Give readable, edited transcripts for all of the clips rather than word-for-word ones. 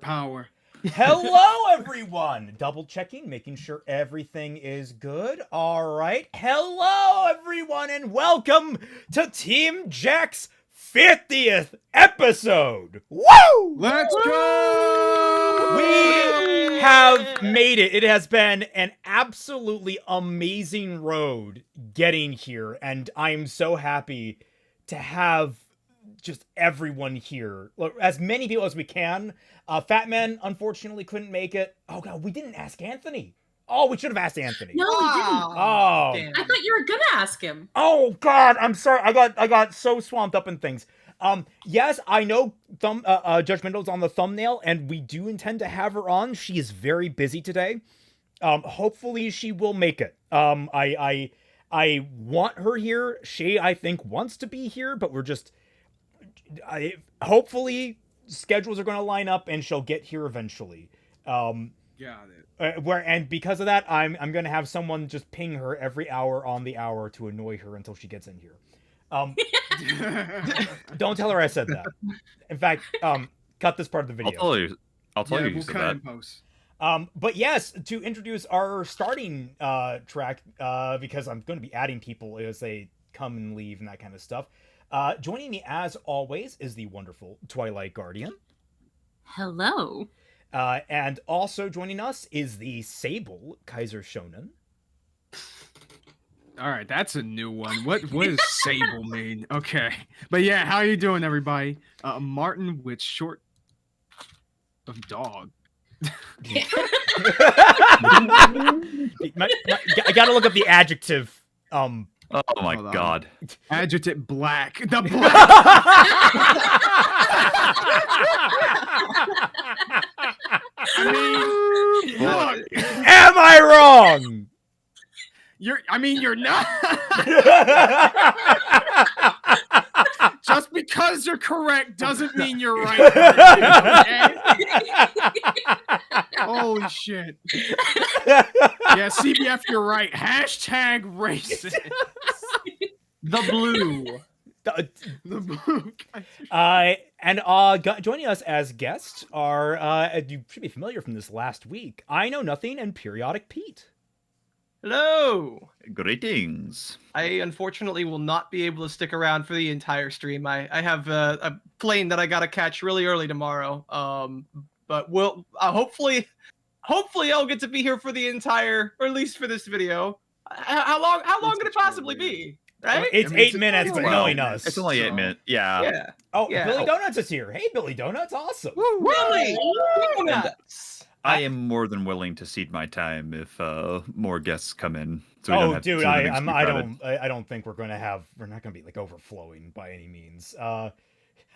power. Hello, everyone! Double checking, making sure everything is good. All right. Hello, everyone, and welcome to Team Jack's 50th episode. Woo! Let's go! We have made it. It has been an absolutely amazing road getting here, and I'm so happy to have just everyone here. Look, as many people as we can. Fatman unfortunately couldn't make it. Oh god, we didn't ask Anthony. Oh, we should have asked Anthony. No, we didn't. Oh, Damn. I thought you were gonna ask him. Oh god, I'm sorry. I got so swamped up in things. Yes, I know Judgmental's on the thumbnail, and we do intend to have her on. She is very busy today. Hopefully she will make it. I want her here. She, I think, wants to be here, but we're just hopefully schedules are going to line up and she'll get here eventually. Got it. And because of that, I'm going to have someone just ping her every hour on the hour to annoy her until she gets in here. Don't tell her I said that. In fact, cut this part of the video. I'll tell you. We'll cut it in post. But yes, to introduce our starting track, because I'm going to be adding people as they come and leave and that kind of stuff. Joining me as always is the wonderful Twilight Guardian. Hello. And also joining us is the Sable Kaiser Shonen. All right, that's a new one. What does Sable mean? Okay, but yeah, how you doing, everybody? Martin with short of dog. I gotta look up the adjective. Oh my god. Adjective black. The black. I mean, look. Am I wrong? You're not. Just because you're correct doesn't mean you're right. Okay? Holy shit. Yeah, CBF, you're right. Hashtag racist. The blue. The blue. Joining us as guests are, you should be familiar from this last week, I Know Nothing and Periodic Pete. Hello. Greetings. I unfortunately will not be able to stick around for the entire stream. I have a plane that I gotta catch really early tomorrow. But we'll hopefully I'll get to be here for the entire, or at least for this video. How long could it possibly be? Right? It's 8 minutes, but knowing us. It's only 8 minutes. Yeah. Oh, yeah. Billy Donuts is here. Hey, Billy Donuts, awesome. Really? Donuts. I am more than willing to cede my time if more guests come in. So we don't have dude, to I don't think we're not gonna be like overflowing by any means. I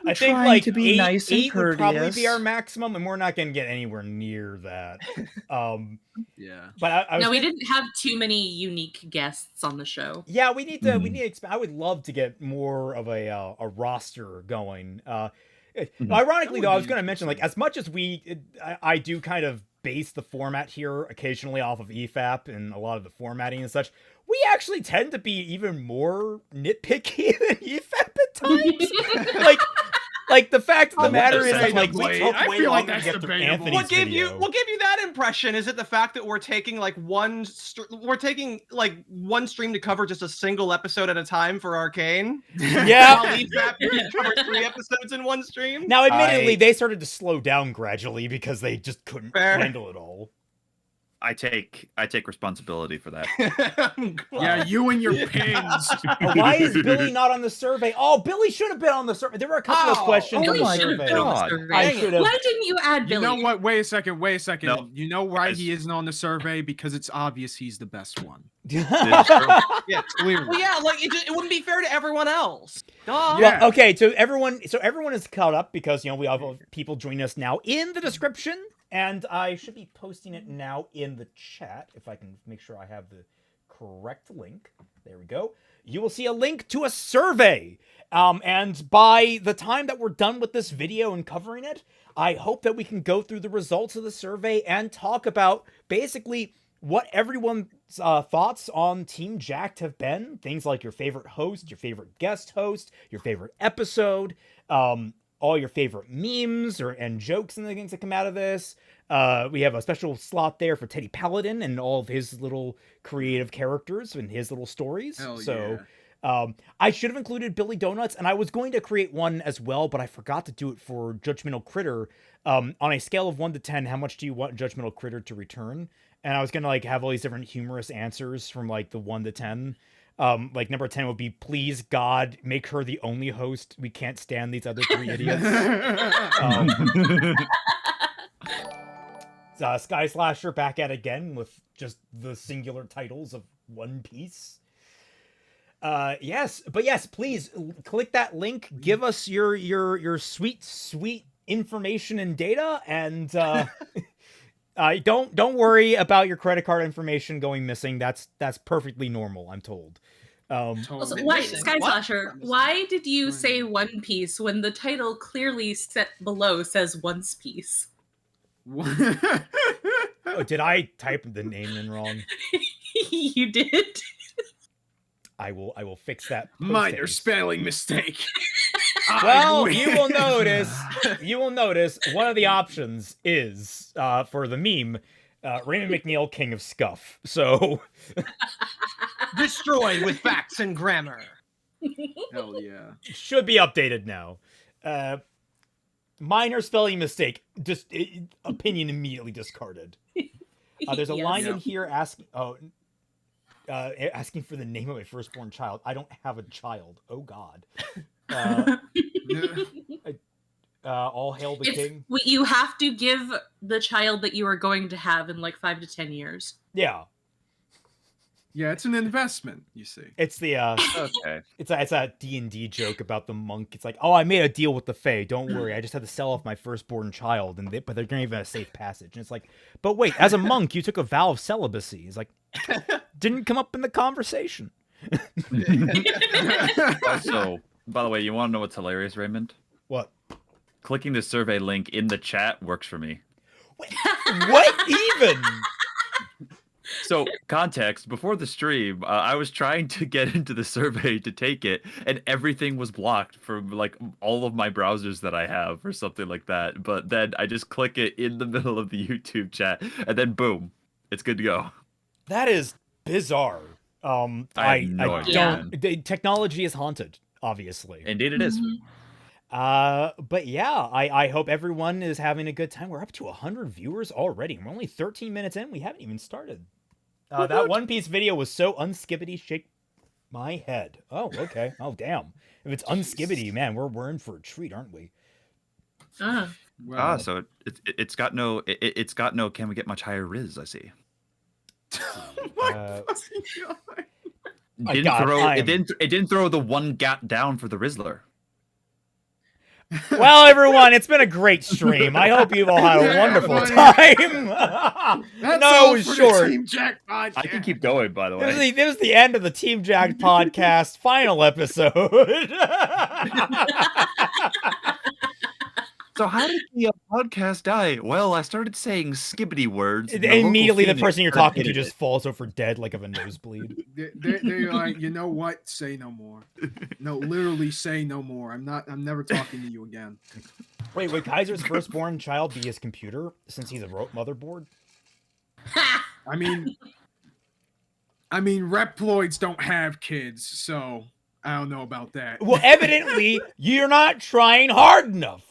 think trying like to be nice and eight would probably courteous. be our maximum, and we're not gonna get anywhere near that. Yeah. But we didn't have too many unique guests on the show. Yeah, we need to. We need to expand. I would love to get more of a roster going. Ironically, though, I was going to mention, like, as much as I do kind of base the format here occasionally off of EFAP and a lot of the formatting and such, we actually tend to be even more nitpicky than EFAP at times. Like the fact of the matter is, that, like, we took way longer to get through Anthony's What gave video. you that impression? Is it the fact that we're taking like one stream to cover just a single episode at a time for Arcane? Yeah. While EFAP covered 3 episodes in one stream. Now, admittedly, they started to slow down gradually because they just couldn't handle it all. I take responsibility for that. Yeah, you and your pins. Why is Billy not on the survey? Oh, Billy should have been on the survey. There were a couple of questions on Billy the should have survey. been on the survey. I should have. Why didn't you add Billy? You know what? Wait a second. No. You know why he isn't on the survey? Because it's obvious he's the best one. Yeah, clearly. Well, yeah, like it wouldn't be fair to everyone else. Duh. Yeah. Well, okay, so everyone is caught up because we have people joining us now in the description, and I should be posting it now in the chat if I can make sure I have the correct link. There we go. You will see a link to a survey. And by the time that we're done with this video and covering it, I hope that we can go through the results of the survey and talk about basically what everyone's thoughts on Team Jacked have been. Things like your favorite host, your favorite guest host, your favorite episode, all your favorite memes and jokes and the things that come out of this. We have a special slot there for Teddy Paladin and all of his little creative characters and his little stories. Hell so yeah. I should have included Billy Donuts, and I was going to create one as well, but I forgot to do it for Judgmental Critter. On a scale of 1 to 10, how much do you want Judgmental Critter to return? And I was gonna like have all these different humorous answers from like the 1 to 10. Like number 10 would be, please God, make her the only host. We can't stand these other 3 idiots. Sky Slasher back at again with just the singular titles of One Piece. Yes, please click that link. Give us your sweet information and data, and don't worry about your credit card information going missing. That's perfectly normal, I'm told. Also, why, Sky Slasher, why did you say One Piece when the title clearly set below says Once Piece? Oh, did I type the name in wrong? You did. I will fix that. Minor spelling mistake. Well, you will notice one of the options is for the meme, Raymond McNeil, King of Scuff. So Destroyed with facts and grammar. Hell yeah. Should be updated now. Minor spelling mistake. Just opinion immediately discarded. There's a line in here asking for the name of my firstborn child. I don't have a child. Oh God. All hail the king. You have to give the child that you are going to have in like 5 to 10 years. Yeah. Yeah, it's an investment, you see. It's the Okay. it's a D&D joke about the monk. It's like, oh, I made a deal with the Fae. Don't worry, I just had to sell off my firstborn child, but they're gonna give it a safe passage. And it's like, but wait, as a monk, you took a vow of celibacy. It's like, didn't come up in the conversation. Also, by the way, you want to know what's hilarious, Raymond? What? Clicking the survey link in the chat works for me. What even? So, context, before the stream, I was trying to get into the survey to take it, and everything was blocked from, like, all of my browsers that I have, or something like that. But then I just click it in the middle of the YouTube chat, and then boom, it's good to go. That is bizarre. I have no idea. Technology is haunted, obviously. Indeed it is. But yeah, I hope everyone is having a good time. We're up to 100 viewers already. We're only 13 minutes in. We haven't even started. That One Piece video was so unskibbity shake my head. Oh, okay. Oh, damn. If it's unskibbity, man, we're in for a treat, aren't we? Well, So it's got no can we get much higher Riz, I see. my fucking God. It didn't throw the one gat down for the Rizzler. Well, everyone, it's been a great stream. I hope you've all had a wonderful time. That's No, all it was for short. the Team Jack podcast. I can keep going, by the way. This was the end of the Team Jack podcast final episode. So how did the podcast die? Well, I started saying skibbity words. and Immediately, the local person you're Phoenix talking to hated just falls over dead like of a nosebleed. They're like, you know what? Say no more. No, literally say no more. I'm never talking to you again. Wait, would Kaiser's firstborn child be his computer since he's a motherboard? I mean, Reploids don't have kids, so I don't know about that. Well, evidently, you're not trying hard enough.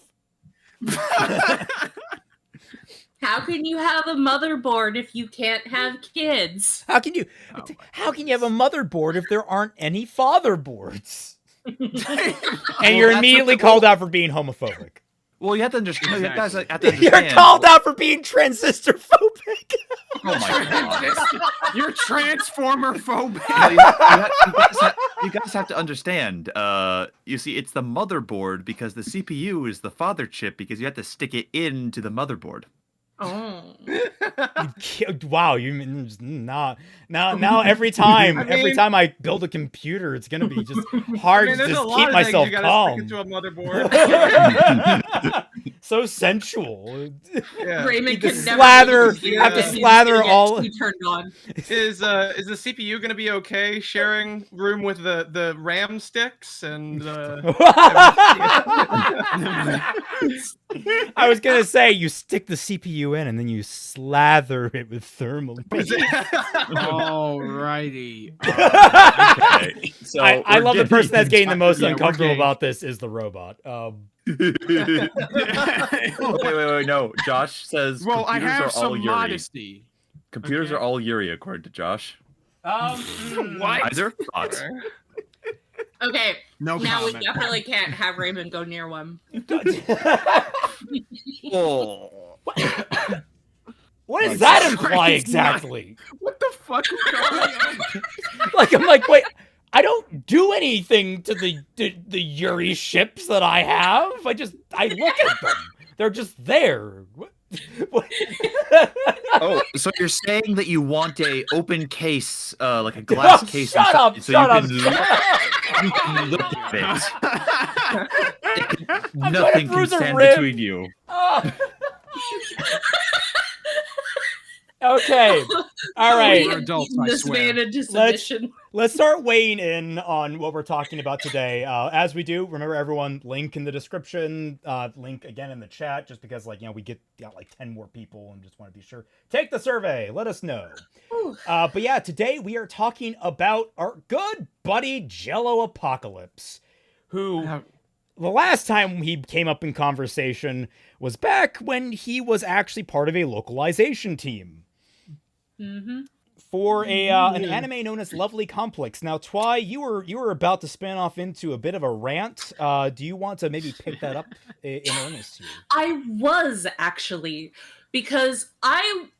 How can you have a motherboard if you can't have kids? How can you have a motherboard if there aren't any fatherboards? And you're immediately called out for being homophobic. Well, you have to understand. You guys have to understand. You're called out for being transistor phobic. Oh my god! You're transformer phobic. You guys have to understand. You see, it's the motherboard because the CPU is the father chip because you have to stick it into the motherboard. Oh. Wow, now every time I build a computer, it's gonna be just hard to just keep myself calm. Into a motherboard. so sensual. Yeah. Raymond The can never slather- have to he's slather gonna get all- too turned on. Is the CPU gonna be okay sharing room with the RAM sticks and I was gonna say you stick the CPU in and then you slather it with thermal paste. Alrighty. Okay, so I we're love the person that's getting the most Yeah, we're uncomfortable getting- about this is the robot. wait, no. Josh says Well, I computers have are all some Yuri. modesty. Computers Okay. are all Yuri, according to Josh. What? Kaiser? Thoughts? Okay, No now we comment. definitely can't have Raymond go near one. Oh. What does Like, that Jesus imply Christ, exactly? What the fuck is going on? I'm like, wait, I don't do anything to the Yuri ships that I have. I look at them. They're just there. What? Oh, so you're saying that you want a open case, like a glass case, Shut up! inside, so Shut up! you can look at it. I'm Nothing gonna can bruise a stand rib. between you. Okay. All right. We have Adults, beaten I this swear. man into submission. Let's start weighing in on what we're talking about today. As we do, remember everyone, link in the description, link again in the chat, just because we got like 10 more people and just want to be sure. Take the survey, let us know. But yeah, today we are talking about our good buddy JelloApocalypse, who the last time he came up in conversation was back when he was actually part of a localization team. Mm-hmm. For an anime known as Lovely Complex. Now, Twy, you were about to spin off into a bit of a rant. Do you want to maybe pick that up in earnest here? I was actually, because I'm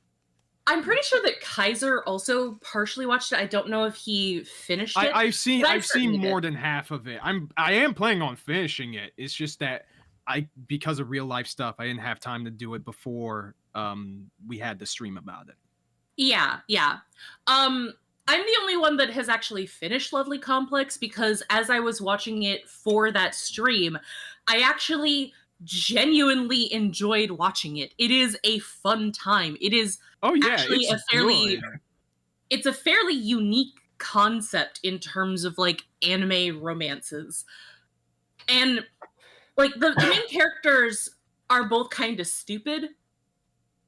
pretty sure that Kaiser also partially watched it. I don't know if he finished it. I've seen but I I've seen certainly more did. than half of it. I am planning on finishing it. It's just that because of real life stuff, I didn't have time to do it before we had the stream about it. Yeah. I'm the only one that has actually finished Lovely Complex, because as I was watching it for that stream, I actually genuinely enjoyed watching it. It is a fun time. It is actually it's a fairly unique concept in terms of like anime romances. And like the main characters are both kind of stupid,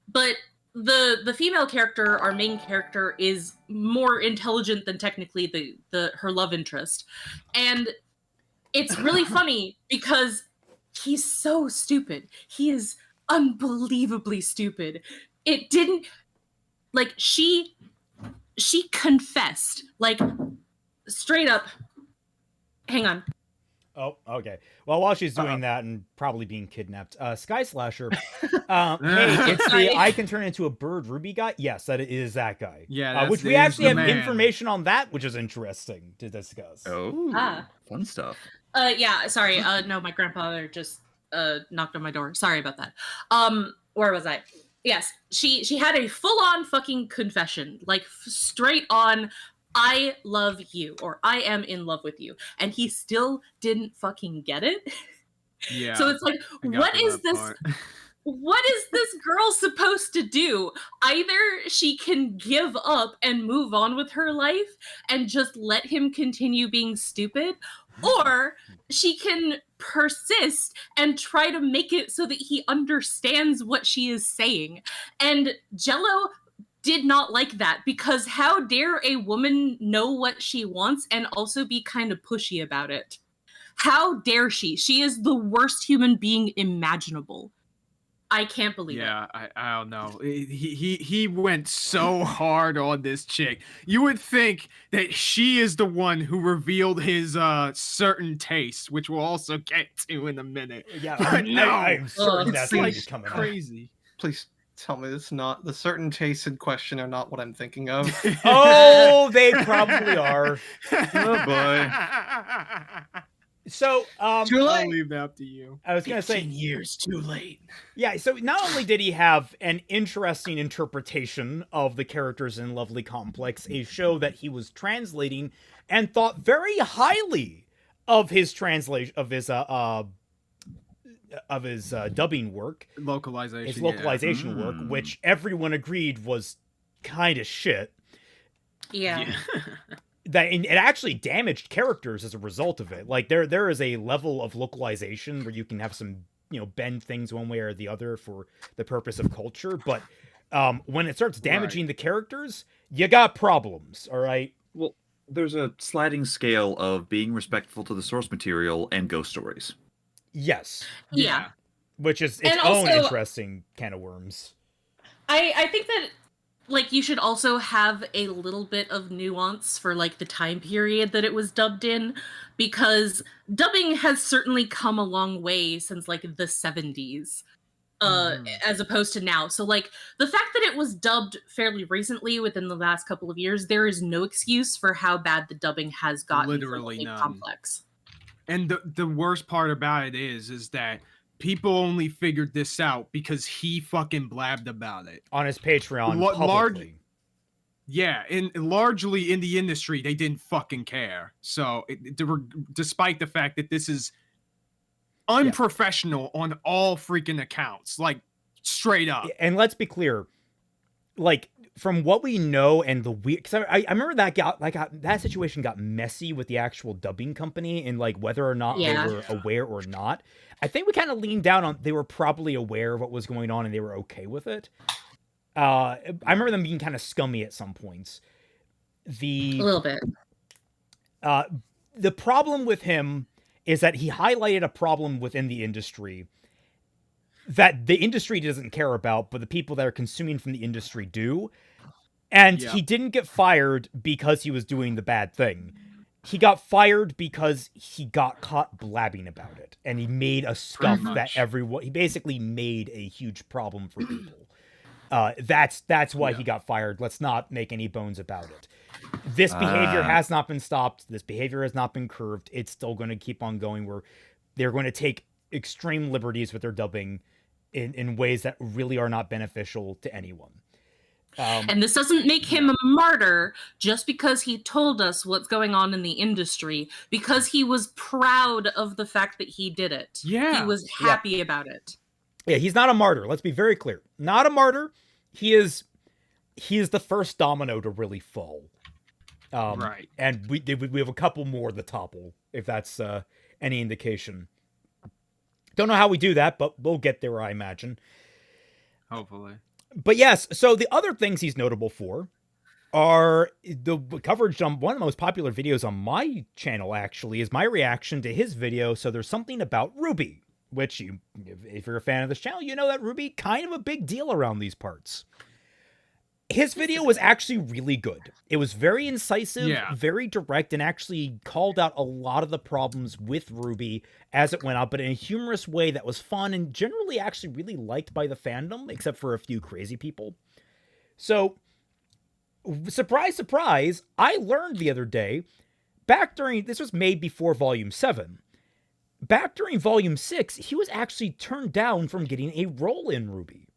but the female character, our main character, is more intelligent than technically her love interest. And it's really funny because he's so stupid. He is unbelievably stupid. It didn't like she confessed, like straight up. Hang on. Oh, okay. Well, while she's doing that and probably being kidnapped, Sky Slasher, hey, it's the I can turn into a bird Ruby guy. Yes, that is that guy. Yeah, which we actually have information on that, which is interesting to discuss. Oh, fun stuff. Yeah, sorry. No, my grandfather just knocked on my door. Sorry about that. Where was I? Yes, she had a full-on fucking confession, like straight on, I love you, or I am in love with you, and he still didn't fucking get it. Yeah. So it's like, what is this? What is this girl supposed to do? Either she can give up and move on with her life and just let him continue being stupid, or she can persist and try to make it so that he understands what she is saying. And Jello did not like that, because how dare a woman know what she wants and also be kind of pushy about it? How dare she? She is the worst human being imaginable. I can't believe it. Yeah, I don't know. He went so hard on this chick. You would think that she is the one who revealed his certain taste, which we'll also get to in a minute. Yeah, But no, I'm certain it's that's going to be like coming up. crazy. Please tell me it's not the certain tastes in question are not what I'm thinking of. Oh, they probably are. Oh boy. So, Too I'll late. leave that up to you. I was gonna say, years too late. yeah. So not only did he have an interesting interpretation of the characters in Lovely Complex, a show that he was translating, and thought very highly of his translation of his dubbing work, Localization. his localization work, which everyone agreed was kind of shit. Yeah. That it actually damaged characters as a result of it. Like there is a level of localization where you can have some, bend things one way or the other for the purpose of culture, but when it starts damaging the characters, you got problems. All right. Well, there's a sliding scale of being respectful to the source material and ghost stories. Yes. Yeah. Which is its And own also, interesting can of worms. I think that, like, you should also have a little bit of nuance for, like, the time period that it was dubbed in, because dubbing has certainly come a long way since, like, the 70s, as opposed to now. So, like, the fact that it was dubbed fairly recently within the last couple of years, there is no excuse for how bad the dubbing has gotten. Literally for none. Complex. And the worst part about it is that people only figured this out because he fucking blabbed about it on his Patreon publicly. Yeah, largely in the industry, they didn't fucking care. So, despite the fact that this is unprofessional on all freaking accounts, like straight up. And let's be clear, like from what we know and the weird, because I remember that situation got messy with the actual dubbing company and like whether or not they were aware or not. I think we kind of leaned down on they were probably aware of what was going on and they were okay with it. I remember them being kind of scummy at some points. A little bit. The problem with him is that he highlighted a problem within the industry that the industry doesn't care about, but the people that are consuming from the industry do. And he didn't get fired because he was doing the bad thing. He got fired because he got caught blabbing about it. And he made a stuff that he basically made a huge problem for people. That's why he got fired. Let's not make any bones about it. This behavior has not been stopped. This behavior has not been curbed. It's still going to keep on going where they're going to take extreme liberties with their dubbing in ways that really are not beneficial to anyone. And this doesn't make him a martyr just because he told us what's going on in the industry, because he was proud of the fact that he did it. Yeah. He was happy about it. Yeah, he's not a martyr. Let's be very clear. Not a martyr. He is the first domino to really fall. Right. And we have a couple more to topple, if that's any indication. Don't know how we do that, but we'll get there, I imagine. Hopefully. But yes, so the other things he's notable for are the coverage on one of the most popular videos on my channel, actually, is my reaction to his video, So There's Something About Ruby, which, if you're a fan of this channel, you know that Ruby, kind of a big deal around these parts. His video was actually really good. It was very incisive, very direct, and actually called out a lot of the problems with Ruby as it went out, but in a humorous way that was fun and generally actually really liked by the fandom, except for a few crazy people. So, surprise, surprise, I learned the other day, this was made before Volume 7, back during Volume 6, he was actually turned down from getting a role in Ruby.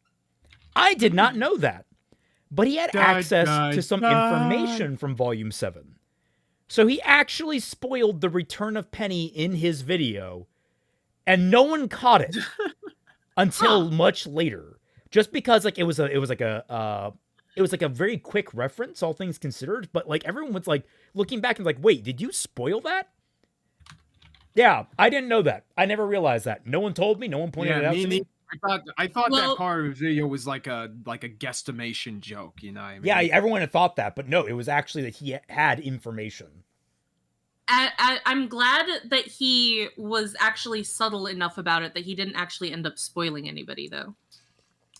I did not know that. But he had access to some information from Volume 7. So he actually spoiled the return of Penny in his video, and no one caught it until much later. Just because like it was like a very quick reference, all things considered, but like everyone was like looking back and like, "Wait, did you spoil that?" Yeah, I didn't know that. I never realized that. No one told me, no one pointed it out to me. I thought that part of the video was like a guesstimation joke, you know what I mean? Yeah, everyone had thought that, but no, it was actually that he had information. I'm glad that he was actually subtle enough about it that he didn't actually end up spoiling anybody, though.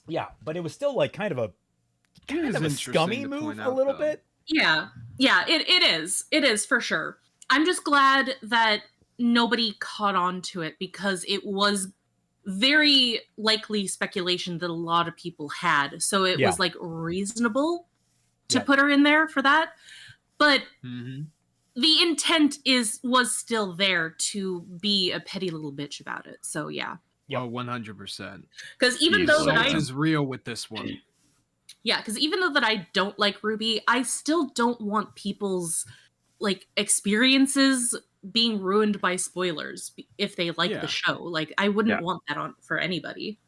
Yeah, but it was still like kind of a scummy move a little bit. Yeah, it is. It is for sure. I'm just glad that nobody caught on to it because it was very likely speculation that a lot of people had. So it was like reasonable to put her in there for that. But the intent was still there to be a petty little bitch about it. So yeah. Oh, 100%. Because even though that is real with this one. Yeah, because even though that I don't like Ruby, I still don't want people's like experiences being ruined by spoilers if they like Yeah. the show. Like, I wouldn't Yeah. want that on for anybody.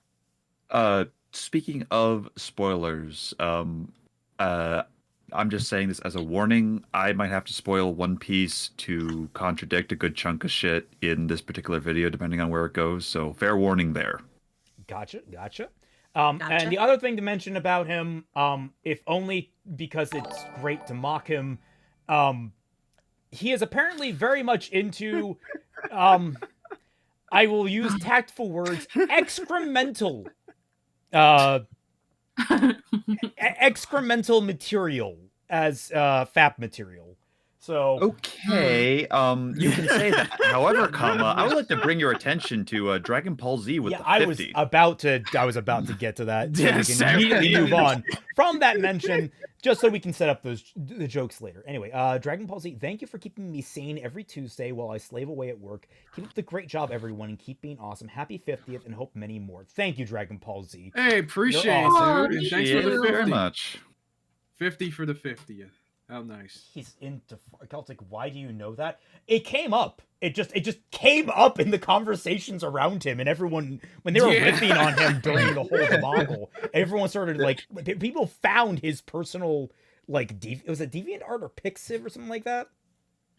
Speaking of spoilers, I'm just saying this as a warning. I might have to spoil One Piece to contradict a good chunk of shit in this particular video, depending on where it goes. So fair warning there. Gotcha. Gotcha. And the other thing to mention about him, if only because it's great to mock him, he is apparently very much into, I will use tactful words, excremental, excremental material as fap material. So Okay, you can say that. However, comma, I would like to bring your attention to Dragon Ball Z with yeah, the I 50. was about to get to that. So Yeah, we same. can immediately move on from that mention, just so we can set up the jokes later. Anyway, Dragon Ball Z, thank you for keeping me sane every Tuesday while I slave away at work. Keep up the great job, everyone, and keep being awesome. Happy 50th, and hope many more. Thank you, Dragon Ball Z. Hey, appreciate it, awesome. dude. And thanks Appreciate for the it 50. very much. 50 for the 50th. How nice. He's into Celtic. Why do you know that? It came up. It just came up in the conversations around him, and everyone, when they were riffing on him during the whole debacle, everyone started like, people found his personal like, was it DeviantArt or Pixiv or something like that?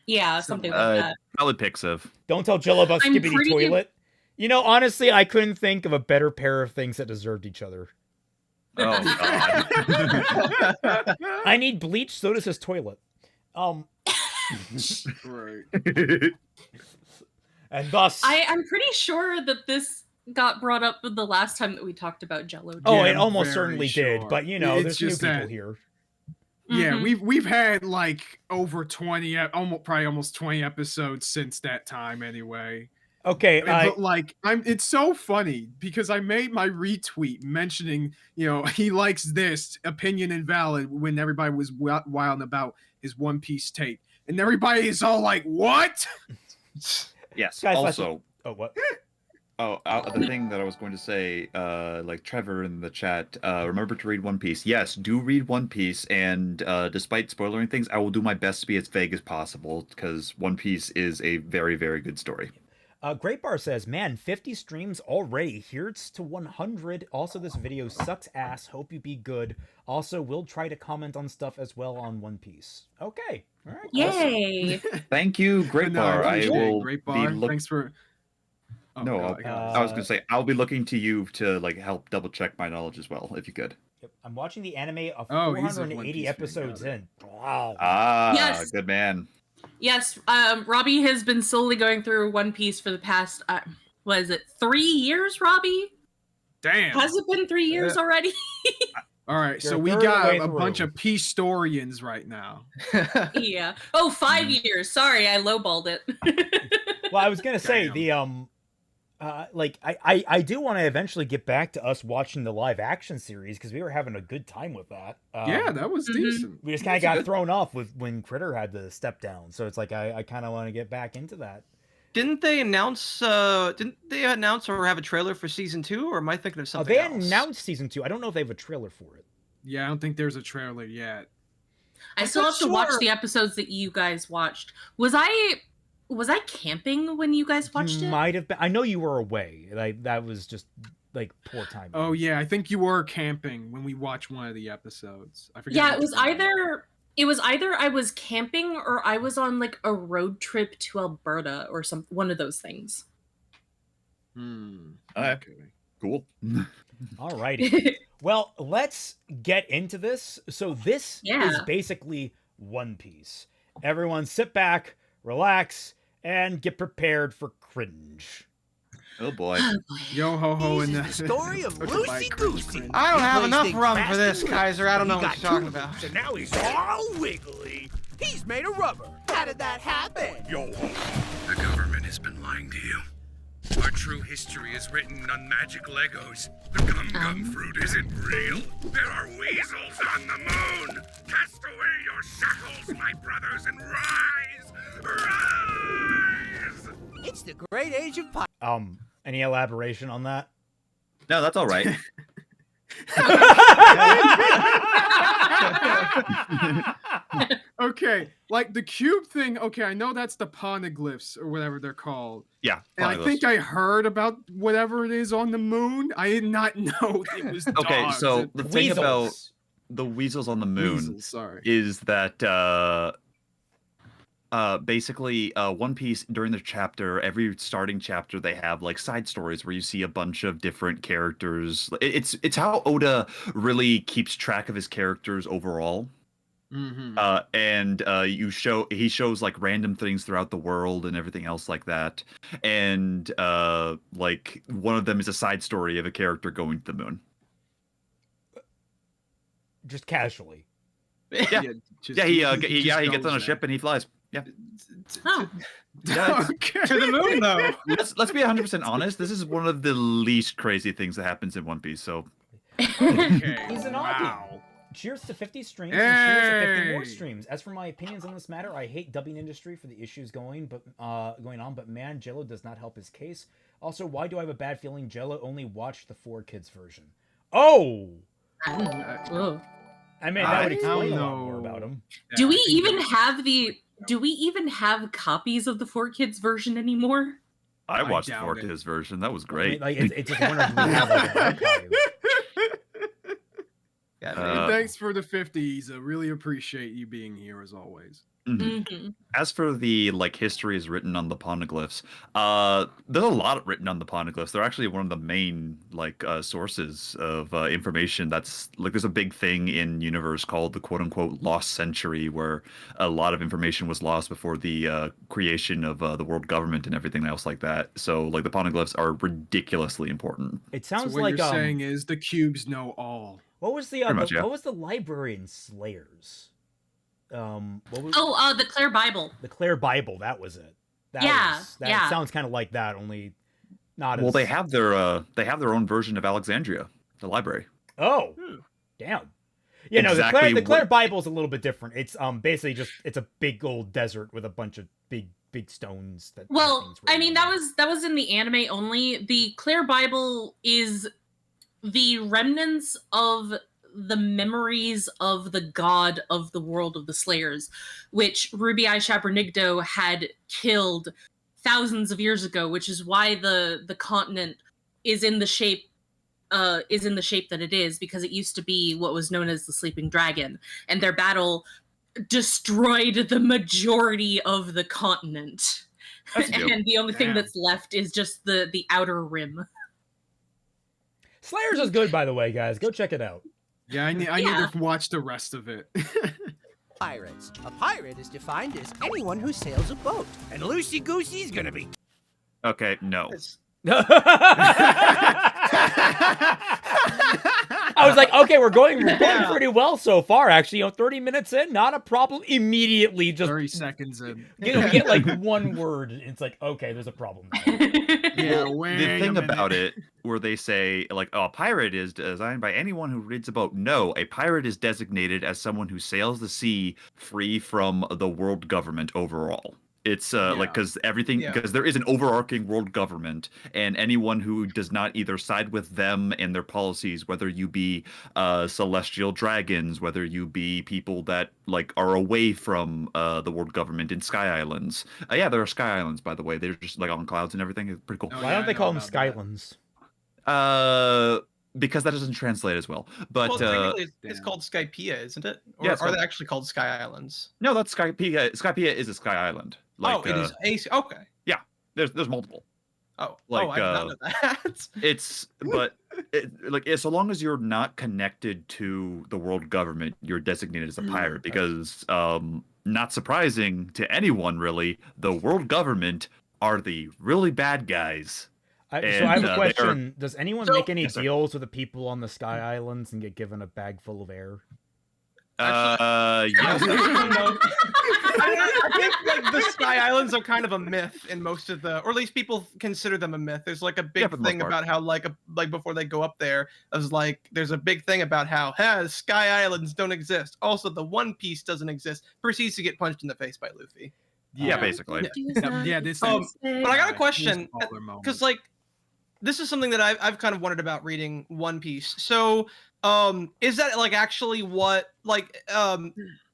Yeah, something like that. Probably Pixiv. Don't tell Jello about I'm Skibbity pretty- Toilet. You know, honestly, I couldn't think of a better pair of things that deserved each other. Oh, God. I need bleach, so does his toilet. Right. And thus, I'm pretty sure that this got brought up the last time that we talked about Jello. oh, Yeah, it I'm almost very certainly sure. did. But you know, It's there's new just people that- here. Yeah, Mhm. we've had like over 20, almost 20 episodes since that time anyway. Okay, But like, it's so funny because I made my retweet mentioning, he likes this opinion invalid when everybody was wilding about his One Piece take, and everybody is all like, "What?" Yes. Guys, Also, oh what? the thing that I was going to say, like Trevor in the chat, remember to read One Piece. Yes, do read One Piece, and despite spoiling things, I will do my best to be as vague as possible because One Piece is a very, very good story. Great Bar says, man, 50 streams already. Here's to 100. Also, this video sucks ass. Hope you be good. Also, we'll try to comment on stuff as well on One Piece. Okay. All right. Yay! Thank you, Great No, Bar. I appreciate it, will Great be Bar. look- Thanks for. Oh, No, God, I was going to say, I'll be looking to you to like help double check my knowledge as well, if you could. Yep. I'm watching the anime of Oh, he's a One 480 Piece fan, episodes got it. in. Wow. Yes. Good man. Yes, Robbie has been slowly going through One Piece for the past, what is it, 3 years, Robbie? Damn. Has it been 3 years already? All right, You're so a we third of the got way a bunch through. of Peace-storians right now. Yeah. Oh, 5 years. Sorry, I lowballed it. Well, I was gonna say Damn. the I do want to eventually get back to us watching the live action series because we were having a good time with that. Yeah, that was Mhm. decent. We just kind of That's got good. thrown off with when Critter had to step down, so it's like I kind of want to get back into that. Didn't they announce or have a trailer for season 2, or am I thinking of something They else? announced season 2. I don't know if they have a trailer for it. Yeah, I don't think there's a trailer yet. I I'm still not have to watch sure. the episodes that you guys watched. Was I camping when you guys watched it? Might have been. I know you were away. Like that was just like poor timing. Oh yeah, I think you were camping when we watched one of the episodes. I forget. Yeah, which it was either I was camping or I was on like a road trip to Alberta or one of those things. Okay. Cool. Alrighty. Well, let's get into this. So this is Yeah. basically One Piece. Everyone sit back, relax, and get prepared for cringe. Oh boy. Yo ho ho in This is the story of Took a bite, Lucy cringe, Goosey. cringe. I don't have He enough plays rum things for this, fast and Kaiser. I don't know loose. what He you're got talking two about. hooves, and now he's all wiggly. He's made of rubber. How did that happen? Yo. The government has been lying to you. Our true history is written on magic Legos. The gum fruit isn't real. There are weasels on the moon. Cast away your shackles, my brothers, and rise! Rise! It's the great age of pop. Any elaboration on that? No, that's all right. Okay, like the cube thing. Okay, I know that's the poneglyphs or whatever they're called. Yeah. And I think I heard about whatever it is on the moon. I did not know it was Okay, dogs. so the thing about Weasels. the weasels on the moon Weasels, sorry. is that basically One Piece during the chapter, every starting chapter they have like side stories where you see a bunch of different characters. It's how Oda really keeps track of his characters overall. Mm-hmm. And he shows like random things throughout the world and everything else like that. And like one of them is a side story of a character going to the moon. Just casually. Yeah. just- He just gets on a goes ship and he flies. Yeah. Oh. there. Okay. To the moon, though. Let's be 100% honest. This is one of the least crazy things that happens in One Piece. So Okay. He's an wow. Cheers to 50 streams and cheers to 50 more Hey! streams. As for my opinions on this matter, I hate dubbing industry for the issues going on, but man, Jello does not help his case. Also, why do I have a bad feeling Jello only watched the 4Kids version? Oh! Oh. I mean, that would I explain a don't lot more know. about him. Do I we think even that- have do we even have copies of the 4Kids version anymore? I watched doubt 4Kids version. That was I mean, great. like, it's just one of them we have like an archive. Yeah, Uh, Thanks for the 50s. I really appreciate you being here as always. Mhm. Mhm. As for the like histories written on the poneglyphs, there's a lot written on the poneglyphs. They're actually one of the main like sources of information. That's like there's a big thing in universe called the quote unquote lost century, where a lot of information was lost before the creation of the world government and everything else like that. So like the poneglyphs are ridiculously important. It So sounds what like you're saying is the cubes know all. what was the, Pretty much, yeah. what was the library in Slayers? What was Oh, the Claire Bible. the Claire Bible? That was it. That Yeah, that yeah. sounds kind of like that, only not Well, as. they have their own version of Alexandria, the library. Oh, damn. Yeah, no, Exactly the Claire what- Bible's a little bit different. It's basically just it's a big old desert with a bunch of big stones that. Well, things I written mean on that was in the anime only. The Claire Bible is the remnants of the memories of the god of the world of the Slayers, which Ruby Eye Shabernigdo had killed thousands of years ago, which is why the continent is in the shape that it is, because it used to be what was known as the Sleeping Dragon, and their battle destroyed the majority of the continent. That's dope. And the only thing Damn. that's left is just the outer rim. Slayers is good, by the way, guys. Go check it out. Yeah, I need Yeah. to watch the rest of it. Pirates. A pirate is defined as anyone who sails a boat. And Loosey Goosey's gonna be. Okay, no. I was like, okay, we're going pretty well so far. Actually, 30 minutes in, not a problem. Immediately, just 30 seconds in. we get like one word, and it's like, okay, there's a problem now. Yeah, The wait a thing minute. about it, where they say, like, oh, a pirate is designed by anyone who reads a boat. No, a pirate is designated as someone who sails the sea free from the world government overall. It's like because everything because there is an overarching world government, and anyone who does not either side with them and their policies, whether you be celestial dragons, whether you be people that like are away from the world government in Sky Islands. Yeah, there are Sky Islands, by the way. They're just like on clouds and everything. It's pretty cool. Oh, Why yeah, don't I they know call them about that. Skylands? Because that doesn't translate as well. But well, technically, it's damn. called Skypiea, isn't it? Or Yeah, it's are called- they actually called Sky Islands? no, that's Skypiea. Skypiea is a Sky Island. Like, oh, it is okay. There's multiple. Oh, like, I did not know that. It's so long as you're not connected to the world government, you're designated as a pirate. Because not surprising to anyone really, the world government are the really bad guys. So I And, have they a are- question. Does anyone make any Yes, sir. deals with the people on the Sky Islands and get given a bag full of air? Yes. I think like the Sky Islands are kind of a myth in most of the, or at least people consider them a myth. There's like a big for the most thing part. about how like before they go up there, there's a big thing about how Sky Islands don't exist. Also, the One Piece doesn't exist. Proceeds to get punched in the face by Luffy. Yeah, basically. Yeah, this But I got a is question a smaller moment. because like this is something that I've kind of wondered about reading One Piece. So, is that like actually what like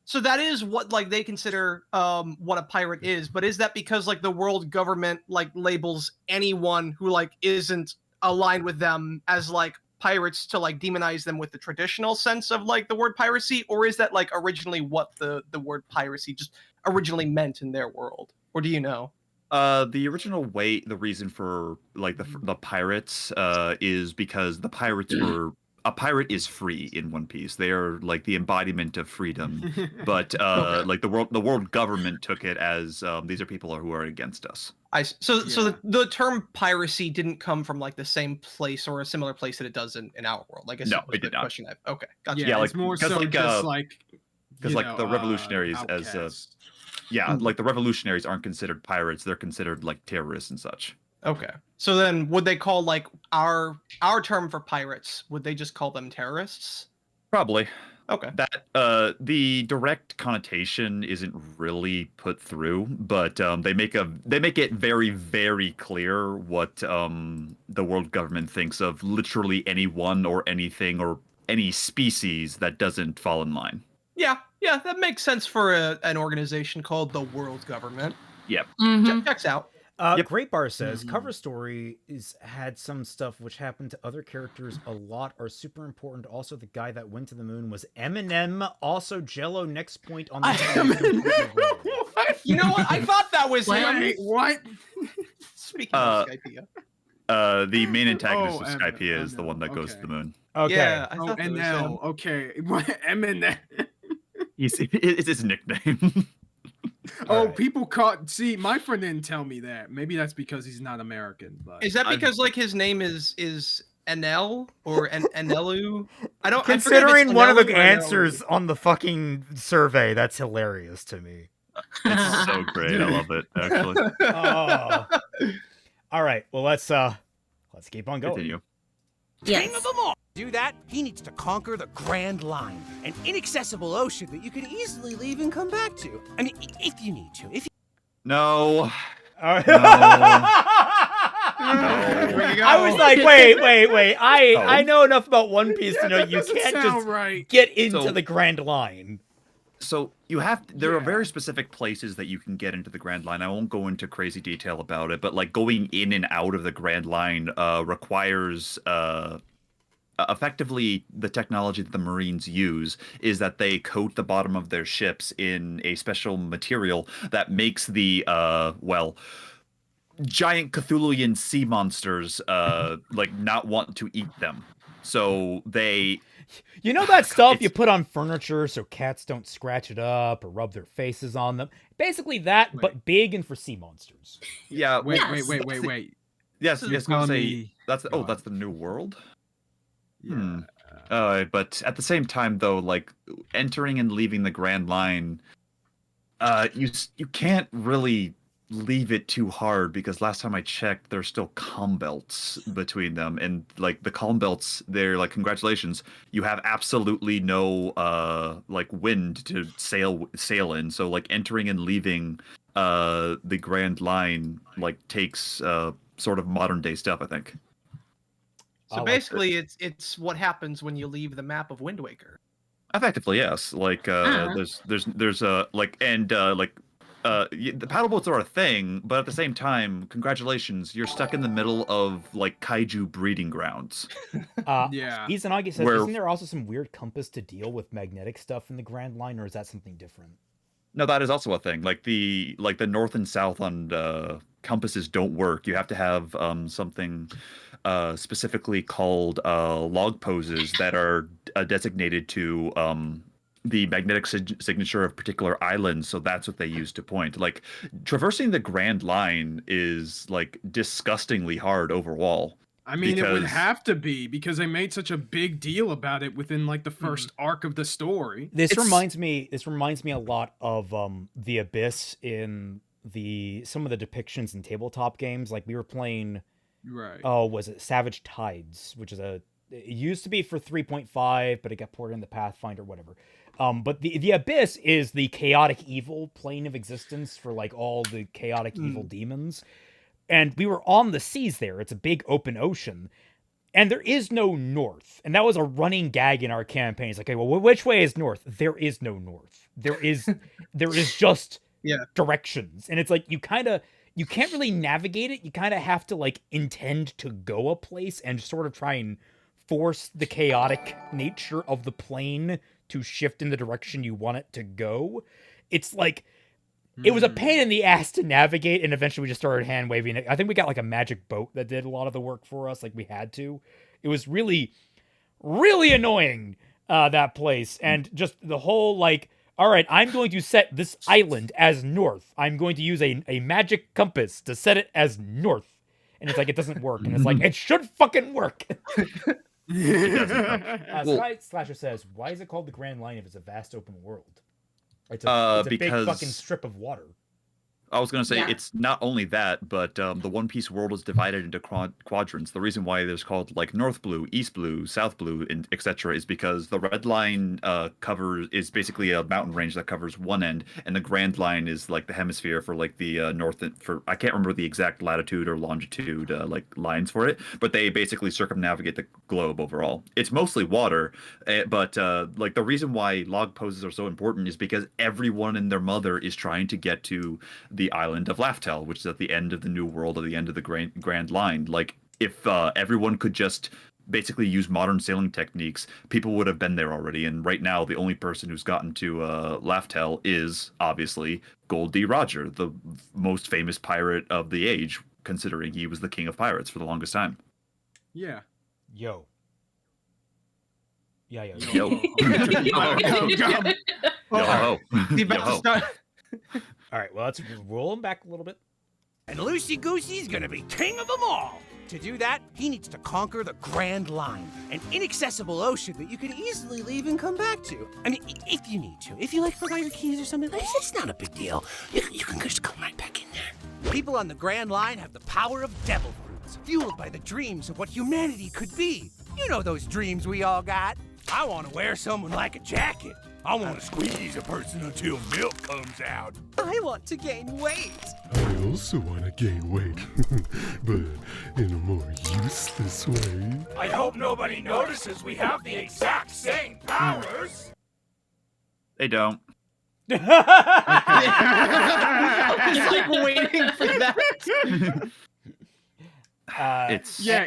so that is what like they consider what a pirate is, but is that because like the world government like labels anyone who like isn't aligned with them as like pirates to like demonize them with the traditional sense of like the word piracy, or is that like originally what the word piracy just originally meant in their world, or do you know? The original the reason for like the pirates is because the pirates were a pirate is free in One Piece. They are like the embodiment of freedom, but like the world government took it as these are people who are against us. So the term piracy didn't come from like the same place or a similar place that it does in our world. I guess No, was it did the not. question okay, gotcha. Yeah, like, it's more 'cause, so like, just like because like the revolutionaries outcasts. like the revolutionaries aren't considered pirates. They're considered like terrorists and such. Okay. So then would they call like our term for pirates, would they just call them terrorists? Probably. Okay. That the direct connotation isn't really put through, but they make it very, very clear what the world government thinks of literally anyone or anything or any species that doesn't fall in line. Yeah, that makes sense for an organization called the world government. Yep. Mhm. Checks out. Yep. Great Bar says cover story had some stuff which happened to other characters a lot are super important. Also, the guy that went to the moon was Eminem. Also, Jello. Next point on the You know what? I thought that was him. Wait, what? Speaking of Skypea. The main antagonist Oh, of Skypea is the one that goes to okay. the moon. Okay. Yeah, I Oh, thought that and was now, him. okay. What? Eminem. It's his nickname. Oh, right. people caught. See, my friend didn't tell me that. Maybe that's because he's not American. But Is that because like his name is Enel or Enelu? I don't. Considering one of the Enelu or answers on the fucking survey, that's hilarious to me. It's so great. I love it, actually. Oh. All right. Well, let's keep on going. Continue. Yes. King of them all. To do that, he needs to conquer the Grand Line, an inaccessible ocean that you can easily leave and come back to. I mean, if you need to. If you... No. All right. No. I was like, wait. I know enough about One Piece to know that you doesn't can't sound just right. get into So- the Grand Line. So you have there are very specific places that you can get into the Grand Line. I won't go into crazy detail about it, but like going in and out of the Grand Line requires effectively the technology that the Marines use is that they coat the bottom of their ships in a special material that makes the giant Cthulhuian sea monsters like not want to eat them. So they You know that stuff you put on furniture so cats don't scratch it up or rub their faces on them? Basically that, but big and for sea monsters. yeah Wait. yes You're gonna telling say me- that's Go on. that's the new world. Yeah. But at the same time, though, like entering and leaving the Grand Line, you can't really leave it too hard because last time I checked, there's still calm belts between them, and like the calm belts, they're like congratulations, you have absolutely no like wind to sail in. So like entering and leaving the Grand Line like takes sort of modern day stuff, I think. So basically, it's what happens when you leave the map of Wind Waker. Effectively, yes. Like there's like and like the paddle boats are a thing, but at the same time, congratulations, you're stuck in the middle of like kaiju breeding grounds. Yeah. Izanagi says, Where- isn't there also some weird compass to deal with magnetic stuff in the Grand Line, or is that something different? No, that is also a thing. Like the north and south on compasses don't work. You have to have something specifically called log poses that are designated to the magnetic signature of particular islands. So that's what they use to point. Like traversing the Grand Line is like disgustingly hard overall. I mean, it would because- have to be because they made such a big deal about it within like the first arc of the story. This It's- reminds me a lot of the Abyss in some of the depictions in tabletop games. Like we were playing Right. was it Savage Tides, which is it used to be for 3.5, but it got ported in the Pathfinder, whatever. But the Abyss is the chaotic evil plane of existence for like all the chaotic evil demons. and we were on the seas there. It's a big open ocean, and there is no north. And that was a running gag in our campaign. It's like, okay, well, which way is north? There is no north. There is just directions. And it's like, you can't really navigate it. You kind of have to like intend to go a place and sort of try and force the chaotic nature of the plane to shift in the direction you want it to go. It's like, it was a pain in the ass to navigate, and eventually we just started hand waving it. I think we got like a magic boat that did a lot of the work for us. Like we had to. It was really, really annoying, that place. And just the whole like, all right, I'm going to set this island as north. I'm going to use a magic compass to set it as north. And it's like, it doesn't work. And it's like, it should fucking work. Sky Slasher says, why is it called the Grand Line if it's a vast open world? It's a big fucking strip of water. I was going to say, it's not only that, but the One Piece world is divided into quadrants. The reason why there's called like North Blue, East Blue, South Blue, and etc. is because the red line is basically a mountain range that covers one end, and the Grand Line is like the hemisphere for like the north. I can't remember the exact latitude or longitude like lines for it, but they basically circumnavigate the globe overall. It's mostly water, but like the reason why log poses are so important is because everyone and their mother is trying to get to the island of Laftel, which is at the end of the New World, at the end of the Grand Line. Like, if everyone could just basically use modern sailing techniques, people would have been there already. And right now, the only person who's gotten to Laftel is, obviously, Gold D. Roger, the most famous pirate of the age, considering he was the king of pirates for the longest time. Yeah. Yo. Yeah. Yo. Yo. All right, well, let's roll him back a little bit. And Loosey Goosey's gonna be king of them all. To do that, he needs to conquer the Grand Line, an inaccessible ocean that you can easily leave and come back to. I mean, if you need to. If you like forgot your keys or something, it's not a big deal. You can just come right back in there. People on the Grand Line have the power of devil fruits, fueled by the dreams of what humanity could be. You know those dreams we all got. I want to wear someone like a jacket. I want to squeeze a person until milk comes out. I want to gain weight. I also want to gain weight, but in a more useless way. I hope nobody notices we have the exact same powers. They don't. I was like waiting for that.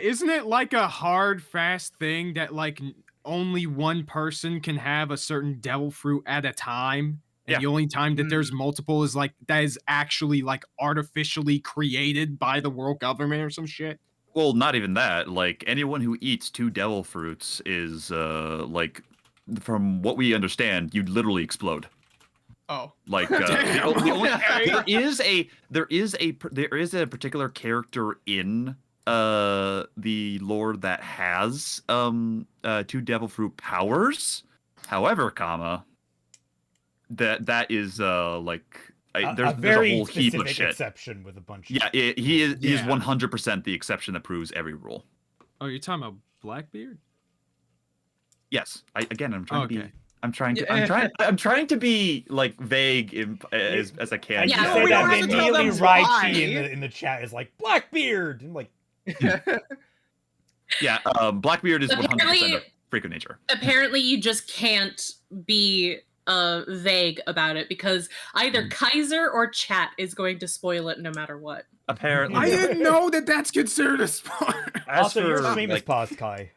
Isn't it like a hard, fast thing that like only one person can have a certain devil fruit at a time? And the only time that there's multiple is like that is actually like artificially created by the world government or some shit. Well, not even that. Like anyone who eats 2 devil fruits is like, from what we understand, you'd literally explode. Oh, like there is a particular character in the lore that has 2 devil fruit powers. However, that is like there's a whole heap of shit. Exception with a bunch. He is 100% the exception that proves every rule. Oh, you're talking about Blackbeard? Yes. I'm trying to be like vague as I can. Yeah, say that immediately. Raichi in the chat is like Blackbeard, and like. Blackbeard is 100% freak of nature. Apparently, you just can't be vague about it because either Kaiser or chat is going to spoil it no matter what. Apparently, I didn't know that that's considered a spoiler. Also, your stream is paused, Kai.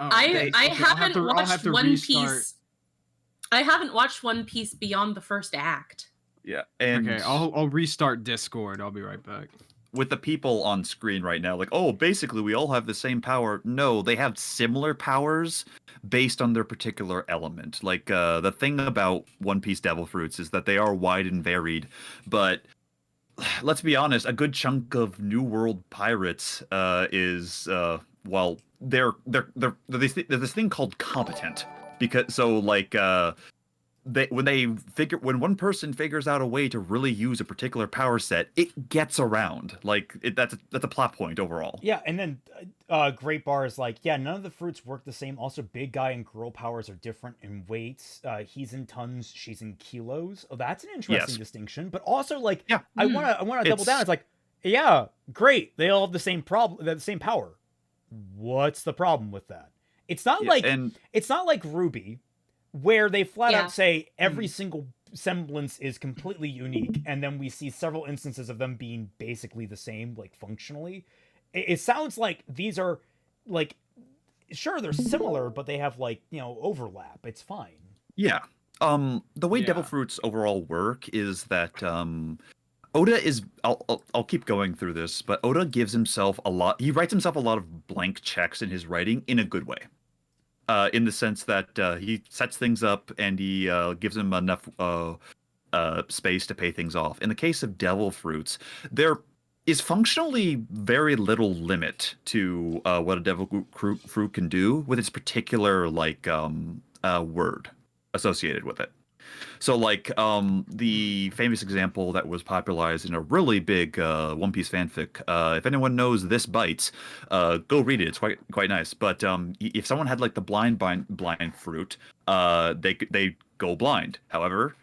I haven't watched One Piece. I haven't watched One Piece beyond the first act. Yeah, and okay, I'll restart Discord. I'll be right back. With the people on screen right now, like, oh, basically we all have the same power. No, they have similar powers based on their particular element. Like the thing about One Piece devil fruits is that they are wide and varied, but let's be honest, a good chunk of New World pirates is there's this thing called competent, because when one person figures out a way to really use a particular power set, it gets around. That's a plot point overall. Yeah, and then Great Bar is like, yeah, none of the fruits work the same. Also, big guy and girl powers are different in weights. He's in tons, she's in kilos. Oh, that's an interesting distinction. But also, like, I wanna double down. It's like Yeah, great. They all have the same problem, the same power. What's the problem with that? It's not Yeah, like and it's not like Ruby, where they flat Yeah. out say every single semblance is completely unique, and then we see several instances of them being basically the same, like functionally. It sounds like these are like, sure, they're similar, but they have like, overlap. It's fine. yeah. The way devil Yeah. fruits overall work is that Oda is. I'll keep going through this, but Oda gives himself a lot. He writes himself a lot of blank checks in his writing in a good way. In the sense that he sets things up and he gives him enough space to pay things off. In the case of devil fruits, there is functionally very little limit to what a devil fruit can do with its particular word associated with it. So like the famous example that was popularized in a really big One Piece fanfic. If anyone knows This Bites, go read it. It's quite nice. But if someone had like the blind fruit, they go blind. However,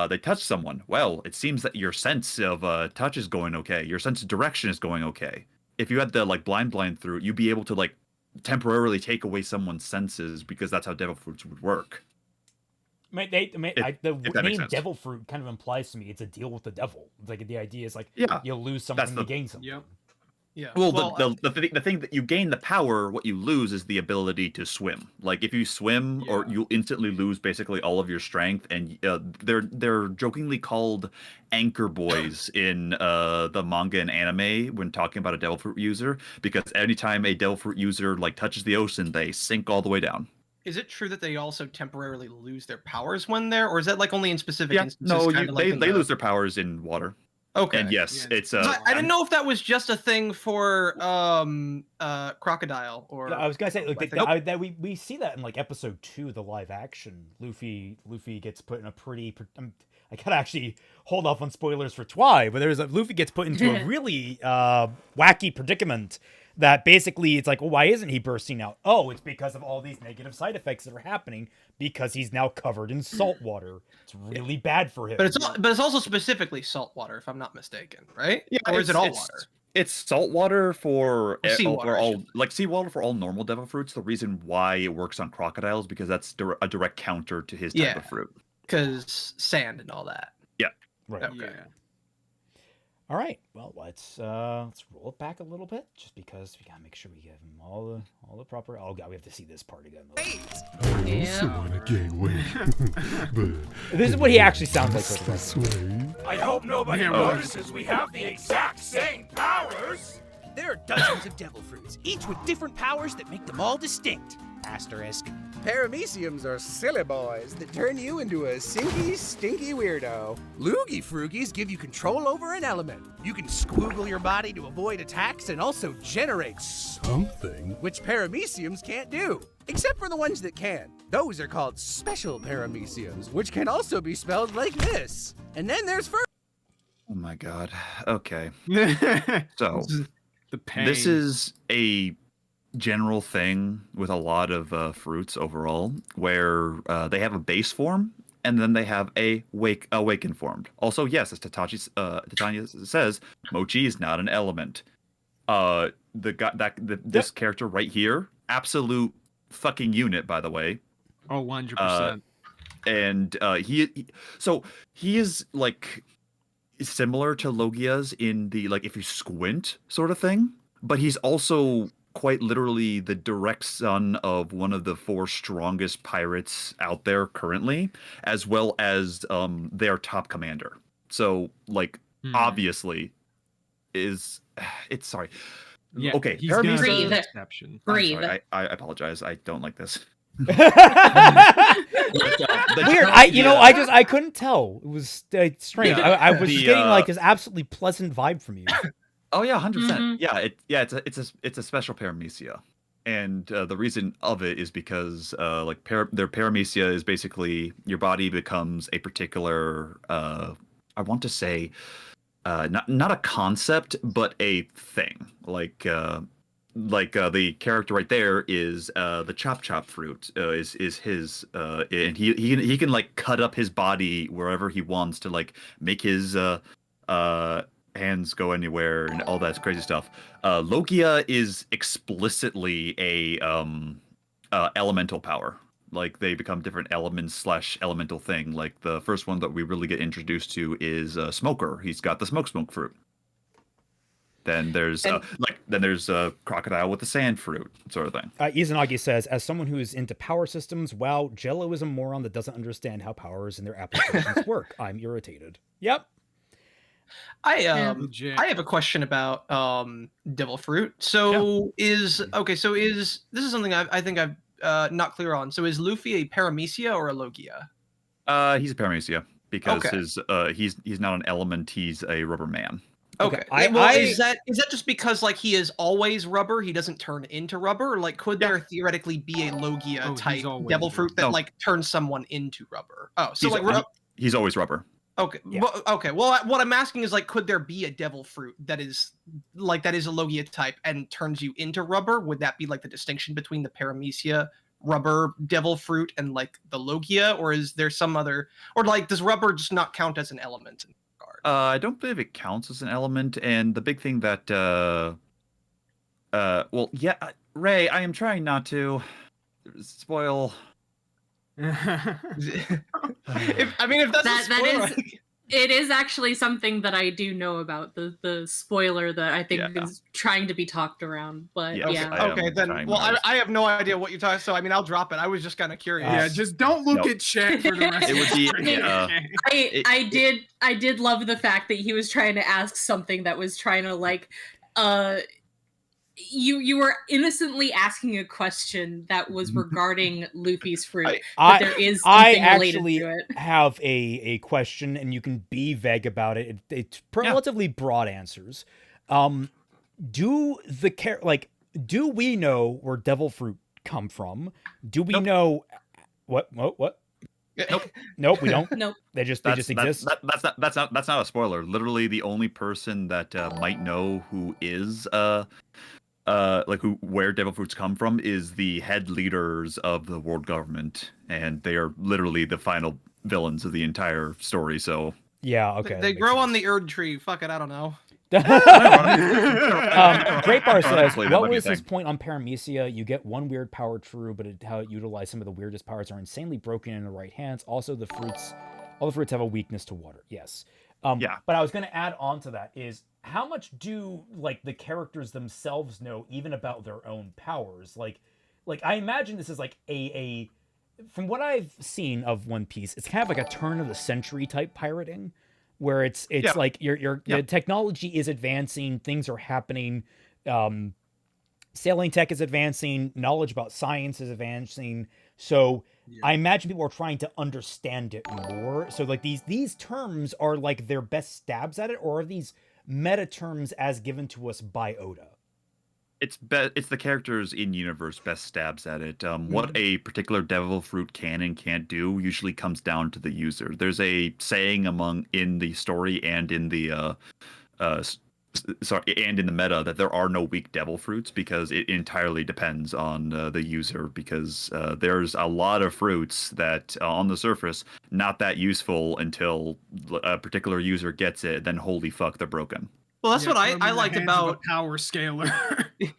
they touch someone. Well, it seems that your sense of touch is going okay. Your sense of direction is going okay. If you had the like blind fruit, you'd be able to like temporarily take away someone's senses because that's how devil fruits would work. The If that makes name sense. devil fruit kind of implies to me it's a deal with the devil. It's like the idea is like Yeah, you lose that's something, the- you gain something. Yep. Yeah. Well, the thing that you gain the power, what you lose is the ability to swim. Like if you swim, or Yeah. you'll instantly lose basically all of your strength, and they're jokingly called anchor boys in the manga and anime when talking about a devil fruit user, because anytime a devil fruit user like touches the ocean, they sink all the way down. Is it true that they also temporarily lose their powers when they're, or is that like only in specific instances? No, kinda like in they the- lose their powers in water. Okay. And yes, Yeah. it's I didn't know if that was just a thing for crocodile or. Yeah, I was gonna say like Nope. that we see that in like episode 2, the live action. Luffy gets put in a pretty. I gotta actually hold off on spoilers for Twi, but Luffy gets put into a really wacky predicament that basically it's like, well, why isn't he bursting out? Oh, it's because of all these negative side effects that are happening because he's now covered in salt water. It's really bad for him. But it's also specifically salt water, if I'm not mistaken, right? Yeah, or is it all it's- water? It's salt water for Seawater, for I all should- like seawater for all normal devil fruits. The reason why it works on crocodiles because that's a direct counter to his type Yeah. of fruit. Because sand and all that. Right. Okay. Yeah. All right. Well, let's roll it back a little bit, just because we gotta make sure we give him all the proper. Oh god, we have to see this part again. I also want to gain weight. But This is what he actually sounds like. it's For the this record. way. I hope nobody Yeah, notices we have the exact same powers. There are dozens of devil fruits, each with different powers that make them all distinct. Asterisk. Parameciums are silly boys that turn you into a sinky, stinky weirdo. Loogie Froogies give you control over an element. You can squiggle your body to avoid attacks and also generate Something. which parameciums can't do. Except for the ones that can. Those are called special parameciums, which can also be spelled like this. And then there's Oh my god. Okay. the So pain. this is a general thing with a lot of fruits overall, where they have a base form and then they have a awakened form. Also, yes, as Titania says, mochi is not an element. This character right here, absolute fucking unit, by the way. Oh, 100%. And he is like similar to Logia's in the like if you squint sort of thing, but he's also quite literally the direct son of one of the 4 strongest pirates out there currently, as well as their top commander. So like obviously it's sorry. Yeah, Okay, he's gonna be Breathe. an exception. I'm Breathe. sorry, I apologize. I don't like this. Weird. I couldn't tell. It was strange. Yeah. I was The, getting like this absolutely pleasant vibe from you. Oh yeah, 100%. Mhm. Yeah, it's a special paramecia, and the reason of it is because their paramecia is basically your body becomes a particular I want to say not a concept but a thing the character right there is the chop fruit is his and he can like cut up his body wherever he wants to like make his hands go anywhere and all that crazy stuff. Logia is explicitly a elemental power. Like they become different elements / elemental thing. Like the first one that we really get introduced to is Smoker. He's got the smoke fruit. Then there's Crocodile with the sand fruit sort of thing. Izanagi says, as someone who is into power systems, wow, Jello is a moron that doesn't understand how powers and their applications work. I'm irritated. Yep. I have a question about devil fruit. So this is something I think I've not clear on. So is Luffy a paramecia or a Logia? He's a paramecia because he's not an element, he's a rubber man. Okay. Is that just because like he is always rubber? He doesn't turn into rubber? Or, like could there theoretically be a Logia type devil fruit that like turns someone into rubber? Oh, so he's always rubber. Okay. Yeah. Well, what I'm asking is like, could there be a devil fruit that is a Logia type and turns you into rubber? Would that be like the distinction between the paramecia rubber devil fruit and like the Logia, or is there some other, or like does rubber just not count as an element? I don't believe it counts as an element, and the big thing that, Ray, I am trying not to spoil. If that's a spoiler, it is actually something that I do know about the spoiler that I think is trying to be talked around. But I have no idea what you're talking. So I mean, I'll drop it. I was just kind of curious. Yeah, just don't look at chat for the rest. It would be. I did love the fact that he was trying to ask something that was trying to like you were innocently asking a question that was regarding Luffy's fruit, but there is something related to it. I have a question, and you can be vague about it. It's relatively broad answers. Do we know where devil fruit come from? Do we know what? Nope, we don't. Nope. They just exist. That's not a spoiler. Literally, the only person that might know who is where devil fruits come from is the head leaders of the world government, and they are literally the final villains of the entire story. So they grow on the Erd tree. Fuck it, I don't know. Great Bar says, what was his point on paramecia? You get one weird power true, but how it utilized some of the weirdest powers are insanely broken in the right hands. Also, all the fruits have a weakness to water. Yes. But I was going to add on to that is, how much do like the characters themselves know even about their own powers? Like I imagine this is like a from what I've seen of One Piece, it's kind of like a turn of the century type pirating, where it's like the technology is advancing, things are happening, sailing tech is advancing, knowledge about science is advancing. So I imagine people are trying to understand it more. So like these terms are like their best stabs at it, or are these meta terms as given to us by Oda? It's the characters in universe best stabs at it. What a particular devil fruit can and can't do usually comes down to the user. There's a saying in the story and in the and in the meta that there are no weak devil fruits, because it entirely depends on the user, because there's a lot of fruits that on the surface not that useful until a particular user gets it, then holy fuck, they're broken. Well, that's what I liked about power scaler.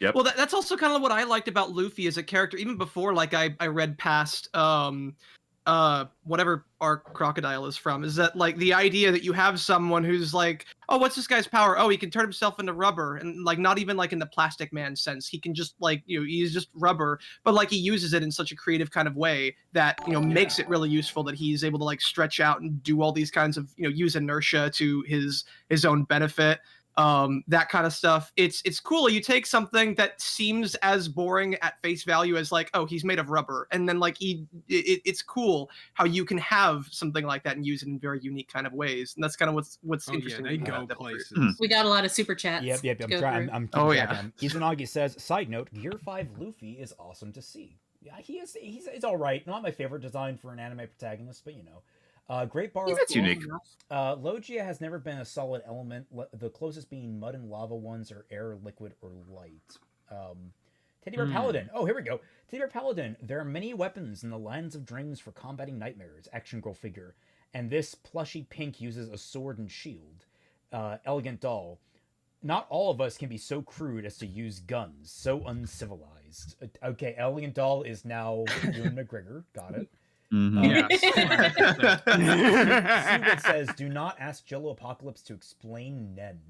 Yep. Well, that's also kind of what I liked about Luffy as a character, even before like I read past whatever arc Crocodile is from, is that like the idea that you have someone who's like, oh, what's this guy's power? Oh, he can turn himself into rubber, and like not even like in the Plastic Man sense. He can just like, he's just rubber, but like he uses it in such a creative kind of way that, makes it really useful, that he's able to like stretch out and do all these kinds of, use inertia to his own benefit. That kind of stuff. It's cool. You take something that seems as boring at face value as like, oh, he's made of rubber, and then like it's cool how you can have something like that and use it in very unique kind of ways, and that's kind of what's interesting. Yeah, they go places. We got a lot of super chats. Yep. I'm trying. Izanagi says, side note, Gear 5 Luffy is awesome to see. Yeah, he's all right. Not my favorite design for an anime protagonist, but Great Bar. That's unique. Logia has never been a solid element. The closest being mud and lava ones are air, liquid, or light. Teddy Bear Paladin. Oh, here we go. Teddy Bear Paladin. There are many weapons in the lands of dreams for combating nightmares. Action girl figure. And this plushy pink uses a sword and shield. Elegant Doll. Not all of us can be so crude as to use guns. So uncivilized. Okay, Elegant Doll is now Ewan McGregor. Got it. Mhm. Seaward says, "Do not ask JelloApocalypse to explain Nen."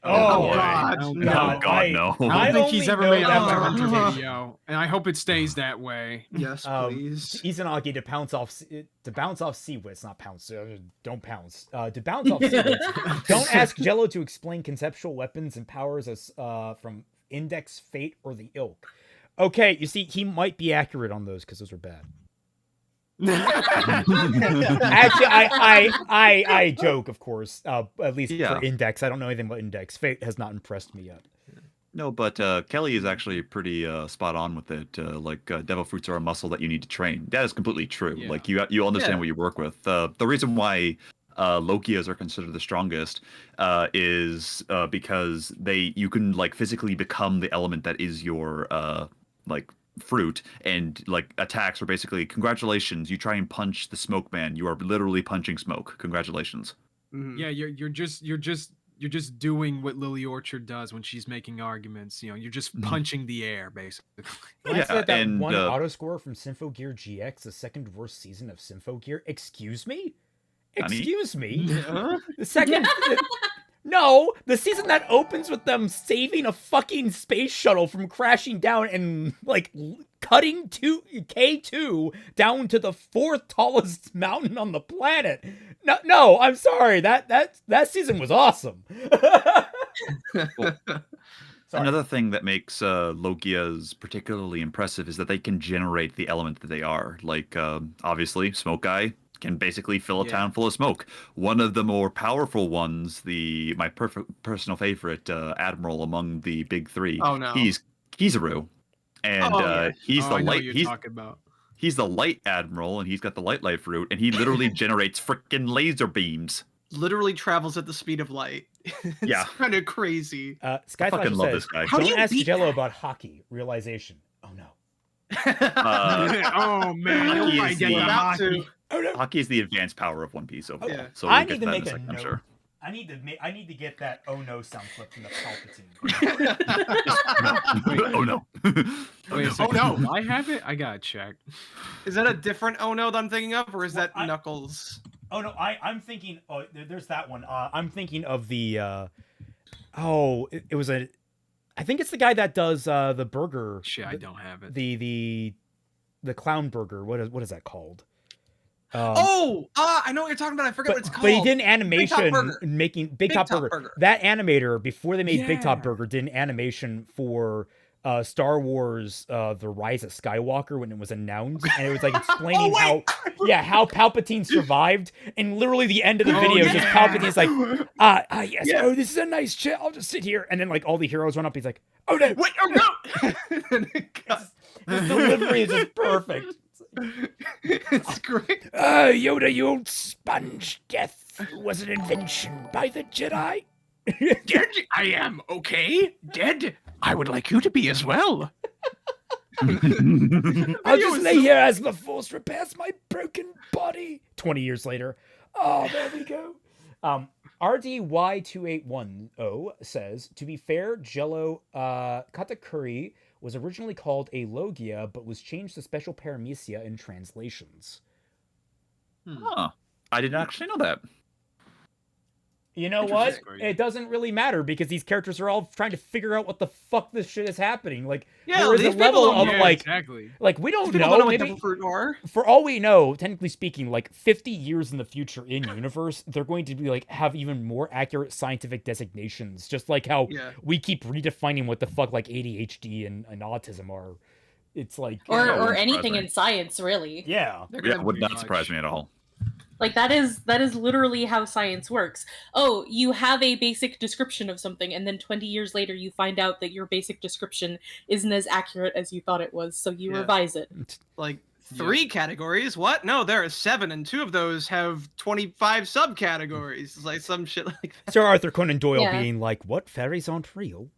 Oh, boy. God. Oh, No, God. God, no. I don't think he's ever made a that Toronto one. video, and I hope it stays that way. Yes, please. Izanagi to bounce off Seawits, not pounce. Don't pounce. To bounce off Seawits. Don't ask Jello to explain conceptual weapons and powers as from Index, Fate, or the Ilk. Okay, you see, he might be accurate on those because those are bad. Actually, I joke, of course. At least for Index, I don't know anything about Index. Fate has not impressed me yet. No, but Kelly is actually pretty spot on with it. Devil fruits are a muscle that you need to train. That is completely true. Yeah. Like you understand what you work with. The reason why Lokias are considered the strongest is because you can like physically become the element that is your fruit, and like attacks are basically congratulations. You try and punch the smoke man. You are literally punching smoke. Congratulations. Mhm. Yeah, you're just doing what Lily Orchard does when she's making arguments. You know, you're just punching the air, basically. I said that and, one auto score from Symphogear GX, the second worst season of Symphogear. Excuse me? Excuse me? The second... No, the season that opens with them saving a fucking space shuttle from crashing down and, like, cutting K2 down to the 4th tallest mountain on the planet. No, I'm sorry. That season was awesome. Another thing that makes Lokias particularly impressive is that they can generate the element that they are. Like, obviously, Smoke Guy can basically fill a town full of smoke. One of the more powerful ones, my personal favorite Admiral among the big three. Oh no, he's Kizaru, and he's the light. He's the light admiral, and he's got the light fruit, and he literally generates freaking laser beams. Literally travels at the speed of light. It's kind of crazy. Skyflash fucking love says, this guy. Don't ask Jello about hockey. Realization. Oh no. Oh man, Hockey is the advanced power of One Piece overall. Yeah. So I we'll need to make get a that in a second, I'm note. sure. I need to get that oh no sound clip from the Palpatine. Oh no. Wait a second. Oh no, I have it? I gotta check. Is that a different oh no that I'm thinking of, or is that Knuckles? Oh no, I'm thinking. Oh, there's that one. I'm thinking of the. It was a. I think it's the guy that does the burger. Shit, I don't have it. The clown burger. What is that called? I know what you're talking about. I forget what it's called. But he did an animation making Big Top Burger. That animator, before they made Big Top Burger, did an animation for Star Wars The Rise of Skywalker when it was announced, and it was like explaining how Palpatine survived, and literally the end of the video is just Palpatine's like, yes, this is a nice chair, I'll just sit here, and then like all the heroes run up, he's like, oh no, wait, oh no. His delivery is just perfect. It's great. Yoda, you old sponge. Death was an invention by the Jedi. Dead? I am okay. Dead? I would like you to be as well. I'll just lay here as the Force repairs my broken body. 20 years later. Oh, there we go. RDY2810 says, to be fair, Jello Katakuri was originally called a Logia, but was changed to Special Paramecia in translations. Huh. I didn't actually know that. You know what? It doesn't really matter because these characters are all trying to figure out what the fuck this shit is happening. Like, there is a level of like we don't know. Maybe, for all we know, technically speaking, like 50 years in the future in universe, they're going to be like have even more accurate scientific designations. Just like how we keep redefining what the fuck like ADHD and autism are. It's like or anything in science, really. Yeah, it would not surprise me at all. Like that is literally how science works. Oh, you have a basic description of something, and then 20 years later you find out that your basic description isn't as accurate as you thought it was, so you revise it. Like 3 categories? What? No, there are 7, and 2 of those have 25 subcategories. It's like some shit like that. Sir Arthur Conan Doyle being like, what? Fairies aren't real?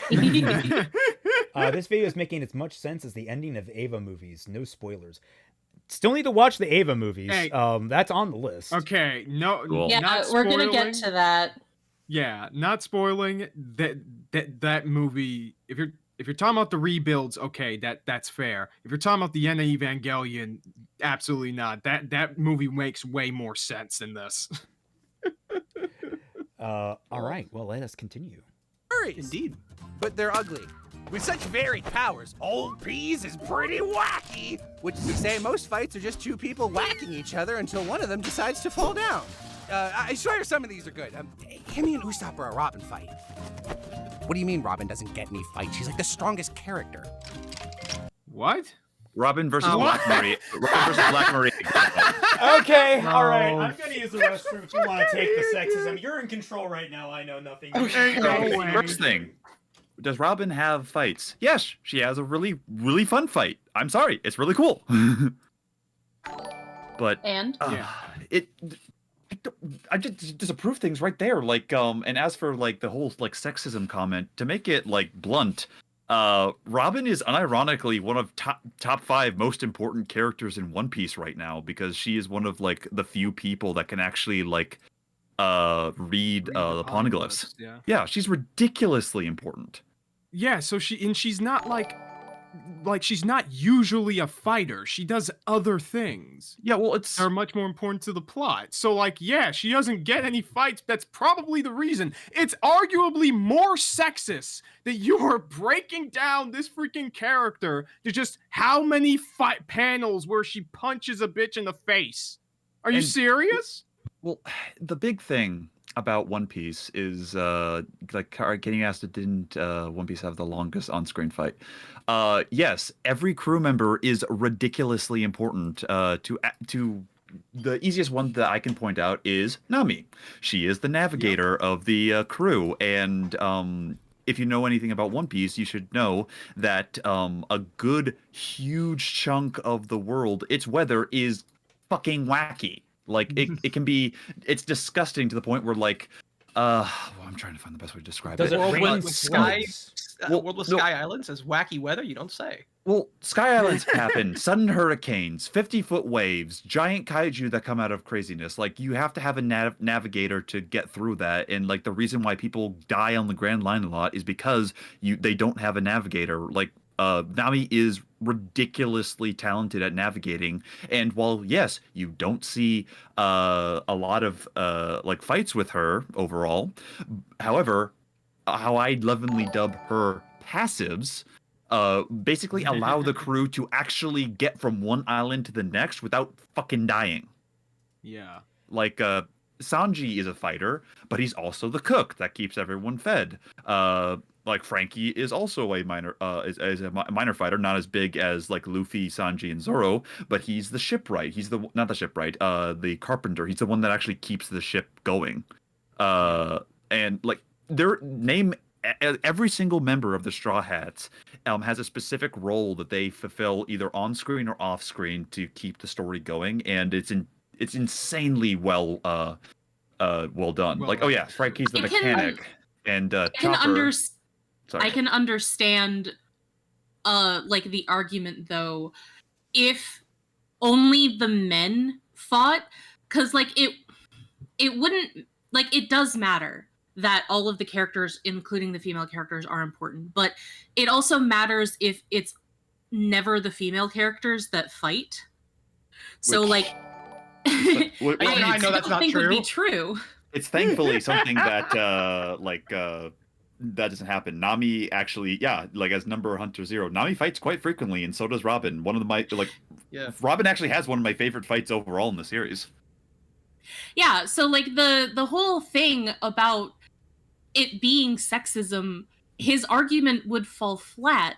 This video is making as much sense as the ending of Ava movies. No spoilers. still need to watch the Ava movies. Hey. That's on the list. Okay, no, Cool. Yeah, not we're gonna get spoiling. to that. Yeah, not spoiling that movie. If you're talking about the rebuilds, okay, that's fair. If you're talking about the end of Evangelion, absolutely not. That movie makes way more sense than this. All right, well, let us continue. Furries, Indeed. but they're ugly. With such varied powers, Old Peas is pretty wacky. Which is to say, most fights are just two people whacking each other until one of them decides to fall down. I swear some of these are good. Give me an Usopp or a Robin fight. What do you mean Robin doesn't get any fights? She's like the strongest character. What? Robin versus What? Black Maria. Robin versus Black Maria. Okay, all right. No. I'm gonna use the restroom if you want to take the sexism. You're in control right now. I know nothing. Okay, no Okay, way. first thing. Does Robin have fights? Yes, she has a really, really fun fight. I'm sorry, it's really cool. But And Yeah. I just disapprove things right there. Like, and as for like the whole like sexism comment, to make it like blunt, Robin is unironically one of top 5 most important characters in One Piece right now, because she is one of like the few people that can actually like read the poneglyphs. Yeah. Yeah, she's ridiculously important. Yeah, so she's not like she's not usually a fighter. She does other things Yeah, well, it's that are much more important to the plot. So like, yeah, she doesn't get any fights. That's probably the reason. It's arguably more sexist that you are breaking down this freaking character to just how many fight panels where she punches a bitch in the face. Are you And- serious? well, the big thing about One Piece is like Kenny asked, didn't One Piece have the longest on-screen fight? Yes, every crew member is ridiculously important. To the easiest one that I can point out is Nami. She is the navigator of the crew, and if you know anything about One Piece, you should know that a good huge chunk of the world, its weather is fucking wacky. Like it can be, it's disgusting to the point where like, well, I'm trying to find the best way to describe Does it. it World rain with Sky, slugs? Well, World with no. Sky Islands has wacky weather. You don't say. Well, Sky Islands happen, sudden hurricanes, 50-foot waves, giant kaiju that come out of craziness. Like, you have to have a navigator to get through that. And, like, the reason why people die on the Grand Line a lot is because they don't have a navigator. Like, Nami is ridiculously talented at navigating. And while, yes, you don't see a lot of, like, fights with her overall, however, how I lovingly dub her passives basically allow the crew to actually get from one island to the next without fucking dying. Yeah. Like Sanji is a fighter, but he's also the cook that keeps everyone fed. Like Frankie is also a minor is a minor fighter, not as big as like Luffy, Sanji, and Zoro, but he's the shipwright. He's the not the shipwright, the carpenter. He's the one that actually keeps the ship going. And like their name, every single member of the Straw Hats has a specific role that they fulfill either on screen or off screen to keep the story going, and it's insanely well done. Like, oh yeah, Frankie's the mechanic, and Chopper. I can understand like the argument though, if only the men fought, because like it wouldn't, like, it does matter that all of the characters, including the female characters, are important, but it also matters if it's never the female characters that fight. So like I I know that's don't not think true. would be true. It's thankfully something that that doesn't happen. Nami actually, yeah, like as number Hunter Zero, Nami fights quite frequently, and so does Robin. One of my Yeah. Robin actually has one of my favorite fights overall in the series. Yeah, so like the whole thing about it being sexism, his argument would fall flat.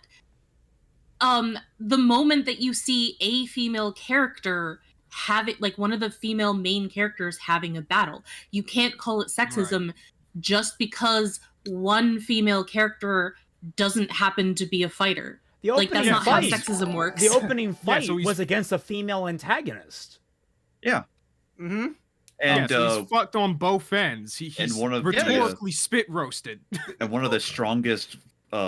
The moment that you see a female character have it, like one of the female main characters having a battle, you can't call it sexism just because one female character doesn't happen to be a fighter. The Like, that's opening not how fight, sexism works. the opening fight so he's- was against a female antagonist. Yeah, Mm-hmm. and so he's fucked on both ends. He's and one of the- rhetorically spit roasted. and one of the strongest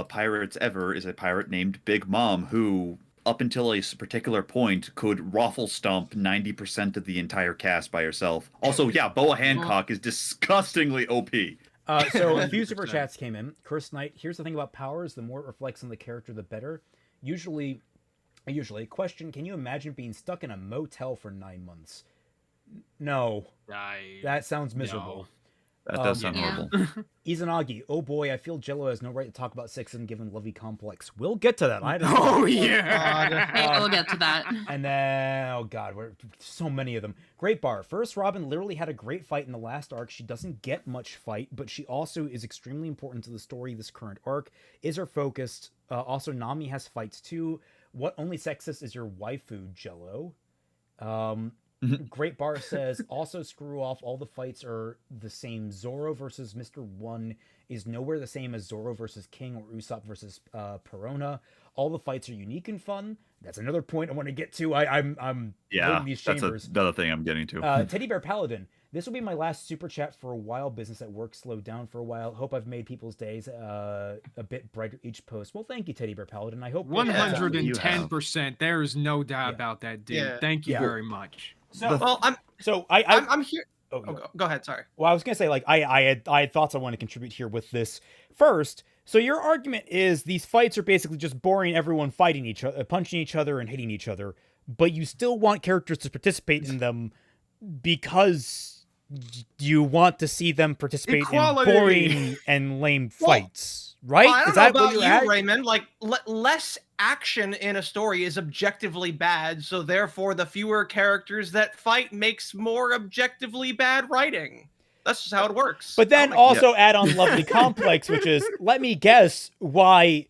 pirates ever is a pirate named Big Mom, who up until a particular point, could raffle stomp 90% of the entire cast by herself. Also, yeah, Boa Hancock is disgustingly OP. So a few super chats came in. Chris Knight, here's the thing about powers: the more it reflects on the character, the better. Usually, question: can you imagine being stuck in a motel for 9 months? No, that sounds miserable. That does sound horrible. Izanagi, oh boy, I feel Jello has no right to talk about sexism given Lovey Complex. We'll get to that. We'll get to that. And then, oh god, so many of them. Great bar. First, Robin literally had a great fight in the last arc. She doesn't get much fight, but she also is extremely important to the story this current arc. Is her focused. Also, Nami has fights too. What only sexist is your waifu, Jello? Great Bar says, also screw off, all the fights are the same. Zoro versus Mr. 1 is nowhere the same as Zoro versus King or Usopp versus Perona. All the fights are unique and fun. That's another point I want to get to. I'm these chambers. That's another thing I'm getting to. Teddy Bear Paladin. This will be my last super chat for a while. Business at work slowed down for a while. Hope I've made people's days a bit brighter each post. Well, thank you, Teddy Bear Paladin. I hope 110%. There is no doubt about that, dude. Yeah. Thank you very much. I'm here. Go ahead. Sorry. Well, I was gonna say, like, I had thoughts I want to contribute here with this first. So your argument is these fights are basically just boring, everyone fighting each other, punching each other, and hitting each other, but you still want characters to participate in them because you want to see them participate in boring and lame fights, right? I don't know about you, Raymond. Like, less action in a story is objectively bad, so therefore the fewer characters that fight makes more objectively bad writing. That's just how it works. But then also add on Lovely Complex, which is, let me guess why,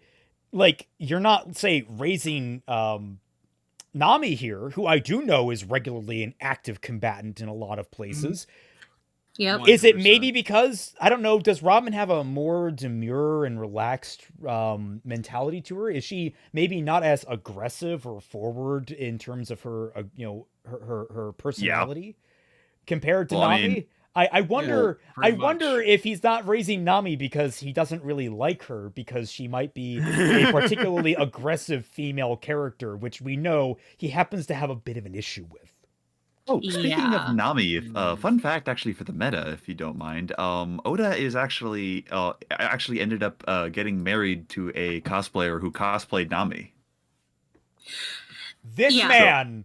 like, you're not, say, raising Nami here, who I do know is regularly an active combatant in a lot of places. Yep. Is it maybe because, I don't know, does Robin have a more demure and relaxed mentality to her? Is she maybe not as aggressive or forward in terms of her, her personality compared to Nami? I wonder if he's not raising Nami because he doesn't really like her, because she might be a particularly aggressive female character, which we know he happens to have a bit of an issue with. Oh, speaking of Nami, fun fact actually for the meta, if you don't mind, Oda is actually ended up getting married to a cosplayer who cosplayed Nami. This man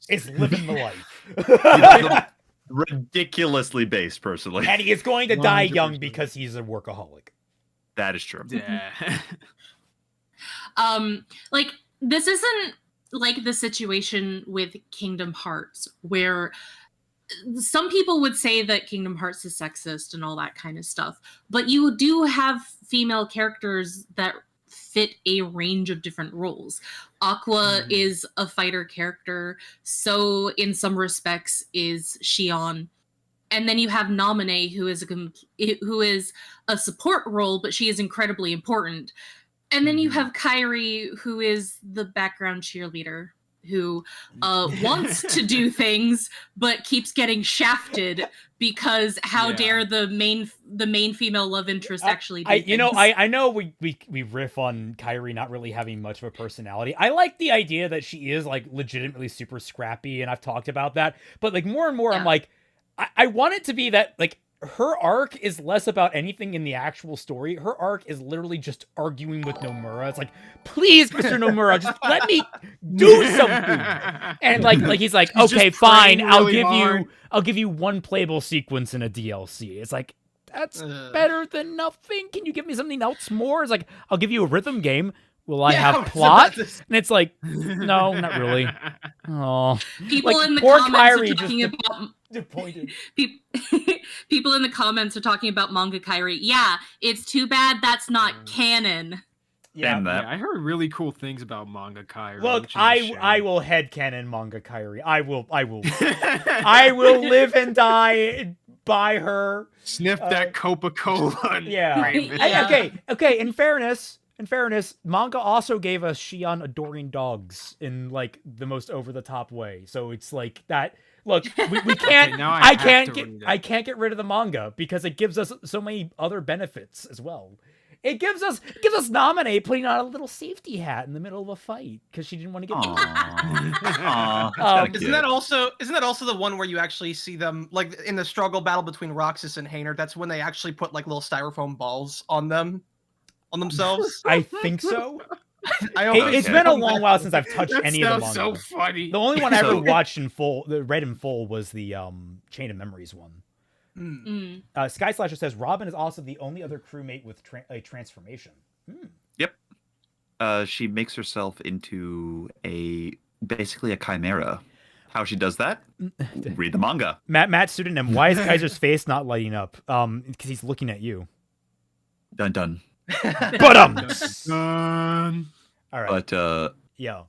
is living the life. Ridiculously based, personally. And he is going to die young because he's a workaholic. That is true. Yeah. Like, this isn't like the situation with Kingdom Hearts, where some people would say that Kingdom Hearts is sexist and all that kind of stuff, but you do have female characters that fit a range of different roles. Aqua is a fighter character, so in some respects is Xion. And then you have Naminé, who is a support role, but she is incredibly important. And then you have Kairi, who is the background cheerleader, who wants to do things but keeps getting shafted because how dare the main female love interest actually do things. I know we riff on Kairi not really having much of a personality. I like the idea that she is like legitimately super scrappy, and I've talked about that. But like more and more I'm like, I want it to be that like her arc is less about anything in the actual story. Her arc is literally just arguing with Nomura. It's like, please, Mr. Nomura, just let me do something. And like he's like, okay, fine, I'll give you one playable sequence in a DLC. It's like, that's better than nothing. Can you give me something else more? It's like, I'll give you a rhythm game. Will I have plot? And it's like, no, not really. Oh, people in the comments are talking about people in the comments are talking about manga Kairi. Yeah, it's too bad that's not canon. Yeah, I heard really cool things about manga Kairi. Look, I will headcanon manga Kairi. I will I will live and die by her. Sniff that Coca-Cola. Yeah. Okay. In fairness, manga also gave us Xion adoring dogs in like the most over-the-top way. So it's like that. Look, we can't. I can't get rid of the manga because it gives us so many other benefits as well. It gives us Nominate putting on a little safety hat in the middle of a fight because she didn't want to get. Isn't that also the one where you actually see them like in the struggle battle between Roxas and Hainer? That's when they actually put like little styrofoam balls on themselves. I think so. It's been a long while since I've touched any of them. So funny. The only one I ever watched in full, read in full, was the Chain of Memories one. Sky Slasher says Robin is also the only other crewmate with a transformation. Yep. She makes herself into basically a chimera. How she does that? Read the manga. Matt pseudonym. Why is Kaiser's face not lighting up? Because he's looking at you. Dun dun. But Dun. all right. But Yo.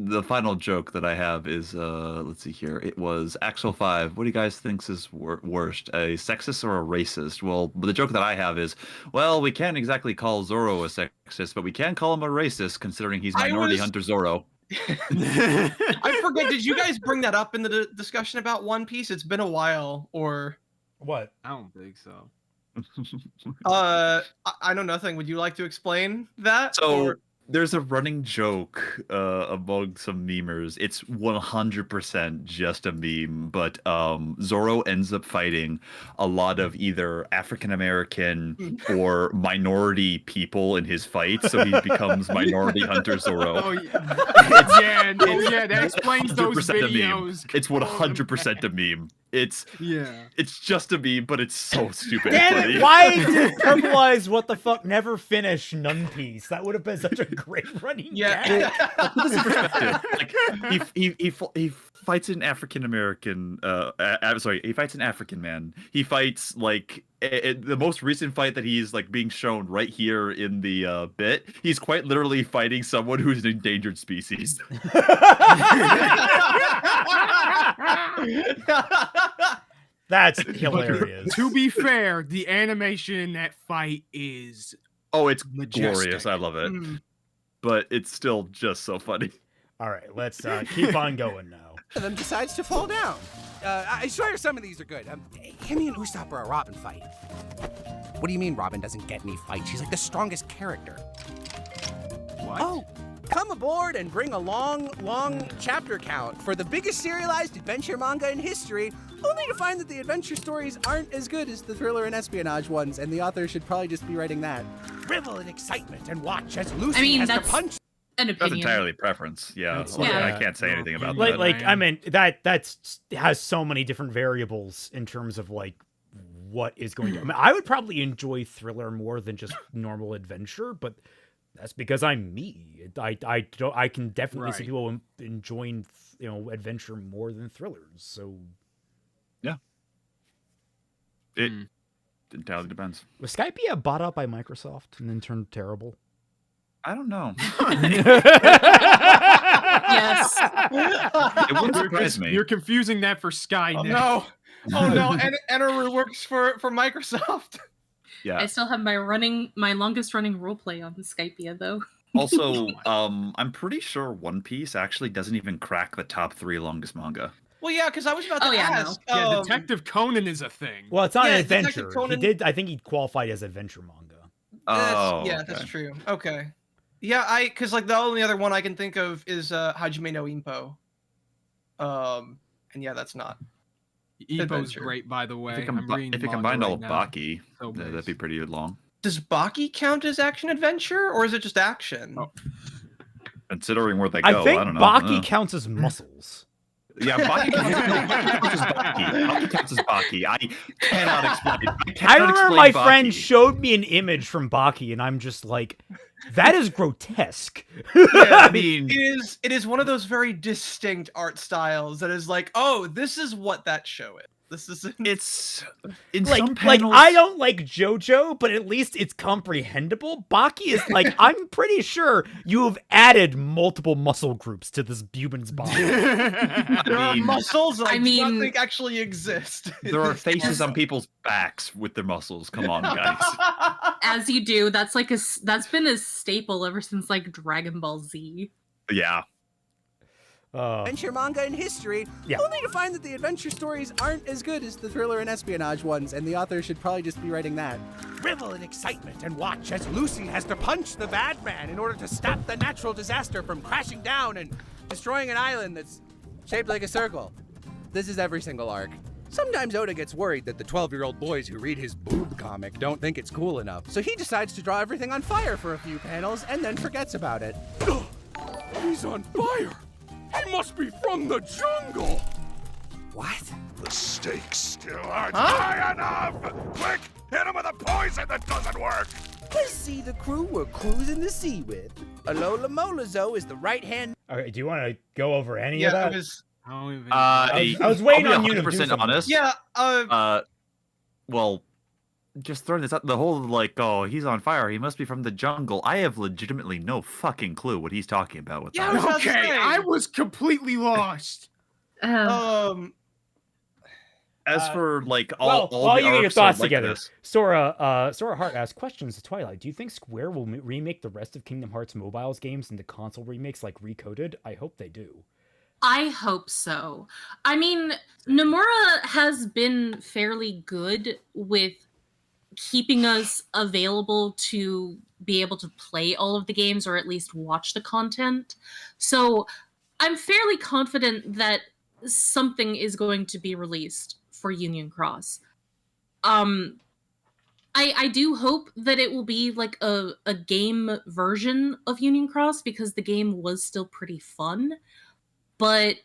The final joke that I have is, let's see here. It was Axel 5. What do you guys think is worst, a sexist or a racist? Well, the joke that I have is, well, we can't exactly call Zoro a sexist, but we can call him a racist considering he's Minority Hunter Zoro. I forget. Did you guys bring that up in the discussion about One Piece? It's been a while, or what? I don't think so. I know nothing. Would you like to explain that? So there's a running joke among some memers. It's 100% just a meme, but Zoro ends up fighting a lot of either African American or minority people in his fights, so he becomes Minority Hunter Zoro. Oh yeah, that explains those 100% a meme. videos. It's 100% a meme. It's just a meme, but it's so stupid. Damn funny. it! Why did Purple Eyes What the Fuck never finish Nun Piece? That would have been such a great running gag. Put this in perspective. Like he fights an African American. He fights an African man. He fights like the most recent fight that he's like being shown right here in the bit. He's quite literally fighting someone who's an endangered species. That's hilarious. To be fair, the animation in that fight is it's majestic. glorious. I love it. But it's still just so funny. All right, let's keep on going now. One of them decides to fall down. I swear some of these are good. Himmy and Usopp are a Robin fight. What do you mean Robin doesn't get any fights? She's like the strongest character. What? Oh, come aboard and bring a long chapter count for the biggest serialized adventure manga in history, only to find that the adventure stories aren't as good as the thriller and espionage ones, and the author should probably just be writing that. Revel in excitement and watch as Lucy has to punch. An opinion. That's entirely preference. Yeah, I can't say anything about Like, that. I mean, that has so many different variables in terms of like what is going to. I mean, I would probably enjoy thriller more than just normal adventure, but that's because I'm me. I can definitely see people enjoying adventure more than thrillers. So yeah, it entirely depends. Was Skype bought out by Microsoft and then turned terrible? I don't know. Yes. It wouldn't surprise me. You're confusing that for Sky. No. Oh no, Eneru works for Microsoft. I still have my longest running roleplay on Skypea though. Also, I'm pretty sure One Piece actually doesn't even crack the top 3 longest manga. Well, yeah, because I was about to ask. Yeah, Detective Conan is a thing. Well, it's not an adventure. Conan... I think he qualified as adventure manga. That's true. Okay. Yeah, because like the only other one I can think of is Hajime no Ippo. And yeah, that's not. Ippo's great, by the way. If you combined all of Baki, that'd be pretty long. Does Baki count as action adventure, or is it just action? Considering where they go, I think I don't know. Baki counts as muscles. Yeah, Baki counts as Baki. Baki counts as Baki. I cannot explain. I remember my friend showed me an image from Baki, and I'm just like, that is grotesque. Yeah, I mean, it is one of those very distinct art styles that is like, oh, this is what that show is. It's in like, some panels... I don't like JoJo, but at least it's comprehensible. Baki is like, I'm pretty sure you have added multiple muscle groups to this human's body. There are muscles I do not think actually exist. There are faces on people's backs with their muscles. Come on, guys. As you do, that's been a staple ever since like Dragon Ball Z. Yeah. adventure manga in history, only to find that the adventure stories aren't as good as the thriller and espionage ones, and the author should probably just be writing that. Revel in excitement and watch as Lucy has to punch the bad man in order to stop the natural disaster from crashing down and destroying an island that's shaped like a circle. This is every single arc. Sometimes Oda gets worried that the 12-year-old boys who read his boob comic don't think it's cool enough, so he decides to draw everything on fire for a few panels and then forgets about it. He's on fire! He must be from the jungle! What? The stakes still aren't high enough! Quick, hit him with a poison that doesn't work! Let's see the crew we're cruising the sea with. Alola Molazo is the right-hand... Okay, do you want to go over any Yeah, of that? it was. I was waiting on you to do 100% something. honest. Yeah. Well, just throwing this out, the whole he's on fire, he must be from the jungle. I have legitimately no fucking clue what he's talking about with Yeah, that. Okay, I was completely lost. As for while all the you get your arcs thoughts like together, this, Sora Hart asks questions to Twilight. Do you think Square will remake the rest of Kingdom Hearts mobiles games into console remakes like Recoded? I hope they do. I hope so. I mean, Nomura has been fairly good with keeping us available to be able to play all of the games or at least watch the content. So I'm fairly confident that something is going to be released for Union Cross. I do hope that it will be like a game version of Union Cross because the game was still pretty fun. But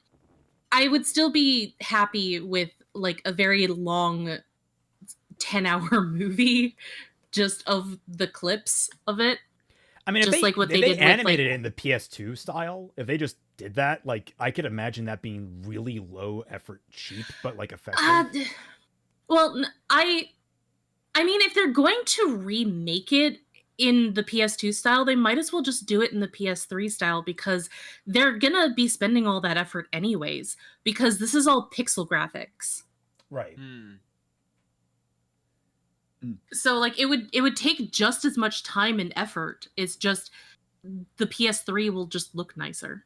I would still be happy with like a very long 10-hour movie just of the clips of it. I mean, just like what they did animated with, it in the PS2 style, if they just did that, like I could imagine that being really low effort, cheap, but like effective. Well, I mean, if they're going to remake it in the PS2 style, they might as well just do it in the PS3 style because they're gonna be spending all that effort anyways because this is all pixel graphics. Right. So like it would take just as much time and effort. It's just the PS3 will just look nicer.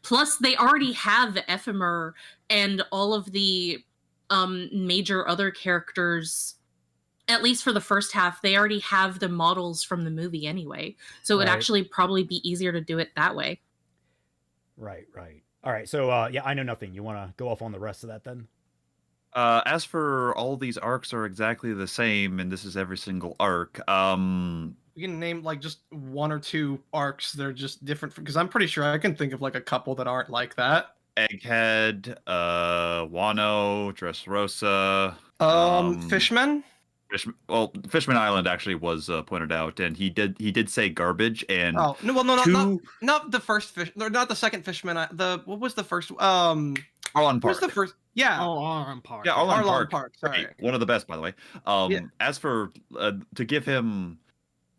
Plus they already have the Ephemer and all of the major other characters. At least for the first half, they already have the models from the movie anyway. So it would actually probably be easier to do it that way. Right. All right, so I know nothing. You want to go off on the rest of that then? as for all these arcs are exactly the same, and this is every single arc. We can name like just one or two arcs. They're just different because I'm pretty sure I can think of like a couple that aren't like that. Egghead, Wano, Dressrosa, Fishman. Fishman Island actually was pointed out, and he did say garbage. And not the first fish, not the second Fishman. What was the first? Arlon Park. What's the first? Yeah. Oh, Arlon Park. Yeah, Arlon Park. Sorry. Right. One of the best, by the way. As for to give him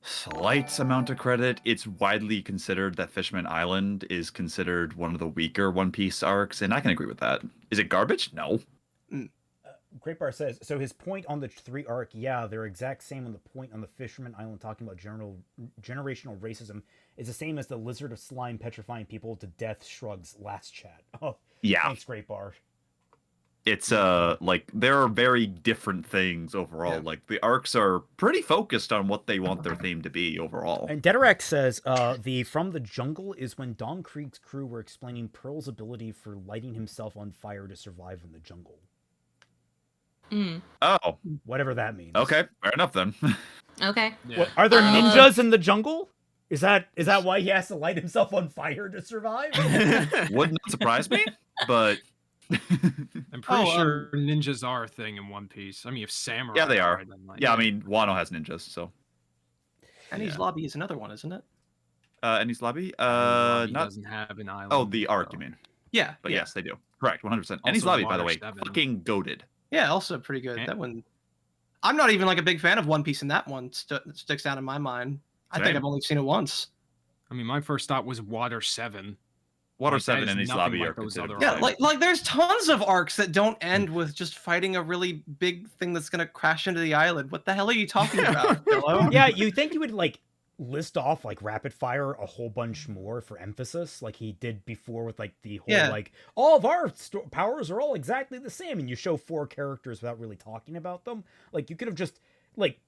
slight amount of credit, it's widely considered that Fishman Island is considered one of the weaker One Piece arcs, and I can agree with that. Is it garbage? No. Great Bar says, so his point on the 3 arc, yeah, they're exact same on the point on the Fisherman Island talking about generational racism is the same as the lizard of slime petrifying people to death shrugs last chat. Oh, yeah. Thanks, Great Bar. It's like there are very different things overall. Yeah. Like the arcs are pretty focused on what they want their theme to be overall. And Dedorak says the From the Jungle is when Don Krieg's crew were explaining Pearl's ability for lighting himself on fire to survive in the jungle. Oh, whatever that means. Okay, fair enough then. Okay. Yeah. What, are there ninjas in the jungle? Is that why he has to light himself on fire to survive? Would not surprise me, but I'm pretty sure ninjas are a thing in One Piece. I mean, if samurai, yeah, they are. Like, yeah, I mean, Wano has ninjas, so. Enies Lobby is another one, isn't it? Enies Lobby? Lobby doesn't have an island. Oh, the arc, you mean? Yeah, but yes, they do. Correct, 100%. Enies Lobby, by the way, fucking goated. Yeah, also pretty good. That one. I'm not even like a big fan of One Piece, and that one sticks out in my mind. I think I've only seen it once. I mean, my first thought was Water 7. Water 7 and Enies Lobby are considered. Yeah, like there's tons of arcs that don't end with just fighting a really big thing that's gonna crash into the island. What the hell are you talking about, Jello? Yeah, you think you would like list off like rapid fire a whole bunch more for emphasis, like he did before with like the whole like all of our powers are all exactly the same, and you show 4 characters without really talking about them. Like you could have just like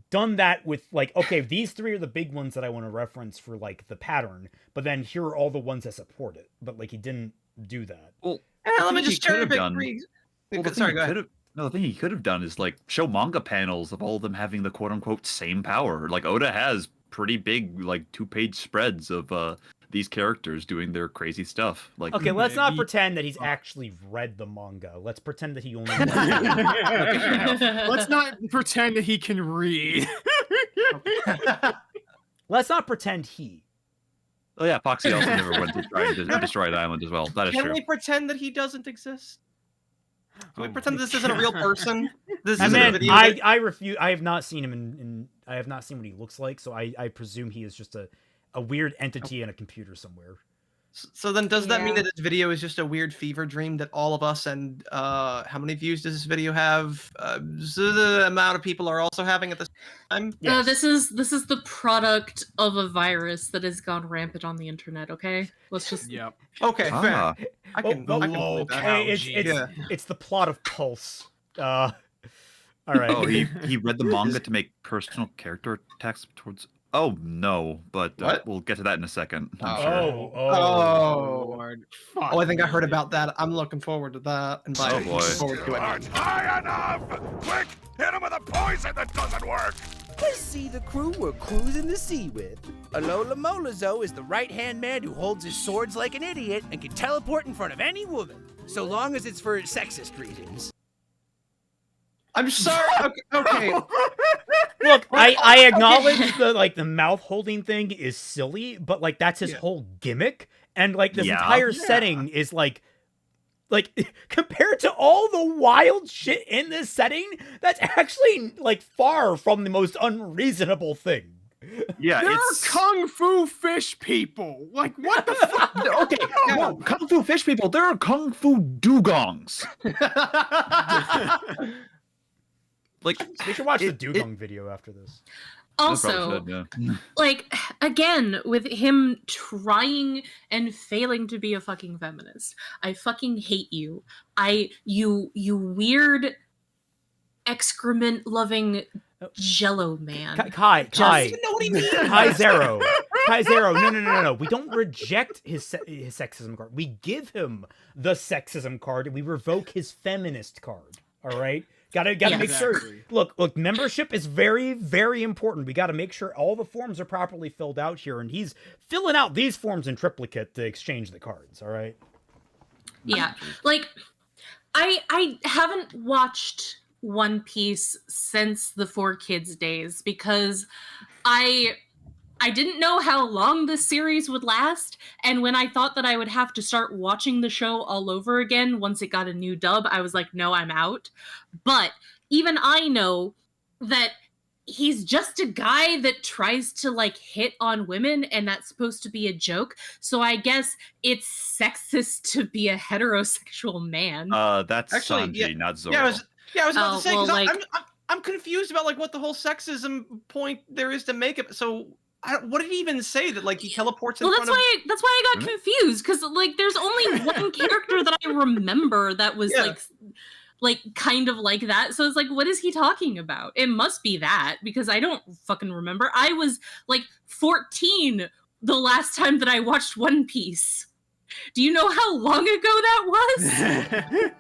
done that with like, okay, these 3 are the big ones that I want to reference for like the pattern, but then here are all the ones that support it. But like he didn't do that. Well, let me just cherry pick 3. Sorry, go ahead. No, the thing he could have done is like show manga panels of all of them having the quote unquote same power. Like Oda has pretty big like 2-page spreads of these characters doing their crazy stuff. Like, okay, let's not pretend that he's actually read the manga. Let's pretend that he only. Let's not pretend that he can read. Let's not pretend he. Oh yeah, Foxy also never went to try and destroy the island as well. That is true. Can we pretend that he doesn't exist? Can we pretend this isn't a real person? This I isn't a video. I refuse. I have not seen him in. I have not seen what he looks like, so I presume he is just a weird entity in a computer somewhere. So then, does that mean that this video is just a weird fever dream that all of us and how many views does this video have? The amount of people are also having at the same time. Yes. This is the product of a virus that has gone rampant on the internet. Okay, let's just. Yep. Okay, fair. I can believe that. It's the plot of Pulse. All right. Oh, he read the manga to make personal character attacks towards. Oh no, but we'll get to that in a second. I'm sure. Lord. Oh, I think I heard about that. I'm looking forward to that. And oh boy. Forward to it. High enough! Quick, hit him with a poison that doesn't work. Let's see the crew we're cruising the sea with. Alola Molazo is the right-hand man who holds his swords like an idiot and can teleport in front of any woman, so long as it's for sexist reasons. I'm sorry. Okay. Look, I acknowledge the mouth holding thing is silly, but like that's his whole gimmick, and like this entire setting is like compared to all the wild shit in this setting, that's actually like far from the most unreasonable thing. Yeah, there are kung fu fish people. Like what the fuck? Okay, no, kung fu fish people. There are kung fu dugongs. Like we should watch the dugong video after this. Also, like again with him trying and failing to be a fucking feminist. I fucking hate you. You weird excrement loving Jello man. Kai Zero. No. No. We don't reject his sexism card. We give him the sexism card and we revoke his feminist card. All right. Gotta make sure. Look, membership is very, very important. We got to make sure all the forms are properly filled out here, and he's filling out these forms in triplicate to exchange the cards. All right. Yeah, like I haven't watched One Piece since the 4Kids days because I didn't know how long this series would last, and when I thought that I would have to start watching the show all over again once it got a new dub, I was like, no, I'm out. But even I know that he's just a guy that tries to like hit on women, and that's supposed to be a joke. So I guess it's sexist to be a heterosexual man. That's actually Sanji, not Zoro. I was about to say because well, I'm confused about like what the whole sexism point there is to make it. So what did he even say that like he teleports in front of? That's why I got confused because like there's only one character that I remember that was like kind of like that. So it's like, what is he talking about? It must be that because I don't fucking remember. I was like 14 the last time that I watched One Piece. Do you know how long ago that was?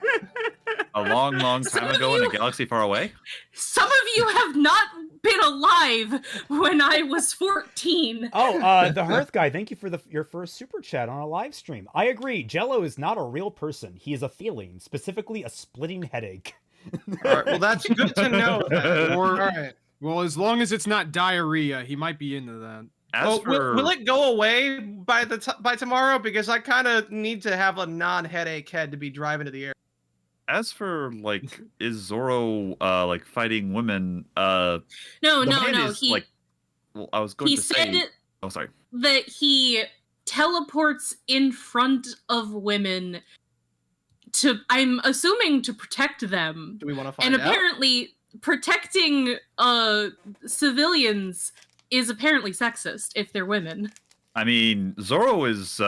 A long, long time ago in a galaxy far away? Some of you have not been alive when I was 14. Oh, the Hearth guy, thank you for your first super chat on a live stream. I agree, Jello is not a real person. He is a feeling, specifically a splitting headache. All right, well, that's good to know. All right. Well, as long as it's not diarrhea, he might be into that. Will it go away by tomorrow? Because I kind of need to have a non-headache head to be driving to the air. As for like, is Zoro like fighting women? No. He like, well, I was going to say. Oh, sorry. That he teleports in front of women to, I'm assuming, to protect them. Do we want to find out? And apparently, protecting civilians is apparently sexist if they're women. I mean, Zoro is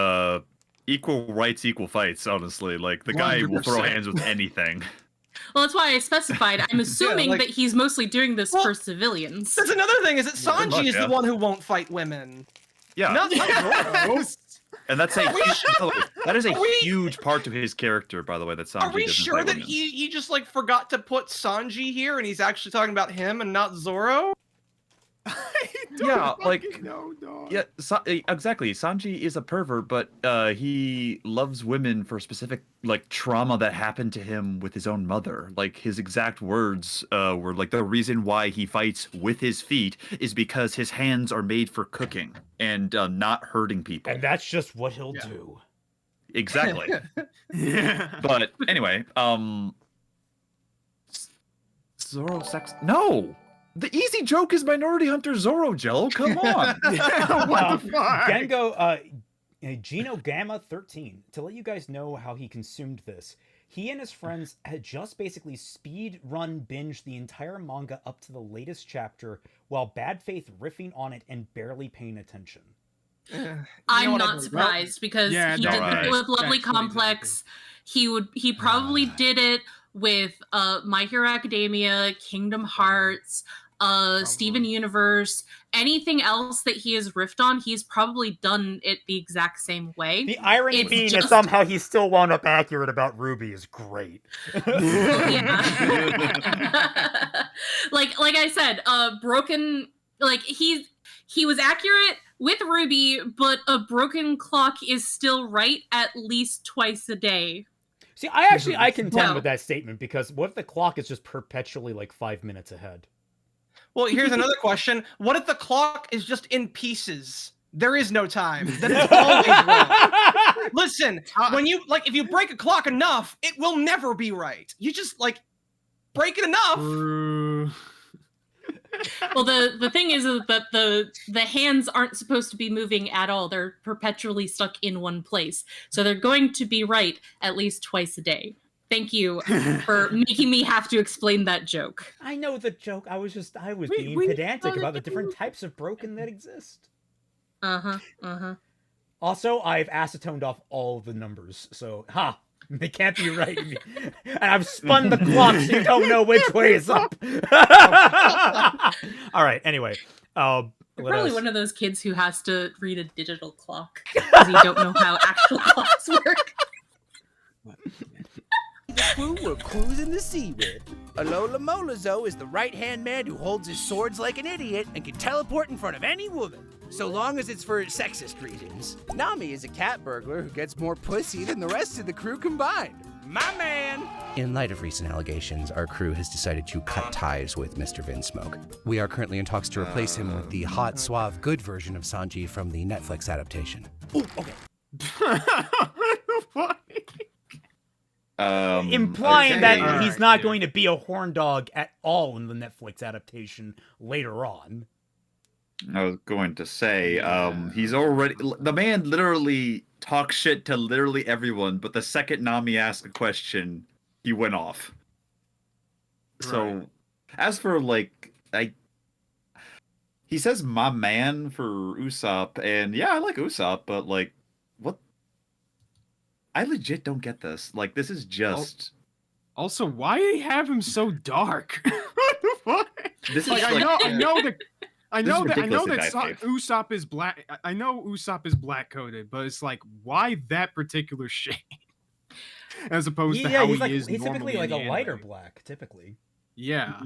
equal rights, equal fights. Honestly, like the guy will throw 100%. hands with anything. Well, that's why I specified. I'm assuming like- that he's mostly doing this Well, for civilians. That's another thing, is that Sanji much, is yeah. the one who won't fight women. Yeah, Not Zoro. and that's a huge, that is a Are we- huge part of his character, by the way. That Sanji Are we doesn't sure fight that women. he just like forgot to put Sanji here and he's actually talking about him and not Zoro? Yeah, like No, dog. yeah, exactly. Sanji is a pervert, but he loves women for specific like trauma that happened to him with his own mother. Like his exact words were like, the reason why he fights with his feet is because his hands are made for cooking and not hurting people. And that's just what he'll do. Exactly. Yeah. But anyway, Zoro sex. No, the easy joke is Minority Hunter Zoro. Jello, come on. What the fuck? Gengo, Geno Gamma 13. To let you guys know how he consumed this, he and his friends had just basically speed run binge the entire manga up to the latest chapter while bad faith riffing on it and barely paying attention. I'm what I not believe? surprised because Yeah, he no, did right. it with Lovely That's what Complex. He probably did it with My Hero Academia, Kingdom Hearts, Steven Universe, anything else that he has riffed on, he's probably done it the exact same way. The irony It's being that just- somehow he still wound up accurate about Ruby is great. Yeah. like I said, broken, like he was accurate with Ruby, but a broken clock is still right at least twice a day. See, I contend Wow. with that statement, because what if the clock is just perpetually like 5 minutes ahead? Well, here's another question. What if the clock is just in pieces? There is no time. Then it's always wrong. Listen, when you if you break a clock enough, it will never be right. You just break it enough. Well, the thing is that the hands aren't supposed to be moving at all. They're perpetually stuck in one place. So they're going to be right at least twice a day. Thank you for making me have to explain that joke. I know the joke. I was being we pedantic know about the that different types of broken that exist. Uh-huh. Also, I've acetoned off all of the numbers, so they can't be right. And I've spun the clock so you don't know which way is up. All right. Anyway, You're probably one of those kids who has to read a digital clock because you don't know how actual clocks work. The crew we're cruising the sea with. Alola Molazo is the right-hand man who holds his swords like an idiot and can teleport in front of any woman, so long as it's for sexist reasons. Nami is a cat burglar who gets more pussy than the rest of the crew combined. My man! In light of recent allegations, our crew has decided to cut ties with Mr. Vinsmoke. We are currently in talks to replace him with the hot, suave, good version of Sanji from the Netflix adaptation. Ooh, okay. implying Okay. that Alright, he's not dude. going to be a horn dog at all in the Netflix adaptation later on. I was going to say, he's already, the man literally talks shit to literally everyone, but the second Nami asked a question, he went off. So, as for he says my man for Usopp, and yeah, I like Usopp, but what? I legit don't get this. This is just. Also, why do they have him so dark? What the fuck? This is I know that ridiculously dive. Usopp is black. I know Usopp is black coded, but it's why that particular shade, as opposed to how he's he is he's typically normally like in a the lighter anime. black, typically. Yeah.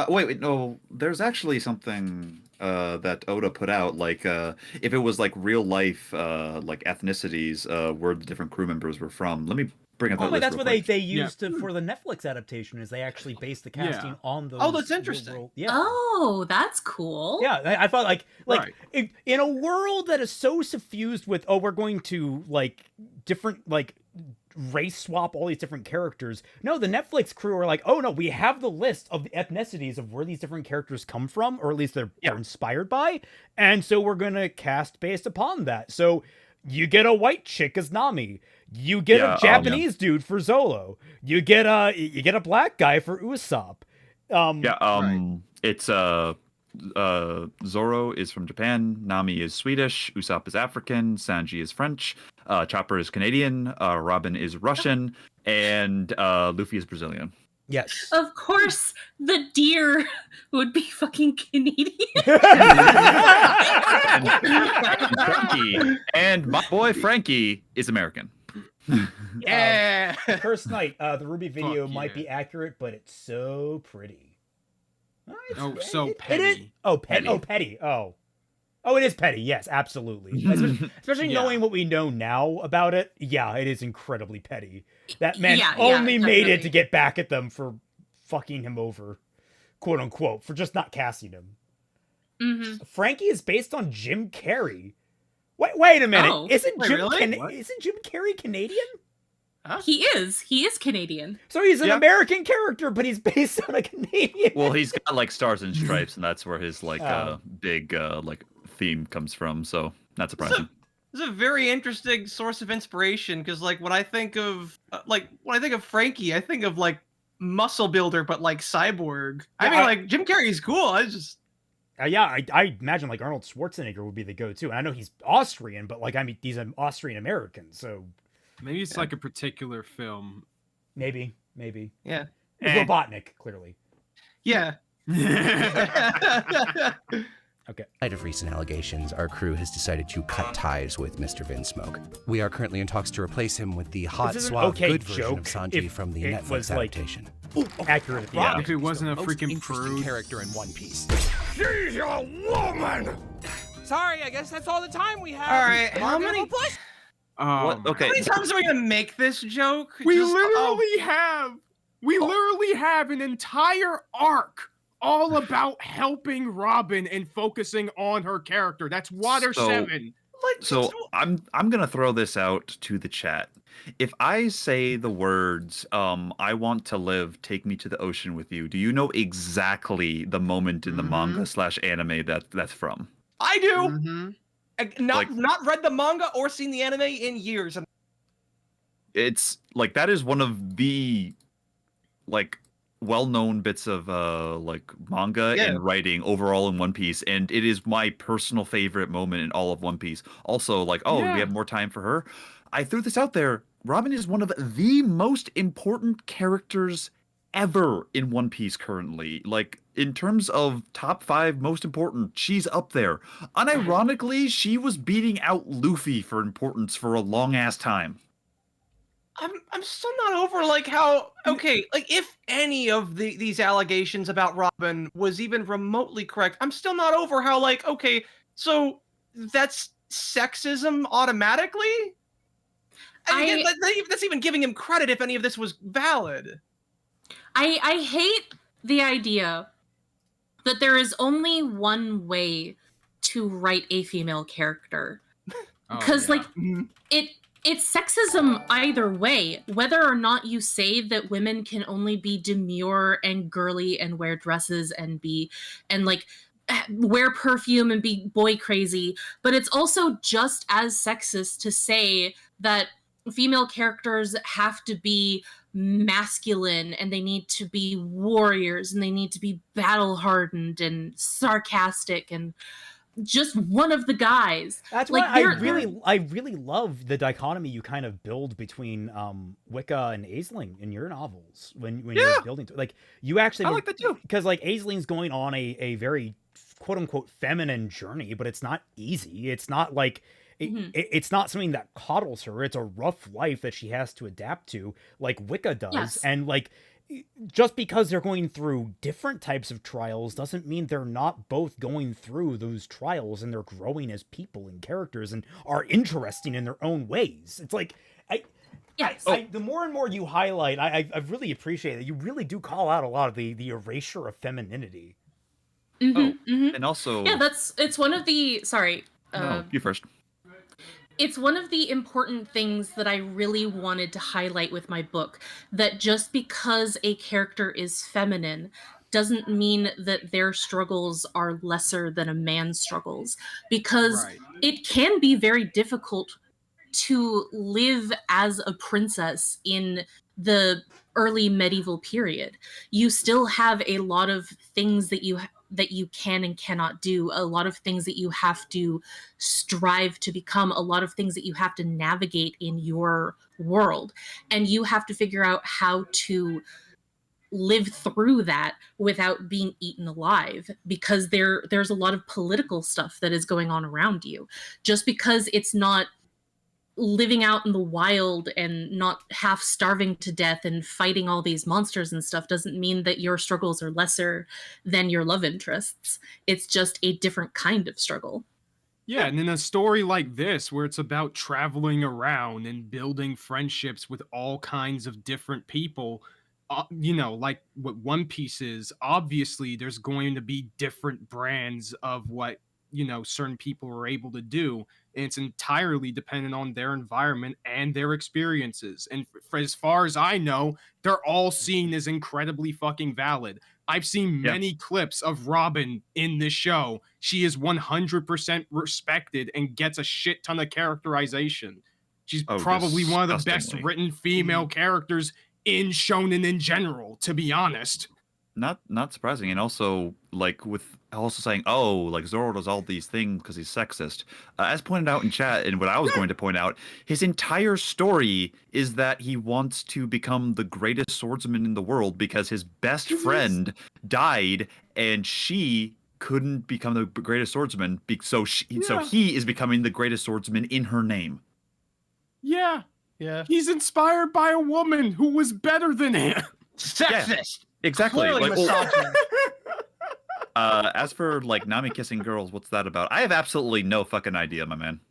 Wait, no. There's actually something that Oda put out. If it was real life, ethnicities, where the different crew members were from. Let me bring up that Oh, but list that's real what quick. they used for the Netflix adaptation. Is they actually based the casting on those. Oh, that's real interesting. world- Yeah. Oh, that's cool. Yeah, I thought Right. in a world that is so suffused with we're going to different race swap all these different characters. No, the Netflix crew are oh no, we have the list of the ethnicities of where these different characters come from, or at least they're inspired by, and so we're gonna cast based upon that. So you get a white chick as Nami. You get a Japanese dude for Zolo. You get a black guy for Usopp. It's Zoro is from Japan, Nami is Swedish, Usopp is African, Sanji is French, Chopper is Canadian, Robin is Russian, and Luffy is Brazilian. Yes. Of course, the deer would be fucking Canadian. And my boy Frankie is American. Yeah. Cursed Knight, the Ruby video Fuck might yeah. be accurate, but it's so pretty. Oh, so It is. petty. Oh, petty. Petty. Oh, petty. Oh, it is petty. Yes, absolutely. Especially Yeah. knowing what we know now about it. Yeah, it is incredibly petty. That man Yeah, only made it definitely. to get back at them for fucking him over, quote unquote, for just not casting him. hmm Frankie is based on Jim Carrey. Wait a minute. Oh. Isn't Wait, Jim really? What? isn't Jim Carrey Canadian? He is Canadian. So he's an Yeah. American character, but he's based on a Canadian. Well, he's got like Stars and Stripes, and that's where his like Oh. big like theme comes from. So not surprising. This is a very interesting source of inspiration because, like, when I think of Frankie, I think of like muscle builder, but like cyborg. I Yeah, mean, I- like Jim Carrey's cool. I just Yeah, I imagine like Arnold Schwarzenegger would be the go-to. And I know he's Austrian, but like I mean he's an Austrian American, so Maybe it's like a particular film. maybe. yeah, It's Robotnik, clearly. yeah. Okay. In light of recent allegations, our crew has decided to cut ties with Mr. Vinsmoke. We are currently in talks to replace him with the hot, This is an suave, okay good version joke of Sanji if from the it Netflix was, like, adaptation. Accurate at the Yeah. end. If it wasn't a Most freaking interesting prude. character in One Piece. She's a woman! Sorry, I guess that's all the time we have. All right, how Marvel many- Plus? What? Okay. How many times are we gonna make this joke? We Just- oh, literally have an entire arc all about helping Robin and focusing on her character. That's Water So- 7. like, So I'm gonna throw this out to the chat. If I say the words, I want to live, take me to the ocean with you, do you know exactly the moment in the manga / anime that's from? I do. Mhm. Not read the manga or seen the anime in years. It's like that is one of the like well-known bits of like manga Yeah. and writing overall in One Piece, and it is my personal favorite moment in all of One Piece. Also, like, oh, Yeah. we have more time for her. I threw this out there. Robin is one of the most important characters ever in One Piece currently. Like, in terms of top 5 most important, she's up there. Unironically, she was beating out Luffy for importance for a long ass time. I'm still not over like how okay, like if any of these allegations about Robin was even remotely correct, I'm still not over how like okay, so that's sexism automatically? And again, that's even giving him credit if any of this was valid. I hate the idea that there is only one way to write a female character. Oh, Because yeah. like it's sexism either way, whether or not you say that women can only be demure and girly and wear dresses and like wear perfume and be boy crazy, but it's also just as sexist to say that female characters have to be masculine and they need to be warriors and they need to be battle hardened and sarcastic and just one of the guys. That's Like, why they're- I really love the dichotomy you kind of build between Wicca and Aisling in your novels when you're building like you actually I like that too. because like Aisling's going on a very quote unquote feminine journey, but it's not easy. It's not like it's not something that coddles her. It's a rough life that she has to adapt to, like Wicca does. Yes. And like just because they're going through different types of trials doesn't mean they're not both going through those trials and they're growing as people and characters and are interesting in their own ways. It's like Yes. the more and more you highlight, I've really appreciated it. You really do call out a lot of the erasure of femininity. And also, Yeah, it's one of the no, you first. it's one of the important things that I really wanted to highlight with my book, that just because a character is feminine doesn't mean that their struggles are lesser than a man's struggles, because Right. it can be very difficult to live as a princess in the early medieval period. You still have a lot of things that you that you can and cannot do, a lot of things that you have to strive to become, a lot of things that you have to navigate in your world. And you have to figure out how to live through that without being eaten alive, because there's a lot of political stuff that is going on around you. Just because it's not living out in the wild and not half starving to death and fighting all these monsters and stuff doesn't mean that your struggles are lesser than your love interests. It's just a different kind of struggle. Yeah, and in a story like this, where it's about traveling around and building friendships with all kinds of different people, like what One Piece is, obviously there's going to be different brands of what, certain people are able to do. And it's entirely dependent on their environment and their experiences. And for as far as I know, they're all seen as incredibly fucking valid. I've seen many clips of Robin in this show. She is 100% respected and gets a shit ton of characterization. She's probably one of the best written female characters in shonen in general, to be honest. Not surprising, and also saying, Zoro does all these things because he's sexist. As pointed out in chat, and what I was going to point out, his entire story is that he wants to become the greatest swordsman in the world because his best friend died, and she couldn't become the greatest swordsman, so he is becoming the greatest swordsman in her name. Yeah. He's inspired by a woman who was better than him. Sexist. Yeah, exactly. Clearly misogynist. As for Nami kissing girls, what's that about? I have absolutely no fucking idea, my man.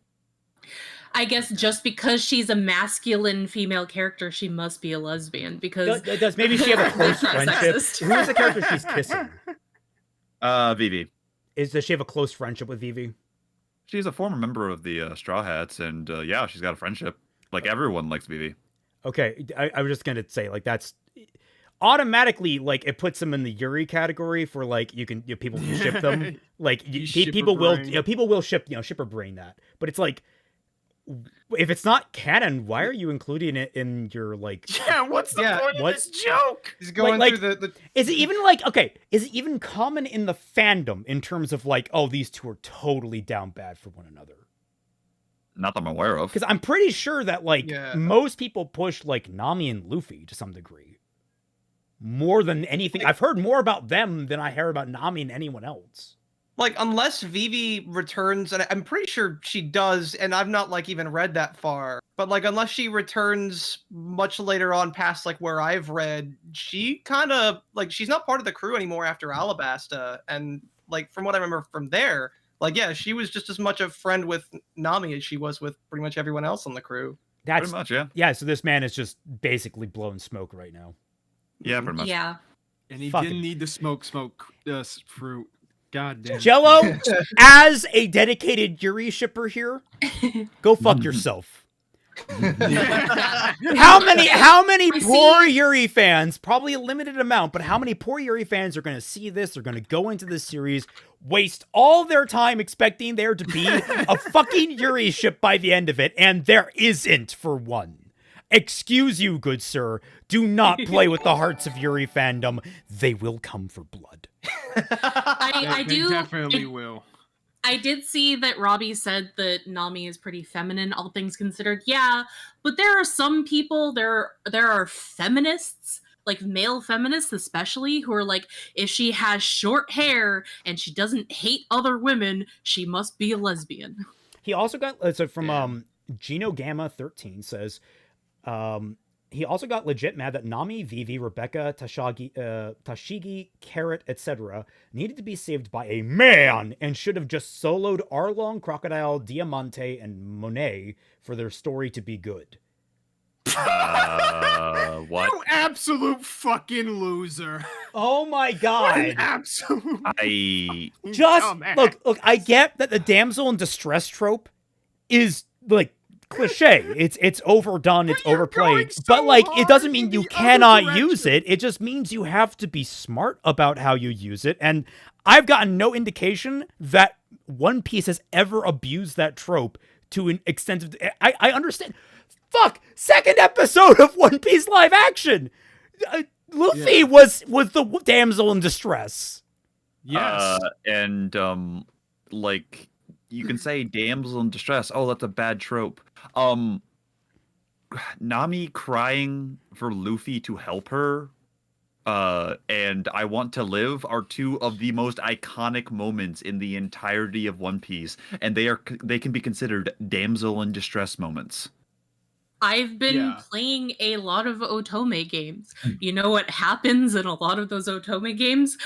I guess just because she's a masculine female character, she must be a lesbian. Because does maybe she have a close friendship? Who is the character she's kissing? Vivi. Does she have a close friendship with Vivi? She's a former member of the Straw Hats, and she's got a friendship. Everyone likes Vivi. Okay, I was just gonna say that's automatically it puts them in the Yuri category for people can ship them. People will shipper brain that, but it's if it's not canon, why are you including it in your what's the point of this joke? He's going through the Is it even is it even common in the fandom in terms of these two are totally down bad for one another? Not that I'm aware of. Because I'm pretty sure that most people push Nami and Luffy to some degree. More than anything. I've heard more about them than I hear about Nami and anyone else. Unless Vivi returns, and I'm pretty sure she does, and I've not even read that far, but unless she returns much later on past where I've read, she kind of she's not part of the crew anymore after Alabasta, and from what I remember from there, she was just as much a friend with Nami as she was with pretty much everyone else on the crew. That's pretty much, yeah. Yeah, so this man is just basically blowing smoke right now. Yeah, pretty much. Yeah. And he didn't need to smoke fruit. God damn. Jello, as a dedicated Yuri shipper here, go fuck yourself. How many poor Yuri fans, probably a limited amount, but how many poor Yuri fans are going to see this, are going to go into this series, waste all their time expecting there to be a fucking Yuri ship by the end of it, and there isn't for one. Excuse you, good sir. Do not play with the hearts of Yuri fandom. They will come for blood. I do definitely will. I did see that Robbie said that Nami is pretty feminine, all things considered. Yeah, but there are some people, there are feminists, male feminists especially, who are if she has short hair and she doesn't hate other women, she must be a lesbian. He also got, from Gino Gamma 13 says, he also got legit mad that Nami, Vivi, Rebecca, Tashigi, Carrot, etc. needed to be saved by a man and should have just soloed Arlong, Crocodile, Diamante, and Monet for their story to be good. What? You absolute fucking loser. Oh my god. Absolute. Look, I get that the damsel in distress trope is cliche. It's overdone, it's overplayed. But it doesn't mean you cannot use it. It just means you have to be smart about how you use it. And I've gotten no indication that One Piece has ever abused that trope to an extent of I understand. Fuck! Second episode of One Piece live action! Luffy was the damsel in distress. Yes. And like you can say damsel in distress. Oh, that's a bad trope. Nami crying for Luffy to help her, and I Want to Live are two of the most iconic moments in the entirety of One Piece, and they can be considered damsel in distress moments. I've been playing a lot of Otome games. You know what happens in a lot of those Otome games?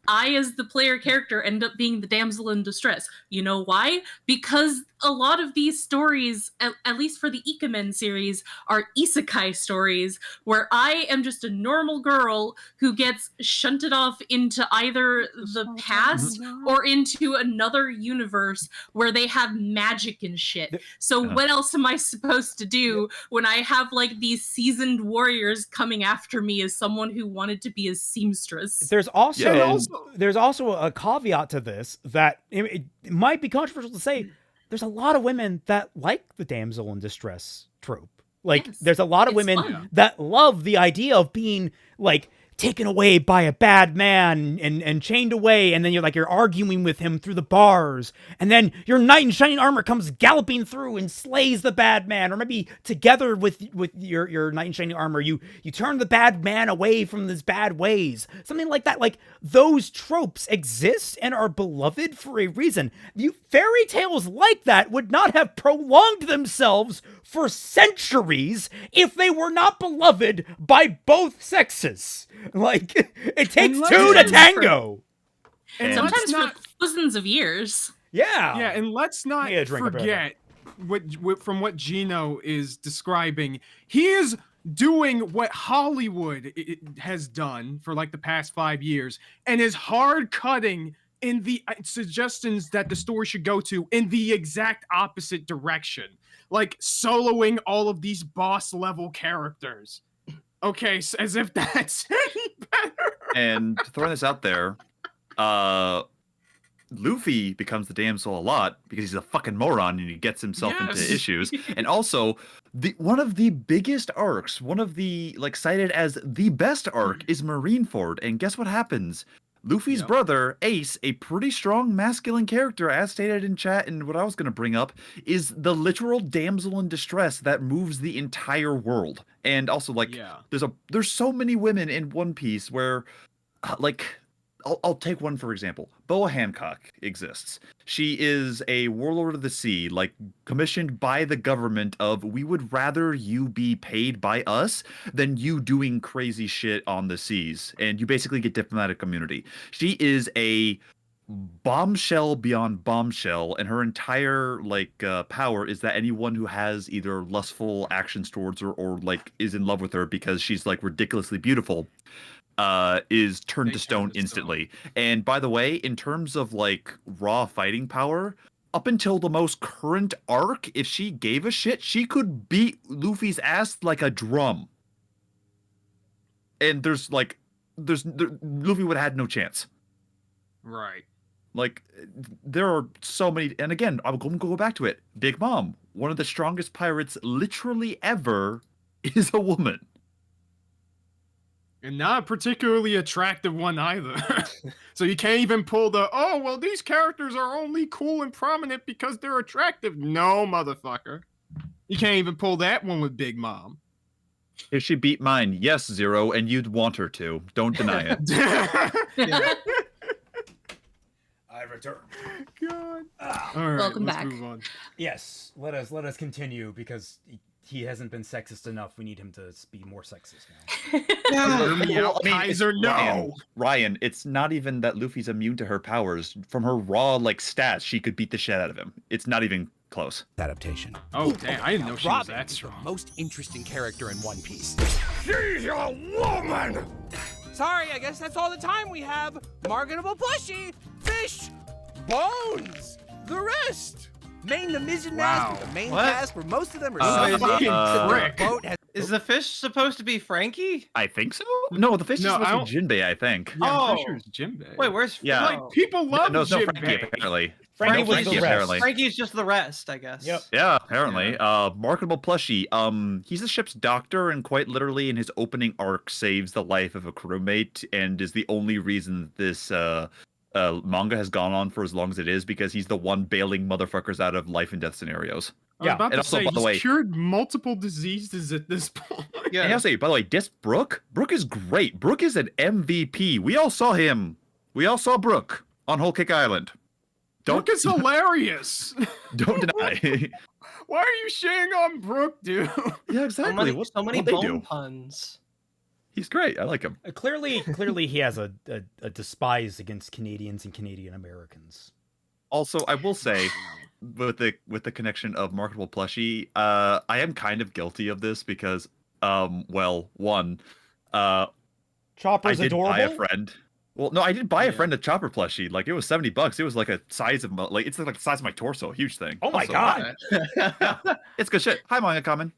I, as the player character, end up being the damsel in distress. You know why? Because a lot of these stories, at least for the Ikemen series, are isekai stories where I am just a normal girl who gets shunted off into either the past or into another universe where they have magic and shit. So what else am I supposed to do when I have like these seasoned warriors coming after me as someone who wanted to be a seamstress? There's also a caveat to this that it might be controversial to say. There's a lot of women that like the damsel in distress trope. Like, there's a lot of women that love the idea of being like taken away by a bad man and chained away, and then you're arguing with him through the bars, and then your knight in shining armor comes galloping through and slays the bad man, or maybe together with your knight in shining armor, you turn the bad man away from his bad ways, something like that. Like, those tropes exist and are beloved for a reason. Fairy tales like that would not have prolonged themselves for centuries if they were not beloved by both sexes. Like, it takes two to tango. And sometimes for thousands of years. Yeah, and let's not forget from what Gino is describing. He is doing what Hollywood has done for like the past 5 years, and is hard cutting in the suggestions that the story should go to in the exact opposite direction, like soloing all of these boss level characters. Okay, so as if that's any better. And throwing this out there, Luffy becomes the damsel a lot because he's a fucking moron and he gets himself into issues. And also, one of the biggest arcs, one of the cited as the best arc, is Marineford. And guess what happens? Luffy's brother, Ace, a pretty strong masculine character, as stated in chat, and what I was going to bring up, is the literal damsel in distress that moves the entire world. And also, there's so many women in One Piece where, I'll take one for example. Boa Hancock exists. She is a warlord of the sea, commissioned by the government we would rather you be paid by us than you doing crazy shit on the seas. And you basically get diplomatic immunity. She is a bombshell beyond bombshell, and her entire power is that anyone who has either lustful actions towards her or is in love with her because she's ridiculously beautiful is turned to stone instantly. And by the way, in terms of raw fighting power, up until the most current arc, if she gave a shit, she could beat Luffy's ass like a drum. And Luffy would have had no chance. Right. There are so many, and again, I'm going to go back to it. Big Mom, one of the strongest pirates literally ever, is a woman. And not a particularly attractive one either. So you can't even pull these characters are only cool and prominent because they're attractive. No, motherfucker. You can't even pull that one with Big Mom. If she beat mine, yes, Zero, and you'd want her to. Don't deny it. I return. God. All right, Welcome let's back. Move on. Yes, let us continue because he hasn't been sexist enough. We need him to be more sexist now. Kaiser, no. Ryan, it's not even that Luffy's immune to her powers. From her raw stats, she could beat the shit out of him. It's not even close. Adaptation. Oh damn! I didn't know she was Robin that is strong. the most interesting character in One Piece. She's a woman! Sorry, I guess that's all the time we have. Marketable plushie, fish, bones, the rest. Main the Mizzen Mast with the main cast where most of them are fucking prick. The boat has Is the fish supposed to be Frankie? I think so. No, the fish is supposed to be Jinbei, I think. Yeah, I'm pretty sure it's Jinbei. Wait, where's Yeah. People love No, Frankie, Jinbei. apparently. Frankie was Frankie, the rest. apparently. Frankie's just the rest, I guess. Yep. Yeah, apparently. Marketable plushie. He's the ship's doctor, and quite literally in his opening arc saves the life of a crewmate, and is the only reason this manga has gone on for as long as it is because he's the one bailing motherfuckers out of life and death scenarios. I was about And to also, say, by the he's way- cured multiple diseases at this point. And I'll say, by the way, Brooke is great. Brooke is an MVP. We all saw him. We all saw Brooke on Whole Cake Island. Brooke is hilarious. Don't deny. Why are you shitting on Brooke, dude? Yeah, exactly. So many What'd they do? bone puns. He's great. I like him. Clearly, he has a despise against Canadians and Canadian Americans. Also, I will say, with the connection of marketable plushie, I am kind of guilty of this because, one, Chopper's I did adorable. buy a friend. Well, no, I did buy a friend a Chopper plushie. Like, it was $70. It was like a size of it's like the size of my torso, a huge thing. Oh my god! It's good shit. Hi, Manga Common.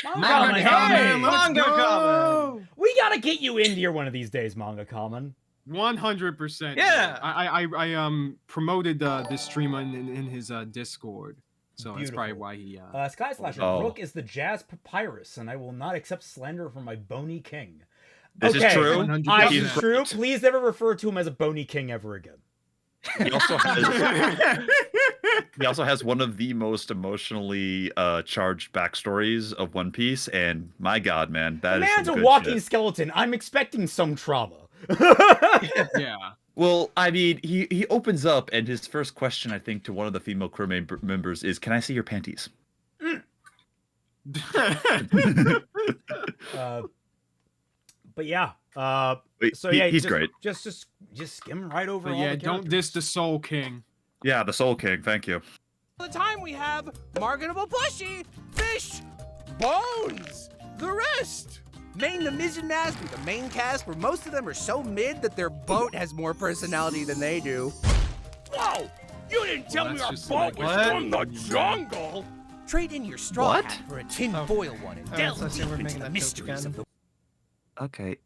Manga Common! Manga Common! We gotta get you in here one of these days, Manga Common. 100%. Yeah. I promoted this streamer in his Discord, so that's probably Beautiful. why he. Sky Slasher, Oh. Brooke is the jazz papyrus, and I will not accept slander from my bony king. This is true. 100%. He's True. Please never refer to him as a bony king ever again. He also has, he also has one of the most emotionally charged backstories of One Piece, and my god, man, that The is man's some a good walking shit. skeleton. I'm expecting some trauma. Yeah. Well, I mean, he opens up, and his first question, I think, to one of the female crew members is, "Can I see your panties?" But yeah. Wait, So yeah, he's just, great. Just skim right over. But all yeah, the don't diss the Soul King. Yeah, the Soul King. Thank you. All the time we have marketable plushie, fish, bones, the rest. Main the Mizzen Mask with the main cast where most of them are so mid that their boat has more personality than they do. Whoa! You didn't tell me that's our just boat like- was What? from the jungle! Trade in your straw What? hat for a tin foil one and delve so I see deep we're into making the that joke mysteries again. of the Okay.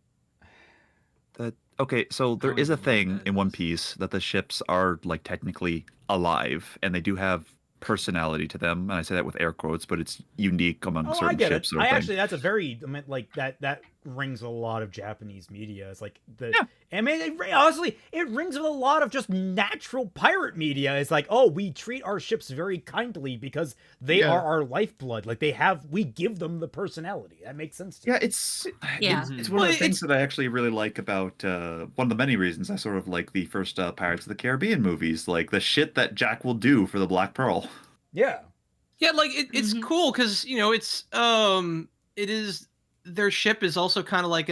Okay, so there is a thing in One Piece that the ships are like technically alive, and they do have personality to them. And I say that with air quotes, but it's unique among Oh, I certain get it. ships. Sort of I thing. actually, that's a very, I mean, like that rings a lot of Japanese media. It's like the, Yeah. I mean, honestly, it rings with a lot of just natural pirate media. It's like, oh, we treat our ships very kindly because they Yeah. are our lifeblood. Like we give them the personality. That makes sense to me. Yeah, it's Yeah. it's one of Well, the things that I actually really like about one of the many reasons I sort of like the first Pirates of the Caribbean movies, like the shit that Jack will do for the Black Pearl. Yeah. Yeah, like it's Mhm. cool because it is their ship is also kind of like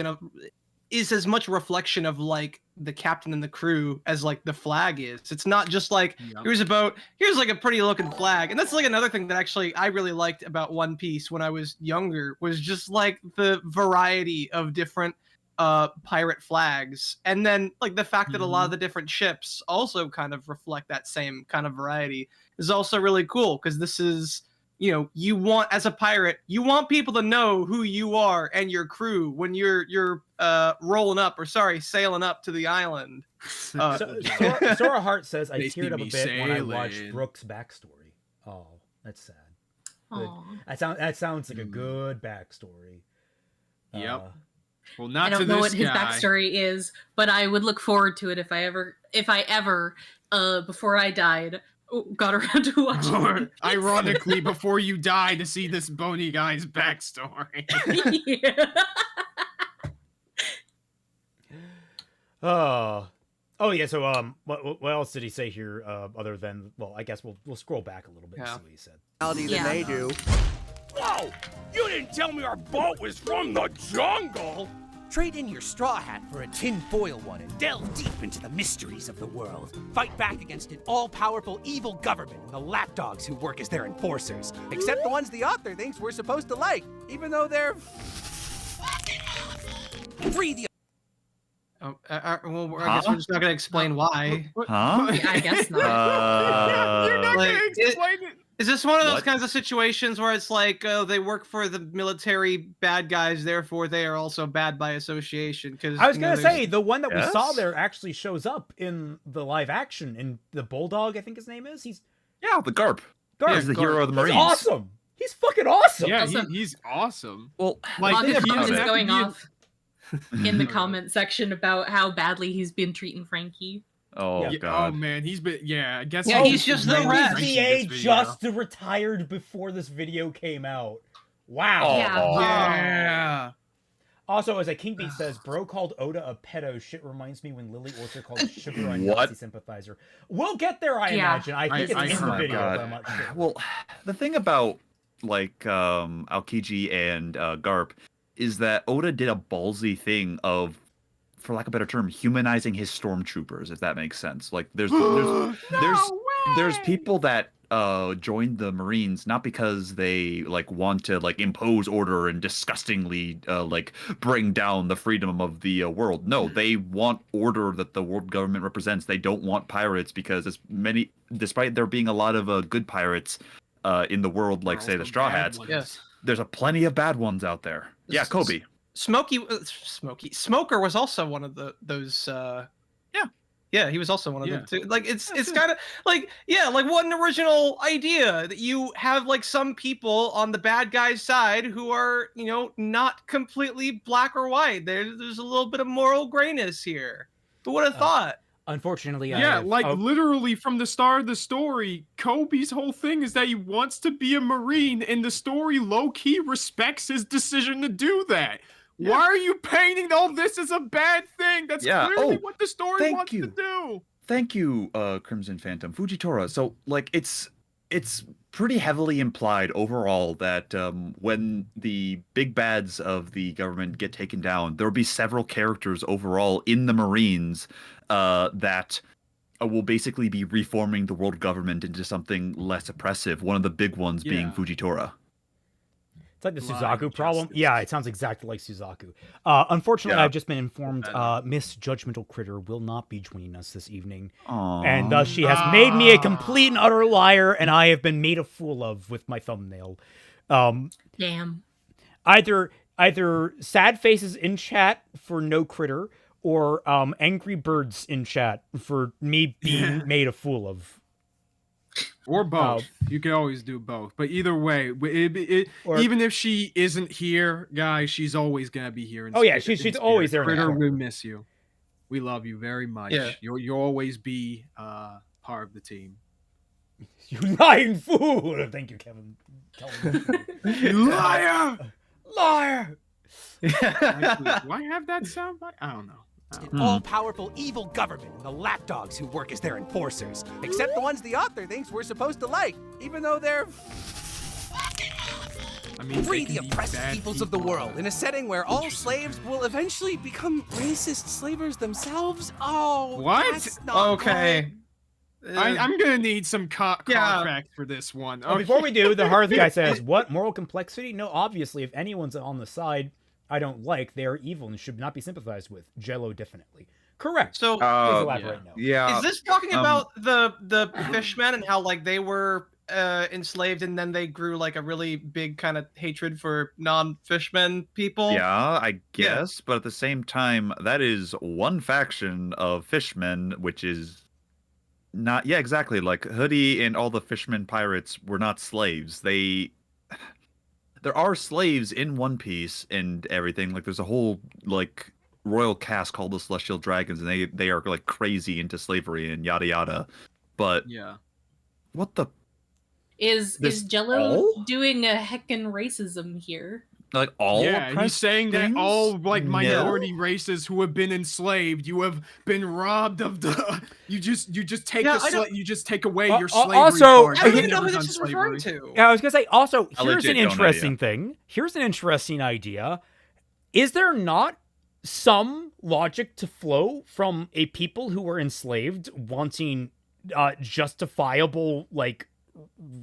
is as much a reflection of like the captain and the crew as like the flag is. It's not just like Yep. here's a boat, here's like a pretty looking flag, and that's like another thing that actually I really liked about One Piece when I was younger was just like the variety of different pirate flags, and then like the fact that a lot of the different ships also kind of reflect that same kind of variety is also really cool because this is you want as a pirate you want people to know who you are and your crew when you're sailing up to the island. Sora Hart says, I They teared see up a me bit when I watched sailing. Brooke's backstory. Oh, that's sad. Good. Aw. That sounds like a good backstory. Yep. Well, I not to don't know this what his guy. backstory is, but I would look forward to it if I ever, before I died, got around to watching Or, it. ironically, before you die, to see this bony guy's backstory. Yeah. Oh yeah. So what else did he say here? Other than, well, I guess we'll scroll back a little bit and Yeah. see what he said. personality than Yeah. they do. Whoa! You didn't tell me our boat was from the jungle! Trade in your straw hat for a tin foil one and delve deep into the mysteries of the world. Fight back against an all-powerful evil government and the lapdogs who work as their enforcers. Except the ones the author thinks we're supposed to like, even though they're free the I guess we're just not gonna explain why. Huh? Yeah, I guess not. You're not Like, gonna explain it. Is this one of those What? kinds of situations where it's like, oh, they work for the military bad guys, therefore they are also bad by association? Because I was gonna say the one that we saw Yes? there actually shows up in the live action in the Bulldog. I think his name is. He's Yeah, the Garp. Garp. He's the hero of the He's Marines. awesome. He's fucking awesome. Yeah, Awesome. he's awesome. Well, Like, Manga he Common doesn't is have to going be a- off in the comment section about how badly he's been treating Frankie. Oh Yeah. Oh god. man, he's been I guess Yeah, he's just just the rest. VA just retired before this video came out. Wow. Oh. Yeah. Yeah. Also, as a Kingbeat says, bro called Oda a pedo. Shit reminds me when Lily Orser called Sugar a What? Nazi sympathizer. We'll get there, I imagine. I think I it's in the heard video, that. but I'm not sure. Well, the thing about like Aokiji and Garp is that Oda did a ballsy thing of, for lack of a better term, humanizing his stormtroopers, if that makes sense. Like there's people that joined the Marines not because they like want to like impose order and disgustingly like bring down the freedom of the world. No, they want order that the world government represents. They don't want pirates because despite there being a lot of good pirates in the world, like say the Straw Hats, Yes. there's a plenty of bad ones out there. Yeah, Kobe. Smoker was also one of those. Yeah, he was also one of them too. Like it's kind of like what an original idea that you have like some people on the bad guy's side who are not completely black or white. There's a little bit of moral grayness here. Who would have thought? Unfortunately, literally from the start of the story, Kobe's whole thing is that he wants to be a Marine, and the story low-key respects his decision to do that. Yeah. Why are you painting all this as a bad thing? That's clearly what the story wants to do. Thank you, Crimson Phantom. Fujitora. So, like, it's pretty heavily implied overall that when the big bads of the government get taken down, there will be several characters overall in the Marines that will basically be reforming the world government into something less oppressive. One of the big ones being Fujitora. It's like the Suzaku problem. Yeah, it sounds exactly like Suzaku. Unfortunately, I've just been informed Miss Judgmental Critter will not be joining us this evening. Aww. And thus she has made me a complete and utter liar, and I have been made a fool of with my thumbnail. Damn. Either sad faces in chat for no critter, or angry birds in chat for me being made a fool of. Or both. You can always do both. But either way, even if she isn't here, guys, she's always going to be here. She's always there. Critter, we miss you. We love you very much. Yeah. You'll always be part of the team. You lying fool! Thank you, Kevin. You liar! Liar! Actually, do I have that soundbite? I don't know. An all-powerful evil government and the lapdogs who work as their enforcers. Except the ones the author thinks we're supposed to like, even though they're free the oppressed peoples of the world in a setting where all slaves will eventually become racist slavers themselves. Oh, what? That's not Okay. I'm gonna need some car facts for this one. Well, before we do, the Hearth guy says, what? Moral complexity? No, obviously, if anyone's on the side I don't like, they are evil and should not be sympathized with. Jello, definitely. Correct. So, please elaborate now. Yeah. Is this talking about the fishmen and how like they were enslaved and then they grew like a really big kind of hatred for non-fishmen people? Yeah, I guess. But at the same time, that is one faction of fishmen, which is not. Yeah, exactly. Like Hoodie and all the fishermen pirates were not slaves. There are slaves in One Piece and everything. Like, there's a whole like royal caste called the Celestial Dragons, and they are like crazy into slavery and yada yada. But what the is Jello doing a heckin' racism here? Like all? Yeah, he's saying that all like minority races who have been enslaved, you have been robbed of the. You just take you just take away your slavery. Also, card. I don't even know who this is referring to. Yeah, I was gonna say. Also, I here's legit an don't know, interesting thing. Here's an interesting idea. Is there not some logic to flow from a people who were enslaved wanting justifiable like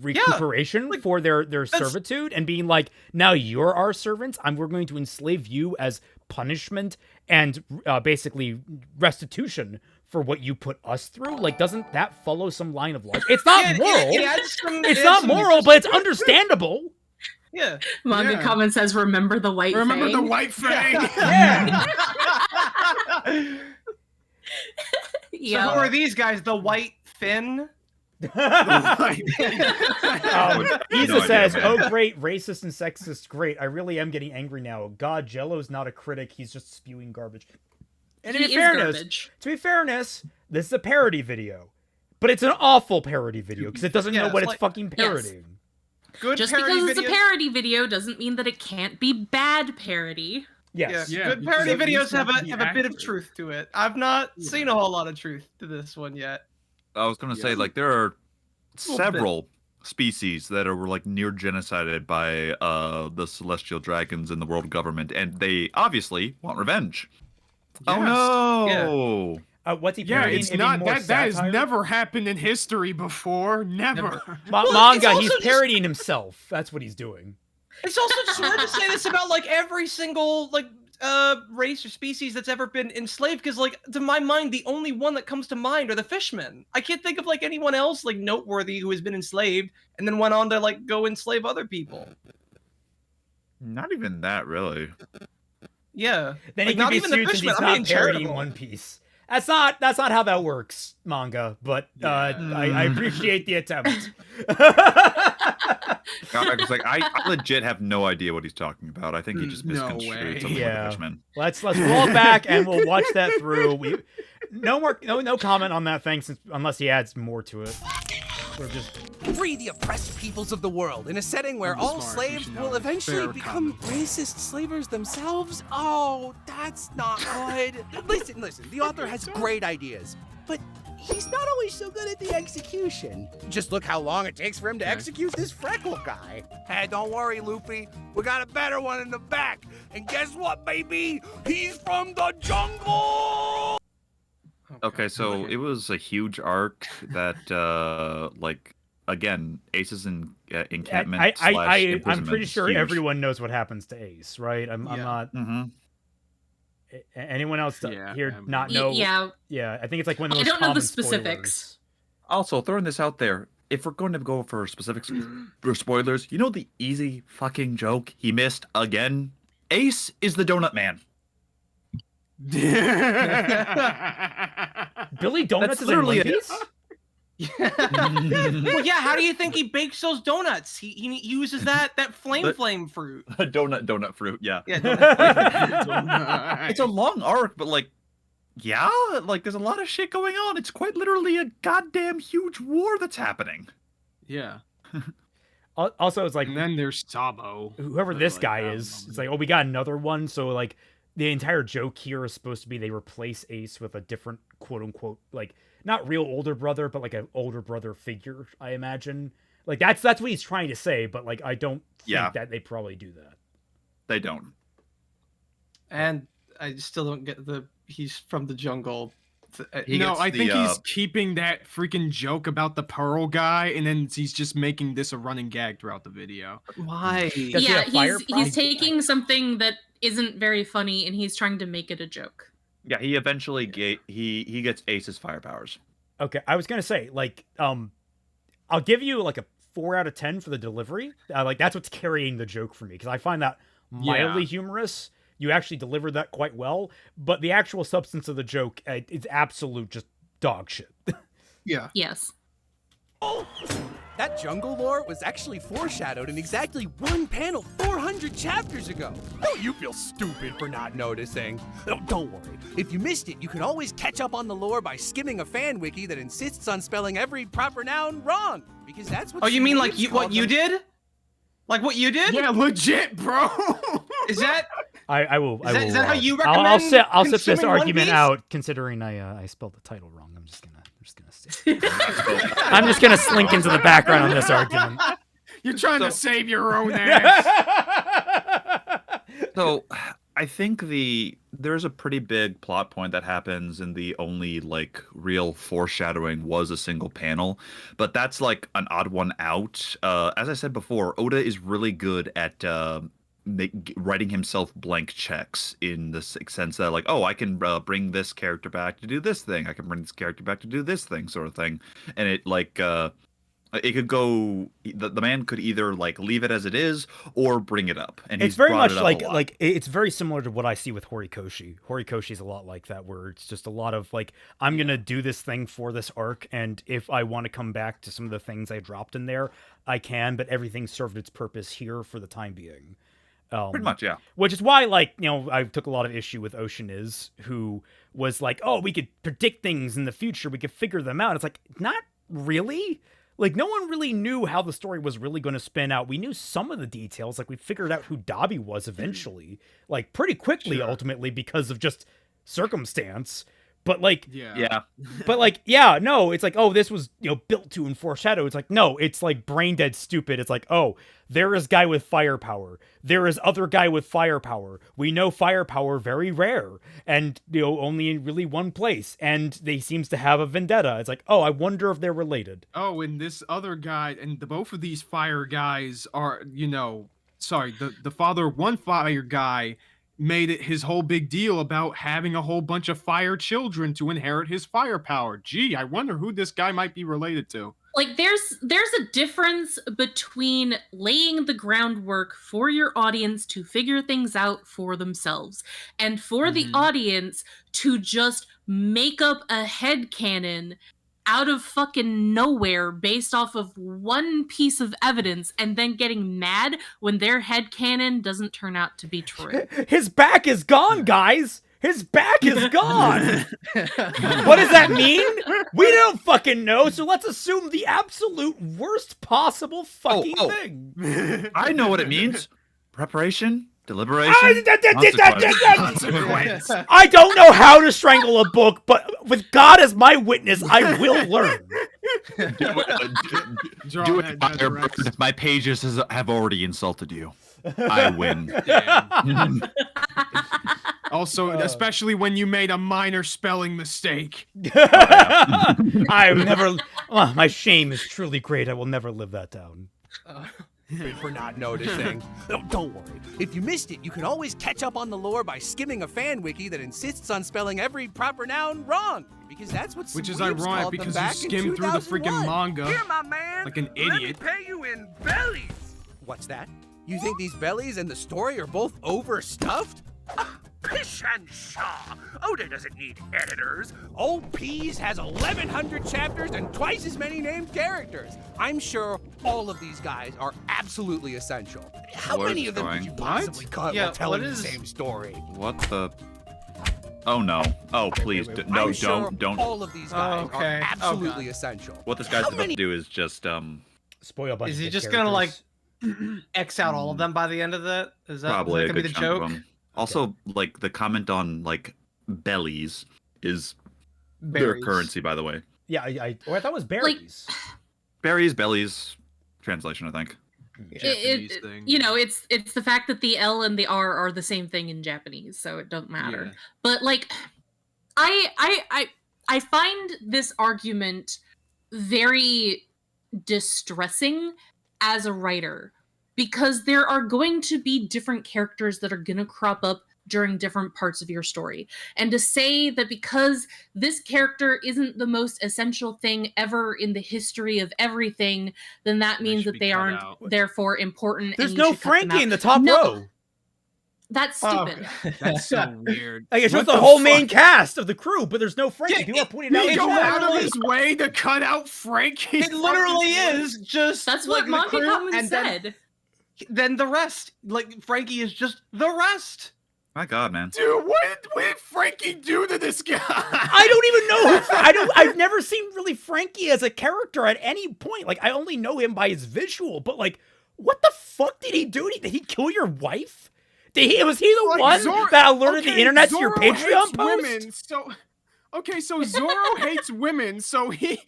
recuperation for their servitude and being like, now you're our servants, we're going to enslave you as punishment and basically restitution for what you put us through? Like, doesn't that follow some line of logic? It's not moral. It's not moral, but it's understandable. Yeah. Manga comment says, remember the white fang. Remember the white fang. Yeah. So who are these guys? The white fin? Isa says, oh great, racist and sexist, great. I really am getting angry now. God, Jello's not a critic, he's just spewing garbage. And He in is fairness, garbage. to be fairness, this is a parody video, but it's an awful parody video because it doesn't know Yeah, what it's it's fucking parodying. Good Just parody because it's a videos- parody video doesn't mean that it can't be bad parody. Yes. Yeah, Yeah, good because parody at least videos have have to be a bit of accurate. truth to it. I've not seen a whole lot of truth to this one yet. I was gonna say, Yeah. like, there are Little bit. several species that are like near genocided by the celestial dragons in the world government, and they obviously want revenge. Yes. Oh no! What's he Yeah, parodying? it's Any not more that has satire? never happened in history before. Never. Well, Manga, it's he's also just- parodying himself. That's what he's doing. It's also just hard to say this about like every single like race or species that's ever been enslaved, because like to my mind the only one that comes to mind are the fishmen. I can't think of like anyone else like noteworthy who has been enslaved and then went on to like go enslave other people. Not even that, really. Yeah. Then Like, he not could be even the sued since fishmen. he's I'm not being parodying charitable. One Piece. That's not how that works, manga. But I appreciate the attempt. I was like, I legit have no idea what he's talking about. I think he just No misconstrued way. something Yeah. with Fishman. let's roll it back and we'll watch that through. No comment on that thing unless he adds more to it. We're just Free the oppressed peoples of the world in a setting where I'm all smart, slaves you should will know. eventually Fair become comment. racist slavers themselves? Oh, that's not good. Listen, the author has great ideas, but he's not always so good at the execution. Just look how long it takes for him to execute this freckle guy. Hey, don't worry, Luffy. We got a better one in the back. And guess what, baby? He's from the jungle! Okay, so it was a huge arc that, like, again, Ace's encampment. I'm pretty sure huge. everyone knows what happens to Ace, right? I'm Yeah. not. Mm-hmm. Anyone else Yeah, here I'm- not know? Yeah, Yeah, I think it's like one of I those don't know the common specifics. spoilers. Also, throwing this out there, if we're going to go for specifics or spoilers, you know the easy fucking joke he missed again? Ace is the donut man. Billy Donuts That's is in One literally it. Piece? Well, yeah, how do you think he bakes those donuts? He uses that flame fruit. donut fruit, yeah. Yeah. It's a long arc, but like, yeah, like there's a lot of shit going on. It's quite literally a goddamn huge war that's happening. Yeah. Also, it's like And then there's Sabo. whoever But, this like, guy I don't is, know. it's like, oh, we got another one. So like, the entire joke here is supposed to be they replace Ace with a different quote unquote like not real older brother, but like an older brother figure. I imagine like that's what he's trying to say. But like, I don't think that they probably do that. They don't. And I still don't get he's from the jungle. He No, gets I think the, he's keeping that freaking joke about the Pearl guy, and then he's just making this a running gag throughout the video. Why? Does he yeah, have fire he's problems? taking something that isn't very funny and he's trying to make it a joke. Yeah, he eventually he gets Ace's fire powers. Okay, I was gonna say like I'll give you like a 4 out of 10 for the delivery. Like that's what's carrying the joke for me because I find that mildly humorous. You actually delivered that quite well, but the actual substance of the joke is absolute just dog shit. Yeah. Yes. That jungle lore was actually foreshadowed in exactly one panel 400 chapters ago. Don't you feel stupid for not noticing? Oh, don't worry. If you missed it, you can always catch up on the lore by skimming a fan wiki that insists on spelling every proper noun wrong. Because that's what. Oh, you mean like Steve what called you them. did? Like what you did? Yeah, legit, bro. Is that? I will. Is that how you I'll recommend I'll sit this consuming One argument Piece? out, considering I spelled the title wrong. I'm just gonna I'm just gonna slink into the background on this argument. You're trying to save your own ass. So I think there's a pretty big plot point that happens and the only like real foreshadowing was a single panel, but that's like an odd one out. As I said before, Oda is really good at writing himself blank checks in the sense that like, oh, I can bring this character back to do this thing. I can bring this character back to do this thing, sort of thing. And it like it could go. The man could either like leave it as it is or bring it up. And It's he's very brought much it up a lot. like it's very similar to what I see with Horikoshi. Horikoshi's a lot like that, where it's just a lot of like, I'm gonna do this thing for this arc, and if I want to come back to some of the things I dropped in there, I can. But everything served its purpose here for the time being. Pretty much, yeah. Which is why, like, you know, I took a lot of issue with Ocean Is, who was like, oh, we could predict things in the future, we could figure them out. It's like, not really. Like, no one really knew how the story was really going to spin out. We knew some of the details. Like, we figured out who Dobby was eventually, like, pretty quickly, ultimately, because of just circumstance. But, like, but, like, yeah, no, it's like, oh, this was, you know, built to and foreshadowed. It's like, no, it's like brain dead stupid. It's like, oh, there is guy with firepower. There is other guy with firepower. We know firepower very rare and, you know, only in really one place. And they seems to have a vendetta. It's like, oh, I wonder if they're related. Oh, and this other guy, and both of these fire guys are, you know, sorry, the father of one fire guy made it his whole big deal about having a whole bunch of fire children to inherit his firepower. Gee, I wonder who this guy might be related to. Like, there's a difference between laying the groundwork for your audience to figure things out for themselves, and for the audience to just make up a headcanon out of fucking nowhere based off of one piece of evidence and then getting mad when their headcanon doesn't turn out to be true. His back is gone, guys! His back is gone! What does that mean? We don't fucking know, so let's assume the absolute worst possible fucking thing. I know what it means. Preparation, deliberation, consequence. I don't know how to strangle a book, but with God as my witness, I will learn. Do it, Firebird. My pages have already insulted you. I win. Also, especially when you made a minor spelling mistake. I've never. My shame is truly great. I will never live that down. For not noticing. Don't worry. If you missed it, you can always catch up on the lore by skimming a fan wiki that insists on spelling every proper noun wrong. Because that's what Which is weebs ironic called them because you back in skimmed through the freaking 2001. manga Here, my man. like an Let me idiot. pay you in bellies. What's that? You think these bellies and the story are both overstuffed? Pish and Shaw. Oda doesn't need editors. Old Peas has 1,100 chapters and twice as many named characters. I'm sure all of these guys are absolutely essential. How Where's many it of them going? could you possibly cut Yeah, while telling what the is- same story? What the? Oh no! Oh please, no! I'm sure Don't! all of these guys okay. are Oh, absolutely God. essential. What this guy's How about many- to do is just Spoil a bunch Is of he good just gonna, like, characters. X out all of them by the end of that? Is that, probably is a that gonna be good the chunk joke? of them. Also, like the comment on like bellies is their Berries. currency, by the way. Yeah, I thought it was berries. Berries, bellies, translation, I think. Japanese thing. You know, it's the fact that the L and the R are the same thing in Japanese, so it don't matter. Yeah. But like, I find this argument very distressing as a writer, because there are going to be different characters that are going to crop up during different parts of your story. And to say that because this character isn't the most essential thing ever in the history of everything, then that They means should that be they cut aren't out. therefore important. There's and you no should cut them Frankie out. in the top No, row. That's Oh, stupid. That's so weird. Like, it shows What the whole fuck? main cast of the crew, but there's no Frankie. Yeah, People are pointing out. He it's go not. out of his way to cut out Frankie. It literally is just That's like what the Monkey crew, Common and said. Then the rest. Like, Frankie is just the rest. My God, man. Dude, what did Frankie do to this guy? I don't even know who. I've never seen really Frankie as a character at any point. Like, I only know him by his visual. But like, what the fuck did he do? Did he kill your wife? Was he the Like, one Zoro- that alerted the okay, internet to your Zoro Patreon hates post? women, so Zoro hates women, so he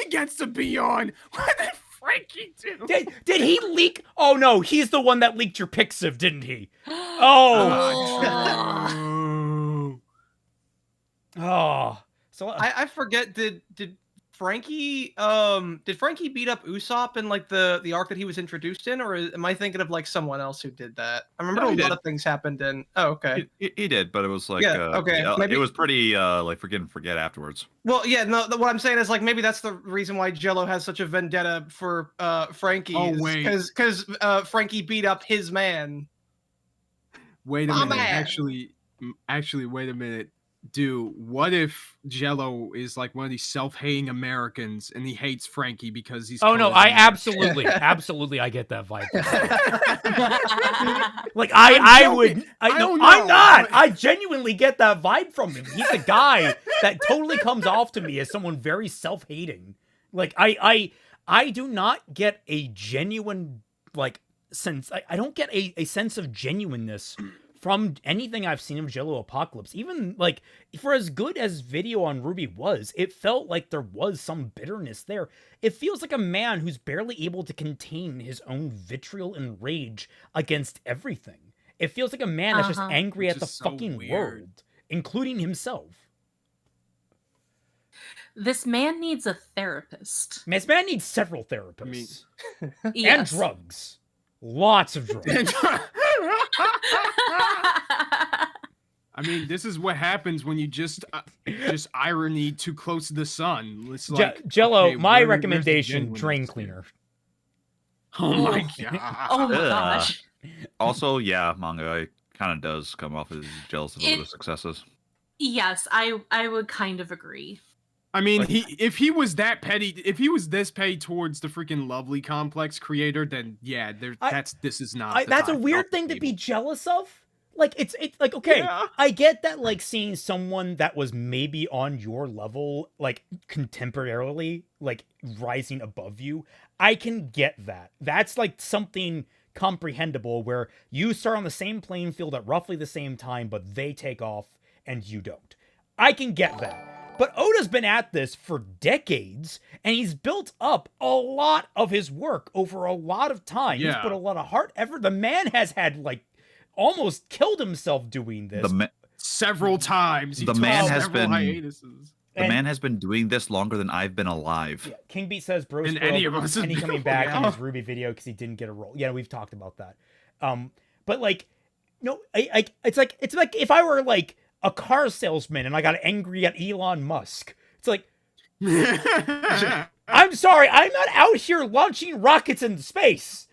gets to be on. What did Frankie do? Did he leak? Oh no, he's the one that leaked your Pixiv, didn't he? Oh. Oh. So I forget. Did Frankie beat up Usopp in like the arc that he was introduced in, or am I thinking of like someone else who did that? I remember No, a he lot did. of things happened in. Oh, okay. He did, but it was like Yeah, okay, maybe- it was pretty like forget and forget afterwards. Well, yeah. No, what I'm saying is like maybe that's the reason why Jello has such a vendetta for Frankie. Oh, wait. because Frankie beat up his man. Wait a My minute. man. Actually, wait a minute. Dude, what if Jello is like one of these self-hating Americans and he hates Frankie because he's Oh no, colored I in? absolutely I get that vibe. Like I'm I joking. would I no, don't I'm know, not. but- I genuinely get that vibe from him. He's a guy that totally comes off to me as someone very self-hating. Like I do not get a genuine like sense. I don't get a sense of genuineness from anything I've seen of JelloApocalypse. Even like for as good as video on Ruby was, it felt like there was some bitterness there. It feels like a man who's barely able to contain his own vitriol and rage against everything. It feels like a man that's just angry Which at the is so fucking weird. world, including himself. This man needs a therapist. This man needs several therapists. And Yes. drugs. Lots of drugs. I mean, this is what happens when you just irony too close to the sun. It's like, Jello, okay, my where's the recommendation, genuineness drain here? cleaner. Oh my god. Oh my Ugh. gosh. Also, yeah, manga kind of does come off as jealous of other successes. Yes, I would kind of agree. I mean, Like- if he was that petty, if he was this petty towards the freaking Lovely Complex creator, then yeah, this is not. the That's a time weird for thing to be people. jealous of. Like it's like okay, Yeah. I get that like seeing someone that was maybe on your level like contemporarily like rising above you. I can get that. That's like something comprehensible where you start on the same playing field at roughly the same time, but they take off and you don't. I can get that. But Oda's been at this for decades, and he's built up a lot of his work over a lot of time. He's Yeah. put a lot of heart, effort. The man has had, like, almost killed himself doing this. Several times. He The took man has several been- hiatuses. The man has been doing this longer than I've been alive. Yeah, King Beat says, bro, And any of us. and he coming back in Yeah. his Ruby video because he didn't get a role. Yeah, we've talked about that. But, like, no, it's like if I were, like, a car salesman and I got angry at Elon Musk. It's like, I'm sorry, I'm not out here launching rockets into space.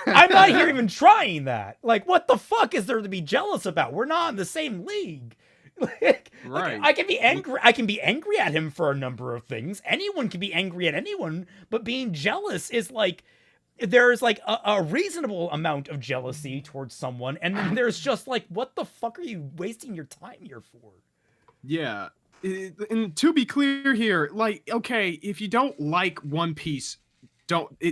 I'm not here even trying that. Like, what the fuck is there to be jealous about? We're not in the same league. Like, Right. I can be angry. I can be angry at him for a number of things. Anyone can be angry at anyone, but being jealous is like there's like a reasonable amount of jealousy towards someone, and then there's just like, what the fuck are you wasting your time here for? Yeah. And to be clear here, like, okay, if you don't like One Piece,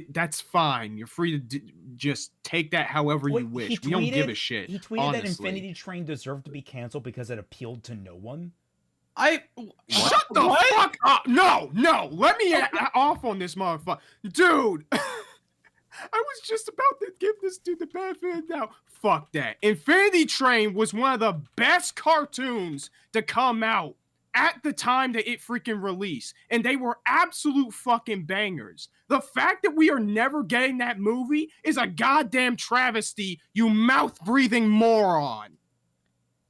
that's fine. You're free to just take that however you wish. We don't give a shit. He tweeted honestly. that Infinity Train deserved to be canceled because it appealed to no one. Shut the fuck up! No, let me off on this motherfucker, dude. I was just about to give this dude the benefit now. Fuck that. Infinity Train was one of the best cartoons to come out at the time that it freaking released, and they were absolute fucking bangers. The fact that we are never getting that movie is a goddamn travesty, you mouth-breathing moron.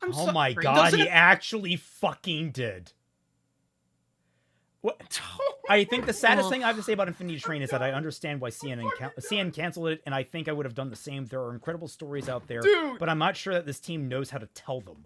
Oh my god, he actually fucking did. What? I think the saddest thing I have to say about Infinity Train is that I understand why CN canceled it, and I think I would have done the same. There are incredible stories out there, Dude. but I'm not sure that this team knows how to tell them.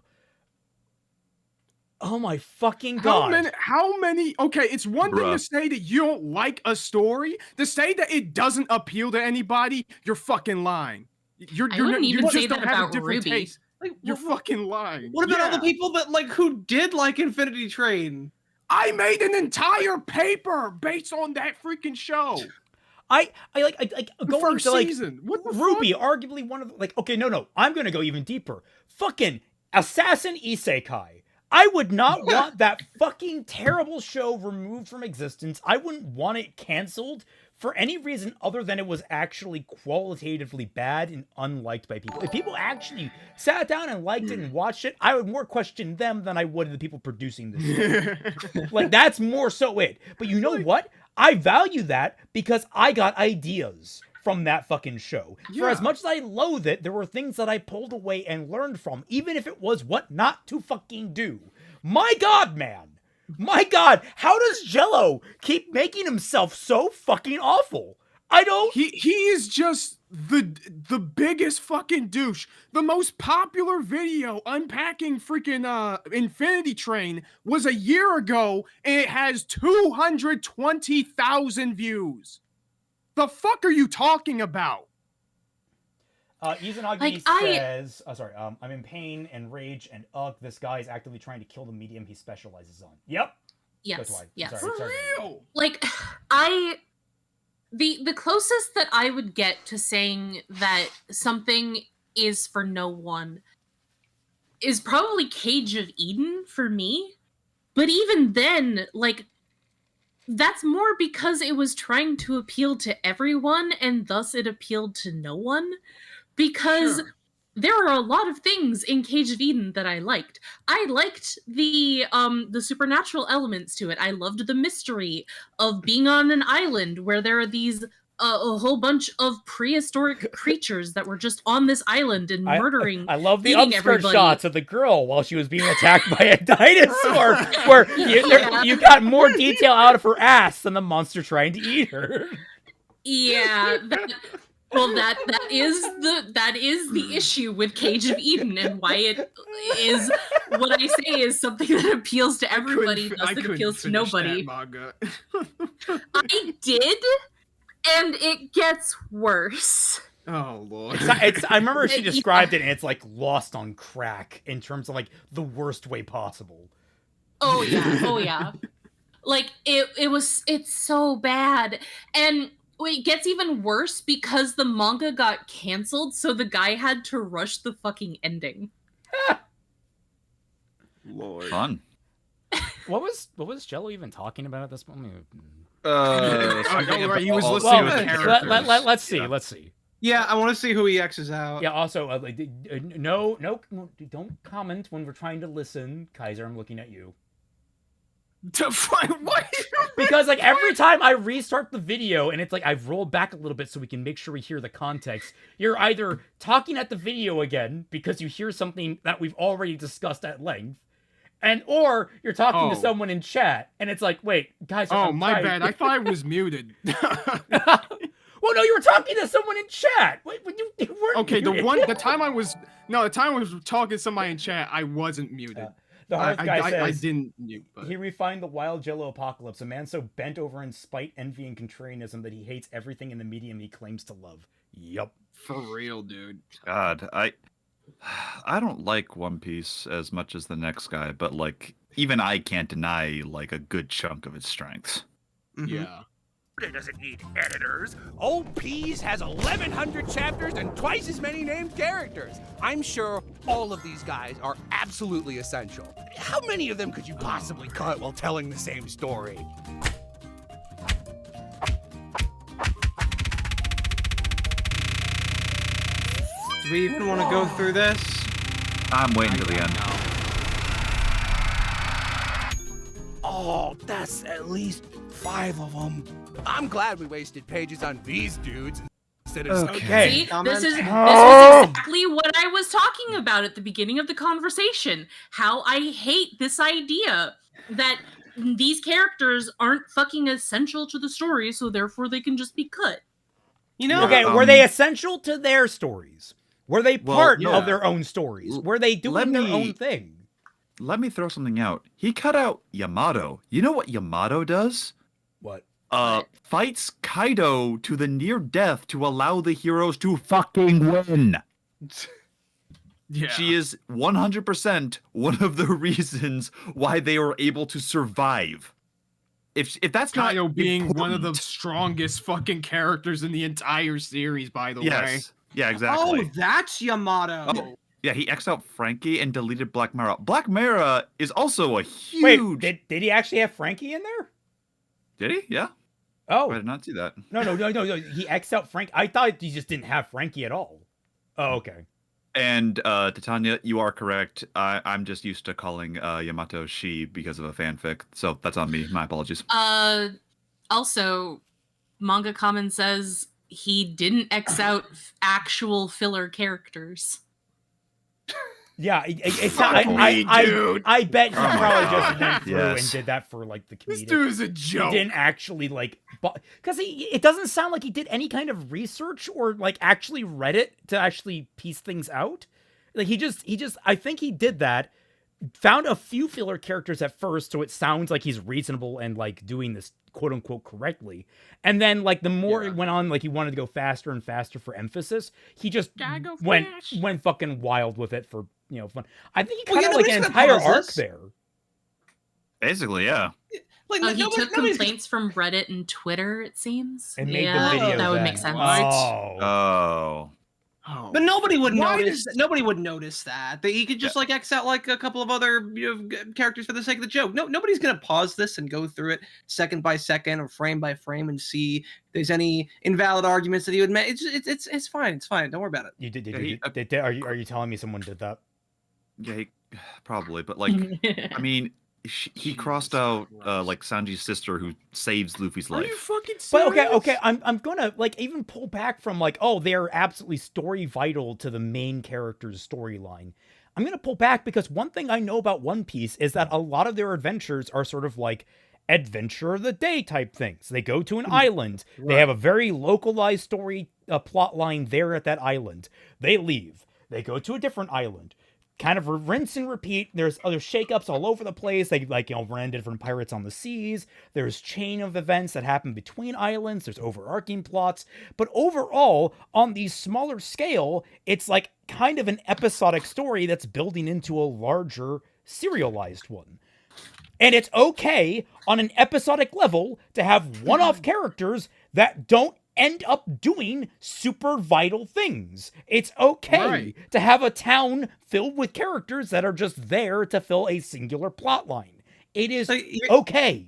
Oh my fucking god. How many? Okay, it's one thing Bruh. to say that you don't like a story. To say that it doesn't appeal to anybody, you're fucking lying. I wouldn't even you say just that don't have a about different Ruby. taste. Like, You're fucking lying. What about all the Yeah. people that who did like Infinity Train? I made an entire paper based on that freaking show. I like The going first to like season. What the Ruby, fuck? arguably one of the, like, okay, no, I'm gonna go even deeper. Fucking Assassin Isekai. I would not want that fucking terrible show removed from existence. I wouldn't want it canceled for any reason other than it was actually qualitatively bad and unliked by people. If people actually sat down and liked it and watched it, I would more question them than I would the people producing this show. Like, that's more so it. But you know what? I value that because I got ideas from that fucking show. For as Yeah. much as I loathe it, there were things that I pulled away and learned from, even if it was what not to fucking do. My god, man! My god, how does Jello keep making himself so fucking awful? I don't... He is just the biggest fucking douche. The most popular video unpacking freaking Infinity Train was a year ago, and it has 220,000 views. The fuck are you talking about? Izanagi says, I'm in pain and rage and this guy is actively trying to kill the medium he specializes on. Yep. Yes. Yes. For real? Like, the closest that I would get to saying that something is for no one is probably Cage of Eden for me. But even then, like, that's more because it was trying to appeal to everyone and thus it appealed to no one. Because there are a lot of things in Cage of Eden that I liked. I liked the supernatural elements to it. I loved the mystery of being on an island where there are these a whole bunch of prehistoric creatures that were just on this island and murdering. I love the eating upskirt everybody. shots of the girl while she was being attacked by a dinosaur, where you got more detail out of her ass than the monster trying to eat her. Yeah. Well, that is the issue with Cage of Eden, and why it is what I say is something that appeals to everybody, thus it appeals to nobody. Manga. I did, and it gets worse. Oh lord! I remember she described it, and it's like lost on crack in terms of like the worst way possible. Oh yeah. Like it's so bad, and it gets even worse because the manga got canceled, so the guy had to rush the fucking ending. Lord. Fun. What was Jello even talking about at this moment? He was listening to the characters. Let's see. Yeah, I want to see who he X's out. Yeah. Also, no, don't comment when we're trying to listen, Kaiser. I'm looking at you. What? Because like every time I restart the video and it's like I've rolled back a little bit so we can make sure we hear the context, you're either talking at the video again because you hear something that we've already discussed at length, or you're talking to someone in chat and it's like, wait, guys. Oh, my bad. I thought I was muted. Well, no, you were talking to someone in chat. Wait, you weren't. Okay, muted. the time I was talking to somebody in chat, I wasn't muted. The Hearth guy says I didn't mute. But... He refined the wild JelloApocalypse, a man so bent over in spite, envy, and contrarianism that he hates everything in the medium he claims to love. Yup. For real, dude. God, I don't like One Piece as much as the next guy, but like even I can't deny like a good chunk of its strengths. Mm-hmm. Yeah. It doesn't need editors. Old Peas has 1,100 chapters and twice as many named characters. I'm sure all of these guys are absolutely essential. How many of them could you possibly cut while telling the same story? Do we even want to go through this? I'm waiting till the end. Oh, that's at least 5 of them. I'm glad we wasted pages on these dudes instead of okay. See, this is exactly what I was talking about at the beginning of the conversation. How I hate this idea that these characters aren't fucking essential to the story, so therefore they can just be cut. You know? Okay, were they essential to their stories? Were they part of their own stories? Were they doing their own thing? Let me throw something out. He cut out Yamato. You know what Yamato does? What? Fights Kaido to the near death to allow the heroes to fucking win. Yeah. She is 100% one of the reasons why they were able to survive. If that's Kaido not being one of the important- strongest fucking characters in the entire series, by the way. Yes. Yeah, exactly. Oh, that's Yamato. Oh, yeah, he X'd out Frankie and deleted Black Mara. Black Mara is also a huge... Wait, did he actually have Frankie in there? Did he? Yeah. Oh. I did not see that. No. He X'd out Frank. I thought he just didn't have Frankie at all. Oh, okay. And Titania, you are correct. I'm just used to calling Yamato she because of a fanfic, so that's on me. My apologies. Also, Manga Common says he didn't X out actual filler characters. Yeah, it's Fuck me, dude. I bet he Oh my probably just God, went through yes. and did that for like the This comedic. dude is a He joke. didn't actually like, because it doesn't sound like he did any kind of research or like actually read it to actually piece things out. Like he just I think he did that, found a few filler characters at first, so it sounds like he's reasonable and like doing this quote unquote correctly. And then like the more it went on, like he wanted to go faster and faster for emphasis. He just went fucking wild with it for fun. I think he cut out like an entire arc there. Basically, yeah. Like, He took complaints from Reddit and Twitter, it seems. And made the video. That would make sense. Oh. But nobody would Why notice. Nobody would notice that. He could just like X out like a couple of other characters for the sake of the joke. Nobody's gonna pause this and go through it second by second or frame by frame and see if there's any invalid arguments that he would make. It's fine. It's fine. Don't worry about it. You did. Are you telling me someone did that? Yeah, probably. But like, I mean, he crossed out like Sanji's sister who saves Luffy's life. Are you fucking serious? But okay, I'm gonna like even pull back from like, oh, they're absolutely story vital to the main character's storyline. I'm gonna pull back because one thing I know about One Piece is that a lot of their adventures are sort of like adventure of the day type things. They go to an island. Right. They have a very localized story plot line there at that island. They leave. They go to a different island. Kind of rinse and repeat. There's other shakeups all over the place. They run into different pirates on the seas. There's chain of events that happen between islands. There's overarching plots. But overall, on the smaller scale, it's like kind of an episodic story that's building into a larger serialized one. And it's okay on an episodic level to have one-off characters that don't end up doing super vital things. It's okay to have a town filled with characters that are just there to fill a singular plot line. It is okay.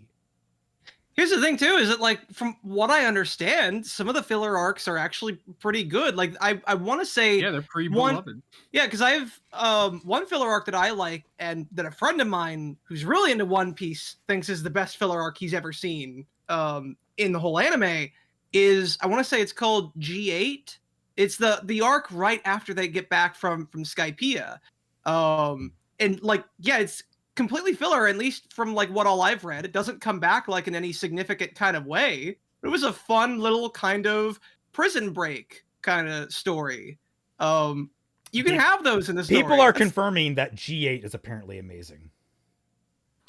Here's the thing too, is that like from what I understand, some of the filler arcs are actually pretty good. Like I want to say they're pretty beloved. Yeah, because I have one filler arc that I like and that a friend of mine who's really into One Piece thinks is the best filler arc he's ever seen in the whole anime. Is I want to say it's called G8. It's the arc right after they get back from Skypiea. And like, yeah, it's completely filler, at least from like what all I've read. It doesn't come back like in any significant kind of way. It was a fun little kind of prison break kind of story. You can have those in the story. People are confirming that G8 is apparently amazing.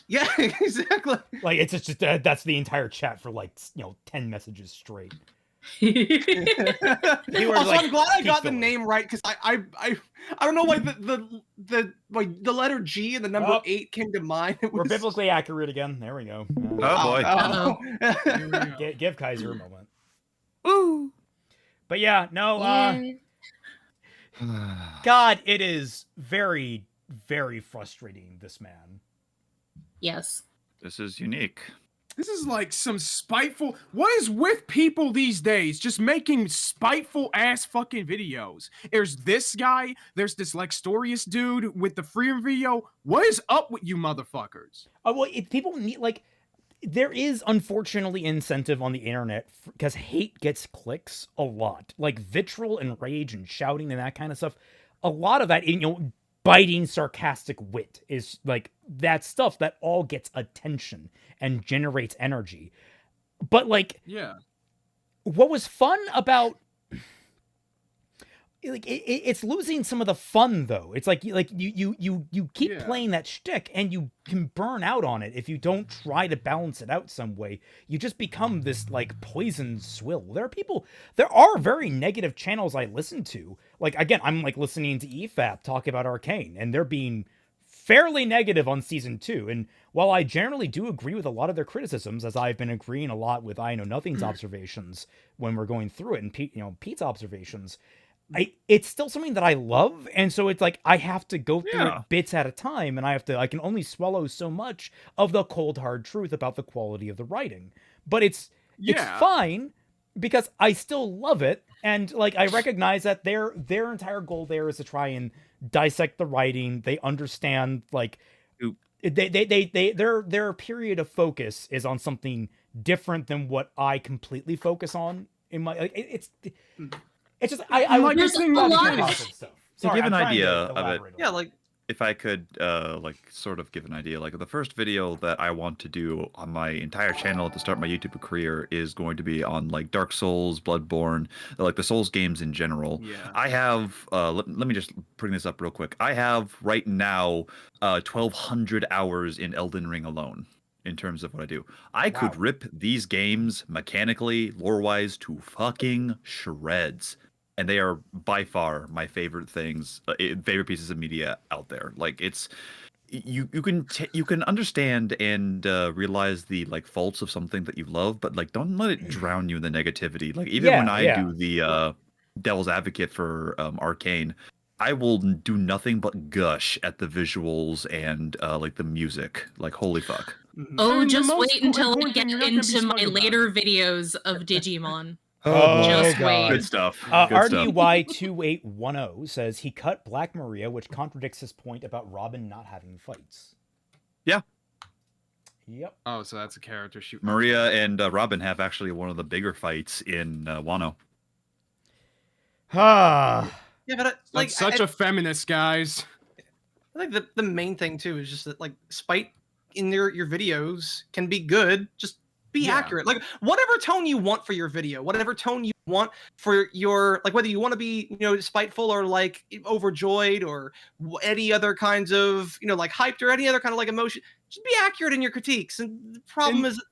Yeah, exactly. Like it's just that's the entire chat for like 10 messages straight. Also, I'm glad I got the name right because I don't know why the letter G and the number 8 came to mind. We're biblically accurate again. There we go. Oh boy. Give Kaiser a moment. Ooh. But yeah, no. God, it is very, very frustrating. This man. Yes. This is unique. This is like some spiteful... What is with people these days? Just making spiteful ass fucking videos. There's this guy. There's this like Storius dude with the freedom video. What is up with you motherfuckers? Well, people need like... There is unfortunately incentive on the internet because hate gets clicks a lot. Like vitriol and rage and shouting and that kind of stuff. A lot of that, biting sarcastic wit is like that stuff that all gets attention and generates energy. But like, what was fun about like it's losing some of the fun though. It's like you keep playing that shtick and you can burn out on it if you don't try to balance it out some way. You just become this like poison swill. There are very negative channels I listen to. Like again, I'm like listening to EFAP talk about Arcane and they're being fairly negative on season 2. And while I generally do agree with a lot of their criticisms, as I've been agreeing a lot with I Know Nothing's observations when we're going through it, and Pete's observations, it's still something that I love, and so it's like I have to go through it bits at a time, and I can only swallow so much of the cold hard truth about the quality of the writing. But it's fine because I still love it, and like I recognize that their entire goal there is to try and dissect the writing. They understand like their period of focus is on something different than what I completely focus on in my like it's just I like there's a lot of stuff. To give an idea of it. Yeah, like if I could like sort of give an idea, like the first video that I want to do on my entire channel to start my YouTube career is going to be on like Dark Souls, Bloodborne, like the Souls games in general. Yeah. I have let me just bring this up real quick. I have right now 1,200 hours in Elden Ring alone in terms of what I do. I could rip these games mechanically, lore-wise to fucking shreds. And they are by far my favorite things, favorite pieces of media out there. Like it's, you can understand and realize the like faults of something that you love, but like don't let it drown you in the negativity. Like even when I do the devil's advocate for Arcane, I will do nothing but gush at the visuals and like the music. Like holy fuck. Oh, just wait until I get into my later videos of Digimon. Oh, just God. wait. Good stuff. RDY2810 says he cut Black Maria, which contradicts his point about Robin not having fights. Yeah. Yep. Oh, so that's a character shoot. Maria and Robin have actually one of the bigger fights in Wano. Ah. Yeah, but like That's such a feminist, guys. I think the main thing too is just that like spite in your videos can be good. Just be accurate. Like whatever tone you want for your video, whatever tone you want for your like whether you want to be spiteful or like overjoyed or any other kinds of like hyped or any other kind of like emotion. Just be accurate in your critiques. And the problem is.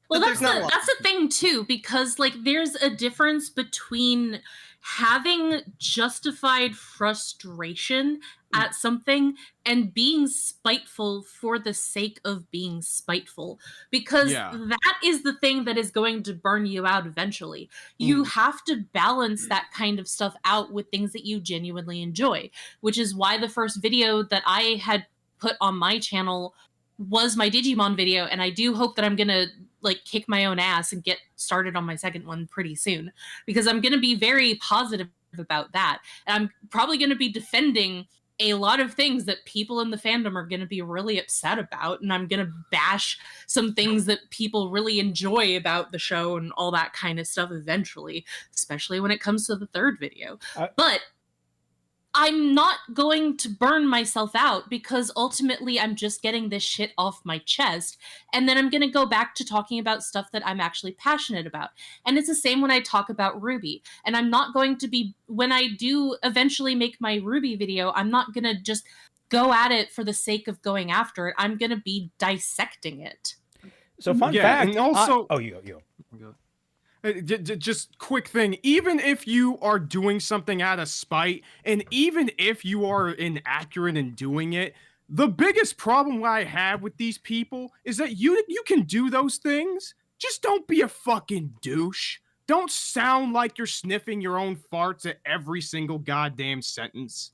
Well, that's the thing too, because like there's a difference between having justified frustration at something and being spiteful for the sake of being spiteful, because that is the thing that is going to burn you out eventually. You have to balance that kind of stuff out with things that you genuinely enjoy, which is why the first video that I had put on my channel was my Digimon video, and I do hope that I'm gonna like kick my own ass and get started on my second one pretty soon, because I'm gonna be very positive about that, and I'm probably gonna be defending a lot of things that people in the fandom are gonna be really upset about, and I'm gonna bash some things that people really enjoy about the show and all that kind of stuff eventually, especially when it comes to the third video. But I'm not going to burn myself out, because ultimately I'm just getting this shit off my chest, and then I'm going to go back to talking about stuff that I'm actually passionate about. And it's the same when I talk about Ruby. And I'm not going to be, when I do eventually make my Ruby video, I'm not going to just go at it for the sake of going after it. I'm going to be dissecting it. So fun fact. And also, you. Just quick thing, even if you are doing something out of spite, and even if you are inaccurate in doing it, the biggest problem I have with these people is that you can do those things, just don't be a fucking douche. Don't sound like you're sniffing your own farts at every single goddamn sentence.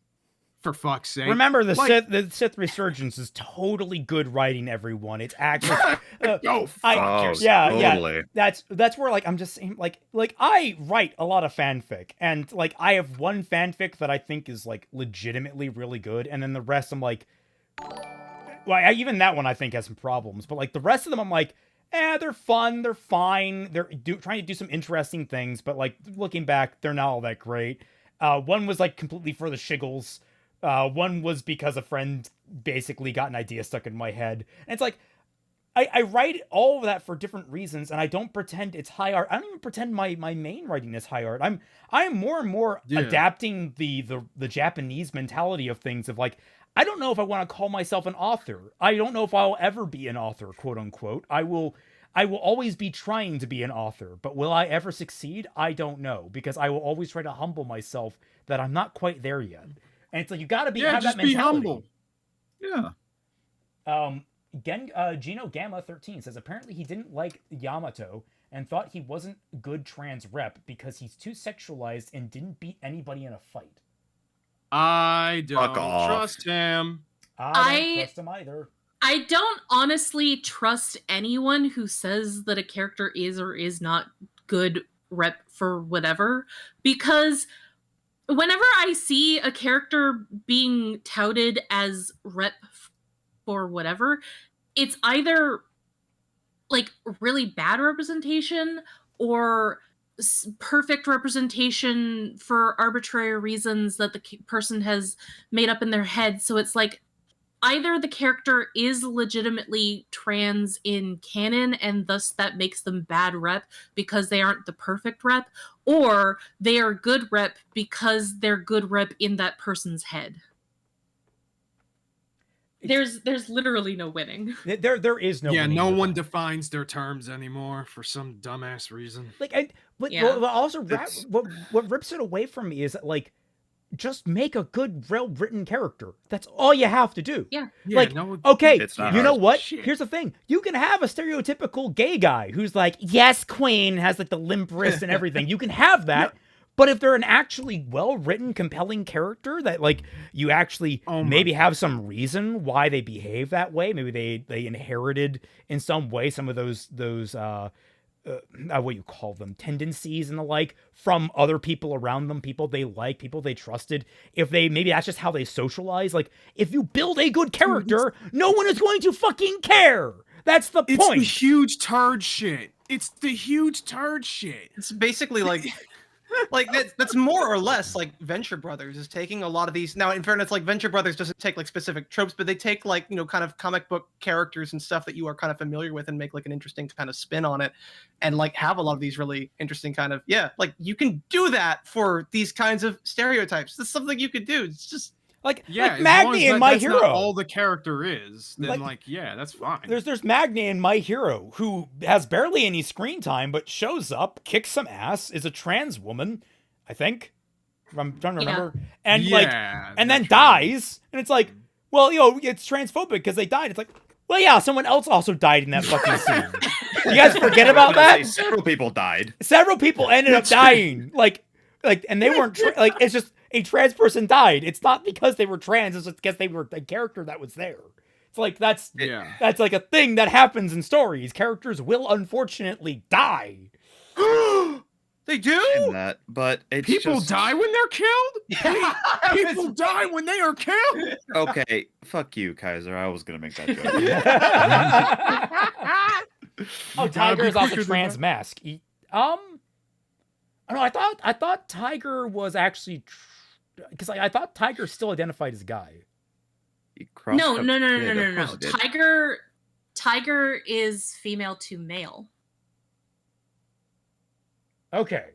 For fuck's sake. Remember, the Sith Resurgence is totally good writing, everyone. It's actually totally. That's where like I'm just saying like I write a lot of fanfic, and like I have one fanfic that I think is like legitimately really good, and then the rest I'm like, well, even that one I think has some problems, but like the rest of them I'm like, they're fun, they're fine, they're trying to do some interesting things, but like looking back, they're not all that great. One was like completely for the shiggles. One was because a friend basically got an idea stuck in my head. And it's like, I write all of that for different reasons, and I don't pretend it's high art. I don't even pretend my main writing is high art. I'm more and more adapting the Japanese mentality of things of like, I don't know if I want to call myself an author. I don't know if I'll ever be an author, quote unquote. I will always be trying to be an author, but will I ever succeed? I don't know, because I will always try to humble myself that I'm not quite there yet. And it's like, you gotta have that mentality. Be humble. Yeah. Gino Gamma 13 says apparently he didn't like Yamato and thought he wasn't good trans rep because he's too sexualized and didn't beat anybody in a fight. I don't Fuck off. trust him. I don't trust him either. I don't honestly trust anyone who says that a character is or is not good rep for whatever, because whenever I see a character being touted as rep for whatever, it's either like really bad representation or perfect representation for arbitrary reasons that the person has made up in their head. So it's like either the character is legitimately trans in canon and thus that makes them bad rep because they aren't the perfect rep, or they are good rep because they're good rep in that person's head. There's literally no winning. There is no winning. No with one that. defines their terms anymore for some dumbass reason. Like, but Yeah. what also what rips it away from me is that, like, just make a good, well-written character. That's all you have to do. Yeah. Like, okay, It's not you know hard. what? Shit. Here's the thing. You can have a stereotypical gay guy who's like, yes, queen, has like the limp wrist and everything. You can have that. But if they're an actually well-written, compelling character that, like, you actually maybe have some reason why they behave that way, maybe they inherited in some way some of those what you call them, tendencies and the like from other people around them, people they like, people they trusted. If they, maybe that's just how they socialize. Like, if you build a good character, no one is going to fucking care. That's the It's point. the huge turd shit. It's the huge turd shit. It's basically like that's more or less like Venture Brothers is taking a lot of these. Now, in fairness, like Venture Brothers doesn't take like specific tropes, but they take like, you know, kind of comic book characters and stuff that you are kind of familiar with and make like an interesting kind of spin on it, and like have a lot of these really interesting kind of, yeah, like you can do that for these kinds of stereotypes. That's something you could do. It's just Like, Yeah, like as long Magni as in My that's Hero. not all the character is, then Like- yeah, that's fine. There's Magni in My Hero, who has barely any screen time, but shows up, kicks some ass, is a trans woman, I think. I'm trying to Yeah. remember. And Yeah, and then that's dies. And it's like, well, you know, it's transphobic because they died. It's like, well, yeah, someone else also died in that fucking scene. You guys forget about that? Several people died. Several people ended up dying. Like, and they weren't, like, it's just a trans person died. It's not because they were trans, it's just because they were a character that was there. It's like, that's like a thing that happens in stories. Characters will unfortunately die. they do. In that, but it's People just... die when they're killed? People die when they are killed? Okay, fuck you, Kaiser. I was gonna make that joke. Oh, Tiger is also trans mask. I don't know. I thought Tiger was actually, because I thought Tiger still identified as guy. No. Tiger is female to male. Okay.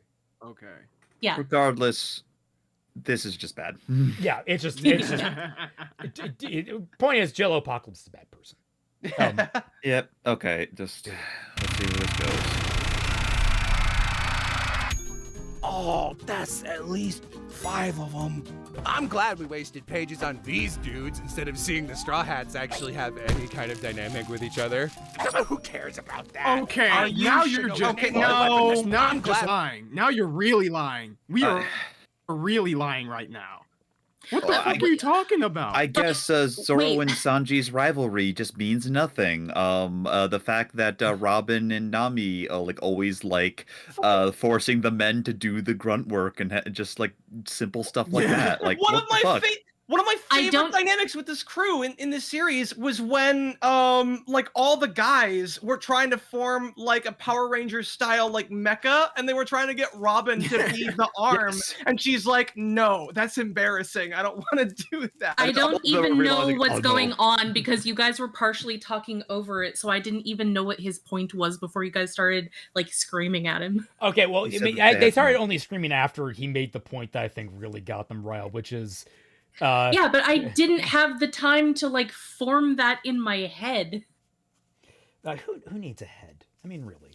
Yeah. Regardless, this is just bad. Yeah, it's just point is JelloApocalypse is a bad person. Yep. Okay. Just let's see where this goes. Oh, that's at least 5 of them. I'm glad we wasted pages on these dudes instead of seeing the Straw Hats actually have any kind of dynamic with each other. Who cares about that? Okay, Are now you you're sure? just Okay, no, no, now I'm I'm just glad- lying. Now you're really lying. We are really lying right now. What the fuck are you talking about? I guess Zoro and Sanji's rivalry just means nothing. The fact that Robin and Nami like always like forcing the men to do the grunt work and just like simple stuff like that. Like One what of the my fuck? One of my favorite dynamics with this crew in this series was when like all the guys were trying to form like a Power Rangers style like mecha, and they were trying to get Robin to be the arm, and she's like, no, that's embarrassing, I don't want to do that. I don't even know what's going no. on because you guys were partially talking over it, so I didn't even know what his point was before you guys started like screaming at him. Okay, well, He I said mean, that they they had started only screaming after he made the point that I think really got them riled, which is... yeah, but I didn't have the time to like form that in my head. Who needs a head? I mean, really.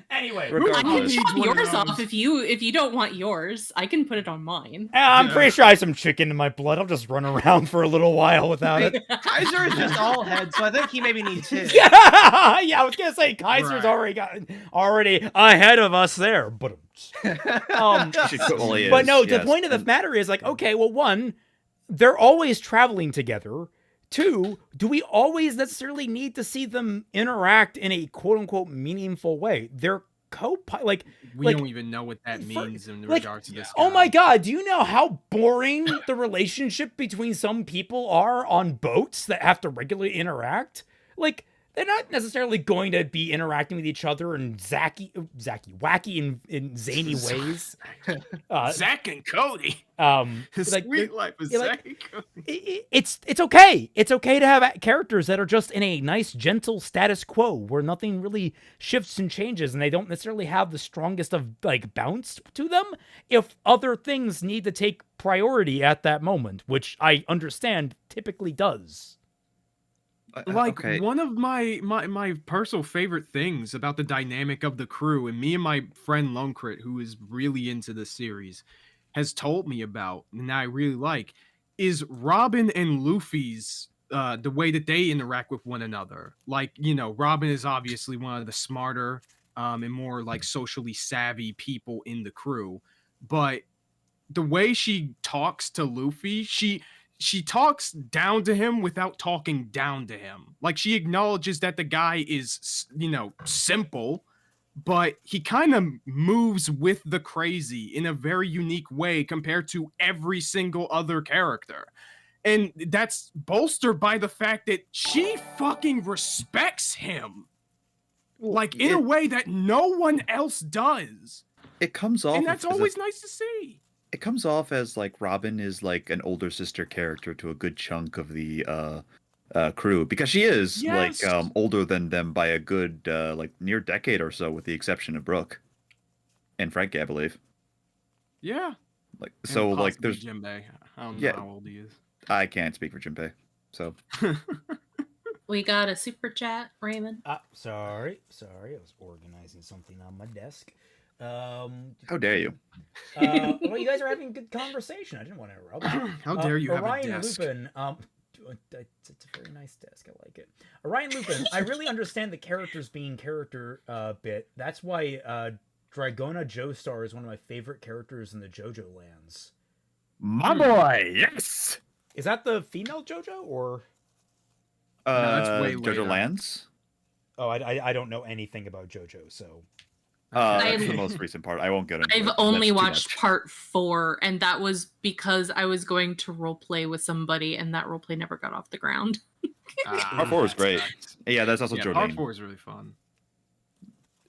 Anyway, I can chop yours off if you don't want yours. I can put it on mine. I'm pretty sure I have some chicken in my blood. I'll just run around for a little while without it. Kaiser is just all head, so I think he maybe needs his. Yeah, I was gonna say Kaiser's already ahead of us there, but Well, but no, the yes. point of the matter is like, okay, well, one, they're always traveling together. Two, do we always necessarily need to see them interact in a quote unquote meaningful way? They're like we don't even know what that means in regards to this. Oh my god, do you know how boring the relationship between some people are on boats that have to regularly interact? Like, they're not necessarily going to be interacting with each other in wacky and zany ways. Zack and Cody. Like, Sweet life of you're Zack like, and Cody. it's okay. It's okay to have characters that are just in a nice, gentle status quo where nothing really shifts and changes, and they don't necessarily have the strongest of like bounce to them. If other things need to take priority at that moment, which I understand typically does. Like okay. one of my personal favorite things about the dynamic of the crew, and me and my friend Longcrit, who is really into the series, has told me about, and I really like, is Robin and Luffy's the way that they interact with one another. Like, you know, Robin is obviously one of the smarter and more like socially savvy people in the crew, but the way she talks to Luffy, she talks down to him without talking down to him. Like, she acknowledges that the guy is, you know, simple, but he kind of moves with the crazy in a very unique way compared to every single other character. And that's bolstered by the fact that she fucking respects him. Like, in a way that no one else does. It comes off, And that's as always nice to see. It comes off as like Robin is like an older sister character to a good chunk of the crew, because she is Yes. like older than them by a good like near decade or so, with the exception of Brooke and Frankie, I believe. Yeah. Like, And so like possibly there's Jinbei. I don't Yeah. know how old he is. I can't speak for Jinpei, so We got a super chat, Raymond. Sorry, I was organizing something on my desk. how dare you? Well, you guys are having a good conversation. I didn't want to interrupt. How dare you have a Orion desk? Lupin, it's a very nice desk. I like it. Orion Lupin, I really understand the characters being character bit. That's why Dragona Joestar is one of my favorite characters in the JoJo lands. My boy, yes. Is that the female JoJo or? that's way later. JoJo Lands. Oh, I don't know anything about JoJo, so. That's I'm- the most recent part. I won't get into it. I've That's only too watched much. part 4, and that was because I was going to roleplay with somebody, and that roleplay never got off the ground. Part 4 is great. Yeah, that's also Yeah, part JoJo. 4 is really fun.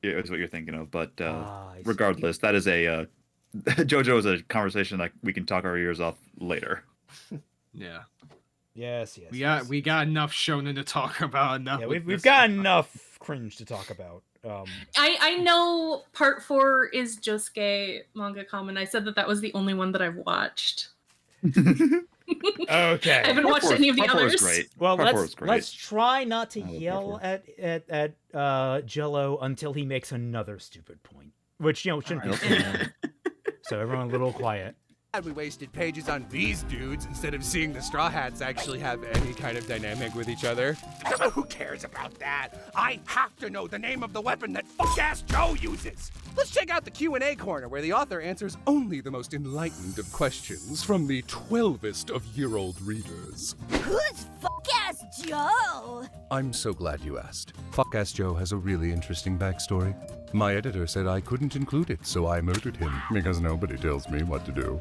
Yeah, is what you're thinking of, but I see. regardless, that is a JoJo is a conversation that we can talk our ears off later. Yeah. Yes. We got enough shonen to talk about. Enough. Yeah, with we've this got stuff. enough cringe to talk about. I know part 4 is Josuke manga common. I said that was the only one that I've watched. Okay. I haven't watched any of the Part 4 is others. great. Well, Part 4 is great. let's try not to I love yell Part at Jello until he makes another stupid point, which shouldn't be fair. So everyone, a little quiet. And we wasted pages on these dudes instead of seeing the Straw Hats actually have any kind of dynamic with each other. Who cares about that? I have to know the name of the weapon that fuck-ass Joe uses. Let's check out the Q&A corner, where the author answers only the most enlightened of questions from the 12est of year-old readers. Who's fuck-ass Joe? I'm so glad you asked. Fuck-ass Joe has a really interesting backstory. My editor said I couldn't include it, so I murdered him, because nobody tells me what to do.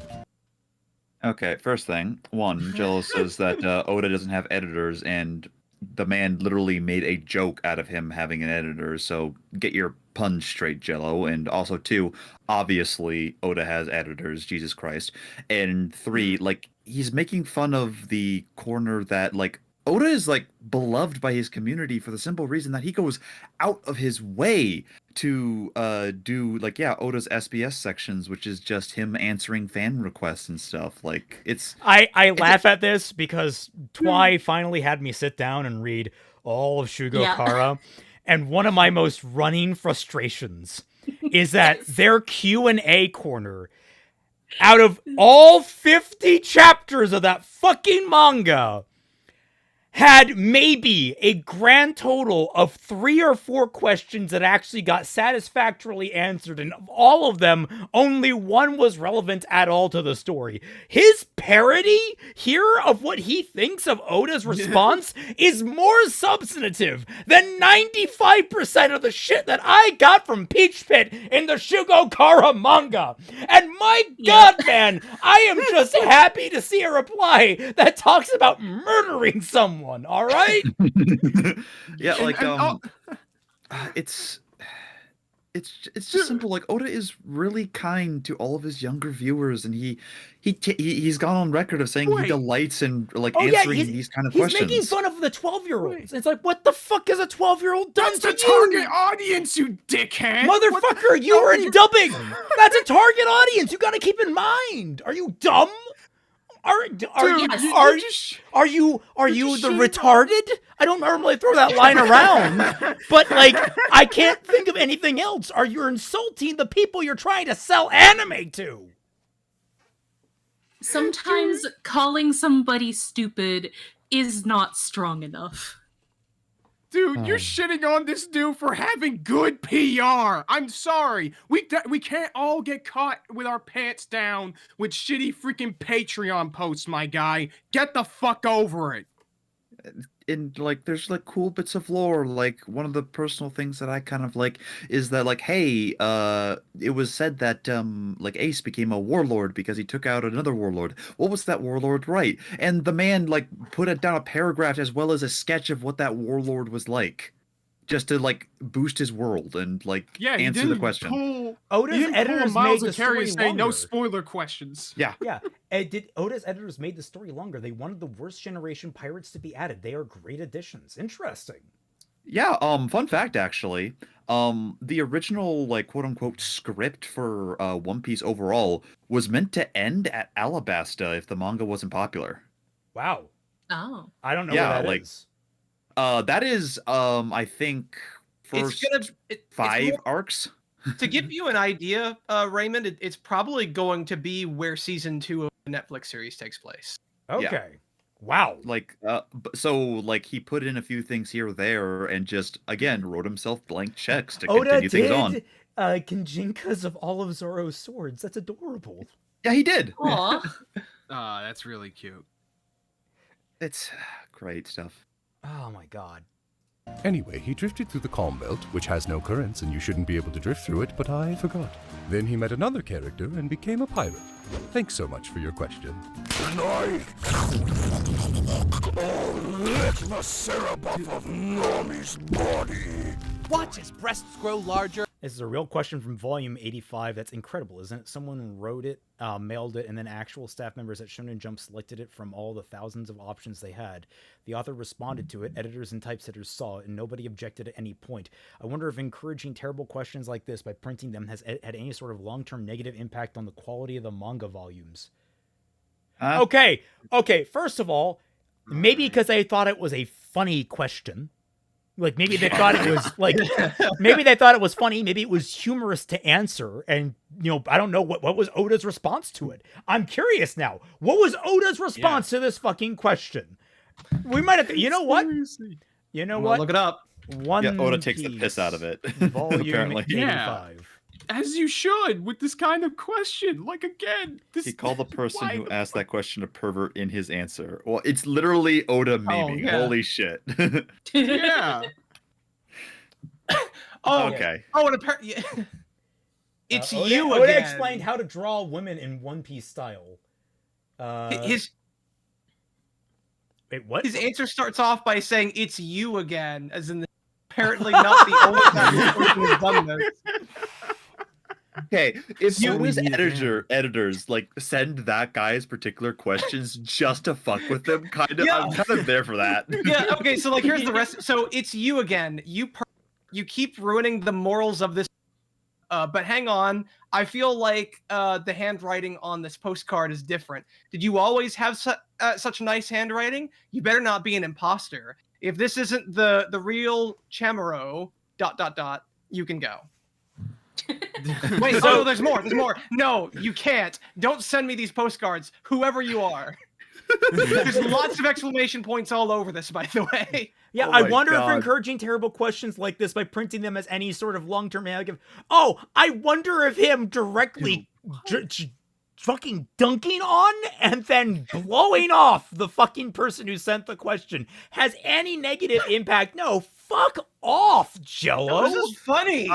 Okay, first thing. One, Jello says that Oda doesn't have editors, and the man literally made a joke out of him having an editor, so get your puns straight, Jello. And also, two, obviously, Oda has editors, Jesus Christ. And three, like, he's making fun of the corner that, like, Oda is, like, beloved by his community for the simple reason that he goes out of his way to do, like, yeah, Oda's SBS sections, which is just him answering fan requests and stuff. Like, it's... I laugh at this because Twi finally had me sit down and read all of Shugo Yeah. Kara, and one of my most running frustrations is that their Q&A corner, out of all 50 chapters of that fucking manga, had maybe a grand total of 3 or 4 questions that actually got satisfactorily answered, and of all of them, only one was relevant at all to the story. His parody here of what he thinks of Oda's response is more substantive than 95% of the shit that I got from Peach Pit in the Shugo Kara manga. And my god, man, I am just happy to see a reply that talks about murdering someone. one. All right. Yeah, like and it's just simple. Like Oda is really kind to all of his younger viewers, and he's gone on record of saying he Wait. delights in like Oh, yeah, answering these kind of He's questions. making fun of the 12-year-olds. It's like, what the fuck is a 12-year-old done That's to the you? target audience, you dickhead! Motherfucker, you were in dubbing. That's a target audience. You got to keep in mind. Are you dumb? Are Dude, you just the shitting retarded? I don't normally throw that line around, but like I can't think of anything else. Are you insulting the people you're trying to sell anime to? Sometimes calling somebody stupid is not strong enough. Dude, you're shitting on this dude for having good PR. I'm sorry. We can't all get caught with our pants down with shitty freaking Patreon posts, my guy. Get the fuck over it. And like there's like cool bits of lore. Like one of the personal things that I kind of like is that like, hey, it was said that like Ace became a warlord because he took out another warlord. What was that warlord right? And the man like put it down a paragraph as well as a sketch of what that warlord was like, just to like boost his world and like answer the question. Oda's editors made the story say no longer. Spoiler questions. Yeah. Yeah. Oda's editors made the story longer. They wanted the worst generation pirates to be added. They are great additions. Interesting. Yeah, fun fact actually. The original like quote unquote script for One Piece overall was meant to end at Alabasta if the manga wasn't popular. Wow. Oh. I don't know Yeah, what that like, is. That is I think first it's 5 more- arcs. To give you an idea, Raymond, it's probably going to be where season 2 of the Netflix series takes place. Okay. Wow. Like so like he put in a few things here or there and just again wrote himself blank checks to Oda continue things on. did Kinjinkas of all of Zoro's swords. That's adorable. Yeah, he did. Aw. That's really cute. It's great stuff. Oh my god. Anyway, he drifted through the Calm Belt, which has no currents and you shouldn't be able to drift through it, but I forgot. Then he met another character and became a pirate. Thanks so much for your question. Tonight, I'll lick the syrup off of Nami's body. Watch his breasts grow larger. This is a real question from volume 85. That's incredible, isn't it? Someone wrote it, mailed it, and then actual staff members at Shonen Jump selected it from all the thousands of options they had. The author responded to it, editors and typesetters saw it, and nobody objected at any point. I wonder if encouraging terrible questions like this by printing them has had any sort of long-term negative impact on the quality of the manga volumes. Okay, first of all, maybe because they thought it was a funny question. Like maybe they thought it was like maybe they thought it was funny, maybe it was humorous to answer, and I don't know what was Oda's response to it. I'm curious now. What was Oda's response to this fucking question? We might have to, you know what? Look it up. Oda takes the piss out of it. Volume apparently. 85. As you should with this kind of question. Like again, He called the person who asked that question a pervert in his answer. Well, it's literally Oda memeing. yeah. Holy shit. Yeah. Okay. Oh, and apparently, it's you Oda again. explained how to draw women in One Piece style. His Wait, what? his answer starts off by saying "It's you again," as in apparently not the only time this person has done this. Okay, if So you as weird, editors like send that guy's particular questions just to fuck with them, I'm kind of there for that. Yeah. Okay. So like, here's the rest. So it's you again. You keep ruining the morals of this. But hang on. I feel like the handwriting on this postcard is different. Did you always have such nice handwriting? You better not be an imposter. If this isn't the real Chamorro, ... You can go. Wait, so there's more. There's more. No, you can't. Don't send me these postcards, whoever you are. There's lots of exclamation points all over this, by the way. Yeah, Oh I my wonder if God. encouraging terrible questions like this by printing them as any sort of long-term negative. Oh, I wonder if him directly fucking dunking on and then blowing off the fucking person who sent the question has any negative impact. No, fuck off, Jello. This is funny.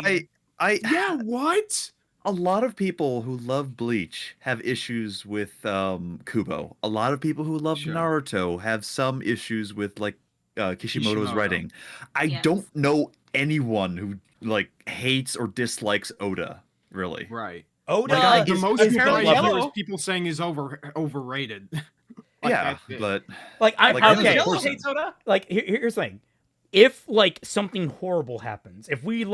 Yeah, what? a lot of people who love Bleach have issues with Kubo. A lot of people who love Sure. Naruto have some issues with like Kishimoto's Kishimoto. writing. I Yes. don't know anyone who like hates or dislikes Oda, really. Right. Oda Like, The is- most is people I beloved. hear is people saying is overrated. Like, Yeah, that's it. but Like I Like, okay. Jello Jello hates Oda? Like here's the thing. If like something horrible happens, if we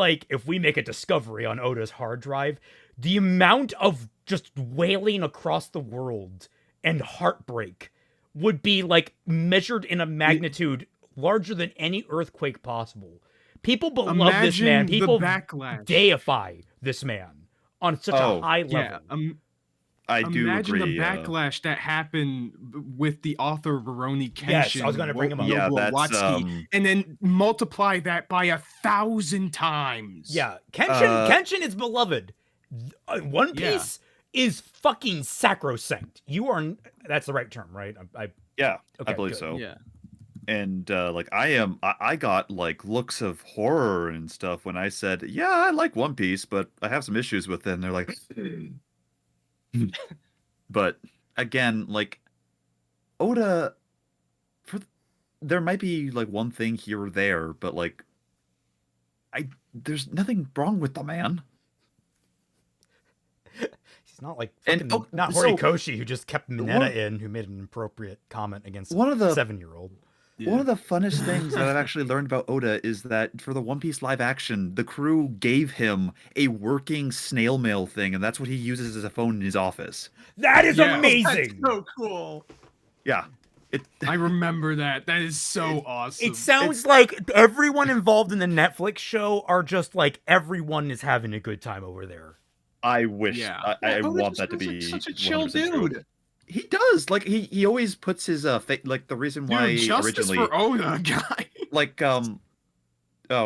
make a discovery on Oda's hard drive, the amount of just wailing across the world and heartbreak would be like measured in a magnitude larger than any earthquake possible. People love this man. Imagine the People backlash. deify this man on such a Oh, high level. Yeah. I do Imagine agree. the backlash that happened with the author Rurouni Kenshin. Yes, I was gonna bring him up. Yeah, that's Nobuo-Watsuki, and then multiply that by 1,000 times. Yeah, Kenshin is beloved. One Yeah. Piece is fucking sacrosanct. That's the right term, right? yeah, Okay, I believe good. so. Yeah. And like I got like looks of horror and stuff when I said, yeah, I like One Piece, but I have some issues with it. And they're like, but again, like Oda, there might be like one thing here or there, but like there's nothing wrong with the man. He's not like And- fucking, not so- Horikoshi who just kept Mineta one- in, who made an inappropriate comment against One of the 7-year-old. One of the funnest things that I've actually learned about Oda is that for the One Piece live action, the crew gave him a working snail mail thing, and that's what he uses as a phone in his office. That is Yeah. amazing. That's so cool. Yeah. I remember that. That is so awesome. It sounds like everyone involved in the Netflix show are just like everyone is having a good time over there. I wish. Yeah. I Oda want just that to seems be like such a chill 100% true. dude. He does. Like he always puts his like the reason why Dude, justice originally for Oda, guy. like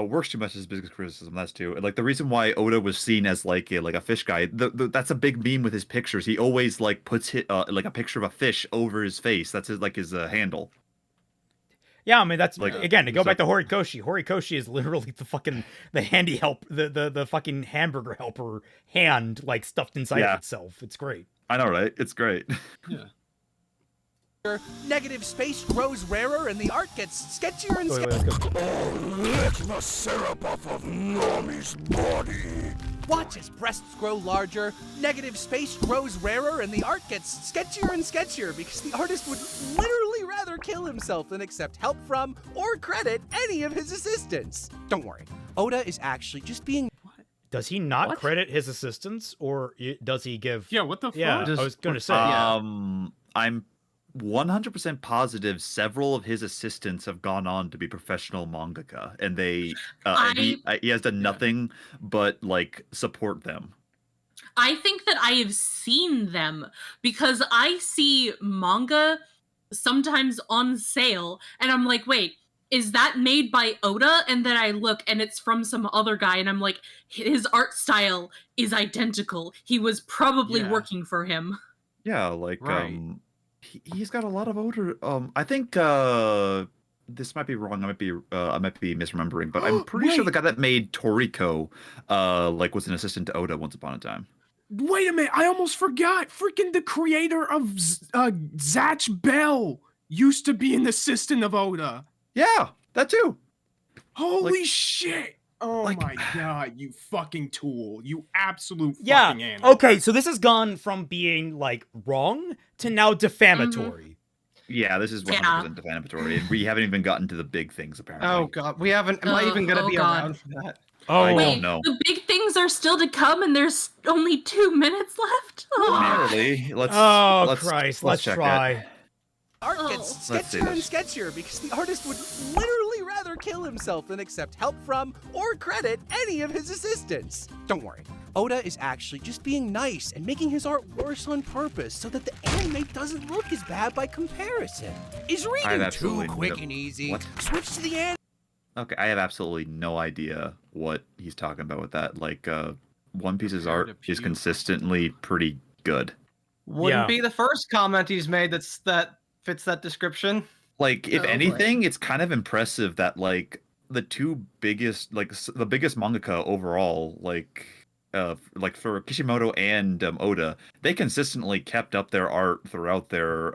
works too much is business criticism. That's too like the reason why Oda was seen as like a fish guy. That's a big meme with his pictures. He always like puts like a picture of a fish over his face. That's his handle. Yeah, I mean that's Like, again to go so- back to Horikoshi. Horikoshi is literally the handy help, the fucking hamburger helper hand like stuffed inside Yeah. of itself. It's great. I know, right? It's great. Negative space grows rarer and the art gets sketchier and Wait, sketchier. let's go. Lick the syrup off of Nami's body. Watch as breasts grow larger, negative space grows rarer, and the art gets sketchier and sketchier because the artist would literally rather kill himself than accept help from or credit any of his assistants. Don't worry, Oda is actually just being. Does he not What? credit his assistants, or does he give? Yeah, what the fuck? Yeah, I was going to say. I'm 100% positive several of his assistants have gone on to be professional mangaka, and he has done nothing but like support them. I think that I have seen them because I see manga sometimes on sale and I'm like, wait, is that made by Oda? And then I look and it's from some other guy and I'm like, his art style is identical. He was probably Yeah. working for him. Yeah, like Right. he's got a lot of older. I think this might be wrong. I might be misremembering, but I'm pretty sure the Wait. guy that made Toriko like was an assistant to Oda once upon a time. Wait a minute, I almost forgot. Freaking the creator of Zatch Bell used to be an assistant of Oda. Yeah, that too. Holy shit. Oh like- my god, you fucking tool. You absolute Yeah. fucking animal. Okay, so this has gone from being like wrong to now defamatory. Yeah, this is 100% defamatory, and we haven't even gotten to the big things apparently. Oh god, we haven't. Am I even gonna Oh, be God. around for that? Oh, I Wait, don't know. the big things are still to come and there's only 2 minutes left? Apparently, let's. Christ, let's check it. try. Art gets Let's see sketchier and this. sketchier because the artist would literally rather kill himself than accept help from or credit any of his assistants. Don't worry, Oda is actually just being nice and making his art worse on purpose so that the anime doesn't look as bad by comparison. Is I reading have too absolutely quick no- and easy? What? Switch to the anime. Okay, I have absolutely no idea what he's talking about with that. Like, One Piece's Prepare art to is puke. consistently pretty good. Wouldn't Yeah. be the first comment he's made that fits that description. Like, if Oh, boy. anything, it's kind of impressive that like the two biggest, like the biggest mangaka overall, like like for Kishimoto and Oda, they consistently kept up their art throughout their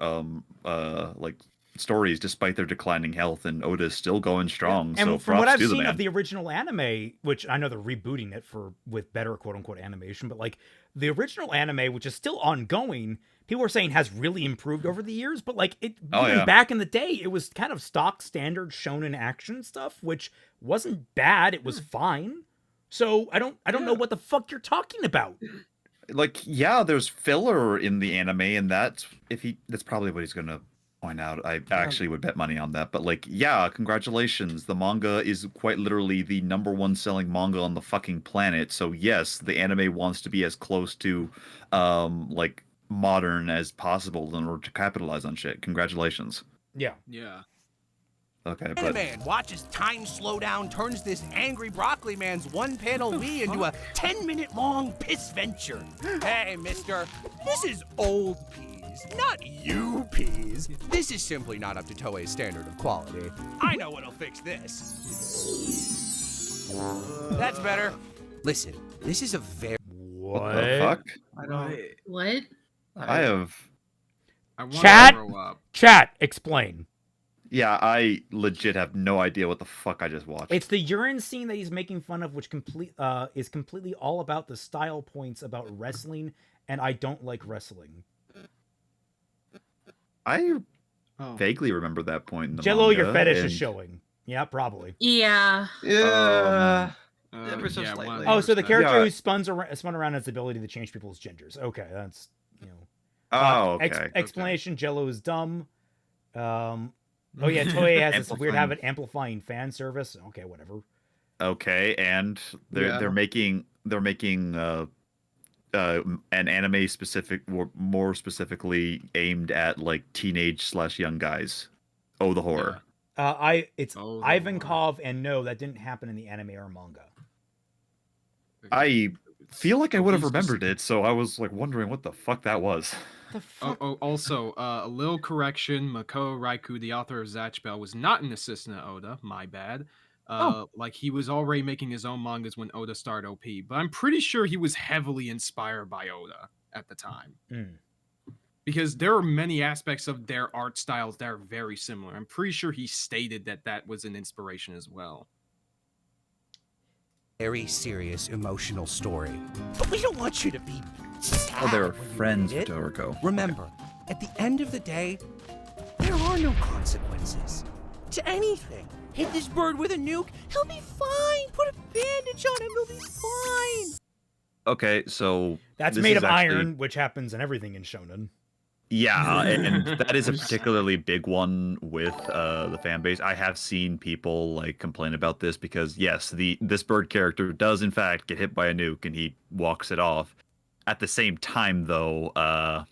like stories despite their declining health, and Oda's still going strong. And so from what props I've to the seen man. of the original anime, which I know they're rebooting it with better quote unquote animation, but like the original anime, which is still ongoing, people are saying has really improved over the years. But like even back in the day, it was kind of stock standard shonen action stuff, which wasn't bad. It was fine. So I don't know what the fuck you're talking about. Like, yeah, there's filler in the anime, and that's probably what he's gonna point out. I actually would bet money on that. But like, yeah, congratulations. The manga is quite literally the #1 selling manga on the fucking planet. So yes, the anime wants to be as close to like modern as possible in order to capitalize on shit. Congratulations. Yeah. Yeah. Okay, Anime man watches time slow down, turns this angry broccoli man's one-panel Wii into a 10-minute long piss venture. Hey, mister, this is old peas, not you peas. This is simply not up to Toei's standard of quality. I know what'll fix this. That's better. Listen, this is a very... What the fuck? I don't. What? I want Chat? to grow up. Chat, explain. Yeah, I legit have no idea what the fuck I just watched. It's the urine scene that he's making fun of, which is completely all about the style points about wrestling, and I don't like wrestling. I vaguely remember that point in the Jello, manga, your fetish and... is showing. Yeah, probably. Yeah. Yeah. Ever so yeah, slightly. Oh, so the character Yeah. who spun around has the ability to change people's genders. Okay, that's, you know. Oh, okay. Explanation, Jello is dumb. Oh yeah, Toei has this weird habit amplifying fan service. Okay, whatever. Okay, and they're making an anime specific, or more specifically aimed at like teenage/young guys. Oh, the horror. It's Ivankov, and no, that didn't happen in the anime or manga. I feel like I would have remembered it, so I was like wondering what the fuck that was. Also, a little correction. Makoto Raiku, the author of Zatch Bell, was not an assistant of Oda. My bad. Like, he was already making his own mangas when Oda started OP, but I'm pretty sure he was heavily inspired by Oda at the time. Because there are many aspects of their art styles that are very similar. I'm pretty sure he stated that was an inspiration as well. Very serious, emotional story. But we don't want you to be sad. Oh, they were when you friends read with it. Toriko. Remember, at the end of the day, there are no consequences to anything. Hit this bird with a nuke, he'll be fine. Put a bandage on him, he'll be fine. Okay, so That's this made is of actually- iron, which happens in everything in shonen. Yeah, and that is a particularly big one with the fan base. I have seen people like complain about this because yes, this bird character does in fact get hit by a nuke and he walks it off. At the same time, though,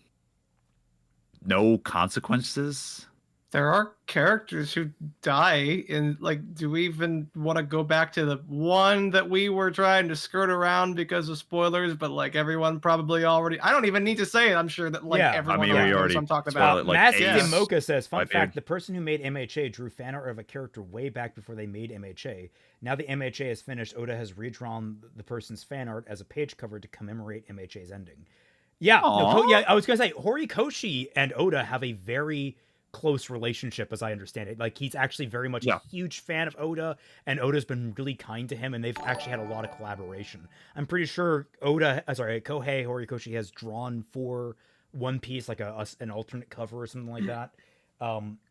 no consequences. There are characters who die, and like, do we even want to go back to the one that we were trying to skirt around because of spoilers? But like, everyone probably already. I don't even need to say it. I'm sure that like everyone we knows already what I'm talking spoiled about. it, like, Master Ace. Demoka says, fun Whitebeard. fact, the person who made MHA drew fan art of a character way back before they made MHA. Now the MHA is finished, Oda has redrawn the person's fan art as a page cover to commemorate MHA's ending. Yeah, I was going to say, Horikoshi and Oda have a very close relationship, as I understand it. Like, he's actually very much a huge fan of Oda, and Oda's been really kind to him, and they've actually had a lot of collaboration. I'm pretty sure Kohei Horikoshi has drawn for One Piece like an alternate cover or something like that.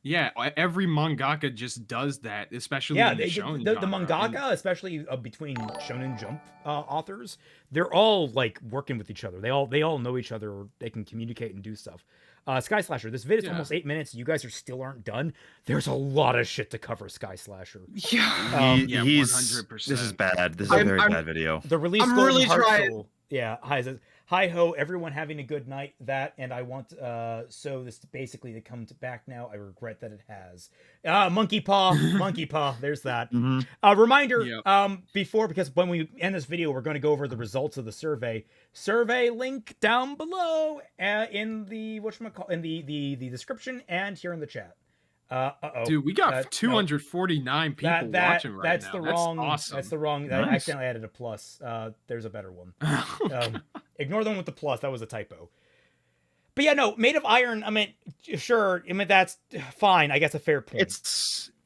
Yeah, every mangaka just does that, especially in the shonen the genre. mangaka, especially between Shonen Jump authors, they're all like working with each other. They all know each other. Or they can communicate and do stuff. Sky Slasher, this vid is almost 8 minutes. You guys still aren't done. There's a lot of shit to cover, Sky Slasher. Yeah, He's 100%. This is bad. This is a very bad video. The release. I'm Golden really Heart trying. Soul. Yeah, hi ho, everyone having a good night. That, and I want so this basically to come back now. I regret that it has. Monkey paw. There's that. Reminder. Because when we end this video, we're going to go over the results of the survey. Survey link down below in the the description and here in the chat. Dude, we got 249 people watching right that's now. The That's wrong, awesome. That's the wrong. I Nice. accidentally added a plus. There's a better one. Ignore the one with the plus. That was a typo. But yeah, no, made of iron. I mean, sure. I mean, that's fine. I guess a fair point.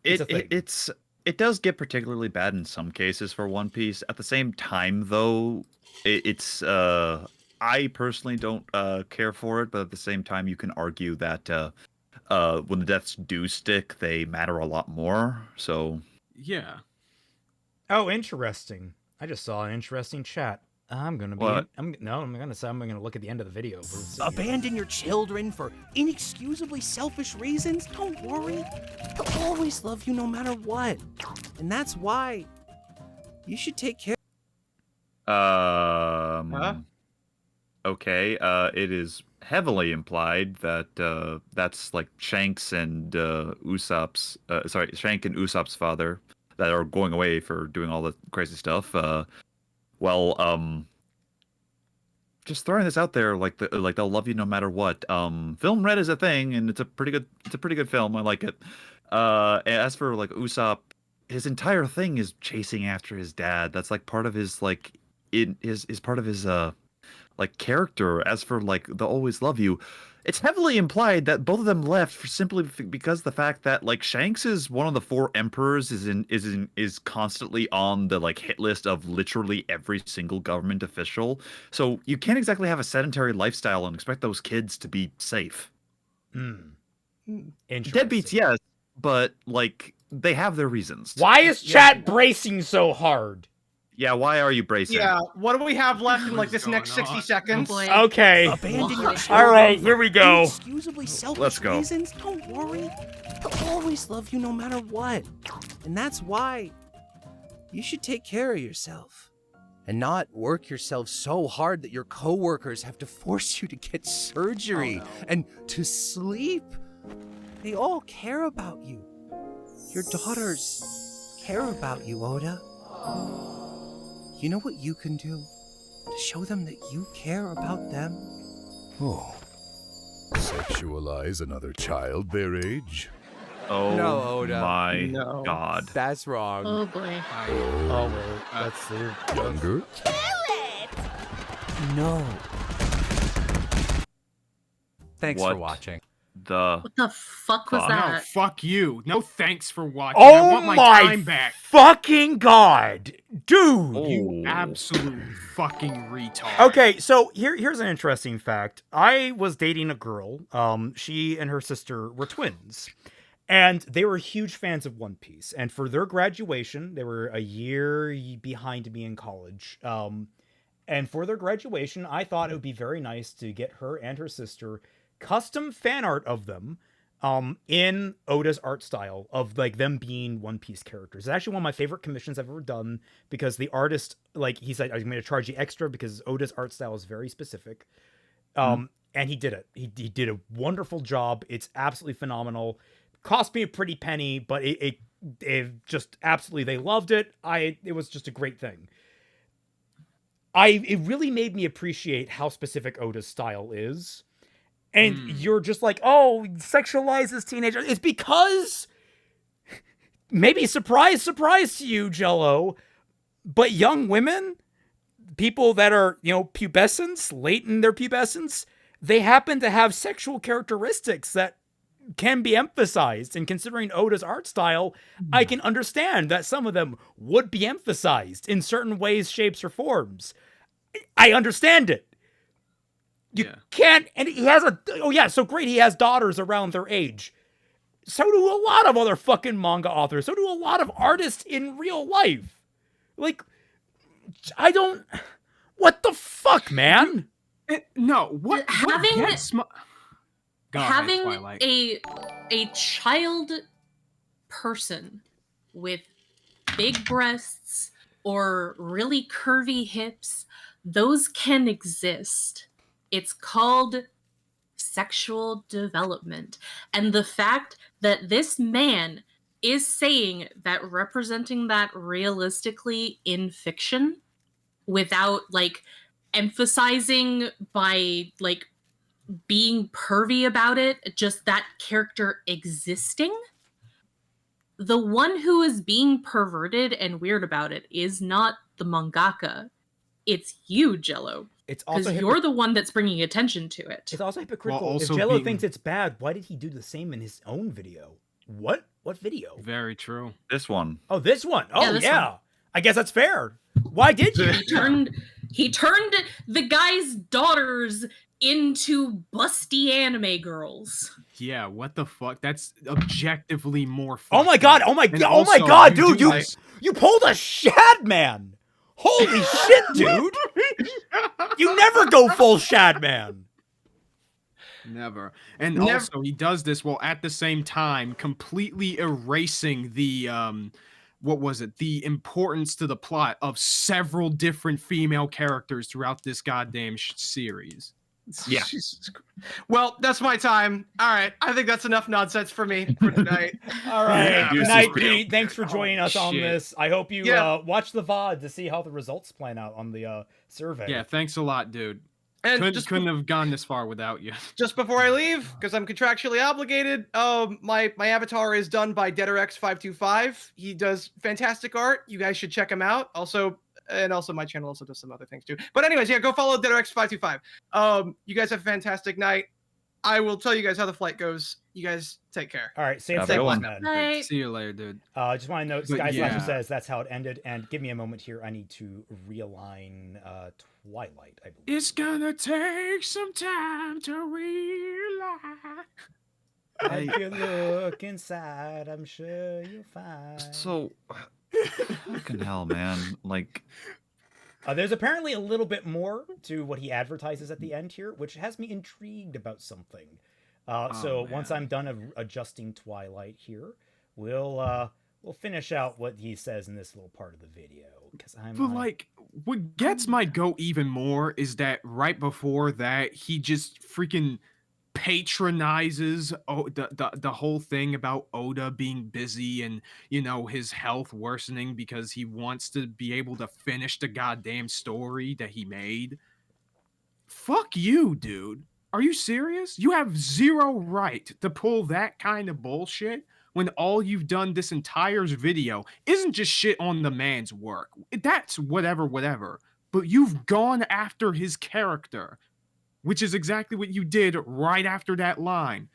It does get particularly bad in some cases for One Piece. At the same time, though, I personally don't care for it, but at the same time, you can argue that when the deaths do stick, they matter a lot more. So yeah. Oh, interesting. I just saw an interesting chat. I'm gonna look at the end of the video. Abandon your children for inexcusably selfish reasons? Don't worry. They'll always love you no matter what. And that's why you should take care. Okay. It is heavily implied that that's like Shanks and Usopp's Shank and Usopp's father that are going away for doing all the crazy stuff. Just throwing this out there, like they'll love you no matter what. Film Red is a thing, and it's a pretty good film. I like it. As for like Usopp, his entire thing is chasing after his dad. That's like part of his part of his like character. As for like they'll always love you, it's heavily implied that both of them left for simply because the fact that like Shanks is one of the 4 emperors is constantly on the like hit list of literally every single government official. So you can't exactly have a sedentary lifestyle and expect those kids to be safe. Deadbeats, yes, but like they have their reasons. Why is chat bracing so hard? Yeah, why are you bracing? Yeah, what do we have left in like this next 60 seconds? Okay. Abandon your children. All right, here we go. Inexcusably selfish Let's go. reasons? Don't worry. They'll always love you no matter what. And that's why you should take care of yourself. And not work yourself so hard that your coworkers have to force you to get surgery and to sleep. They all care about you. Your daughters care about you, Oda. You know what you can do to show them that you care about them? Oh. Sexualize another child their age? Oh No, Oda. my No. god. That's wrong. Oh boy. Oh wait, let's see. Younger? No. Thanks for What? watching. What the fuck was Fuck. No, that? fuck you. No thanks for watching. I Oh want my my time back. fucking god, dude! You Oh. absolute fucking retard. Okay, so here's an interesting fact. I was dating a girl. She and her sister were twins. And they were huge fans of One Piece. And for their graduation, they were a year behind me in college. And for their graduation, I thought it would be very nice to get her and her sister custom fan art of them in Oda's art style of like them being One Piece characters. It's actually one of my favorite commissions I've ever done because the artist, like he said, I'm going to charge you extra because Oda's art style is very specific. And he did it. He did a wonderful job. It's absolutely phenomenal. Cost me a pretty penny, but it just absolutely, they loved it. It was just a great thing. It really made me appreciate how specific Oda's style is. And you're just like, oh, sexualizes teenagers. It's because, maybe surprise to you, Jello, but young women, people that are, pubescents, late in their pubescence, they happen to have sexual characteristics that can be emphasized. And considering Oda's art style, I can understand that some of them would be emphasized in certain ways, shapes, or forms. I understand it. You can't, and he has so great, he has daughters around their age. So do a lot of other fucking manga authors. So do a lot of artists in real life. Like, what the fuck, man? No, what? Having Twilight. a child person with big breasts or really curvy hips, those can exist. It's called sexual development. And the fact that this man is saying that representing that realistically in fiction without like emphasizing by like being pervy about it, just that character existing, the one who is being perverted and weird about it is not the mangaka. It's you, Jello. It's Because also you're the one that's bringing attention to it. It's also hypocritical. While also if Jello being- thinks it's bad, why did he do the same in his own video? What? What video? Very true. This one. Oh, this one. Oh, Yeah, this one. I guess that's fair. Why did you? He turned the guy's daughters into busty anime girls. Yeah, what the fuck? That's objectively more. Oh my fucked god! up. Oh my And god! Oh my also, god, you dude! do You this- you pulled a Shad Man! Holy shit, dude! You never go full Shad Man. Never. And Never- also, he does this while at the same time completely erasing the what was it? The importance to the plot of several different female characters throughout this goddamn series. Yeah. Jesus Christ. Well, that's my time. All right, I think that's enough nonsense for me for tonight. All right, Yeah, good this night, is Pete. Thanks for joining us on shit. this. I hope you Yeah. watch the VOD to see how the results plan out on the survey. Yeah, thanks a lot, dude. And Couldn't have gone this far without you. just before I leave, because I'm contractually obligated, my avatar is done by DeaderX525. He does fantastic art. You guys should check him out. Also my channel also does some other things too. But anyways, yeah, go follow DeaderX525. You guys have a fantastic night. I will tell you guys how the flight goes. You guys take care. All right, safe Have a good flight, one. man. Night. See you later, dude. Just want to note, But Sky Slasher yeah. says that's how it ended. And give me a moment here. I need to realign Twilight, I believe. It's gonna take some time to realize. If you look inside, I'm sure you'll find. So, fucking hell, man. Like, There's apparently a little bit more to what he advertises at the end here, which has me intrigued about something. So once I'm done adjusting Twilight here, we'll finish out what he says in this little part of the video. Because But like, what gets my goat even more is that right before that, he just freaking patronizes the whole thing about Oda being busy and his health worsening because he wants to be able to finish the goddamn story that he made. Fuck you, dude. Are you serious? You have zero right to pull that kind of bullshit when all you've done this entire video isn't just shit on the man's work. That's whatever. But you've gone after his character, which is exactly what you did right after that line.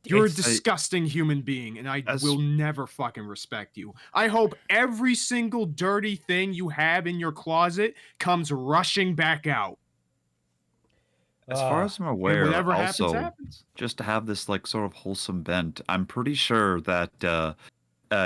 You're a disgusting human being, and I will never fucking respect you. I hope every single dirty thing you have in your closet comes rushing back out. as far as I'm aware, whatever also, happens. just to have this like sort of wholesome bent, I'm pretty sure that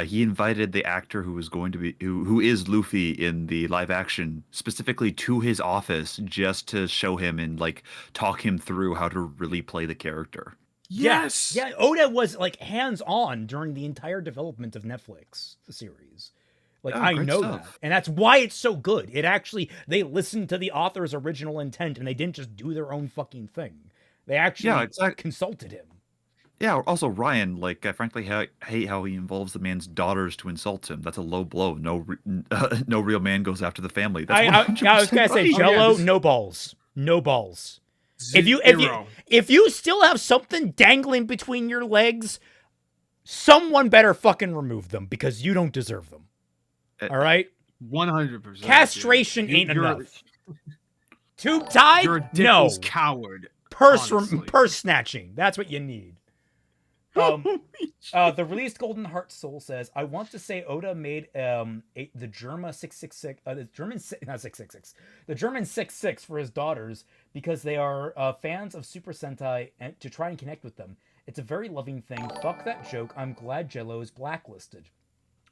he invited the actor who was going to be who is Luffy in the live action specifically to his office just to show him and like talk him through how to really play the character. Yes. Yeah, Oda was like hands-on during the entire development of Netflix, the series. Like, Oh, I great know stuff. that. And that's why it's so good. It actually, they listened to the author's original intent and they didn't just do their own fucking thing. They actually consulted him. Yeah, also Ryan, like I frankly hate how he involves the man's daughters to insult him. That's a low blow. No real man goes after the family. That's I was gonna 100% say, right. Jello, no balls. No balls. Zero. If you still have something dangling between your legs, someone better fucking remove them because you don't deserve them. All right? 100%. Castration dude. ain't You're- enough. Tube tied? You're a No. dickless coward. Purse honestly. snatching. That's what you need. The released Golden Heart Soul says, I want to say Oda made the German 666, the German 66 for his daughters because they are fans of Super Sentai and to try and connect with them. It's a very loving thing. Fuck that joke. I'm glad Jello is blacklisted.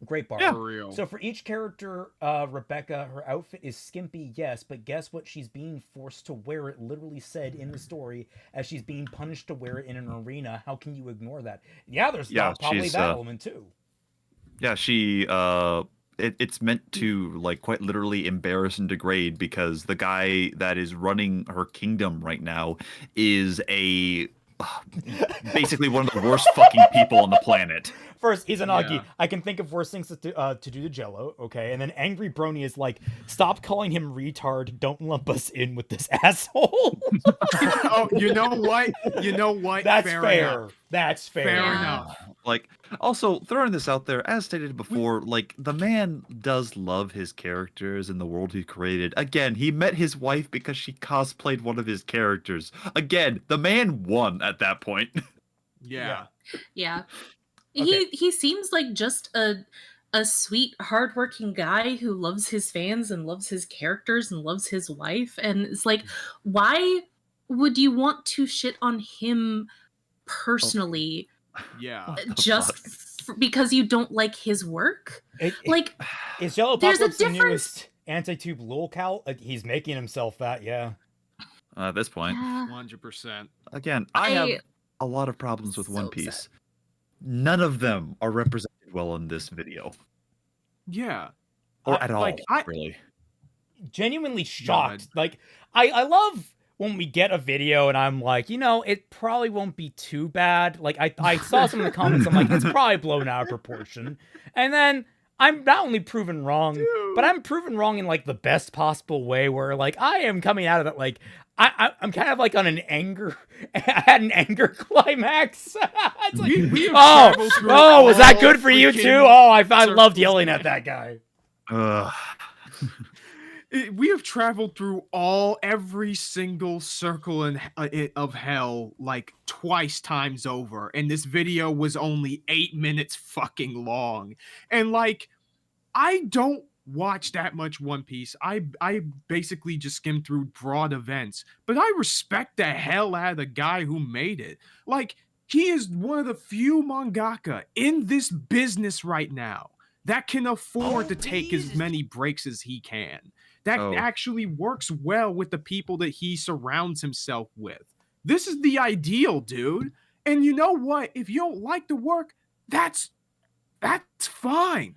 Great bar. For real. So for each character, Rebecca, her outfit is skimpy, yes, but guess what? She's being forced to wear it, literally said in the story, as she's being punished to wear it in an arena. How can you ignore that? Yeah, there's probably she's, that element too. Yeah, she it's meant to like quite literally embarrass and degrade because the guy that is running her kingdom right now is a basically one of the worst fucking people on the planet. First, Izanagi, Yeah. I can think of worse things to do to Jello, okay? And then Angry Brony is like, stop calling him retard, don't lump us in with this asshole. Oh, you know what? That's fair. fair. Enough. That's fair. Fair Yeah. enough. Like, also throwing this out there, as stated before, like the man does love his characters and the world he created. Again, he met his wife because she cosplayed one of his characters. Again, the man won at that point. Yeah. Yeah. Okay. He seems like just a sweet, hardworking guy who loves his fans and loves his characters and loves his wife. And it's like, why would you want to shit on him personally Yeah. just because you don't like his work? Like, is JelloApocalypse there's a the difference. newest anti-tube lolcow? He's making himself that, yeah. At this point, 100%. again, I have a lot of problems with One Piece. None of them are represented well in this video, Yeah. or at all, like, really. Genuinely shocked. Like, I love when we get a video and I'm like, you know, it probably won't be too bad. Like, I saw some of the comments, I'm like, it's probably blown out of proportion. And then I'm not only proven wrong, but I'm proven wrong in, like, the best possible way where, like, I am coming out of it, like, I'm kind of, like, on an anger, I had an anger climax. It's like, was that good for you, too? Oh, I loved yelling at that guy. We have traveled through every single circle of hell like twice times over, and this video was only 8 minutes fucking long. And like, I don't watch that much One Piece. I basically just skim through broad events, but I respect the hell out of the guy who made it. Like, he is one of the few mangaka in this business right now that can afford to take as many breaks as he can. That actually works well with the people that he surrounds himself with. This is the ideal, dude. And you know what? If you don't like the work, that's fine.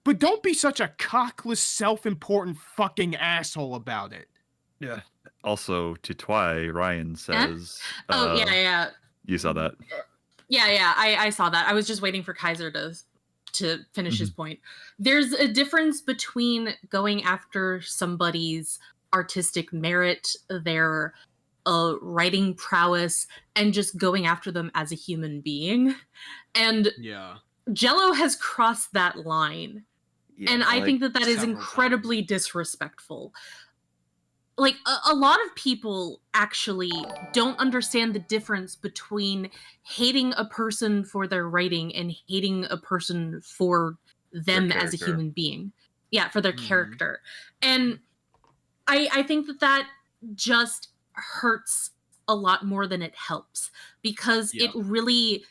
But don't be such a cockless, self-important fucking asshole about it. Yeah. Also, to Twy, Ryan says... yeah. You saw that? Yeah, I saw that. I was just waiting for Kaiser to finish his point. There's a difference between going after somebody's artistic merit, their writing prowess, and just going after them as a human being. And Jello has crossed that line. Yeah, and I think that is incredibly disrespectful. Like, a lot of people actually don't understand the difference between hating a person for their writing and hating a person for them as a human being. Yeah, for their character. And I think that just hurts a lot more than it helps, because it really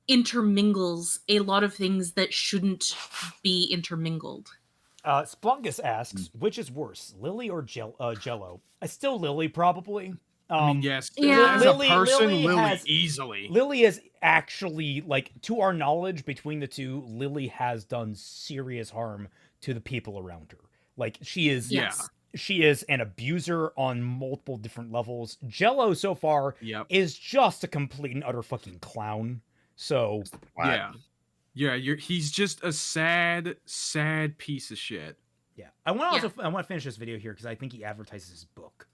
intermingles a lot of things that shouldn't be intermingled. Splungus asks, which is worse, Lily or Jello? Still Lily, probably. I mean, yes. Yeah. As a person, Lily easily. Lily is actually, like, to our knowledge, between the two, Lily has done serious harm to the people around her. Like, she is an abuser on multiple different levels. Jello, so far, is just a complete and utter fucking clown. So, Yeah, he's just a sad piece of shit. Yeah. I want to finish this video here because I think he advertises his book.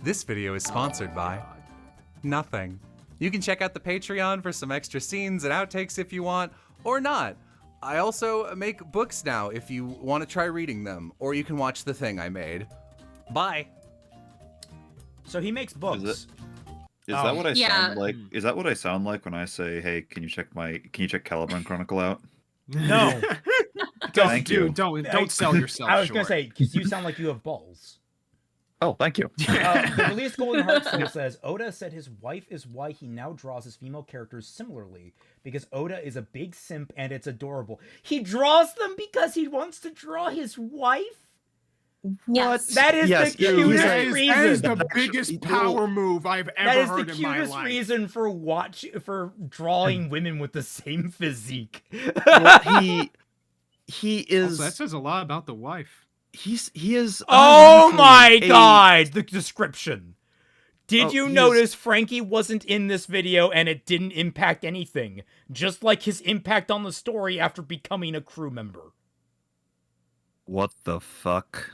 This video is sponsored by nothing. You can check out the Patreon for some extra scenes and outtakes if you want, or not. I also make books now if you want to try reading them, or you can watch the thing I made. Bye. So he makes books. Is that what I sound like? Is that what I sound like when I say, "Hey, can you check Caliburn Chronicle out"? No. Don't sell yourself. I was gonna say, because you sound like you have balls. Oh, thank you. The released Golden Heart Soul says Oda said his wife is why he now draws his female characters similarly, because Oda is a big simp and it's adorable. He draws them because he wants to draw his wife. What? That is the cutest reason. That is the biggest power move I've ever heard in my life. That is the cutest reason for drawing women with the same physique. Well, he is. Also, that says a lot about the wife. He is. Oh my god! The description. Did you notice Frankie wasn't in this video and it didn't impact anything? Just like his impact on the story after becoming a crew member. What the fuck?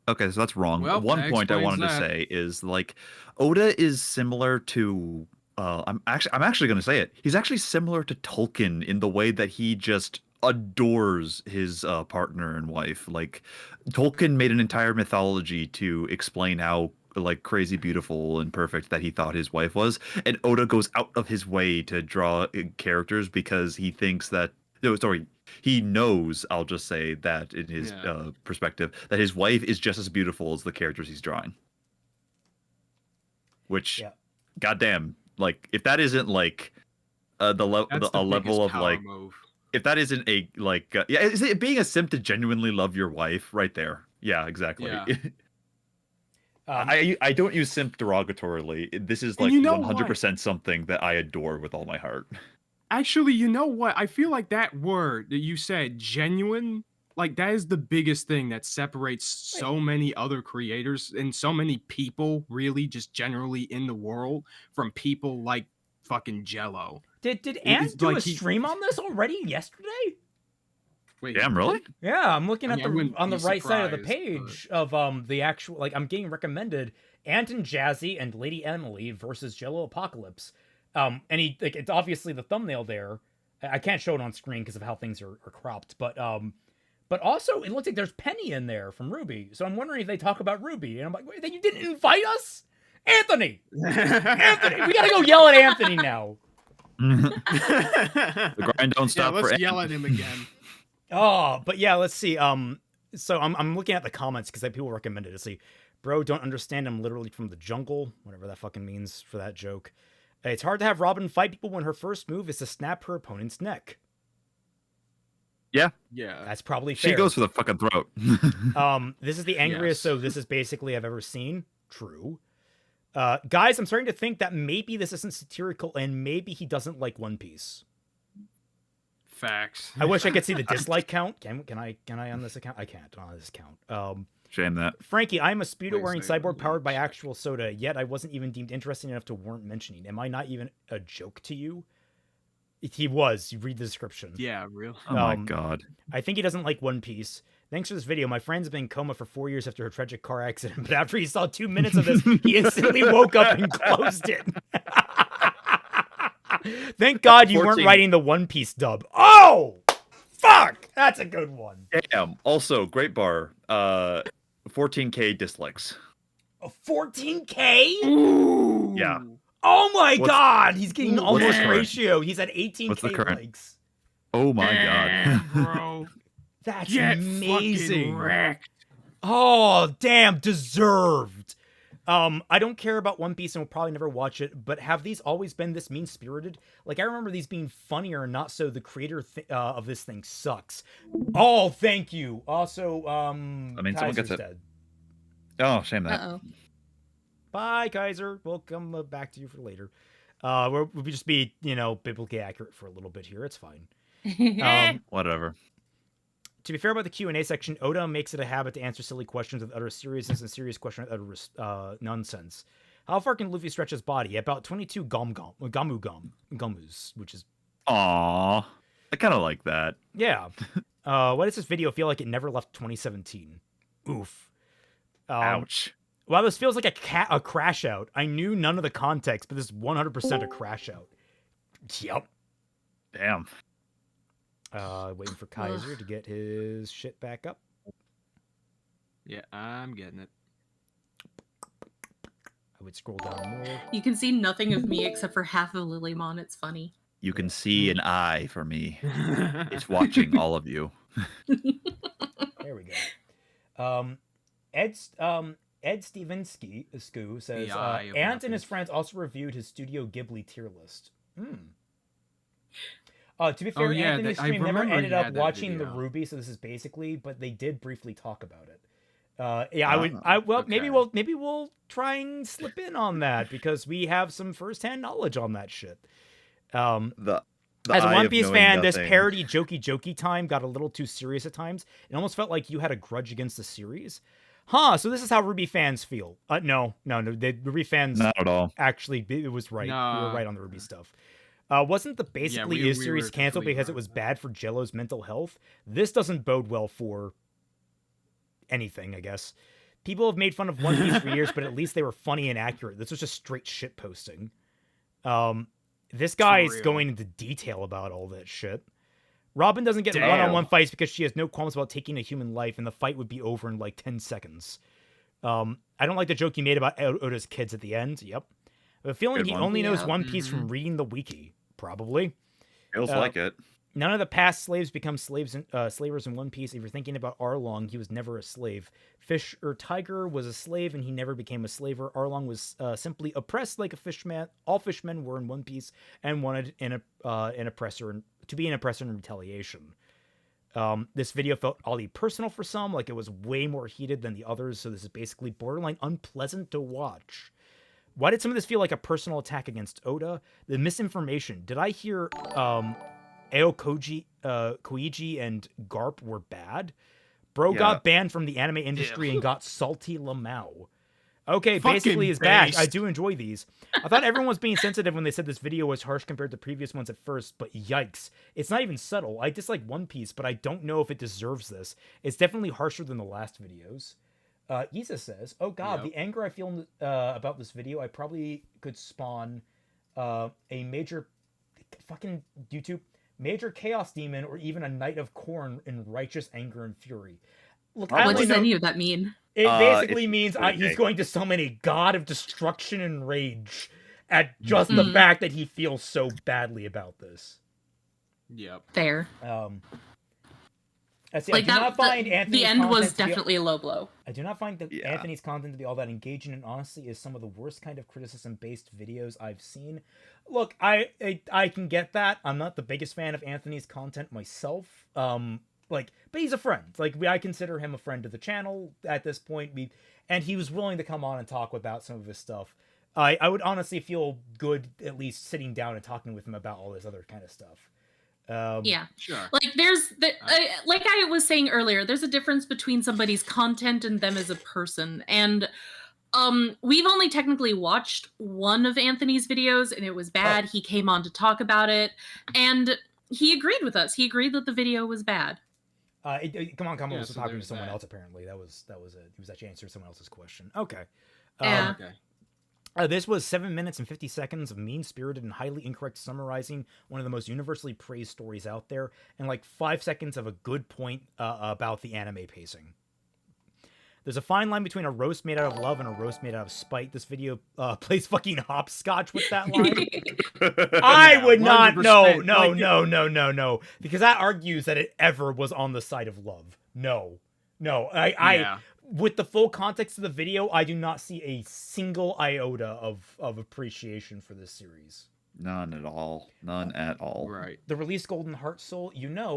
Okay, so that's wrong. Well, one point I wanted to say is, like, Oda is similar to I'm actually going to say it. He's actually similar to Tolkien in the way that he just adores his partner and wife. Like Tolkien made an entire mythology to explain how like crazy beautiful and perfect that he thought his wife was, and Oda goes out of his way to draw characters because he thinks that he knows, I'll just say that in his perspective, that his wife is just as beautiful as the characters he's drawing. Which, goddamn, like if that isn't like a level of like move. If that isn't a like is it being a simp to genuinely love your wife right there? Yeah, exactly. Yeah. I don't use simp derogatorily. This is like 100% something that I adore with all my heart. Actually, you know what? I feel like that word that you said, genuine, like that is the biggest thing that separates so many other creators and so many people really just generally in the world from people like fucking Jello. Did Ant do a stream on this already yesterday? Wait, damn, really? Yeah, I'm looking at on the right side of the surprised, page of the actual, like, I'm getting recommended Ant and Jazzy and Lady Emily versus JelloApocalypse. And he, like, it's obviously the thumbnail there. I can't show it on screen because of how things are cropped, but also it looks like there's Penny in there from RWBY. So I'm wondering if they talk about RWBY, and I'm like, wait, then you didn't invite us, Anthony. Anthony, we gotta go yell at Anthony now. The grind don't stop. Let's for yell at him again. Oh, but yeah, let's see. So I'm looking at the comments because people recommended it. See, bro, don't understand. I'm literally from the jungle, whatever that fucking means for that joke. It's hard to have Robin fight people when her first move is to snap her opponent's neck. Yeah, that's probably fair. She goes for the fucking throat. This is the angriest. So this is basically I've ever seen. True. Guys, I'm starting to think that maybe this isn't satirical and maybe he doesn't like One Piece. Facts. I wish I could see the dislike count. Can I on this account? I can't on this account. Shame that. Frankie, I'm a speedo-wearing cyborg powered by actual soda, yet I wasn't even deemed interesting enough to warrant mentioning. Am I not even a joke to you? He was. You read the description. Yeah, real. Oh my god. I think he doesn't like One Piece. Thanks for this video. My friend's been in coma for 4 years after her tragic car accident, but after he saw 2 minutes of this, he instantly woke up and closed it. Thank God you weren't writing the One Piece dub. Oh! Fuck! That's a good one. Damn. Also, great bar. 14K dislikes. A 14K? Ooh. Yeah. Oh my God! He's getting almost current? ratio. He's at 18K What's the current? likes. Oh my god. Bro. That's Get amazing. fucking wrecked. Oh, damn, deserved. I don't care about One Piece and will probably never watch it, but have these always been this mean-spirited? Like, I remember these being funnier and not so the creator of this thing sucks. Oh, thank you. Also, I mean, someone Kaiser's gets it. dead. Oh, shame that. Uh-oh. Bye, Kaiser. We'll come back to you for later. We'll just be, biblically accurate for a little bit here. It's fine. Whatever. To be fair about the Q&A section, Oda makes it a habit to answer silly questions with utter seriousness and serious questions with utter nonsense. How far can Luffy stretch his body? About 22 gomus, which is... Aww. I kind of like that. Yeah. Why does this video feel like it never left 2017? Oof. Ouch. Wow, this feels like a crash out. I knew none of the context, but this is 100% a crash out. Yep. Damn. Waiting for Kaiser to get his shit back up. Yeah, I'm getting it. I would scroll down more. You can see nothing of me except for half of Lilymon. It's funny. You can see an eye for me. It's watching all of you. There we go. Ed Stevensky says, Ant and his friends also reviewed his Studio Ghibli tier list. To be fair, Anthony's stream never ended up watching the RWBY, so this is basically, but they did briefly talk about it. Maybe we'll try and slip in on that because we have some firsthand knowledge on that shit. As a One Piece fan, this parody jokey time got a little too serious at times. It almost felt like you had a grudge against the series. So this is how RWBY fans feel. No. RWBY fans not at all. Actually, it was right. No. We were right on the RWBY stuff. Wasn't the basically is series canceled because it was bad for Jello's mental health? This doesn't bode well for anything, I guess. People have made fun of One Piece for years, but at least they were funny and accurate. This was just straight shit posting. This guy is real. going into detail about all that shit. Robin doesn't get Damn. one-on-one fights because she has no qualms about taking a human life, and the fight would be over in like 10 seconds. I don't like the joke he made about Oda's kids at the end. Yep. I have a feeling Good he one. only knows Yeah. One Piece from reading the wiki. Probably. Feels like it. None of the past slaves become slavers in One Piece. If you're thinking about Arlong, he was never a slave. Fish or Tiger was a slave, and he never became a slaver. Arlong was simply oppressed like a fishman. All fishmen were in One Piece and wanted an oppressor to be an oppressor in retaliation. This video felt oddly personal for some, like it was way more heated than the others. So this is basically borderline unpleasant to watch. Why did some of this feel like a personal attack against Oda? The misinformation. Did I hear Koiji and Garp were bad? Bro Yeah. got banned from the anime industry and got salty Lamau. Okay, Fucking basically is back. based. I do enjoy these. I thought everyone was being sensitive when they said this video was harsh compared to previous ones at first, but yikes. It's not even subtle. I dislike One Piece, but I don't know if it deserves this. It's definitely harsher than the last videos. Isa says, oh god, Yep. the anger I feel about this video, I probably could spawn a major fucking YouTube major chaos demon or even a knight of corn in righteous anger and fury. Look, I What only does know any of that mean? it basically it's means pretty he's vague. going to summon a god of destruction and rage at just the fact that he feels so badly about this. Yep. Fair. I see. Like I do that. not find Anthony's The end was content to be- definitely a low blow. I do not find that Yeah. Anthony's content to be all that engaging, and honestly is some of the worst kind of criticism-based videos I've seen. Look, I can get that. I'm not the biggest fan of Anthony's content myself. But he's a friend. Like, I consider him a friend of the channel at this point. And he was willing to come on and talk about some of his stuff. I would honestly feel good at least sitting down and talking with him about all this other kind of stuff. Yeah. Sure. Like like I was saying earlier, there's a difference between somebody's content and them as a person. And we've only technically watched one of Anthony's videos and it was bad. He came on to talk about it and he agreed with us. He agreed that the video was bad. Come on, Yeah, was so talking to there's someone that. else apparently. That was it. He was actually answering someone else's question. Okay. Yeah. Okay. This was 7 minutes and 50 seconds of mean-spirited and highly incorrect summarizing one of the most universally praised stories out there, and like 5 seconds of a good point about the anime pacing. There's a fine line between a roast made out of love and a roast made out of spite. This video plays fucking hopscotch with that line. I would not. No, 100%. no, Like, no, no, no, no. Because that argues that it ever was on the side of love. No. Yeah. With the full context of the video, I do not see a single iota of appreciation for this series. None at all. None at all. Right. The release Golden Heart Soul,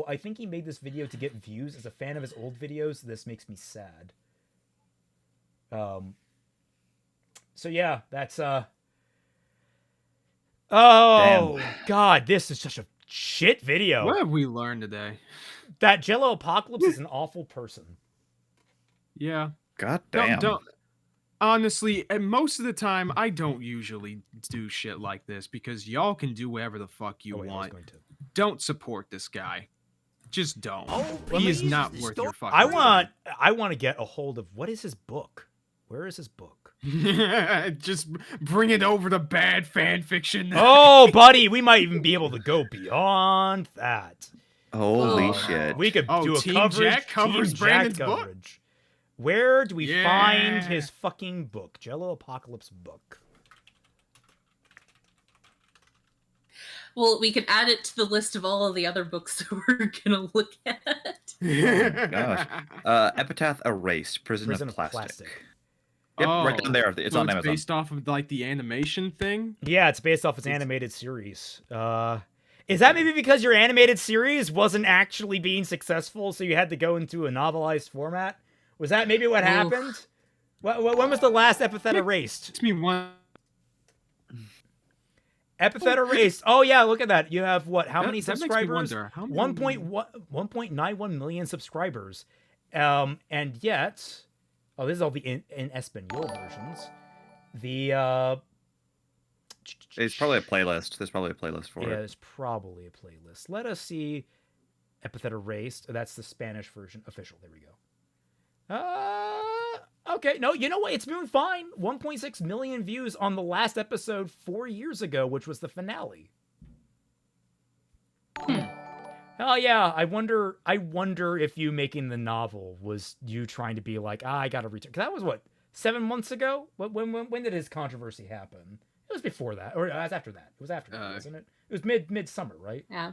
I think he made this video to get views. As a fan of his old videos, this makes me sad. So yeah, that's oh Damn. god, this is such a shit video. What have we learned today? That JelloApocalypse is an awful person. Yeah. God damn. Don't. Honestly, and most of the time, I don't usually do shit like this because y'all can do whatever the fuck you Oh, wait, I was want. going to. Don't support this guy. Just don't. Oh, He is please, not the worth sto- your fucking I want to get a hold of what is his book? Where is his book? Just bring it over to bad fan fiction. Oh, buddy, we might even be able to go beyond that. Holy Oh. shit. We could Oh, do a Team coverage. Jack covers Team Jack Brandon's book? coverage. Where do we find Yeah. his fucking book? JelloApocalypse book. Well, we could add it to the list of all of the other books that we're gonna look at. Gosh. Epitaph Erased, Prison of Plastic. Yep, right down there. It's So on it's Amazon. based off of like the animation thing. Yeah, it's based off its animated series. Is that maybe because your animated series wasn't actually being successful, so you had to go into a novelized format? Was that maybe what Oof. happened? When was the last Epithet Erased? It's me one. Epithet Erased. Oh yeah, look at that. You have what? How many That makes me subscribers? wonder, how many- 1.91 million subscribers. And yet, oh, this is all the in Espanol versions. The It's probably a playlist. There's probably a playlist for yeah, it. there's probably a playlist. Let us see. Epithet Erased. That's the Spanish version, official. There we go. Okay, no, you know what? It's been fine. 1.6 million views on the last episode 4 years ago, which was the finale. Oh yeah, I wonder if you making the novel was you trying to be like, I gotta return. 'Cause that was what, 7 months ago? When did his controversy happen? It was before that, or it was after that. It was after that, wasn't it? It was midsummer, right? Yeah.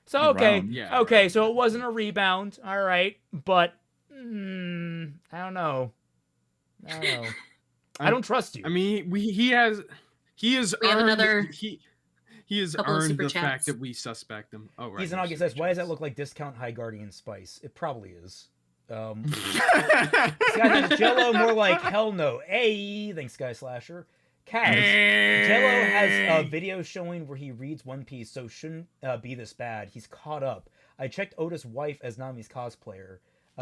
So okay, Around. so it wasn't a rebound, all right, but I don't know. I don't trust you. I mean, he has We have earned another he has couple of earned super the chats. fact that we suspect him. Oh right. He's an August says, why does that look like discount High Guardian spice? It probably is. This guy says, Jello more like hell no. Hey, thanks, Guy Slasher. Kaz, Jello has a video showing where he reads One Piece, so shouldn't be this bad. He's caught up. I checked Oda's wife as Nami's cosplayer.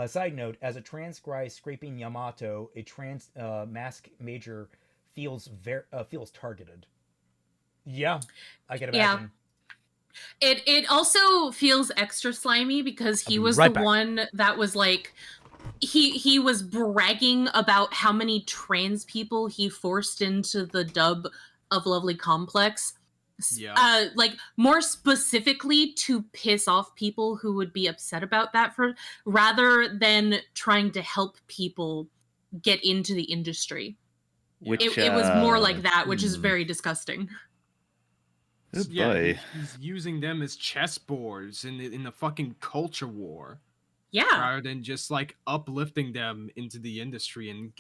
Side note, as a trans guy scraping Yamato, a trans mask major feels targeted. Yeah, I can imagine. Yeah. It also feels extra slimy because he was right the back. one that was like he was bragging about how many trans people he forced into the dub of Lovely Complex. Yeah. Like more specifically to piss off people who would be upset about that rather than trying to help people get into the industry. Which, It was more like that, which is very disgusting. Yeah, he's using them as chessboards in the fucking culture war. Yeah. Rather than just like uplifting them into the industry and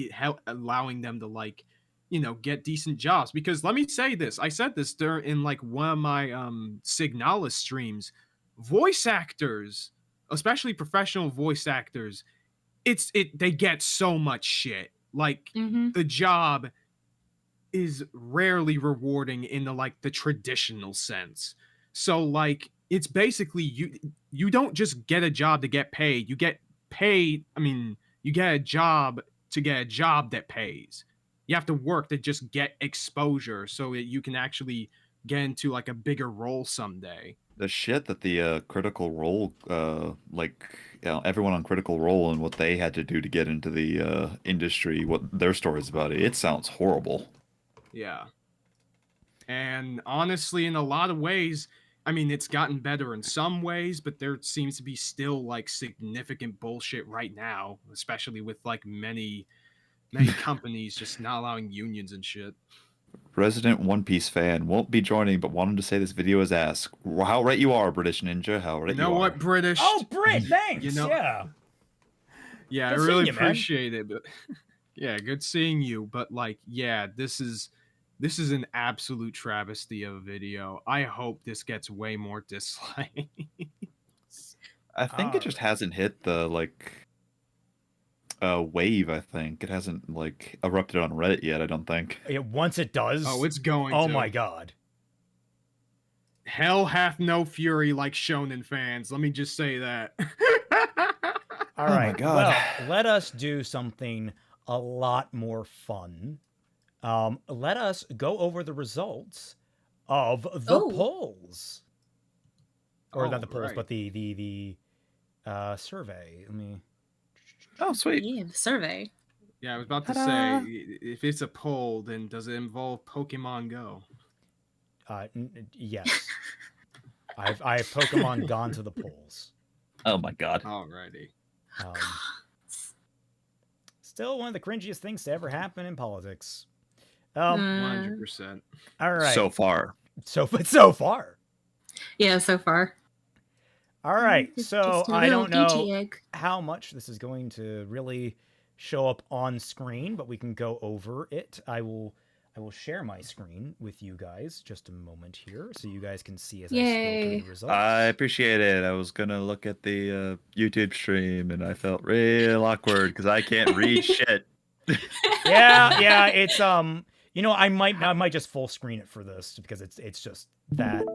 allowing them to like, get decent jobs. Because let me say this, I said this in like one of my Signalis streams. Voice actors, especially professional voice actors, they get so much shit. Like the job is rarely rewarding in the traditional sense. So like it's basically you don't just get a job to get paid. You get paid. I mean, you get a job to get a job that pays. You have to work to just get exposure so that you can actually get into like a bigger role someday. The shit that the Critical Role, everyone on Critical Role and what they had to do to get into the industry, what their stories about it sounds horrible. Yeah. And honestly, in a lot of ways, I mean, it's gotten better in some ways, but there seems to be still like significant bullshit right now, especially with like many companies just not allowing unions and shit. Resident One Piece fan won't be joining, but wanted to say this video is ass. How right you are, British Ninja. How right you are. You know what, British? Oh, Brit, thanks. Yeah. Yeah, Good I really seeing you, man. appreciate it. But yeah, good seeing you. But like, yeah, this is an absolute travesty of a video. I hope this gets way more dislikes. I think it just hasn't hit the wave. I think it hasn't erupted on Reddit yet. I don't think. Yeah, once it does. Oh, it's going. Oh to. my god. Hell hath no fury like shonen fans. Let me just say that. All right. Oh my god. Well, let us do something a lot more fun. Let us go over the results of the polls. Or not the polls, right. but the survey. Let me. Oh, sweet. Yeah, the survey. Yeah, I was about to say, if it's a poll, then does it involve Pokemon Go? Yes. I've Pokemon gone to the polls. Oh my god. Alrighty. Still one of the cringiest things to ever happen in politics. 100%. All right. So far. So far. Yeah, so far. All right. So Just a I don't little know Gucci egg. how much this is going to really show up on screen, but we can go over it. I will share my screen with you guys just a moment here so you guys can see as I scroll through the results. I appreciate it. I was gonna look at the YouTube stream and I felt real awkward because I can't read shit. Yeah, it's I might just full screen it for this because it's just that.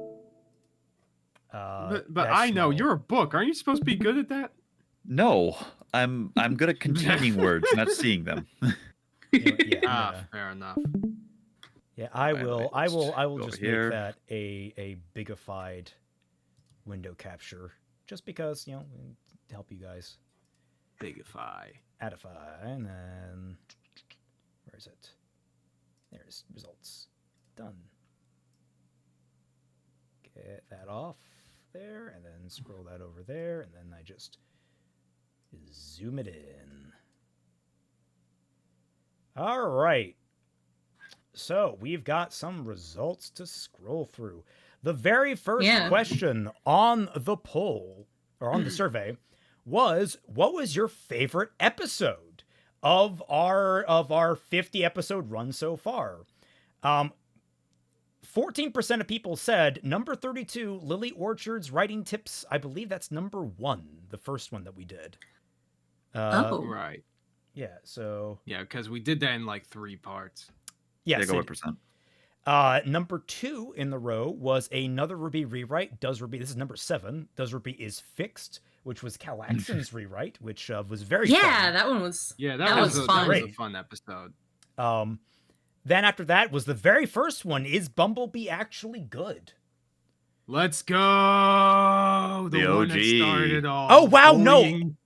But that I know small. you're a book. Aren't you supposed to be good at that? No, I'm good at containing words, not seeing them. Fair enough. Yeah, I will go just here. make that a bigified window capture just because, to help you guys. Bigify. Addify, and then where is it? There's results. Done. Get that off there, and then scroll that over there, and then I just zoom it in. All right. So we've got some results to scroll through. The very first question on the poll, or on the survey, was, what was your favorite episode of our 50 episode run so far? 14% of people said number 32, Lily Orchard's writing tips. I believe that's number 1, the first one that we did. Right. Yeah, so... Yeah, because we did that in like 3 parts. Yes. Go 1%. Number 2 in the row was another Ruby rewrite. Does Ruby... This is number 7. Does Ruby is Fixed, which was Calaxon's rewrite, which was very fun. Yeah, that one was... Yeah, that was fun. That was a fun episode. Then after that was the very first one, Is Bumblebee Actually Good? Let's go! The one OG. that started all. Oh, wow, bullying.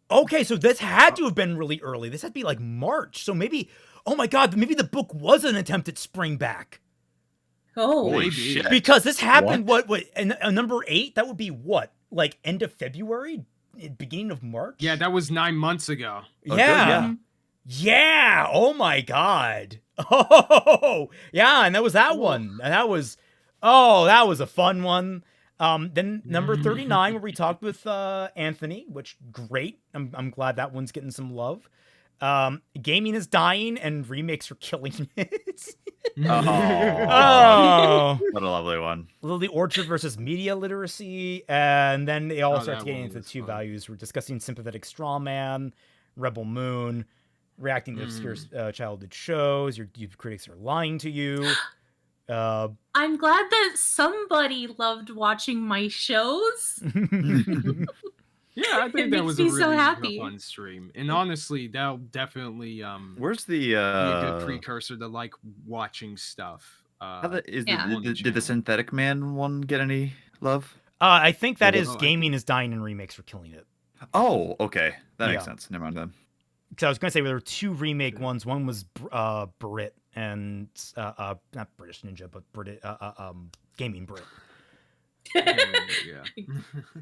no! Okay, so this had to have been really early. This had to be like March. So maybe... Oh my god, maybe the book was an attempt at spring back. Oh, Holy Maybe. shit. Because this happened, what and number 8? That would be what? Like end of February? Beginning of March? Yeah, that was 9 months ago. Oh, Yeah. good, Yeah. Oh my god. Oh, yeah, and that was that one. And that was a fun one. Then number 39, where we talked with Anthony, which great. I'm glad that one's getting some love. Gaming is dying and remakes are killing it. Oh, what a lovely one. Lily Orchard versus media literacy, and then they all start that getting one into the was 2 fun. values. We're discussing sympathetic straw man, Rebel Moon, reacting to obscure childhood shows. Your critics are lying to you. I'm glad that somebody loved watching my shows. Yeah, I think It that makes was a me really so happy. fun stream. And honestly, that'll definitely Where's the be a good precursor to like watching stuff. did the synthetic man one get any love? I think that Oh, is gaming is dying and remakes are killing it. Oh, okay, that makes Yeah. sense. Never mind then. Because I was going to say there were 2 remake ones. One was Brit and not British Ninja, but Gaming Brit. Yeah.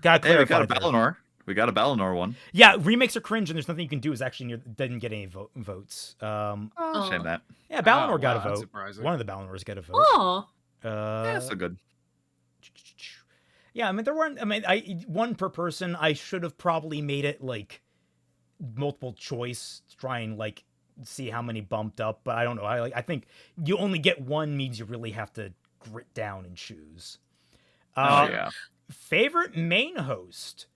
Gotta Hey, we clarify got a there. Balinor. We got a Balinor one. Yeah, remakes are cringe, and there's nothing you can do. Is actually didn't get any votes. Shame that. Yeah, Balinor Oh, got wow, a that's vote. surprising. One of the Balinors got a vote. Oh, Yeah, so good. Yeah, I mean there weren't. I mean, one per person. I should have probably made it like multiple choice to try and like see how many bumped up. But I don't know. I think you only get one means you really have to grit down and choose. Oh yeah. Favorite main host.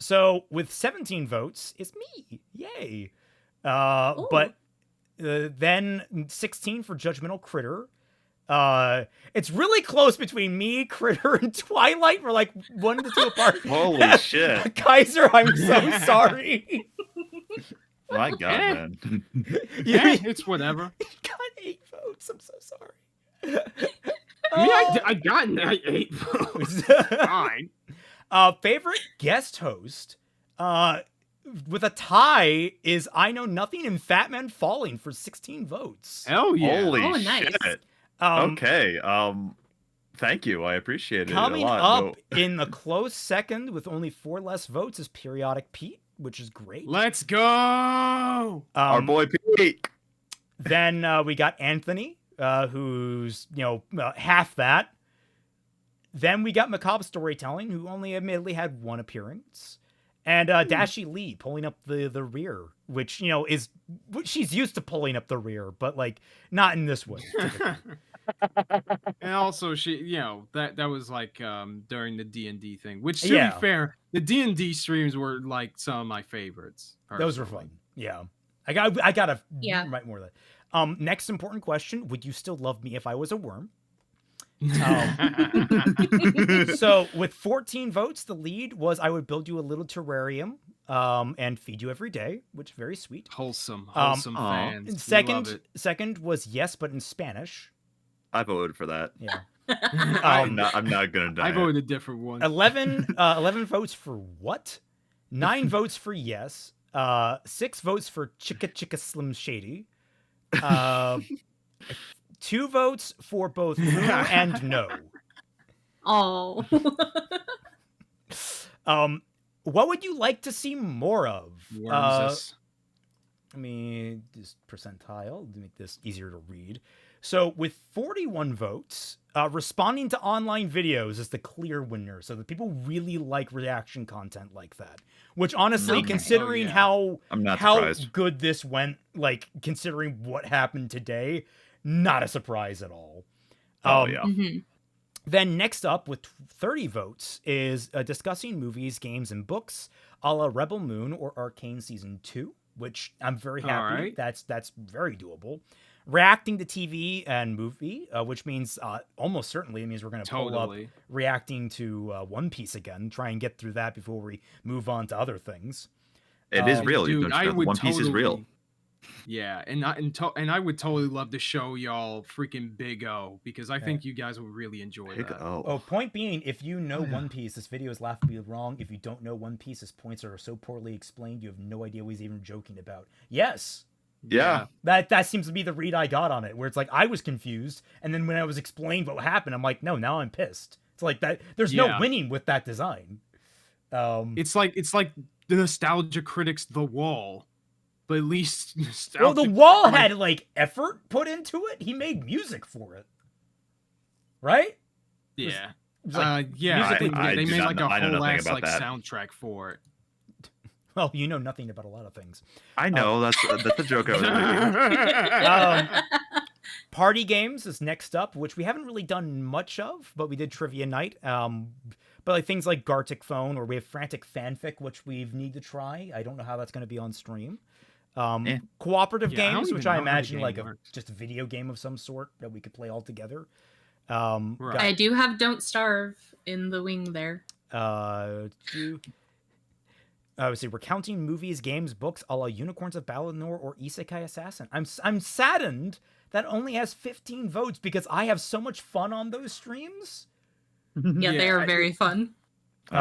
So with 17 votes, it's me. Yay. But then 16 for Judgmental Critter. It's really close between me, Critter, and Twilight. We're like 1 to 2 apart. Holy shit. Kaiser, I'm so sorry. My God, man. Yeah, it's whatever. You got 8 votes. I'm so sorry. I mean, I got 8 votes. Fine. Favorite guest host, with a tie, is I Know Nothing and Fatmanfalling for 16 votes. Hell yeah. Holy nice. shit. Okay. Thank you. I appreciate it Coming a lot. up in a close second with only 4 less votes is Periodic Pete, which is great. Let's go. Our boy Pete. Then we got Anthony, who's half that. Then we got Macabre Storytelling, who only admittedly had 1 appearance. And Dashi Lee pulling up the rear, which, is she's used to pulling up the rear, but like not in this way. And also, she, that was like during the D&D thing, which to be fair, the D&D streams were like some of my favorites. Those were personally. fun. Yeah. I gotta write more of that. Next important question: would you still love me if I was a worm? So with 14 votes, the lead was I would build you a little terrarium and feed you every day, which is very sweet. Wholesome fans. We love it. Second was yes, but in Spanish. I voted for that. Yeah. I'm not gonna die. I voted a different one. 11 votes for what? 9 votes for yes. 6 votes for Chicka Chicka Slim Shady. 2 votes for both who and no. Oh. What would you like to see more of? Worms. Let me just percentile to make this easier to read. So with 41 votes, responding to online videos is the clear winner. So the people really like reaction content like that. Which honestly, Okay. considering I'm not how surprised. good this went, like considering what happened today, not a surprise at all. Oh, yeah. Mhm. Then next up with 30 votes is discussing movies, games, and books a la Rebel Moon or Arcane Season 2, which I'm very happy. Alright. That's very doable. Reacting to TV and movie, which means almost certainly it means we're going to pull up Totally. reacting to One Piece again, try and get through that before we move on to other things. It is real. Dude, Don't you know? One Piece is real. Yeah, and I would totally love to show y'all freaking Big O because I think you guys would really enjoy Big that. O. Oh, point being, if you know One Piece, this video is laughably wrong. If you don't know One Piece, his points are so poorly explained, you have no idea what he's even joking about. Yes, Yeah. that seems to be the read I got on it, where it's like I was confused, and then when I was explained what happened, I'm like, no, now I'm pissed. It's like that. There's no Yeah. winning with that design. It's like the nostalgia critics The Wall, but at least Well, the Wall had like effort put into it. He made music for it, right? Yeah. It was like, Yeah, musically- they do made not like know- a I know whole nothing ass about like that. soundtrack for it. well, you know nothing about a lot of things. I know. That's the joke I was making. Party games is next up, which we haven't really done much of, but we did trivia night. But like things like Gartic Phone, or we have Frantic Fanfic, which we need to try. I don't know how that's going to be on stream. Cooperative Yeah, I don't games, even which know I how the imagine game like works. just a video game of some sort that we could play all together. Right. I do have Don't Starve in the wing there. Obviously, we're counting movies, games, books, a la Unicorns of Balinor or Isekai Assassin. I'm saddened that only has 15 votes because I have so much fun on those streams. Yeah, they are very fun.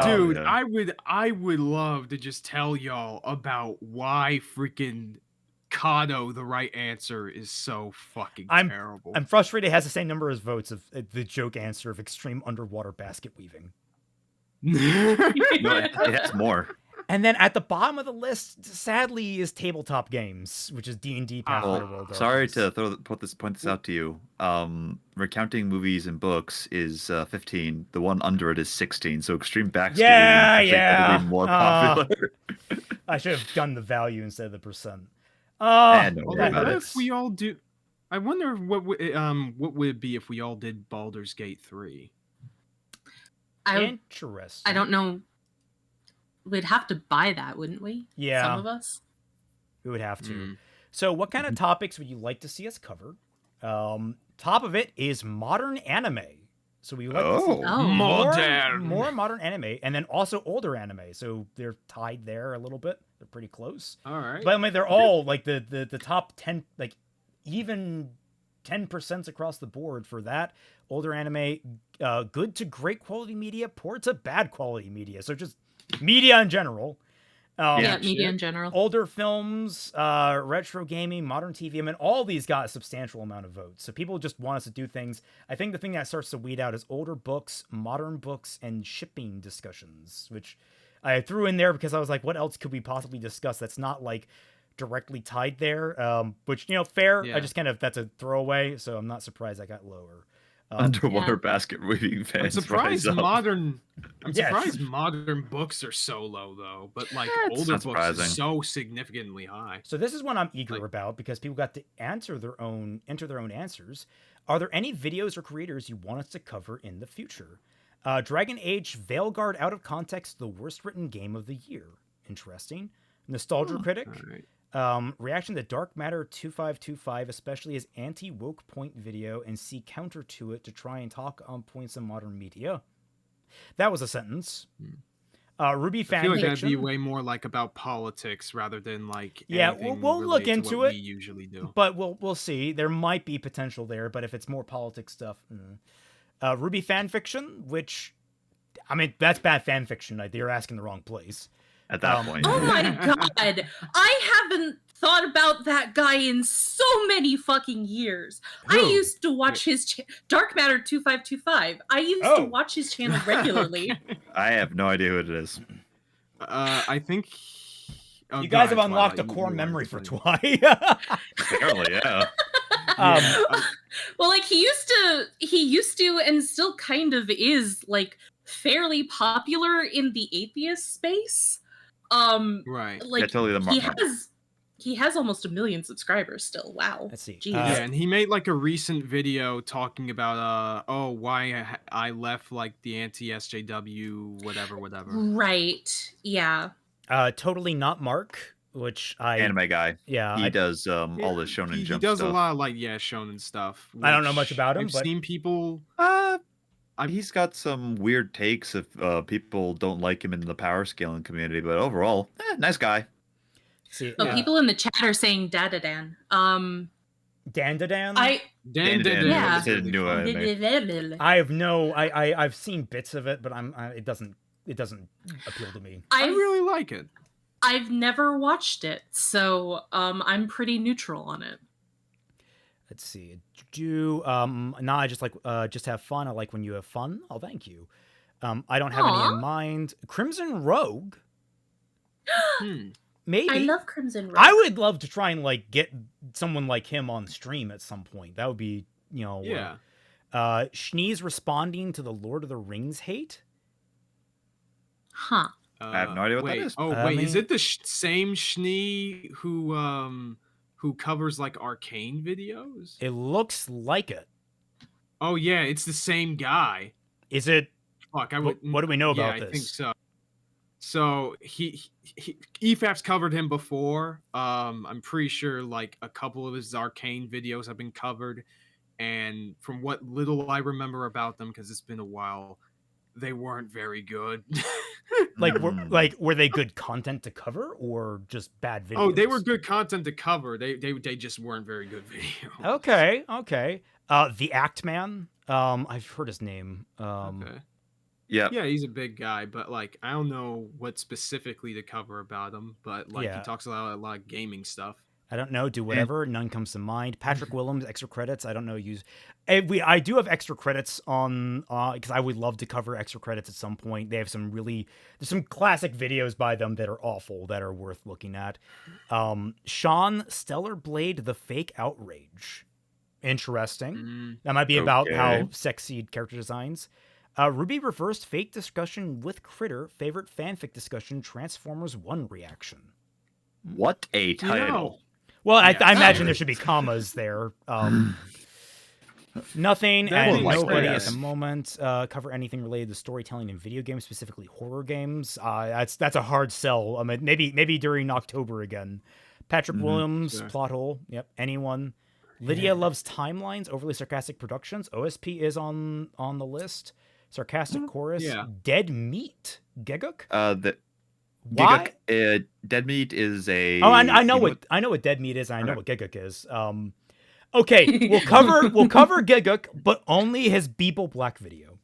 Dude, yeah. I would love to just tell y'all about why freaking Kado, the right answer, is so fucking terrible. I'm frustrated it has the same number as votes of the joke answer of extreme underwater basket weaving. No, it has more. And then at the bottom of the list, sadly, is tabletop games, which is D&D Pathfinder World. Well, sorry Darkness. to point this out to you. Recounting movies and books is 15. The one under it is 16. So extreme backstory. Yeah, is yeah. probably more popular. I should have done the value instead of the percent. And don't Although, worry about what it. if we all do? I wonder what would it be if we all did Baldur's Gate 3? Interesting. I don't know. We'd have to buy that, wouldn't we? Yeah. Some of us. We would have to. Mm. So what kind of topics would you like to see us cover? Top of it is modern anime. So we would like to see Oh. more modern anime, and then also older anime. So they're tied there a little bit. They're pretty close. All right. But I mean, they're all like the top 10, like even 10% across the board for that. Older anime, good to great quality media, poor to bad quality media. So just media in general. Yeah, media in general. Older films, retro gaming, modern TV. I mean, all these got a substantial amount of votes. So people just want us to do things. I think the thing that starts to weed out is older books, modern books, and shipping discussions, which I threw in there because I was like, what else could we possibly discuss that's not like directly tied there? Which, you know, fair. Yeah. I just kind of, that's a throwaway. So I'm not surprised I got lower. Underwater basket weaving fans. I'm surprised rise up. modern. I'm Yeah. surprised modern books are so low though, but like That's older not books are surprising. so significantly high. So this is one I'm eager about because people got to enter their own answers. Are there any videos or creators you want us to cover in the future? Dragon Age Veilguard Out of Context, the worst written game of the year. Interesting. Nostalgia Critic. All right. Reaction to Dark Matter 2525, especially as anti-woke point video, and see counter to it to try and talk on points in modern media. That was a sentence. Ruby I feel like that'd be fanfiction. way more like about politics rather than like Yeah, anything we'll look related to into what it, we usually do. But we'll see. There might be potential there, but if it's more politics stuff, Ruby fanfiction, which I mean that's bad fanfiction. Like, you're asking the wrong place. at that point. Oh my god! I haven't thought about that guy in so many fucking years. I Who? used to watch his Dark Matter 2525. I used to watch his channel regularly. I have no idea who it is. I think You guys have unlocked a core memory for Twi. Apparently, yeah. Well, like he used to and still kind of is like fairly popular in the atheist space. Right. Like Yeah, totally he has almost 1 million subscribers still. Wow. Let's see. Jeez. Yeah, and he made like a recent video talking about why I left like the anti-SJW whatever. Right. Yeah. Totally not Mark, which I Anime guy. Yeah, he I- does all the Shonen He Jump does stuff. a lot of like shonen stuff. I don't know which much about him, I've but- seen people. He's got some weird takes if people don't like him in the power scaling community, but overall, nice guy. See, But people in the chat are saying Dadadan. Dandadan? Yeah. It's a new anime. I've seen bits of it, but it doesn't appeal to me. I really like it. I've never watched it, so I'm pretty neutral on it. Let's see. I just like just have fun. I like when you have fun. Oh, thank you. I don't have any Aw. in mind. Crimson Rogue. Maybe. I love Crimson Rogue. I would love to try and like get someone like him on stream at some point. That would be, Yeah. Schnee's responding to the Lord of the Rings hate. Huh. I have no idea what that wait, is. Oh I wait, is mean- it the same Schnee who covers like Arcane videos? It looks like it. Oh yeah, it's the same guy. Is it? Fuck, What do we know about I this? think so. So he EFAP's covered him before. I'm pretty sure like a couple of his Arcane videos have been covered, and from what little I remember about them, because it's been a while, they weren't very good. Were they good content to cover or just bad videos? Oh, they were good content to cover. They just weren't very good videos. Okay. The Act Man. I've heard his name. Okay. Yeah. Yeah, he's a big guy, but like I don't know what specifically to cover about him, but like Yeah. he talks a lot of gaming stuff. I don't know. Do whatever. None comes to mind. Patrick Willems, extra credits. I don't know. I do have extra credits on because I would love to cover extra credits at some point. They have there's some classic videos by them that are awful that are worth looking at. Sean Stellar Blade, the fake outrage. Interesting. That might be about how sexy character designs. Ruby reversed fake discussion with Critter. Favorite fanfic discussion. Transformers 1 reaction. What a title. Well, I imagine there should be commas there. Nothing and nobody at the moment. Cover anything related to storytelling in video games, specifically horror games. That's a hard sell. I mean, maybe during October again. Patrick Williams, sure. plot hole. Yep, anyone. Lydia loves timelines, overly sarcastic productions. OSP is on the list. Sarcastic chorus. Yeah. Dead meat. Geguk. The Why? Giguk, Dead Meat is a. Oh, I know what dead meat is. And I know what Geguk is. Okay, we'll cover Geguk, but only his Beeple Black video.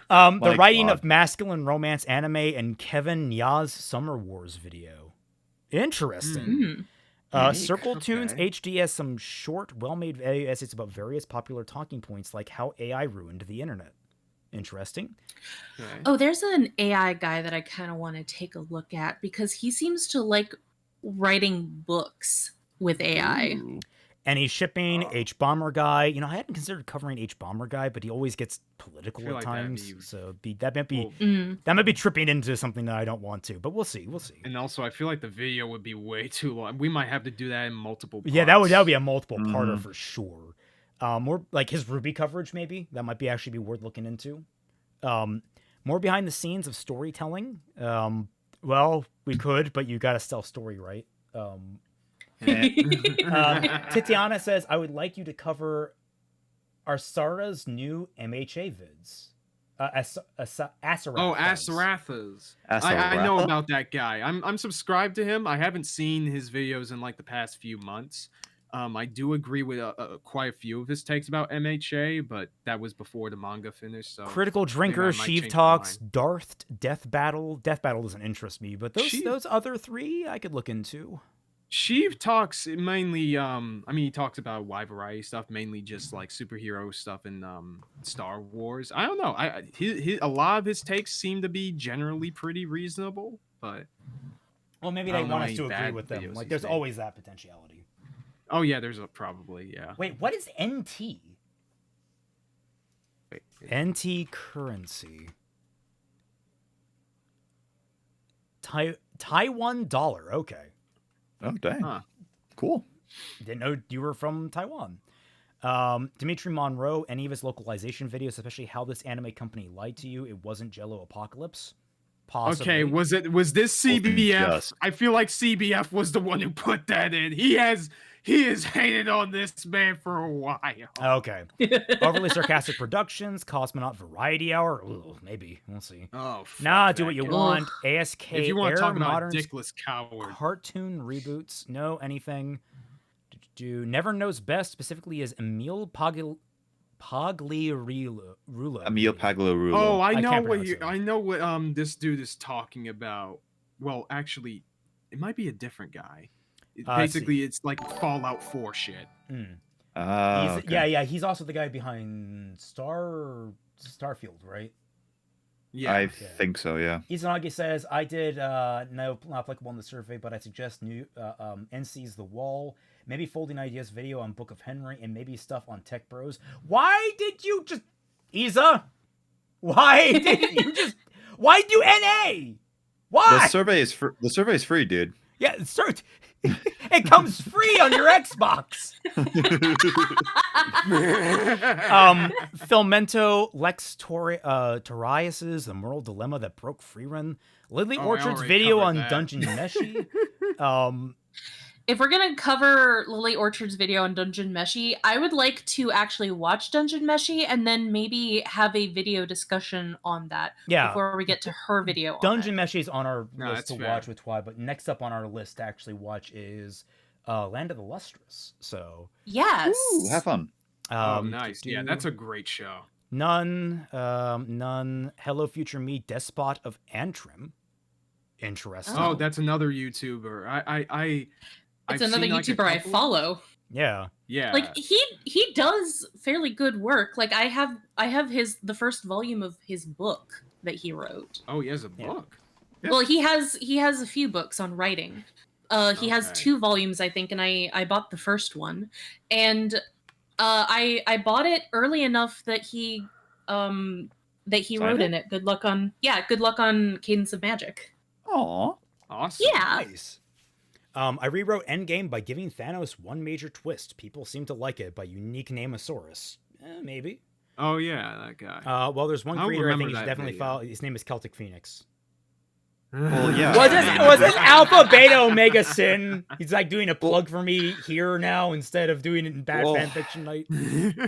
The writing of masculine romance anime and Kevin Nya's Summer Wars video. Interesting. Circle Tunes HD has some short, well-made essays about various popular talking points, like how AI ruined the internet. Interesting. Okay. Oh, there's an AI guy that I kind of want to take a look at because he seems to like writing books with AI. Ooh. And he's shipping H-Bomber Guy. I hadn't considered covering H-Bomber Guy, but he always gets political at times. So that might be tripping into something that I don't want to. But we'll see. And also, I feel like the video would be way too long. We might have to do that in multiple parts. Yeah, that would be a multiple parter for sure. More like his Ruby coverage, maybe that might actually be worth looking into. More behind the scenes of storytelling. Well, we could, but you got to tell story, right? Titiana says, I would like you to cover Arsara's new MHA vids. Asarathas. Oh, Asarathas. I know about that guy. I'm subscribed to him. I haven't seen his videos in like the past few months, I do agree with quite a few of his takes about MHA, but that was before the manga finished. So Critical Drinker, Sheev Talks, Darth, Death Battle. Death Battle doesn't interest me, but those other three I could look into. Sheev talks mainly, I mean, he talks about a wide variety of stuff, mainly just like superhero stuff and Star Wars. I don't know. A lot of his takes seem to be generally pretty reasonable, but well, maybe they want us to agree with them. Like, there's always that potentiality. Oh yeah, there's probably, yeah. Wait, what is NT? Wait. NT currency. Taiwan dollar. Okay. Oh, dang. Huh. Cool. Didn't know you were from Taiwan. Dimitri Monroe, any of his localization videos, especially how this anime company lied to you, it wasn't JelloApocalypse. Possibly. Okay, was this CBF? I feel like CBF was the one who put that in. He has hated on this man for a while. Okay. Overly sarcastic productions, Cosmonaut Variety Hour. Ooh, maybe. We'll see. Oh, nah, do what you want. ASK if you want to talk about Modern dickless coward. Cartoon reboots. No, anything. Never Knows Best, specifically is Emil Pagliarulo. Emil Pagliarulo. Oh, I know what this dude is talking about. Well, actually, it might be a different guy. Basically, it's like Fallout 4 shit. Okay. Yeah. He's also the guy behind Starfield, right? Yeah, I think so. Yeah. Izanagi says, "I did no not applicable in the survey, but I suggest new NC's The Wall, maybe Folding Ideas video on Book of Henry, and maybe stuff on Tech Bros." Why did you just Isa? Why did you just? Why do NA? Why? The survey is free, dude. Yeah, it comes free on your Xbox. Filmento, Lex Torias's The Moral Dilemma That Broke Freerun, Lily Orchard's video on Dungeon Meshi. If we're gonna cover Lily Orchard's video on Dungeon Meshi, I would like to actually watch Dungeon Meshi and then maybe have a video discussion on that before we get to her video. Dungeon Meshi is on our list to watch with Twy, but next up on our list to actually watch is Land of the Lustrous. So yes, ooh, have fun. Nice. Yeah, that's a great show. None. Hello Future Me, Despot of Antrim. Interesting. Oh, that's another YouTuber. It's another YouTuber I follow. Yeah. Like he does fairly good work. Like I have the first volume of his book that he wrote. Oh, he has a book. Yeah. Well, he has a few books on writing. He has 2 volumes, I think, and I bought the first one, and I bought it early enough that he wrote in it. Good luck on Cadence of Magic. Aw, awesome. Yeah. Nice. I rewrote Endgame by giving Thanos one major twist. People seem to like it by Unique Namosaurus. Maybe. Oh yeah, that guy. Well, there's one creator I think you should definitely follow. His name is Celtic Phoenix. Well, yeah. Was this Alpha Beta Omega Sin? He's like doing a plug for me here now instead of doing it in Bad Fanfiction Night.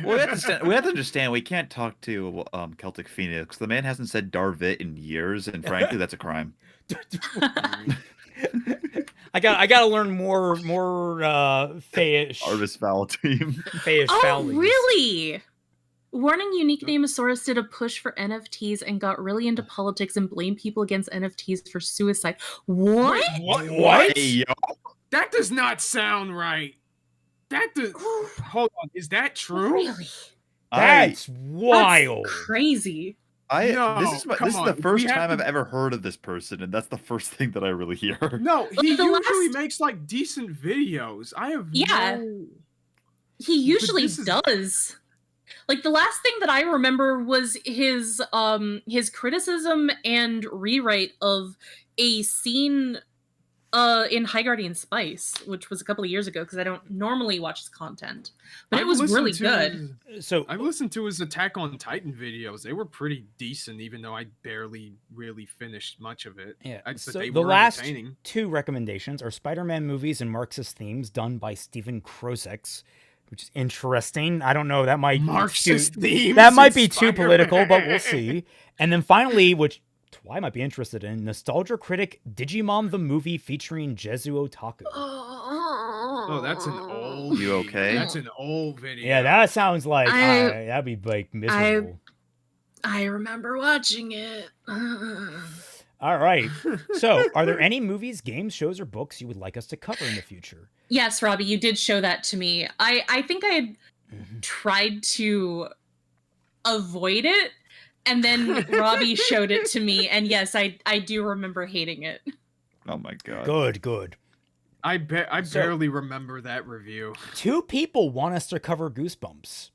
Well, we have to understand we can't talk to Celtic Phoenix. The man hasn't said Darvit in years, and frankly, that's a crime. I gotta learn more Fayish. Harvest Foul team. Fayish Foul. Oh, really? Warning, Unique Namosaurus did a push for NFTs and got really into politics and blamed people against NFTs for suicide. What? What? Hey, yo. That does not sound right. Hold on. Is that true? Really? That's wild. That's crazy. This is the first time I've ever heard of this person, and that's the first thing that I really hear. No, he usually makes like decent videos. He usually does. Like the last thing that I remember was his criticism and rewrite of a scene in High Guardian Spice, which was a couple of years ago, because I don't normally watch his content, but it was really good. So I've listened to his Attack on Titan videos. They were pretty decent, even though I barely really finished much of it. Yeah. So the last 2 recommendations are Spider-Man movies and Marxist themes done by Steven Krosex, which is interesting. I don't know. That might Marxist themes. That might be too political, but we'll see. And then finally, which Twy might be interested in, Nostalgia Critic Digimon the Movie featuring Jezu Otaku. Oh, that's an You okay? That's an old video. Yeah, that sounds like that'd be like miserable. I remember watching it. All right. So, are there any movies, games, shows, or books you would like us to cover in the future? Yes, Robbie, you did show that to me. I think I had tried to avoid it, and then Robbie showed it to me, and yes, I do remember hating it. Oh my god. Good. I barely remember that review. 2 people want us to cover Goosebumps.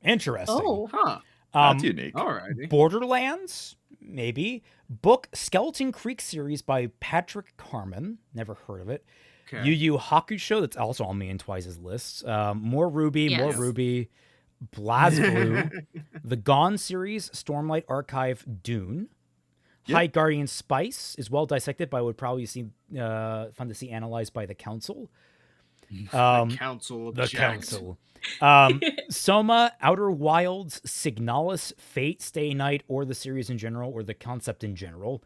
Interesting. Oh. Huh. That's unique. Alrighty. Borderlands, maybe. Book Skeleton Creek series by Patrick Carman. Never heard of it. Okay. Yu Yu Hakusho, that's also on me and Twice's list. More Ruby, Yes. more Ruby. BlazBlue. The Gone series, Stormlight Archive, Dune. Yep. High Guardian Spice is well dissected, but I would probably see fun to see analyzed by the Council. The Council The objects. Council. Soma, Outer Wilds, Signalis, Fate, Stay Night, or the series in general, or the concept in general.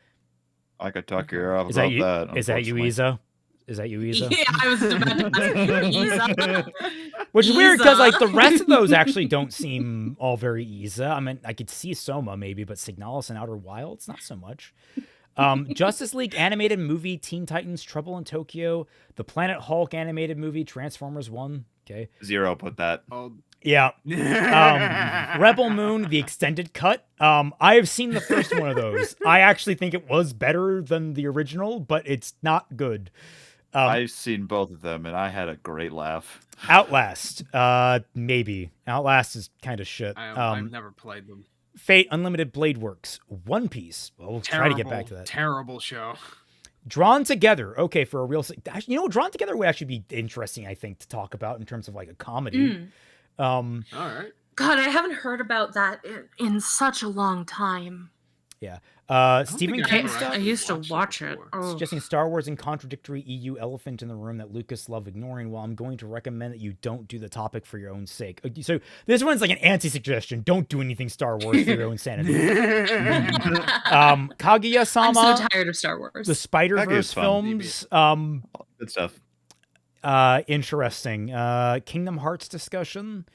I could talk your ear off Is about that you? that. Is that you, unfortunately. Isa? Is that you, Isa? Yeah, I was about to ask you, Isa. Which is weird because Isa. like the rest of those actually don't seem all very Isa. I mean, I could see Soma maybe, but Signalis and Outer Wilds not so much. Justice League animated movie, Teen Titans, Trouble in Tokyo, the Planet Hulk animated movie, Transformers 1. Okay. 0 put that. Oh. Yeah. Rebel Moon, the extended cut. I have seen the first one of those. I actually think it was better than the original, but it's not good. I've seen both of them, and I had a great laugh. Outlast, maybe. Outlast is kind of shit. I've never played them. Fate, Unlimited Blade Works, One Piece. We'll try to get back to that. Terrible show. Drawn Together. Okay, for a real... You know, Drawn Together would actually be interesting, I think, to talk about in terms of like a comedy. All right. God, I haven't heard about that in such a long time. Yeah. don't Stephen think I King ever stuff. I used to watched it watch it. before. Oh. Suggesting Star Wars and contradictory EU elephant in the room that Lucas loved ignoring. Well, I'm going to recommend that you don't do the topic for your own sake. So this one's like an anti-suggestion. Don't do anything Star Wars for your own sanity. Kaguya-sama. I'm so tired of Star Wars. The Spider-Verse Kaguya's fun. films. Good stuff. Interesting. Kingdom Hearts discussion.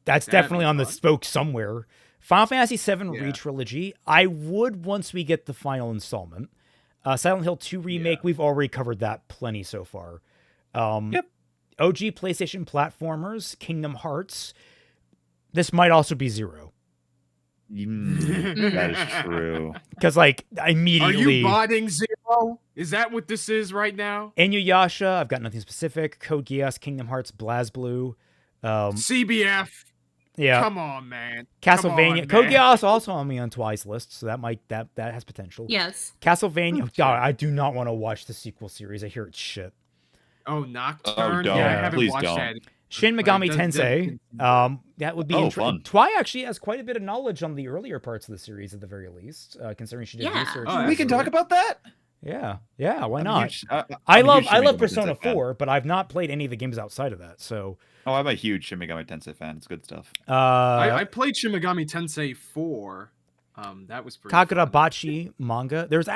That's That'd definitely be on the fun. spoke somewhere. Final Fantasy VII Yeah. Re-Trilogy. I would once we get the final installment. Silent Hill 2 Remake. Yeah. We've already covered that plenty so far. Yep. OG PlayStation platformers. Kingdom Hearts. This might also be 0. That is true. Because, like, Are immediately... you botting 0? Is that what this is right now? Inuyasha. I've got nothing specific. Code Geass, Kingdom Hearts, BlazBlue. CBF. Yeah. Come on, man. Castlevania. Come on, Code man. Geass also on me on Twice list, so that has potential. Yes. Castlevania. God, I do not want to watch the sequel series. I hear it's shit. Oh, Nocturne. don't. Yeah, I haven't Please watched don't. that. Shin But Megami it does- Tensei. That would be Oh, interesting. fun. Twi actually has quite a bit of knowledge on the earlier parts of the series, at the very least, considering she did Yeah. research. Oh, We can talk about that. Yeah, why I'm a not? huge- I I'm a love huge Shin Megami Persona Tensei fan. 4, but I've not played any of the games outside of that. So Oh, I'm a huge Shin Megami Tensei fan. It's good stuff. I played Shin Megami Tensei 4. That was pretty fun. Kagurabachi manga. There's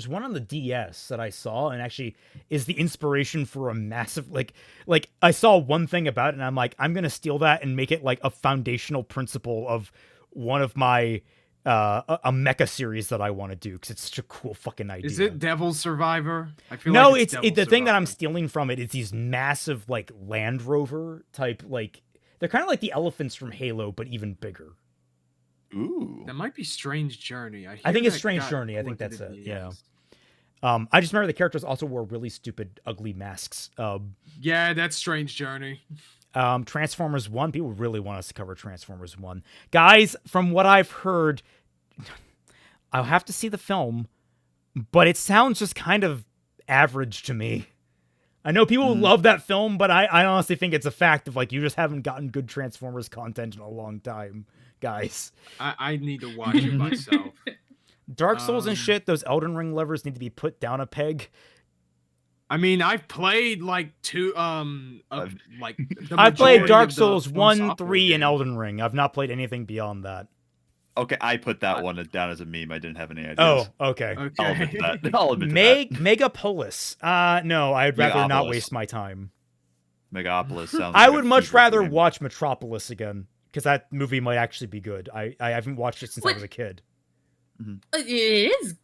one on the DS that I saw and actually is the inspiration for a massive like I saw one thing about it and I'm like, I'm gonna steal that and make it like a foundational principle of one of my a mecha series that I want to do because it's such a cool fucking idea. Is it Devil Survivor? I feel No, like it's Devil the thing that I'm Survivor. stealing from it is these massive like Land Rover type like they're kind of like the elephants from Halo but even bigger. Ooh. That might be Strange Journey. I think it's that Strange got Journey. I think ported that's to it, yeah. DS. I just remember the characters also wore really stupid, ugly masks. Yeah, that's Strange Journey. Transformers 1. People really want us to cover Transformers 1. Guys, from what I've heard, I'll have to see the film, but it sounds just kind of average to me. I know people love that film, but I honestly think it's a fact of like you just haven't gotten good Transformers content in a long time, guys. I need to watch it myself. Dark Souls and shit, those Elden Ring lovers need to be put down a peg. I mean, I've played like the I've played majority Dark of the Souls From 1, Software 3, and games. Elden Ring. I've not played anything beyond that. Okay, I put that one down as a meme. I didn't have any ideas. Oh, okay. I'll admit Okay. that. I'll admit to that. Megapolis. No, I'd rather not Megapolis. waste my time. Megapolis sounds. I like a would much fever rather dream. watch Metropolis again because that movie might actually be good. I haven't watched it since I Wait. was a kid. It is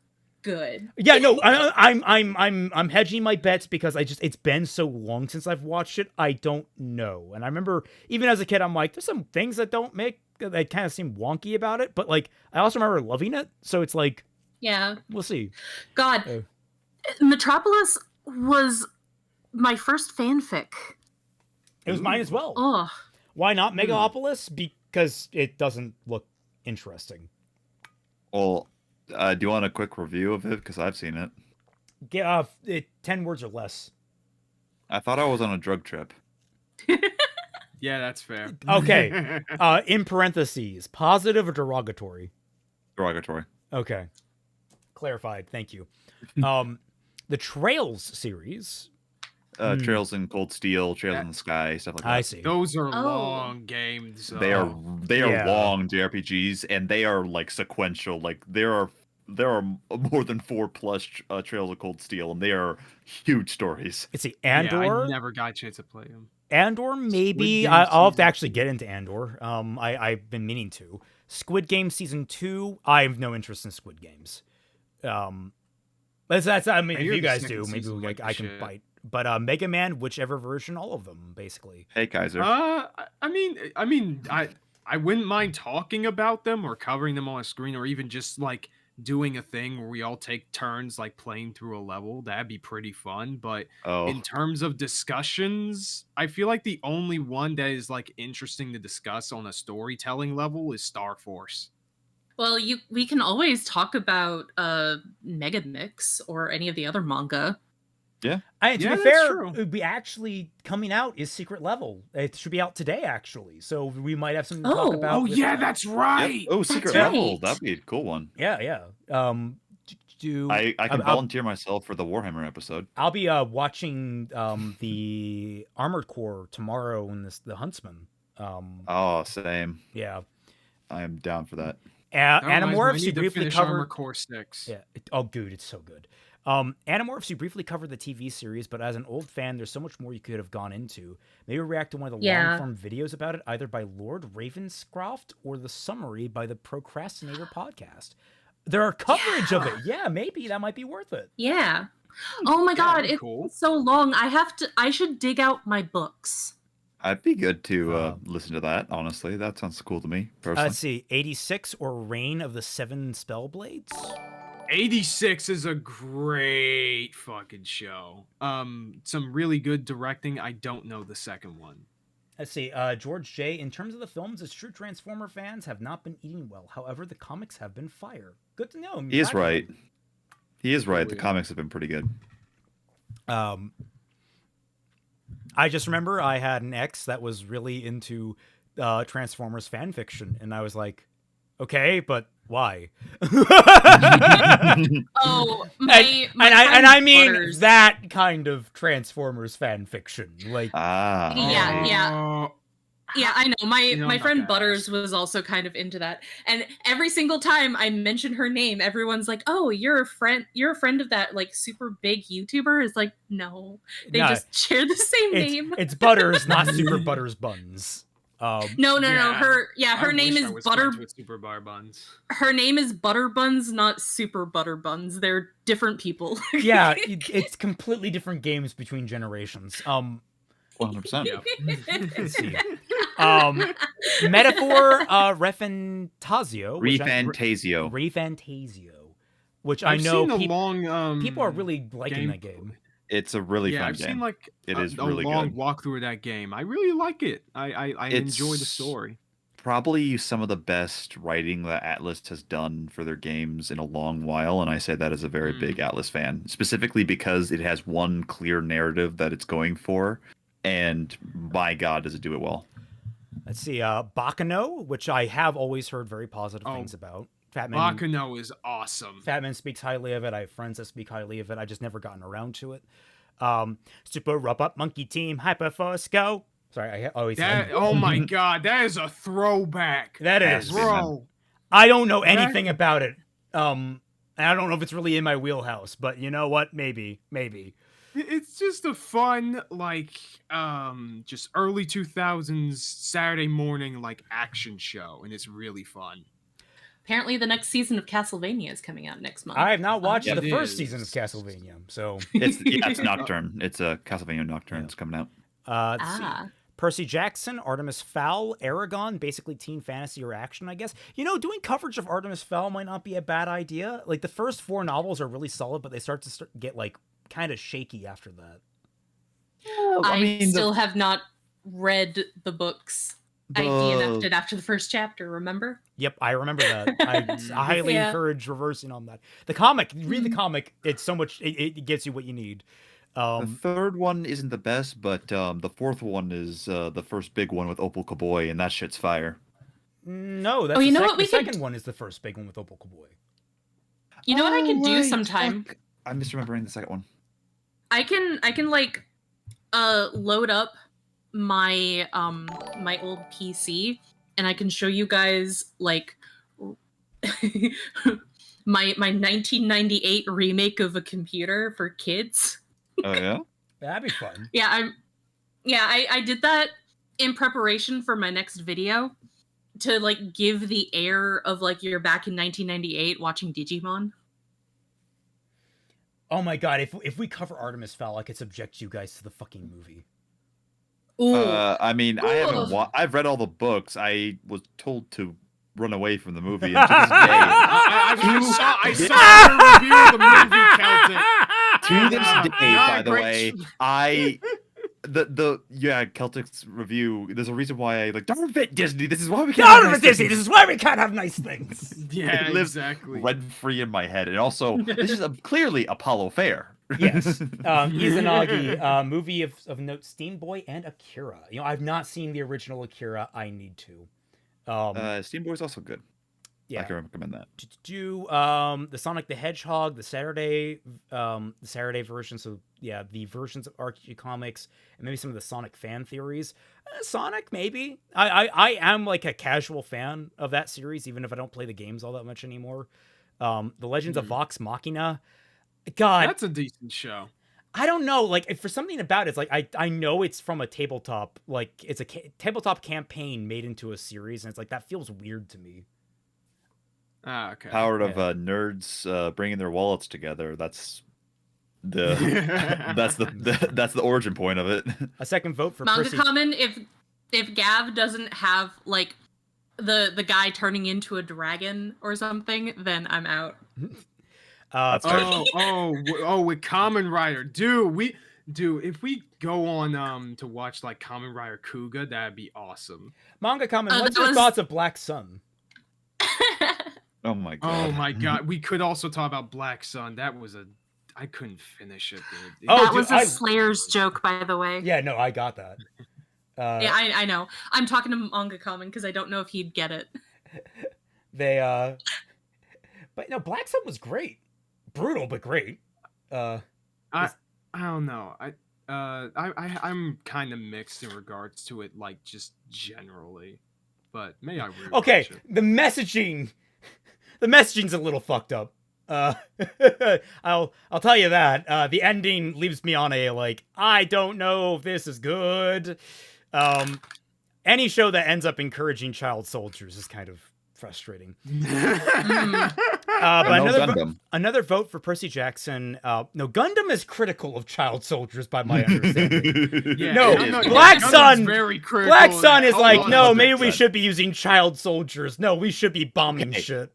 good. Yeah, no, I'm hedging my bets because it's been so long since I've watched it. I don't know, and I remember even as a kid, I'm like, there's some things that kind of seem wonky about it, but like I also remember loving it. So it's like, Yeah. we'll see. God, Metropolis was my first fanfic. It was mine as well. Oh, Why not Megapolis? Because it doesn't look interesting. Well, do you want a quick review of it? Because I've seen it. Get 10 words or less. I thought I was on a drug trip. Yeah, that's fair. Okay. In parentheses, positive or derogatory? Derogatory. Okay. Clarified. Thank you. The Trails series. Trails in Cold Steel, Trails in the Sky, stuff like that. I see. Those are long games. They are long JRPGs, and they are like sequential. Like there are more than 4+ Trails of Cold Steel, and they are huge stories. Let's see. Yeah, Andor. I never got a chance to play them. Andor, maybe. Game I'll have to season actually get into Andor. I've been meaning to. Squid Game season 2. I have no interest in Squid Games. That's I mean, I if hear you the guys second do, maybe season went to I can shit. bite. But Mega Man, whichever version, all of them, basically. Hey, Kaiser. I mean, I wouldn't mind talking about them or covering them on a screen, or even just like doing a thing where we all take turns like playing through a level. That'd be pretty fun. But in terms of discussions, I feel like the only one that is like interesting to discuss on a storytelling level is Star Force. well, we can always talk about Mega Mix or any of the other manga. Yeah. And to Yeah, be that's fair, true. it'd be actually coming out is Secret Level. It should be out today, actually. So we might have something to talk about. Oh with yeah, that. that's right. Yep. Oh, Secret That's Level. right. That'd be a cool one. Yeah. I can volunteer myself for the Warhammer episode. I'll be watching the Armored Core tomorrow in the Huntsman. Oh, same. Yeah. I am down for that. That reminds me, I Animorphs, you need to briefly finish Armor covered. Core 6. Yeah. Oh, dude, it's so good. Animorphs, you briefly covered the TV series, but as an old fan, there's so much more you could have gone into. Maybe react to one of the long-form videos about it, either by Lord Ravenscroft or the summary by the Procrastinator podcast. There are coverage of it. Yeah, maybe that might be worth it. Yeah. Oh my god, that'd be it's cool. so long. I should dig out my books. I'd be good to listen to that, honestly. That sounds cool to me, personally. Let's see, 86 or Reign of the Seven Spellblades? 86 is a great fucking show. Some really good directing. I don't know the second one. Let's see, George J. In terms of the films, as true Transformer fans have not been eating well. However, the comics have been fire. Good to know. He is right. He is right. The yeah. comics have been pretty good. I just remember I had an ex that was really into Transformers fan fiction, and I was like, okay, but why? Oh, and I mean Butters. that kind of Transformers fan fiction, like Yeah. Yeah, I know. My I'm not friend gonna Butters was also kind of into that. And every single time I mention her name, everyone's like, "Oh, you're a friend of that like super big YouTuber?" It's like, "No. They No, just share the same name." It's Butters, not Super Butters Buns. No. Yeah. Her I name wish is I was Butter. friends with Super Bar Buns. Her name is Butter Buns, not Super Butter Buns. They're different people. Yeah, it's completely different games between generations. 100%. Let's see. Metaphor Refantasio. Refantasio. Which I've I know seen a people long, are really liking that game. It's a really yeah, fun I've game. seen like It is a really long good. walkthrough of that game. I really like it. I enjoy the It's story. Probably some of the best writing that Atlas has done for their games in a long while, and I say that as a very big Atlas fan, specifically because it has one clear narrative that it's going for, and my god, does it do it well. Let's see, Bakano, which I have always heard very positive things about. Bakano is awesome. Fatman speaks highly of it. I have friends that speak highly of it. I just never gotten around to it. Super Robot Monkey Team, Hyperforce Go. Sorry, I always That, oh my god, that is a throwback. That is, bro. I don't know anything about it. And I don't know if it's really in my wheelhouse, but you know what? Maybe. It's just a fun, just early 2000s Saturday morning, action show, and it's really fun. Apparently, the next season of Castlevania is coming out next month. I have not watched Yeah, the it first is. season of Castlevania, so It's Nocturne. It's a Castlevania Nocturne. It's coming out. let's see. Percy Jackson, Artemis Fowl, Aragon, basically teen fantasy or action, I guess. Doing coverage of Artemis Fowl might not be a bad idea. Like, the first 4 novels are really solid, but they start to get, kind of shaky after that. I still have not read the books. I DNF'd it after the first chapter, remember? Yep, I remember that. I highly encourage reversing on that. The comic, read the comic. It's so much, it gets you what you need. The third one isn't the best, but the fourth one is the first big one with Opal Cowboy, and that shit's fire. No, that's the second one is the first big one with Opal Cowboy. You know what I could do sometime? Fuck. I'm misremembering the second one. I can load up my my old PC, and I can show you guys my 1998 remake of a computer for kids. Oh yeah? That'd be fun. I did that in preparation for my next video to give the air of you're back in 1998 watching Digimon. Oh my god, if we cover Artemis Fowl, I could subject you guys to the fucking movie. I mean, I haven't. I've read all the books. I was told to run away from the movie. And to this day, I saw the review of the movie, Celtic. To this day, by the way, Celtic's review. There's a reason why I darn it, Disney. This is why we can't. Darn it, Disney. This is why we can't have nice things. Yeah, it lives exactly. rent free in my head, and also this is clearly Apollo Fair. Yes. Izanagi, movie of note, Steam Boy and Akira. I've not seen the original Akira. I need to. Steam Boy's also good. Yeah. I can recommend that. The Sonic the Hedgehog, the Saturday version. So yeah, the versions of Archie comics and maybe some of the Sonic fan theories. Sonic, maybe. I am a casual fan of that series, even if I don't play the games all that much anymore. The Legends of Vox Machina. God, that's a decent show. I don't know, for something about it, it's I know it's from a tabletop, it's a tabletop campaign made into a series, and it's that feels weird to me. Okay. Power of nerds bringing their wallets together. That's the that's the origin point of it. A second vote for Manga Percy. Common, if Gav doesn't have the guy turning into a dragon or something, then I'm out. With Kamen Rider, dude, if we go on to watch Kamen Rider Kuga, that'd be awesome. Manga Common, what's your thoughts of Black Sun? Oh my god. Oh my god. We could also talk about Black Sun. I couldn't finish it, dude. That was a Slayer's joke, by the way. Yeah, no, I got that. Yeah, I know. I'm talking to Manga Common because I don't know if he'd get it. But no, Black Sun was great. Brutal, but great. I don't know. I'm kind of mixed in regards to it, just generally. But maybe I will. Okay, the messaging's a little fucked up. I'll tell you that. The ending leaves me on a I don't know if this is good. Any show that ends up encouraging child soldiers is kind of frustrating. But another vote for Percy Jackson. No, Gundam is critical of child soldiers, by my understanding. Black Sun. Black Sun is no, maybe we should be using child soldiers. No, we should be bombing shit.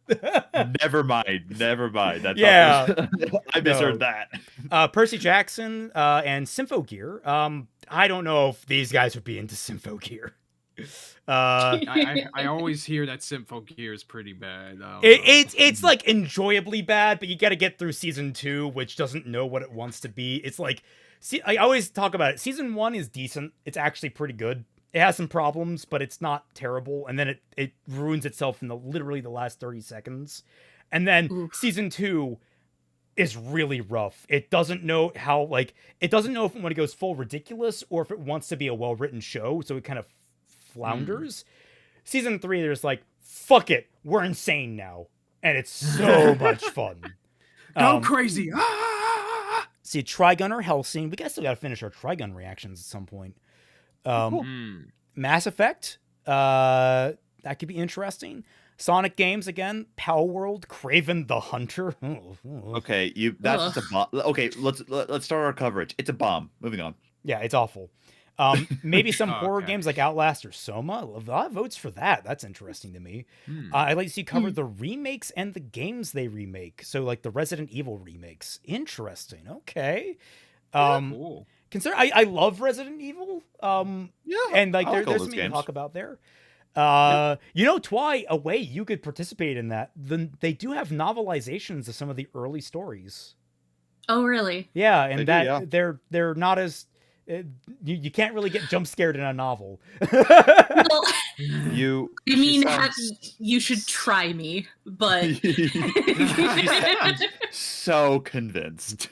Never mind. Yeah, I misheard that. Percy Jackson and Symphogear. I don't know if these guys would be into Symphogear. I always hear that Symphogear is pretty bad. It's enjoyably bad, but you got to get through season 2, which doesn't know what it wants to be. It's I always talk about it. Season 1 is decent. It's actually pretty good. It has some problems, but it's not terrible. And then it ruins itself in literally the last 30 seconds. And then season 2 is really rough. It doesn't know how it doesn't know if it goes full ridiculous or if it wants to be a well-written show. So it kind of flounders. Season 3, there's fuck it, we're insane now, and it's so much fun. Go crazy. See, Trigun or Hellsing. We guys still got to finish our Trigun reactions at some point. Mass Effect. That could be interesting. Sonic games again. Power World. Craven the Hunter. Okay, that's just a bomb. Okay, let's start our coverage. It's a bomb. Moving on. Yeah, it's awful. Maybe some horror games like Outlast or Soma. A lot of votes for that. That's interesting to me. I'd like to see cover the remakes and the games they remake. So like the Resident Evil remakes. Interesting. Okay. Cool. Consider I love Resident Evil. And like there's something to talk about there. Twy, a way you could participate in that. They do have novelizations of some of the early stories. Oh, really? Yeah, and they're not as you can't really get jump scared in a novel. Well, you should try me, but so convinced.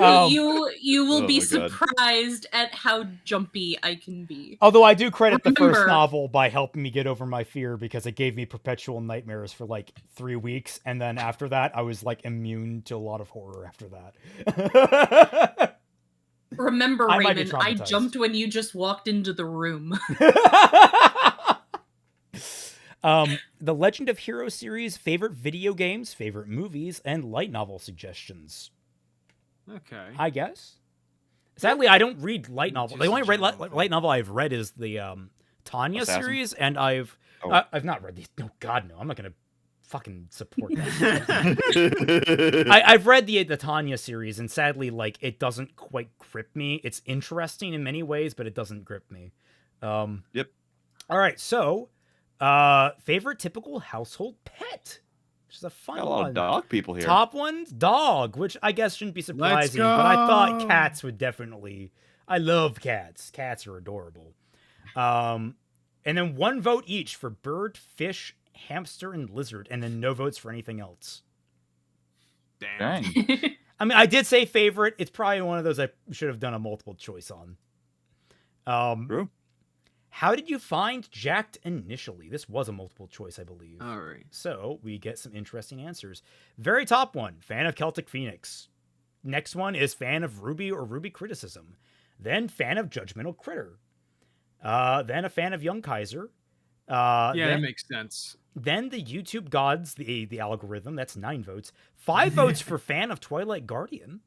You will be surprised at how jumpy I can be. Although I do credit the first novel by helping me get over my fear, because it gave me perpetual nightmares for like 3 weeks, and then after that I was like immune to a lot of horror after that. Remember, Raymond, I jumped when you just walked into the room. The Legend of Heroes series, favorite video games, favorite movies, and light novel suggestions. Okay. I guess. Sadly, I don't read light novels. The only light novel I've read is the Tanya series, and I've not read these. Oh God, no! I'm not gonna fucking support that. I've read the Tanya series, and sadly, like, it doesn't quite grip me. It's interesting in many ways, but it doesn't grip me. Yep. All right, so favorite typical household pet, which is a fun one. A lot of dog people here. Top one's dog, which I guess shouldn't be surprising, but I thought cats would definitely. I love cats. Cats are adorable. And then 1 vote each for bird, fish, hamster, and lizard, and then no votes for anything else. Damn. I mean, I did say favorite. It's probably one of those I should have done a multiple choice on. True. How did you find JYCT initially? This was a multiple choice, I believe. All right. So we get some interesting answers. Very top one, fan of Celtic Phoenix. Next one is fan of Ruby or Ruby Criticism. Then fan of Judgmental Critter. Then a fan of Young Kaiser. That makes sense. Then the YouTube gods, the algorithm, that's 9 votes. 5 votes for fan of Twilight Guardian.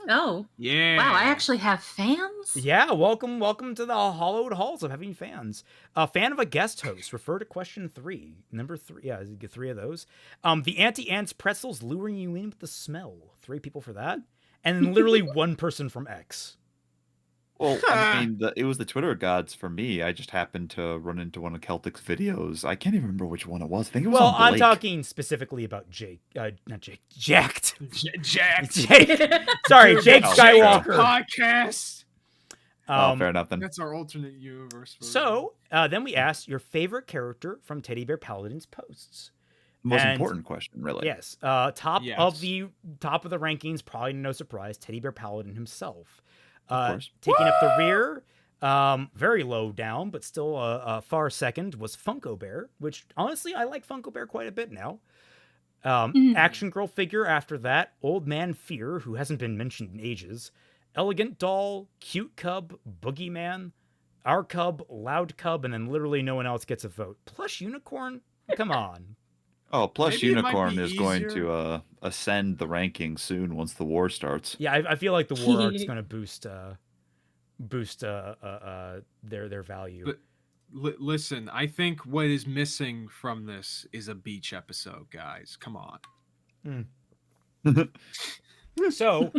Oh. Yeah. Wow, I actually have fans? Yeah, welcome to the hallowed halls of having fans. A fan of a guest host, refer to question 3. Number 3, yeah, you get 3 of those. The Auntie-Ant's pretzels luring you in with the smell. 3 people for that. And then literally 1 person from X. Well, I mean, it was the Twitter gods for me. I just happened to run into one of Celtic's videos. I can't even remember which one it was. I think it was on Blake. I'm talking specifically about Jake. Not Jake. JYCT. Jake. Sorry, Jake Skywalker. Podcast. Fair enough then. That's our alternate universe. So, then we asked your favorite character from Teddy Bear Paladin's posts. Most important question, really. Yes. Top of the rankings, probably no surprise, Teddy Bear Paladin himself. Taking up the rear, very low down, but still a far second, was Funko Bear, which honestly I like Funko Bear quite a bit now. Action girl figure after that, Old Man Fear, who hasn't been mentioned in ages, Elegant Doll, Cute Cub, Boogeyman, Our Cub, Loud Cub, and then literally no one else gets a vote. Plush Unicorn? Come on. Oh, Plush Maybe Unicorn is going to ascend the rankings soon once the war starts. Yeah, I feel like the war arc is going to boost their value. But listen, I think what is missing from this is a beach episode, guys. Come on. So,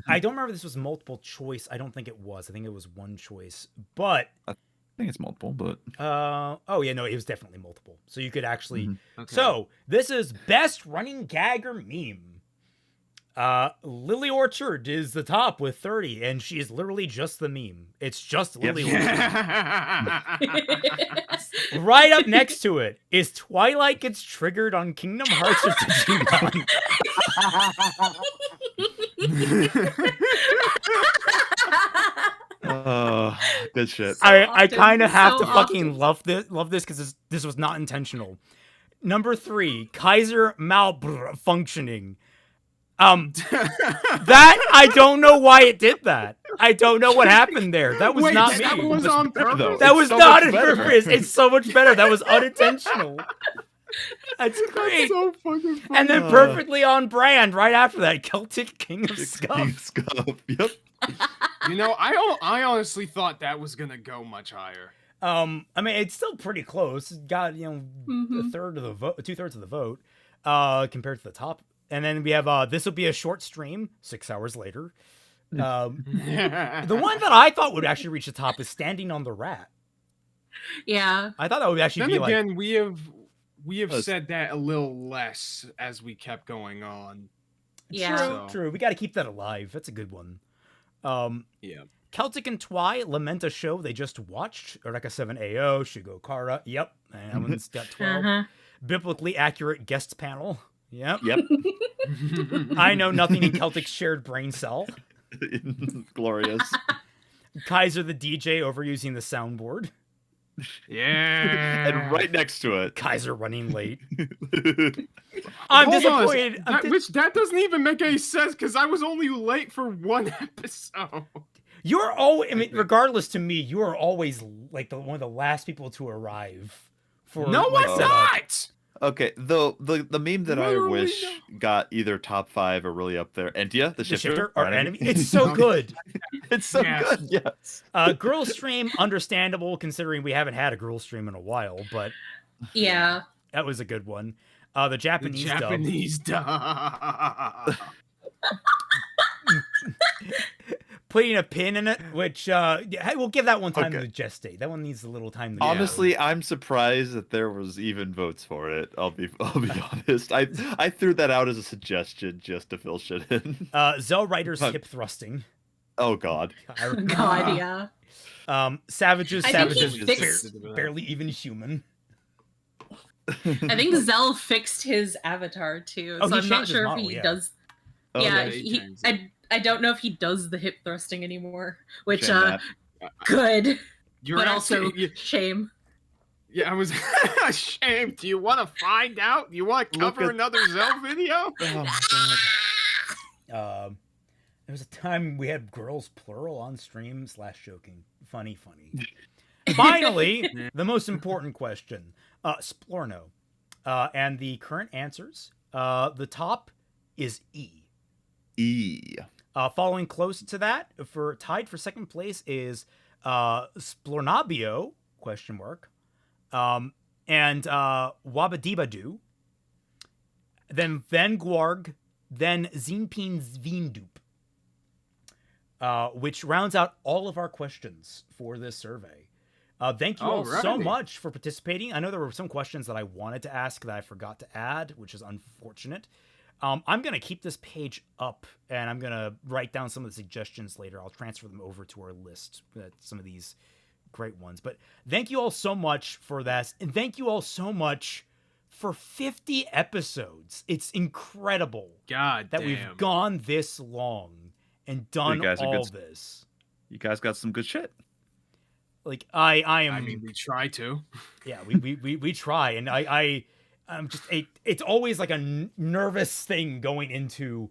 I don't remember if this was multiple choice. I don't think it was. I think it was 1 choice. But I think it's multiple, but oh yeah, no, it was definitely multiple. So you could actually Okay. So, this is best running gag or meme. Lily Orchard is the top with 30, and she is literally just the meme. It's just Lily Orchard. Right up next to it is Twilight gets triggered on Kingdom Hearts or Digimon. Good shit. I kind of have to fucking love this because this was not intentional. Number 3, Kaiser malfunctioning. That I don't know why it did that. I don't know what happened there. That was Wait, not that me. was on purpose. That It's was so not much on better. purpose. It's so much better. That was unintentional. That's great. That's so fucking funny. And then perfectly on brand right after that, Celtic King of King Scuff. Scuff. Yep. You know, I honestly thought that was gonna go much higher. I mean, it's still pretty close. It got, you know, Mhm. a third of the vote, 2/3 of the vote, compared to the top. And then we have this will be a short stream, 6 hours later. The one that I thought would actually reach the top is Standing on the Rat. Yeah. I thought that would actually Then be again, like, we have Us. said that a little less as we kept going on. Yeah. So- true. We got to keep that alive. That's a good one. Yeah. Celtic and Twy lament a show they just watched. Eureka 7 AO, Shugo Kara. Yep. And that one's got 12. Uh-huh. Biblically accurate guests panel. Yep. Yep. I know nothing in Celtic's shared brain cell. Glorious. Kaiser the DJ overusing the soundboard. Yeah. And right next to it. Kaiser running late. I'm Hold on, disappointed. that doesn't even make any sense because I was only late for one episode. You're always, I mean, regardless to me, you are always like one of the last people to arrive. For No, like, I'm setup. not. Okay, the meme that I Literally wish got either top 5 or really up there. Entia, the The shifter, shifter, our enemy. It's so good. It's so Yes. good. Yes. Girl stream, understandable considering we haven't had a girl stream in a while, but Yeah. that was a good one. The The Japanese, Japanese dub. putting a pin in it, which hey, we'll give that one time Okay. to gestate. That one needs a little time to Honestly, I'm surprised that there was even votes for it. I'll be honest. I threw that out as a suggestion just to fill shit in. Zell Rider's But- hip thrusting. Oh God. God, yeah. Savages, I think he Savages, fixed- barely even human. I think Zell fixed his avatar too, Oh, so he I'm not changed his sure if model, he yeah. does. Oh, yeah, yeah, he he, changed it. I don't know if he does the hip thrusting anymore, which Shame that. good, You're but asking- also shame. Yeah, I was ashamed. Do you want to find out? Do you want to Look cover at- another Zell video? Oh, God. There was a time we had girls plural on stream / joking. Funny. Finally, the most important question. Splorno. And the current answers. The top is E. E. Following close to that, tied for second place is Splornabio, ? And Wabadibadu. Then Gwarg. Then Zinpin Zvindup. Which rounds out all of our questions for this survey. Thank you all so Alrighty. much for participating. I know there were some questions that I wanted to ask that I forgot to add, which is unfortunate. I'm going to keep this page up, and I'm going to write down some of the suggestions later. I'll transfer them over to our list, some of these great ones. But thank you all so much for that, and thank you all so much for 50 episodes. It's incredible God that damn. we've gone this long and done guys are all good- this. You guys got some good shit. Like I am. I mean, we try to. Yeah, we try, and I'm just it's always like a nervous thing going into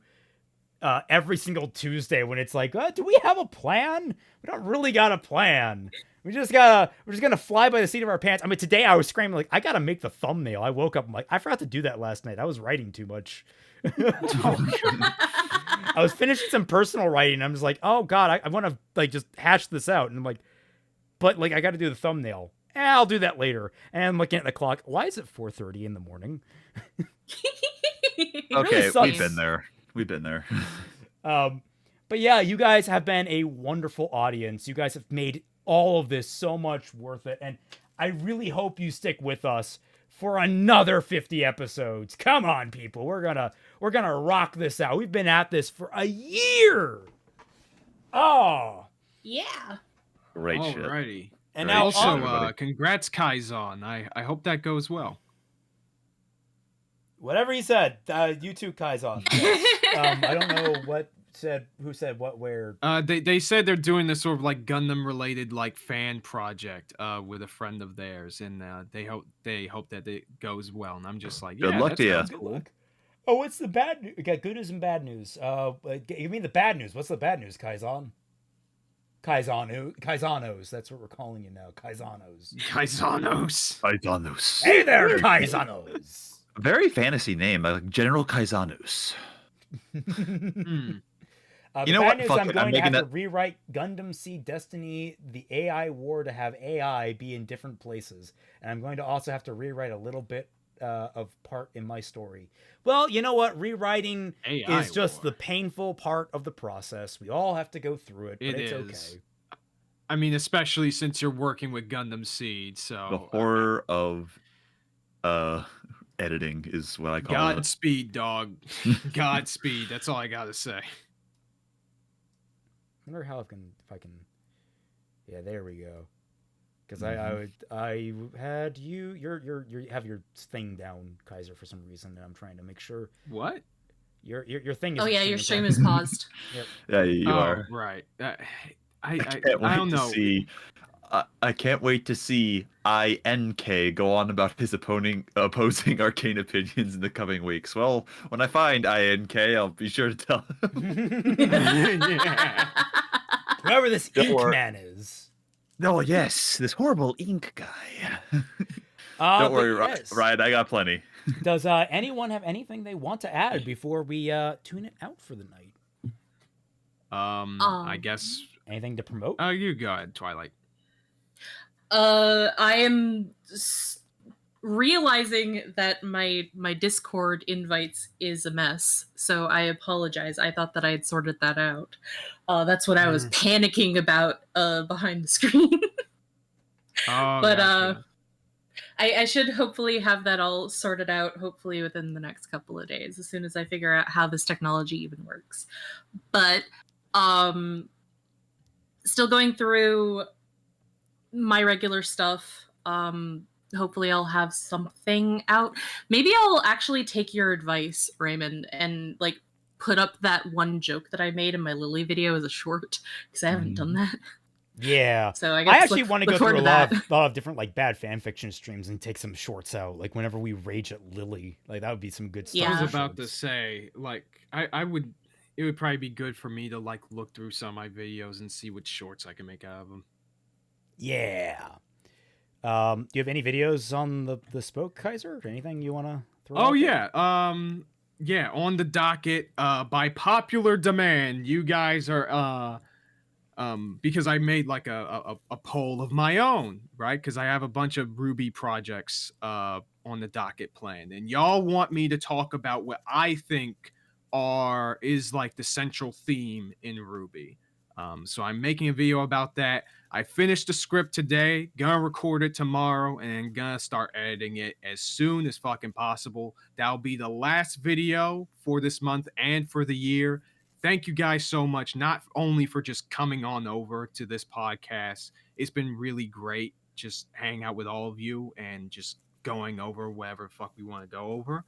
every single Tuesday when it's like, do we have a plan? We don't really got a plan. We're just gonna fly by the seat of our pants. I mean, today I was screaming like, I gotta make the thumbnail. I woke up, I'm like, I forgot to do that last night. I was writing too much. I was finishing some personal writing. I'm just like, oh god, I want to like just hash this out, and I'm like, but like I got to do the thumbnail. I'll do that later. And I'm looking at the clock. Why is it 4:30 in the morning? Okay, sucks. we've been there. We've been there. But yeah, you guys have been a wonderful audience. You guys have made all of this so much worth it, and I really hope you stick with us for another 50 episodes. Come on, people. We're gonna rock this out. We've been at this for a year. Oh. Yeah. Great shit. Alrighty. And Great now Also, shit, on, everybody. congrats, Kaizon. I hope that goes well. whatever he said, you too, Kaizon. I don't know who said what, where. They said they're doing this sort of like Gundam related like fan project with a friend of theirs, and they hope that it goes well. And I'm just like, Good yeah, luck that to ya. sounds cool. Oh, what's the bad news? We got good news and bad news. Give me the bad news. What's the bad news, Kaizan? Kaizanos. That's what we're calling you now. Kaizanos. Kaizanos. Hey there, Kaizanos. Very fantasy name, like General Kaizanos. The bad news, I'm going to have to rewrite Gundam Seed Destiny, the AI war, to have AI be in different places. And I'm going to also have to rewrite a little bit of part in my story. Well, you know what? Rewriting AI is just war. the painful part of the process. We all have to go through it, but It it's is. okay. I mean, especially since you're working with Gundam Seed, so The horror of editing is what I call it. Godspeed, dog. Godspeed. That's all I gotta say. I wonder how if I can. Yeah, there we go. Because I had you have your thing down, Kaiser, for some reason, and I'm trying to make sure. What? Your thing is. Oh yeah, your stream is paused. Yep. Yeah, you are. Right. I can't wait don't to know. see. I can't wait to see INK go on about his opposing Arcane opinions in the coming weeks. Well, when I find INK, I'll be sure to tell him. Whoever this Don't ink worry. man is. Oh yes, this horrible ink guy. Don't but worry, yes. Ryan. I got plenty. Does anyone have anything they want to add before we tune it out for the night? I guess. Anything to promote? Oh, you go ahead, Twilight. I am realizing that my Discord invites is a mess, so I apologize. I thought that I had sorted that out. That's what I was panicking about behind the screen. Oh, But gotcha. I should hopefully have that all sorted out, hopefully within the next couple of days, as soon as I figure out how this technology even works. But still going through my regular stuff. Hopefully I'll have something out. Maybe I'll actually take your advice, Raymond, and like put up that one joke that I made in my Lily video as a short, because I haven't done that. Yeah. So I actually want to look go forward through a to that. lot of different like bad fan fiction streams and take some shorts out. Like whenever we rage at Lily, like that would be some good stuff. Yeah. I was about to say, like, I would. It would probably be good for me to like look through some of my videos and see which shorts I can make out of them. Yeah. Do you have any videos on the Spoke, Kaiser? Or anything you want to throw out there? Yeah. On the docket, by popular demand, you guys are because I made like a poll of my own, right? Because I have a bunch of Ruby projects on the docket planned, and y'all want me to talk about what I think is like the central theme in Ruby. So I'm making a video about that. I finished the script today, gonna record it tomorrow, and then gonna start editing it as soon as fucking possible. That'll be the last video for this month and for the year. Thank you guys so much, not only for just coming on over to this podcast. It's been really great just hanging out with all of you and just going over whatever fuck we want to go over.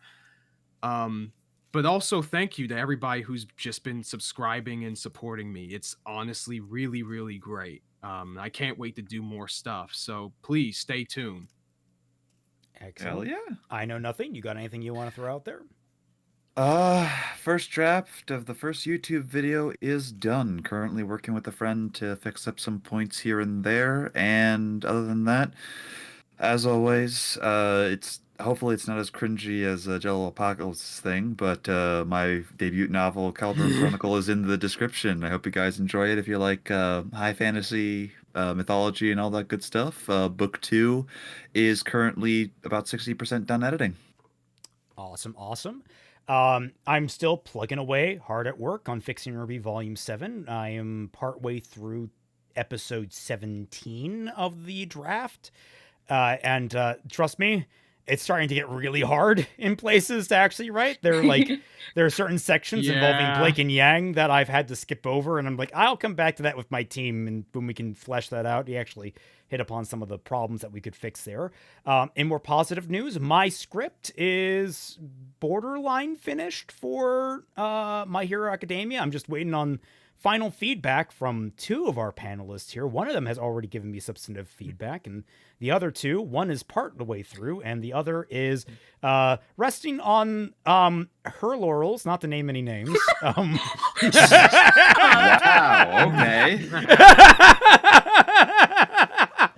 But also thank you to everybody who's just been subscribing and supporting me. It's honestly really, really great. I can't wait to do more stuff. So please stay tuned. Excellent. Hell yeah. I know nothing. You got anything you want to throw out there? First draft of the first YouTube video is done. Currently working with a friend to fix up some points here and there. And other than that, as always, hopefully it's not as cringy as a JelloApocalypse thing, but my debut novel, Caldron Chronicle, is in the description. I hope you guys enjoy it if you like high fantasy, mythology, and all that good stuff. Book 2 is currently about 60% done editing. Awesome. I'm still plugging away hard at work on Fixing Ruby Volume 7. I am partway through episode 17 of the draft. And trust me, it's starting to get really hard in places to actually write. There are certain sections involving Blake and Yang that I've had to skip over, and I'm like, I'll come back to that with my team, and when we can flesh that out, he actually hit upon some of the problems that we could fix there. In more positive news, my script is borderline finished for My Hero Academia. I'm just waiting on final feedback from 2 of our panelists here. One of them has already given me substantive feedback, and the other 2, one is part the way through, and the other is resting on her laurels, not to name any names. Wow. Okay.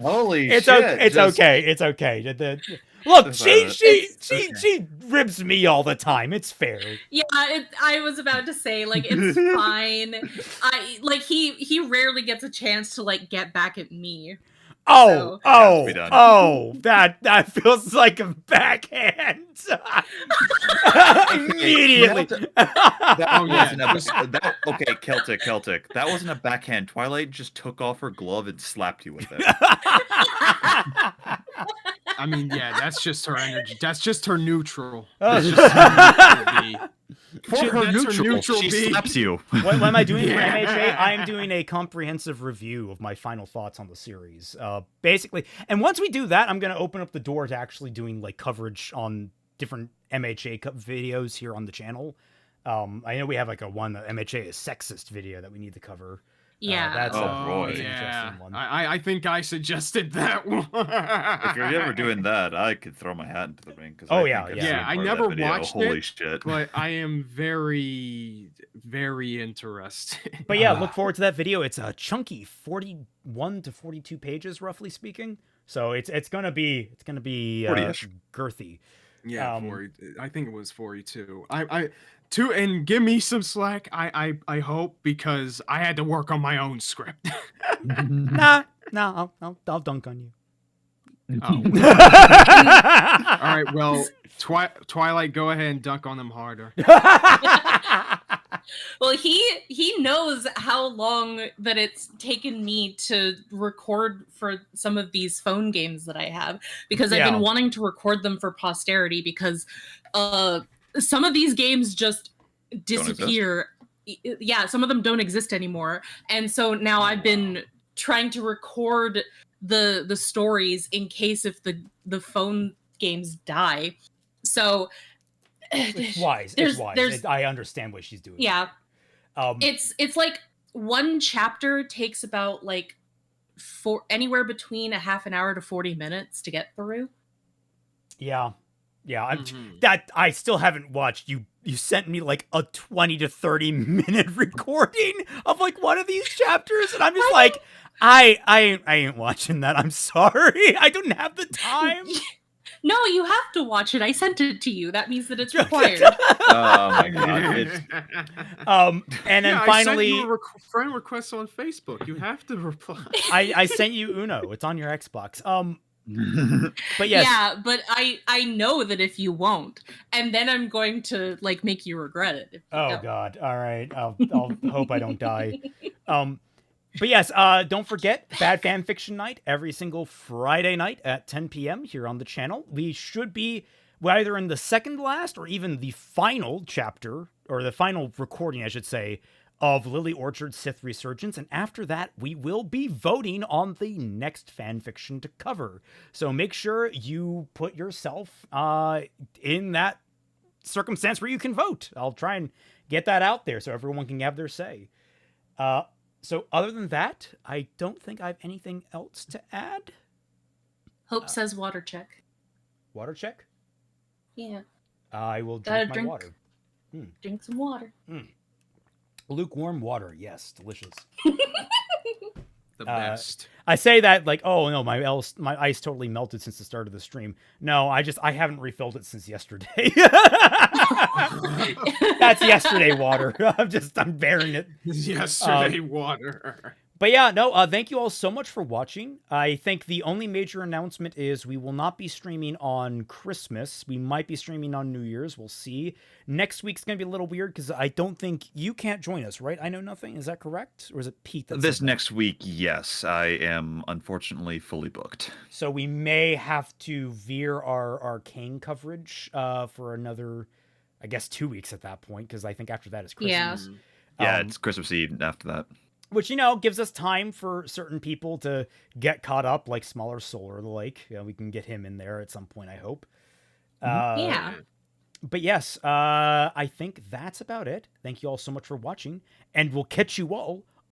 Holy It's shit. it's okay. It's okay. Look, she ribs me all the time. It's fair. Yeah, I was about to say, like, it's fine. He rarely gets a chance to like get back at me. Oh, So- that feels like a backhand. Immediately. Okay, Celtic. That wasn't a backhand. Twilight just took off her glove and slapped you with it. I mean, yeah, that's just her energy. That's just her neutral. Oh. That's just her neutral B. For her That's neutral, she B. slaps you. What am I doing for Yeah. MHA? I am doing a comprehensive review of my final thoughts on the series. Basically, and once we do that, I'm going to open up the door to actually doing like coverage on different MHA videos here on the channel. I know we have like a MHA is sexist video that we need to cover. Yeah. That's Roy. an Yeah, interesting one. I think I suggested that one. If you're ever doing that, I could throw my hat into the ring. Oh, I yeah, think I've yeah. seen Yeah, I part of never that video. watched Holy it, shit. but I am very, very interested. But yeah, look forward to that video. It's a chunky 41 to 42 pages, roughly speaking. So it's gonna be 40-ish. girthy. Yeah, 40, I think it was 42. And give me some slack. I hope, because I had to work on my own script. Nah, I'll dunk on you. Oh. All right, well, Twilight, go ahead and dunk on them harder. Well, he knows how long that it's taken me to record for some of these phone games that I have, because I've been wanting to record them for posterity, because some of these games just disappear. Yeah, some of them don't exist anymore. And so now I've been trying to record the stories in case if the phone games die. So It's wise. I understand what she's doing. Yeah. It's like one chapter takes about like anywhere between a half an hour to 40 minutes to get through. Yeah. I still haven't watched. You sent me like a 20 to 30 minute recording of like one of these chapters, and I'm just like, I ain't watching that. I'm sorry. I don't have the time. No, you have to watch it. I sent it to you. That means that it's required. Oh my god. And then Yeah, finally, I sent you a friend request on Facebook. You have to reply. I sent you Uno. It's on your Xbox. But yes. Yeah, but I know that if you won't, and then I'm going to like make you regret it. If you don't. God. All right. I'll hope I don't die. But yes, don't forget Bad Fan Fiction Night every single Friday night at 10 p.m. here on the channel. We should be either in the second last or even the final chapter, or the final recording, I should say, of Lily Orchard's Sith Resurgence. And after that, we will be voting on the next fan fiction to cover. So make sure you put yourself in that circumstance where you can vote. I'll try and get that out there so everyone can have their say. So other than that, I don't think I have anything else to add. Hope says water check. Water check? Yeah. I will Gotta drink my water. Drink some water. Lukewarm water, yes, delicious. The best. I say that like, oh no, my ice totally melted since the start of the stream. No, I haven't refilled it since yesterday. That's yesterday water. I'm bearing it. Yesterday water. But yeah, no, thank you all so much for watching. I think the only major announcement is we will not be streaming on Christmas. We might be streaming on New Year's. We'll see. Next week's going to be a little weird because I don't think you can't join us, right? I Know Nothing. Is that correct? Or is it Pete? This next week, yes. I am unfortunately fully booked. So we may have to veer our Arcane coverage for another, I guess, 2 weeks at that point, because I think after that is Christmas. Yeah, it's Christmas Eve after that. Which, gives us time for certain people to get caught up, like Smaller Soul or the like. We can get him in there at some point, I hope. Yeah. But yes, I think that's about it. Thank you all so much for watching, and we'll catch you all